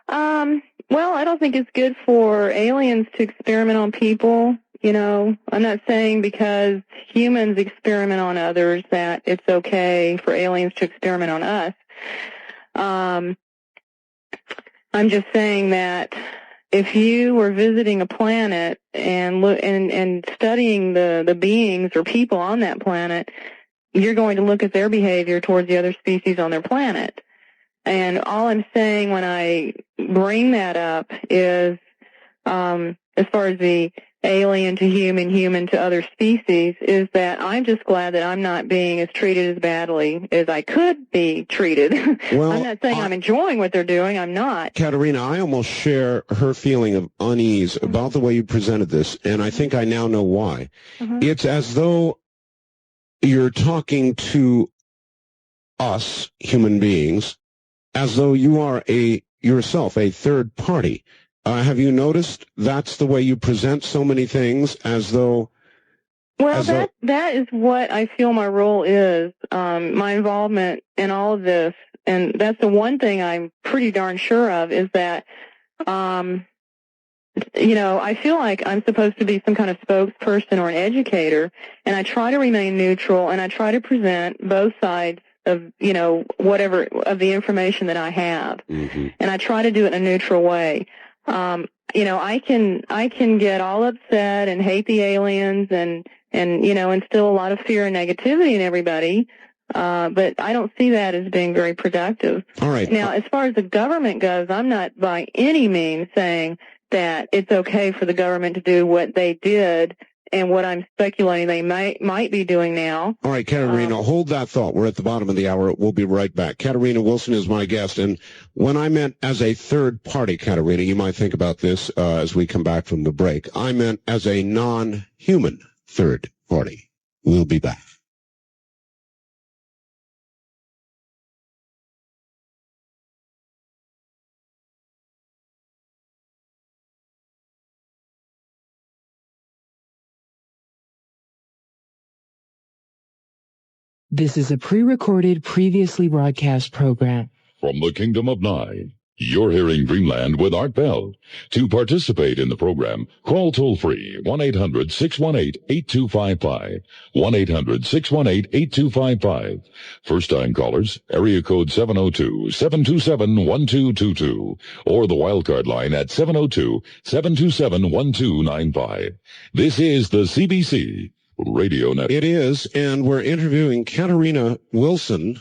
Well, I don't think it's good for aliens to experiment on people. You know, I'm not saying because humans experiment on others that it's okay for aliens to experiment on us. I'm just saying that if you were visiting a planet and studying the beings or people on that planet, you're going to look at their behavior towards the other species on their planet. And all I'm saying when I bring that up is, as far as the alien to human, human to other species, is that I'm just glad that I'm not being as treated as badly as I could be treated. Well, I'm not saying I'm enjoying what they're doing. I'm not. Katerina, I almost share her feeling of unease about the way you presented this, and I think I now know why. It's as though you're talking to us, human beings, as though you are yourself a third party. Have you noticed that's the way you present so many things, as though... Well, that is what I feel my role is, my involvement in all of this. And that's the one thing I'm pretty darn sure of, is that, you know, I feel like I'm supposed to be some kind of spokesperson or an educator, and I try to remain neutral, and I try to present both sides of, you know, whatever, of the information that I have. And I try to do it in a neutral way. You know, I can get all upset and hate the aliens and, you know, instill a lot of fear and negativity in everybody. But I don't see that as being very productive. All right. Now, as far as the government goes, I'm not by any means saying that it's okay for the government to do what they did and what I'm speculating they might be doing now. All right, Katerina, hold that thought. We're at the bottom of the hour. We'll be right back. Katerina Wilson is my guest, and when I meant as a third party, Katerina, you might think about this as we come back from the break. I meant as a non-human third party. We'll be back. This is a pre-recorded, previously broadcast program. From the Kingdom of Nine, you're hearing Dreamland with Art Bell. To participate in the program, call toll-free 1-800-618-8255, 1-800-618-8255. First-time callers, area code 702-727-1222, or the wildcard line at 702-727-1295. This is the CBC Radio Network. It is, and we're interviewing Katerina Wilson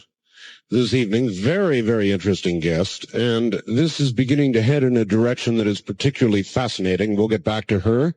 this evening. Very, very interesting guest, and this is beginning to head in a direction that is particularly fascinating. We'll get back to her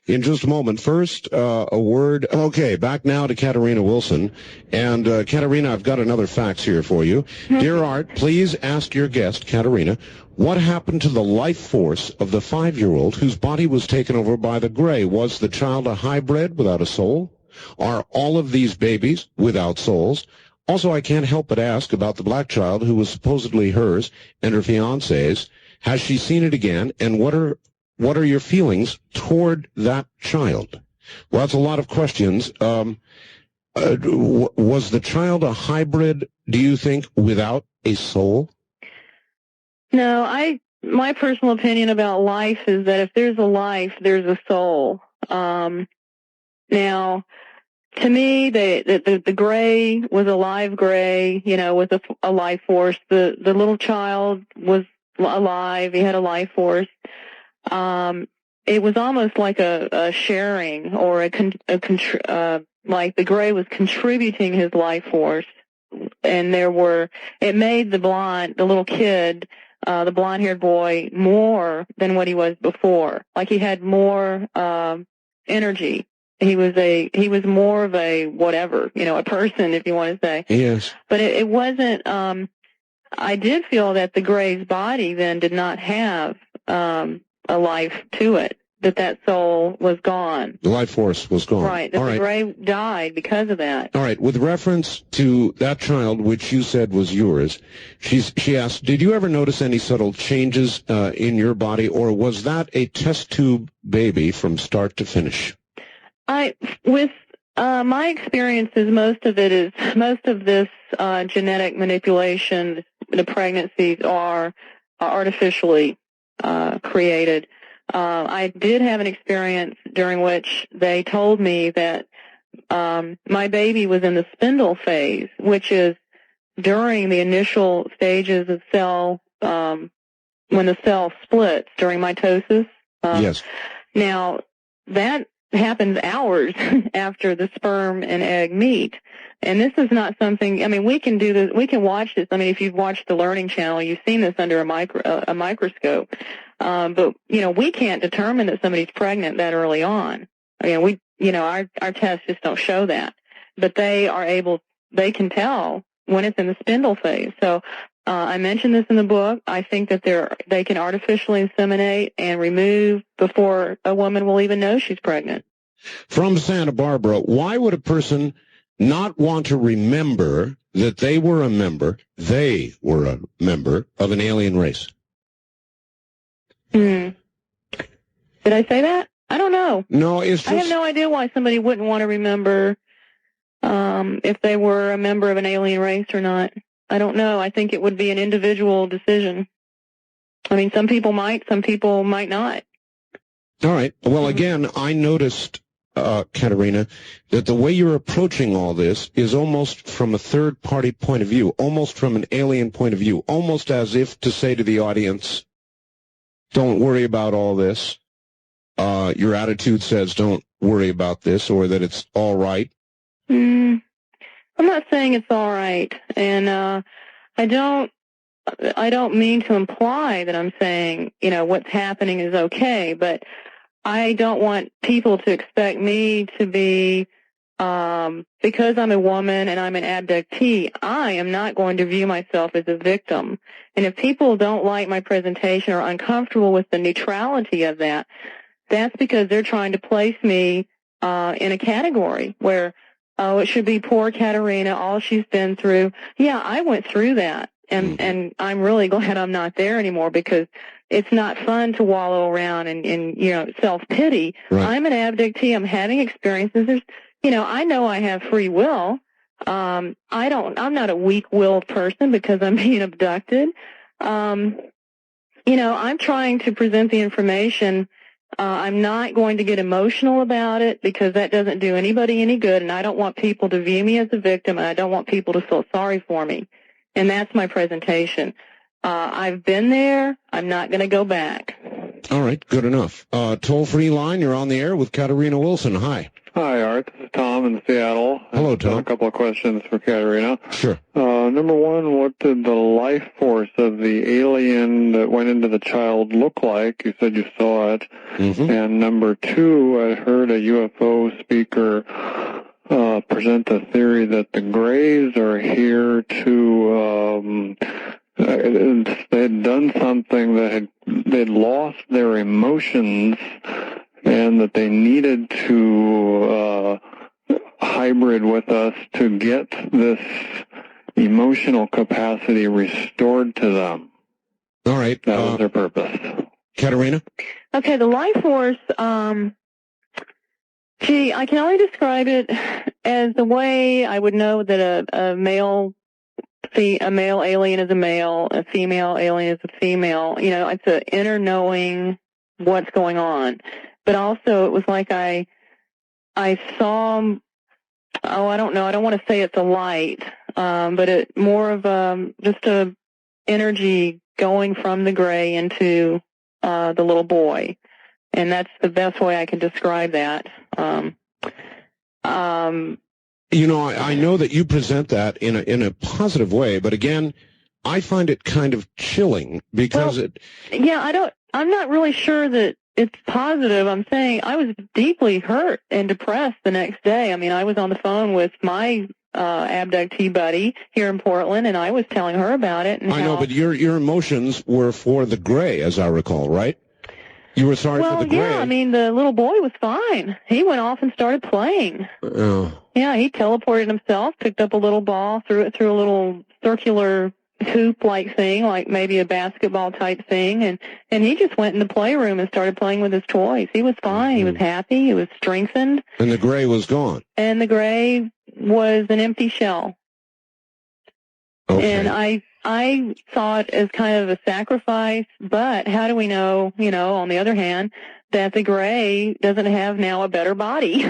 in just a moment. First, a word. Okay, back now to Katerina Wilson. And, Katerina, I've got another fax here for you. Dear Art, please ask your guest, Katerina, what happened to the life force of the 5-year-old whose body was taken over by the gray? Was the child a hybrid without a soul? Are all of these babies without souls? Also, I can't help but ask about the black child who was supposedly hers and her fiancé's. Has she seen it again? And what are your feelings toward that child? Well, that's a lot of questions. Was the child a hybrid, do you think, without a soul? No, my personal opinion about life is that if there's a life, there's a soul. Now, to me, the gray was a live gray, you know, with a life force. The little child was alive. He had a life force. It was almost like a sharing, or like the gray was contributing his life force. And it made the little kid, the blonde-haired boy, more than what he was before. Like he had more, energy. He was more of a whatever, you know, a person, if you want to say. Yes. But it wasn't, I did feel that the gray's body then did not have, a life to it. that soul was gone. The life force was gone. Right. That All the right. gray died because of that. All right. With reference to that child, which you said was yours, she asked, did you ever notice any subtle changes in your body, or was that a test tube baby from start to finish? With my experiences, most of this genetic manipulation, the pregnancies are artificially created. I did have an experience during which they told me that my baby was in the spindle phase, which is during the initial stages of cell, when the cell splits during mitosis. Yes. Now, that happens hours after the sperm and egg meet. And this is not something, I mean, we can do this, we can watch this. I mean, if you've watched the Learning Channel, you've seen this under a microscope. But, we can't determine that somebody's pregnant that early on. I mean, our tests just don't show that. But they can tell when it's in the spindle phase. So, I mentioned this in the book. I think that they can artificially inseminate and remove before a woman will even know she's pregnant. From Santa Barbara, why would a person not want to remember that they were a member of an alien race? Did I say that? I don't know. No, it's just... I have no idea why somebody wouldn't want to remember if they were a member of an alien race or not. I don't know. I think it would be an individual decision. I mean, some people might not. All right. Well, again, I noticed, Katerina, that the way you're approaching all this is almost from a third-party point of view, almost from an alien point of view, almost as if to say to the audience, don't worry about all this. Your attitude says don't worry about this, or that it's all right. I'm not saying it's all right, and I don't mean to imply that I'm saying, what's happening is okay, but I don't want people to expect me to be, because I'm a woman and I'm an abductee, I am not going to view myself as a victim. And if people don't like my presentation or are uncomfortable with the neutrality of that, that's because they're trying to place me in a category where, it should be poor Katerina, all she's been through. Yeah, I went through that, and I'm really glad I'm not there anymore, because it's not fun to wallow around in self-pity. Right. I'm an abductee. I'm having experiences. I know I have free will. I'm not a weak-willed person because I'm being abducted. I'm trying to present the information. I'm not going to get emotional about it, because that doesn't do anybody any good, and I don't want people to view me as a victim, and I don't want people to feel sorry for me. And that's my presentation. I've been there. I'm not going to go back. All right, good enough. Toll-free line, you're on the air with Katerina Wilson. Hi. Hi, Art. This is Tom in Seattle. Hello, Tom. A couple of questions for Katerina. Sure. Number one, what did the life force of the alien that went into the child look like? You said you saw it. Mm-hmm. And number two, I heard a UFO speaker present a theory that the Greys are here to... they had done something that they'd lost their emotions, and that they needed to hybrid with us to get this emotional capacity restored to them. All right. That was their purpose. Katerina? Okay, the life force, I can only describe it as the way I would know that a male alien is a male, a female alien is a female. It's an inner knowing what's going on. But also, it was like I saw, I don't know, I don't want to say it's a light, but it more of just a energy going from the gray into the little boy. And that's the best way I can describe that. I know that you present that in a positive way, but again, I find it kind of chilling because I'm not really sure that it's positive. I'm saying I was deeply hurt and depressed the next day. I mean, I was on the phone with my abductee buddy here in Portland, and I was telling her about it. And I know, but your emotions were for the gray, as I recall, right? You were sorry well, for the gray. Yeah, I mean, the little boy was fine. He went off and started playing. Oh. Yeah, he teleported himself, picked up a little ball, threw it through a little circular hoop-like thing, like maybe a basketball-type thing, and he just went in the playroom and started playing with his toys. He was fine. He was happy. He was strengthened. And the gray was gone. And the gray was an empty shell. Okay. And I saw it as kind of a sacrifice, but how do we know, on the other hand, that the gray doesn't have now a better body?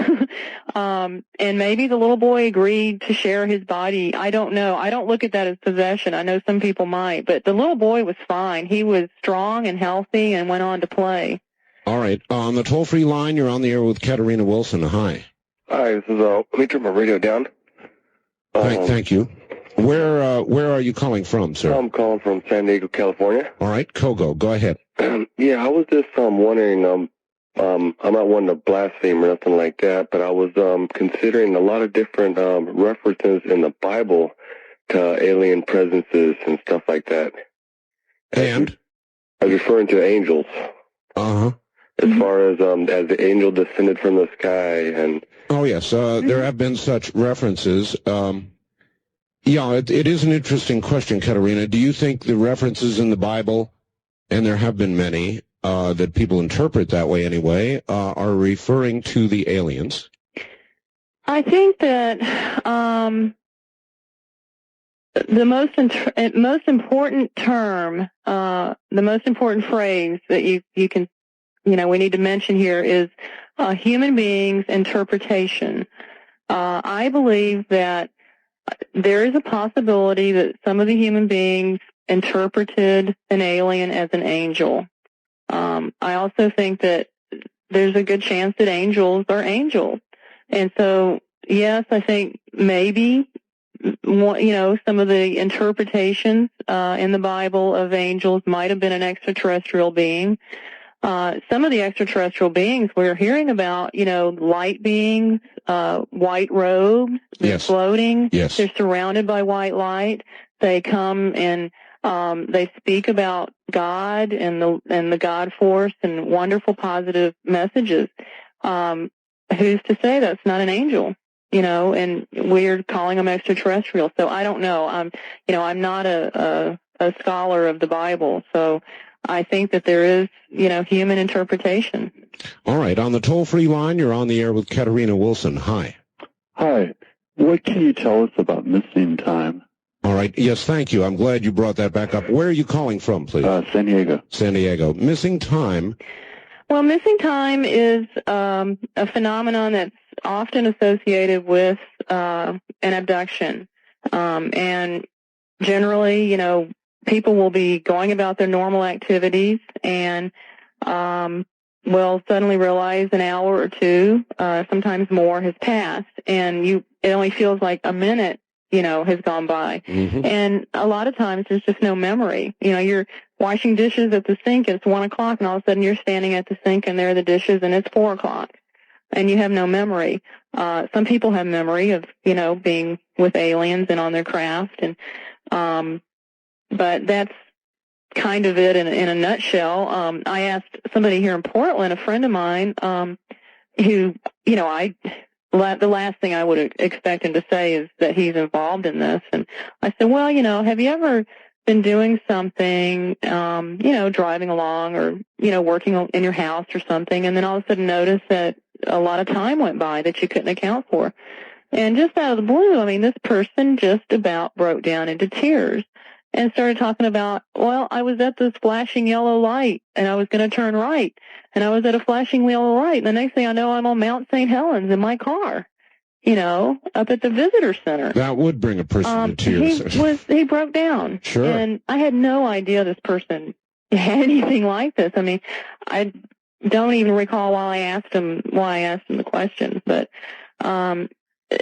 And maybe the little boy agreed to share his body. I don't know. I don't look at that as possession. I know some people might, but the little boy was fine. He was strong and healthy and went on to play. All right. On the toll-free line, you're on the air with Katarina Wilson. Hi. Hi, this is, let me turn my radio down. Thank you. Where are you calling from, sir? I'm calling from San Diego, California. All right, Kogo, go ahead. Yeah, I was just wondering, I'm not one to blaspheme or nothing like that, but I was considering a lot of different references in the Bible to alien presences and stuff like that. And? I was referring to angels. Uh-huh. As far as the angel descended from the sky and... Oh, yes, there have been such references. Yeah, it is an interesting question, Katarina. Do you think the references in the Bible, and there have been many, that people interpret that way anyway, are referring to the aliens? I think that the most important term, the most important phrase that you can, we need to mention here is human beings' interpretation. I believe that there is a possibility that some of the human beings interpreted an alien as an angel. I also think that there's a good chance that angels are angels. And so, yes, I think maybe, some of the interpretations in the Bible of angels might have been an extraterrestrial being. Some of the extraterrestrial beings we're hearing about, light beings, white robes, they're floating. Yes. They're surrounded by white light. They come and they speak about God and the God force and wonderful positive messages. Who's to say that's not an angel? And we're calling them extraterrestrial. So I don't know. I'm not a scholar of the Bible, so I think that there is, human interpretation. All right. On the toll-free line, you're on the air with Katarina Wilson. Hi. Hi. What can you tell us about missing time? All right. Yes, thank you. I'm glad you brought that back up. Where are you calling from, please? San Diego. San Diego. Missing time. Well, missing time is a phenomenon that's often associated with an abduction. And generally, people will be going about their normal activities and will suddenly realize an hour or two, sometimes more, has passed, and it only feels like a minute, has gone by. Mm-hmm. And a lot of times there's just no memory. You're washing dishes at the sink, and it's 1 o'clock, and all of a sudden you're standing at the sink, and there are the dishes, and it's 4 o'clock, and you have no memory. Some people have memory of, being with aliens and on their craft, and but that's kind of it in a nutshell. I asked somebody here in Portland, a friend of mine, who, the last thing I would expect him to say is that he's involved in this. And I said, well, have you ever been doing something, driving along or, working in your house or something, and then all of a sudden notice that a lot of time went by that you couldn't account for? And just out of the blue, this person just about broke down into tears and started talking about, well, I was at this flashing yellow light, and I was going to turn right, and I was at a flashing yellow light, and the next thing I know, I'm on Mount St. Helens in my car, up at the visitor center. That would bring a person to tears. He broke down. Sure. And I had no idea this person had anything like this. I don't even recall why I asked him the question, but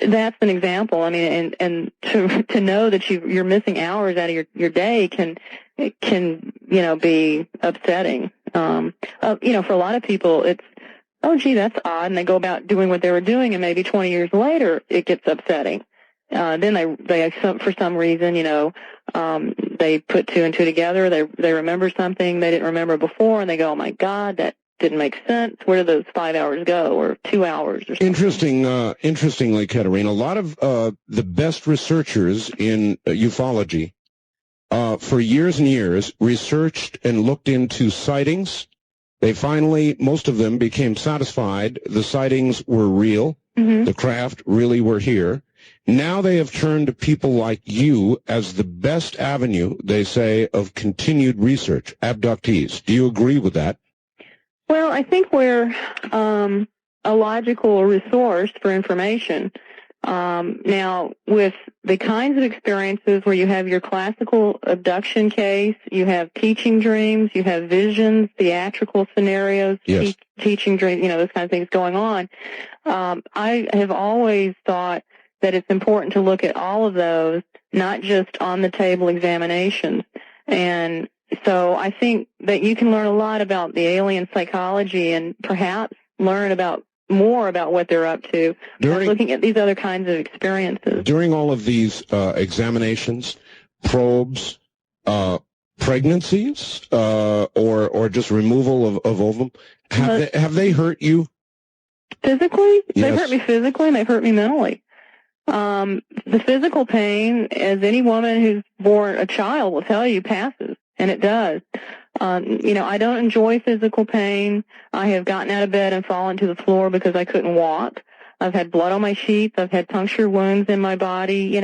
that's an example. And to know that you're missing hours out of your day can be upsetting. For a lot of people, it's, oh, gee, that's odd, and they go about doing what they were doing, and maybe 20 years later, it gets upsetting. Then they for some reason, they put two and two together. They remember something they didn't remember before, and they go, oh my God, that didn't make sense. Where did those 5 hours go, or 2 hours or something? Interestingly, Katerina, a lot of the best researchers in ufology for years and years researched and looked into sightings. They finally, most of them became satisfied the sightings were real. The craft really were here. Now they have turned to people like you as the best avenue, they say, of continued research, abductees. Do you agree with that? Well, I think we're a logical resource for information. Now, with the kinds of experiences where you have your classical abduction case, you have teaching dreams, you have visions, theatrical scenarios, yes. Teaching dreams, those kinds of things going on. I have always thought that it's important to look at all of those, not just on the table examinations. And so I think that you can learn a lot about the alien psychology and perhaps learn more about what they're up to by looking at these other kinds of experiences. During all of these examinations, probes, pregnancies, or just removal of ovum, have they hurt you? Physically? Yes. They've hurt me physically and they've hurt me mentally. The physical pain, as any woman who's born a child will tell you, passes, and it does. I don't enjoy physical pain. I have gotten out of bed and fallen to the floor because I couldn't walk. I've had blood on my sheets. I've had puncture wounds in my body.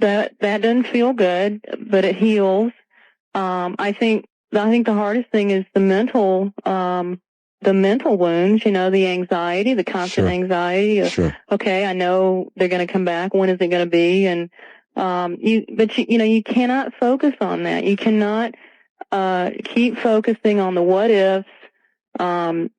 That doesn't feel good, but it heals. I think the hardest thing is the mental wounds, the anxiety, the constant anxiety of, okay, I know they're going to come back. When is it going to be? And, you cannot focus on that. You cannot, keep focusing on the what ifs. What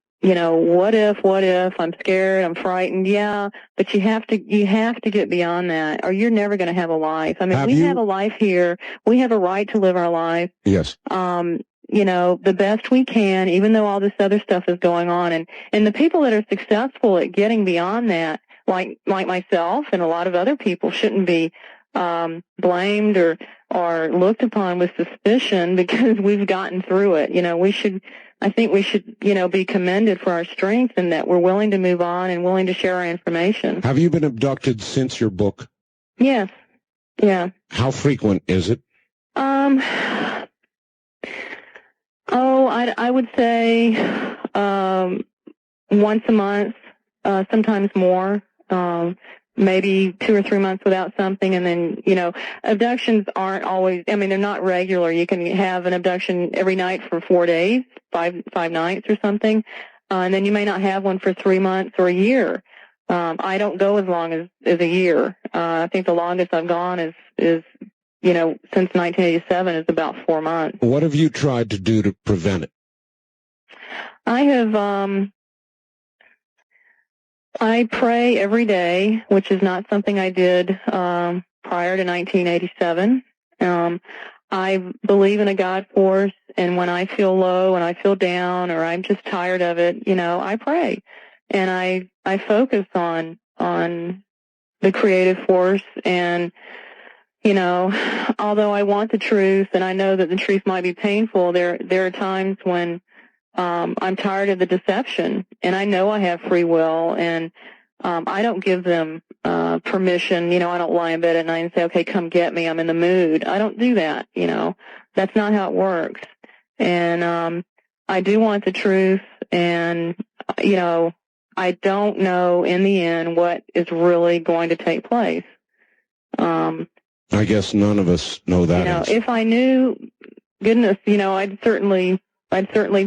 if I'm scared, I'm frightened. Yeah, but you have to get beyond that, or you're never going to have a life. I mean, we have a life here. We have a right to live our life. Yes. The best we can, even though all this other stuff is going on. And the people that are successful at getting beyond that, like myself and a lot of other people, shouldn't be blamed or looked upon with suspicion because we've gotten through it. I think we should, be commended for our strength and that we're willing to move on and willing to share our information. Have you been abducted since your book? Yes. Yeah. How frequent is it? I would say once a month, sometimes more. Maybe 2 or 3 months without something, and then, abductions aren't always, they're not regular. You can have an abduction every night for 4 days, five nights or something, and then you may not have one for 3 months or a year. I don't go as long as a year. I think the longest I've gone is since 1987 is about 4 months. What have you tried to do to prevent it? I have, I pray every day, which is not something I did prior to 1987. I believe in a God force, and when I feel low and I feel down or I'm just tired of it, I pray. And I focus on the creative force, and although I want the truth and I know that the truth might be painful, there are times when I'm tired of the deception, and I know I have free will, and I don't give them permission. I don't lie in bed at night and say, okay, come get me, I'm in the mood. I don't do that. That's not how it works. And I do want the truth, and I don't know in the end what is really going to take place. I guess none of us know that. If I knew, goodness, I'd certainly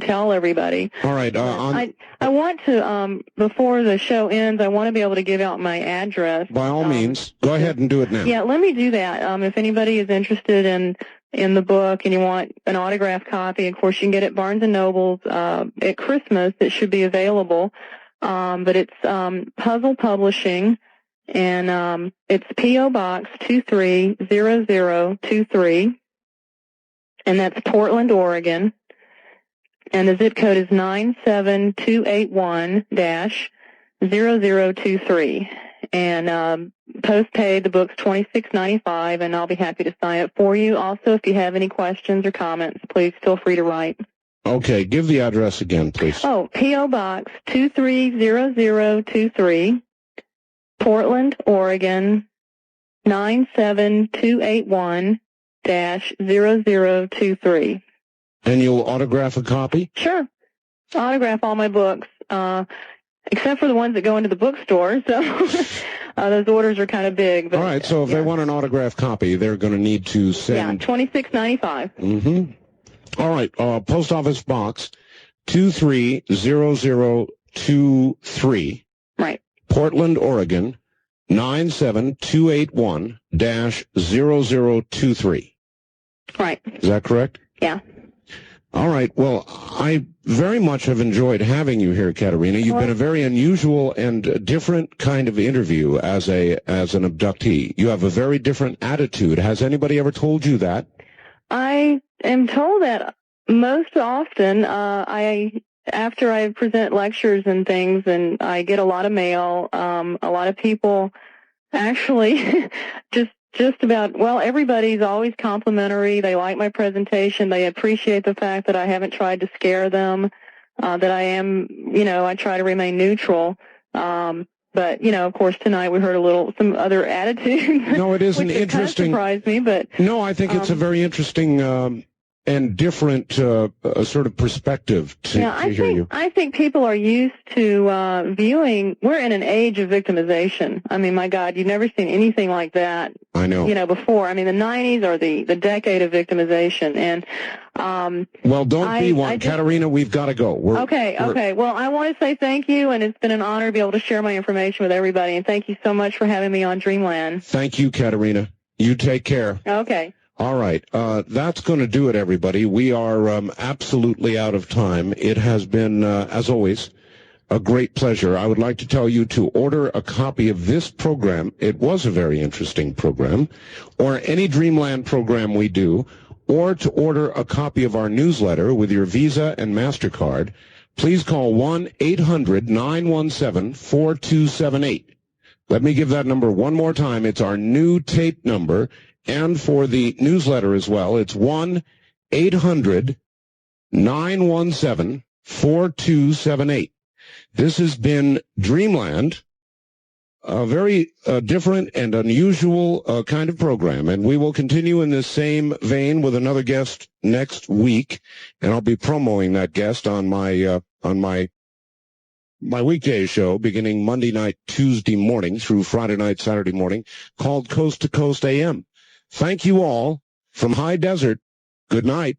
tell everybody. All right. I want to, before the show ends, I want to be able to give out my address. By all means, go ahead and do it now. Yeah, let me do that. If anybody is interested in the book and you want an autographed copy, of course you can get it at Barnes & Noble's at Christmas. It should be available. But it's Puzzle Publishing, and it's P.O. Box 230023, and that's Portland, Oregon. And the zip code is 97281-0023. And postpaid, the book's $26.95, and I'll be happy to sign it for you. Also, if you have any questions or comments, please feel free to write. Okay, give the address again, please. Oh, P.O. Box 230023, Portland, Oregon, 97281-0023. And you'll autograph a copy? Sure. Autograph all my books, except for the ones that go into the bookstore, so those orders are kind of big. But, all right, so if they want an autographed copy, they're going to need to send... Yeah, $26.95. Mm-hmm. All right, Post Office Box 230023. Right. Portland, Oregon, 97281-0023. Right. Is that correct? Yeah. All right. Well, I very much have enjoyed having you here, Katerina. You've been a very unusual and different kind of interview as an abductee. You have a very different attitude. Has anybody ever told you that? I am told that most often. After I present lectures and things, and I get a lot of mail. A lot of people actually just about, well, everybody's always complimentary. They like my presentation. They appreciate the fact that I haven't tried to scare them, that I am, I try to remain neutral. But, of course, tonight we heard some other attitudes. No, it is an interesting... Kind of surprised me, but... No, I think it's a very interesting and different sort of perspective to hear you. I think people are used to viewing. We're in an age of victimization. I mean, my God, you've never seen anything like that. I know. Before. I mean, the 90s are the decade of victimization. And well, don't be one. Katerina, we've got to go. Okay. Well, I want to say thank you, and it's been an honor to be able to share my information with everybody. And thank you so much for having me on Dreamland. Thank you, Katerina. You take care. Okay. All right. That's going to do it, everybody. We are absolutely out of time. It has been, as always, a great pleasure. I would like to tell you to order a copy of this program. It was a very interesting program, or any Dreamland program we do, or to order a copy of our newsletter with your Visa and MasterCard. Please call 1-800-917-4278. Let me give that number one more time. It's our new tape number. And for the newsletter as well, it's 1-800-917-4278. This has been Dreamland, a very different and unusual kind of program. And we will continue in the same vein with another guest next week. And I'll be promoting that guest on my weekday show beginning Monday night, Tuesday morning through Friday night, Saturday morning, called Coast to Coast AM. Thank you all from High Desert. Good night.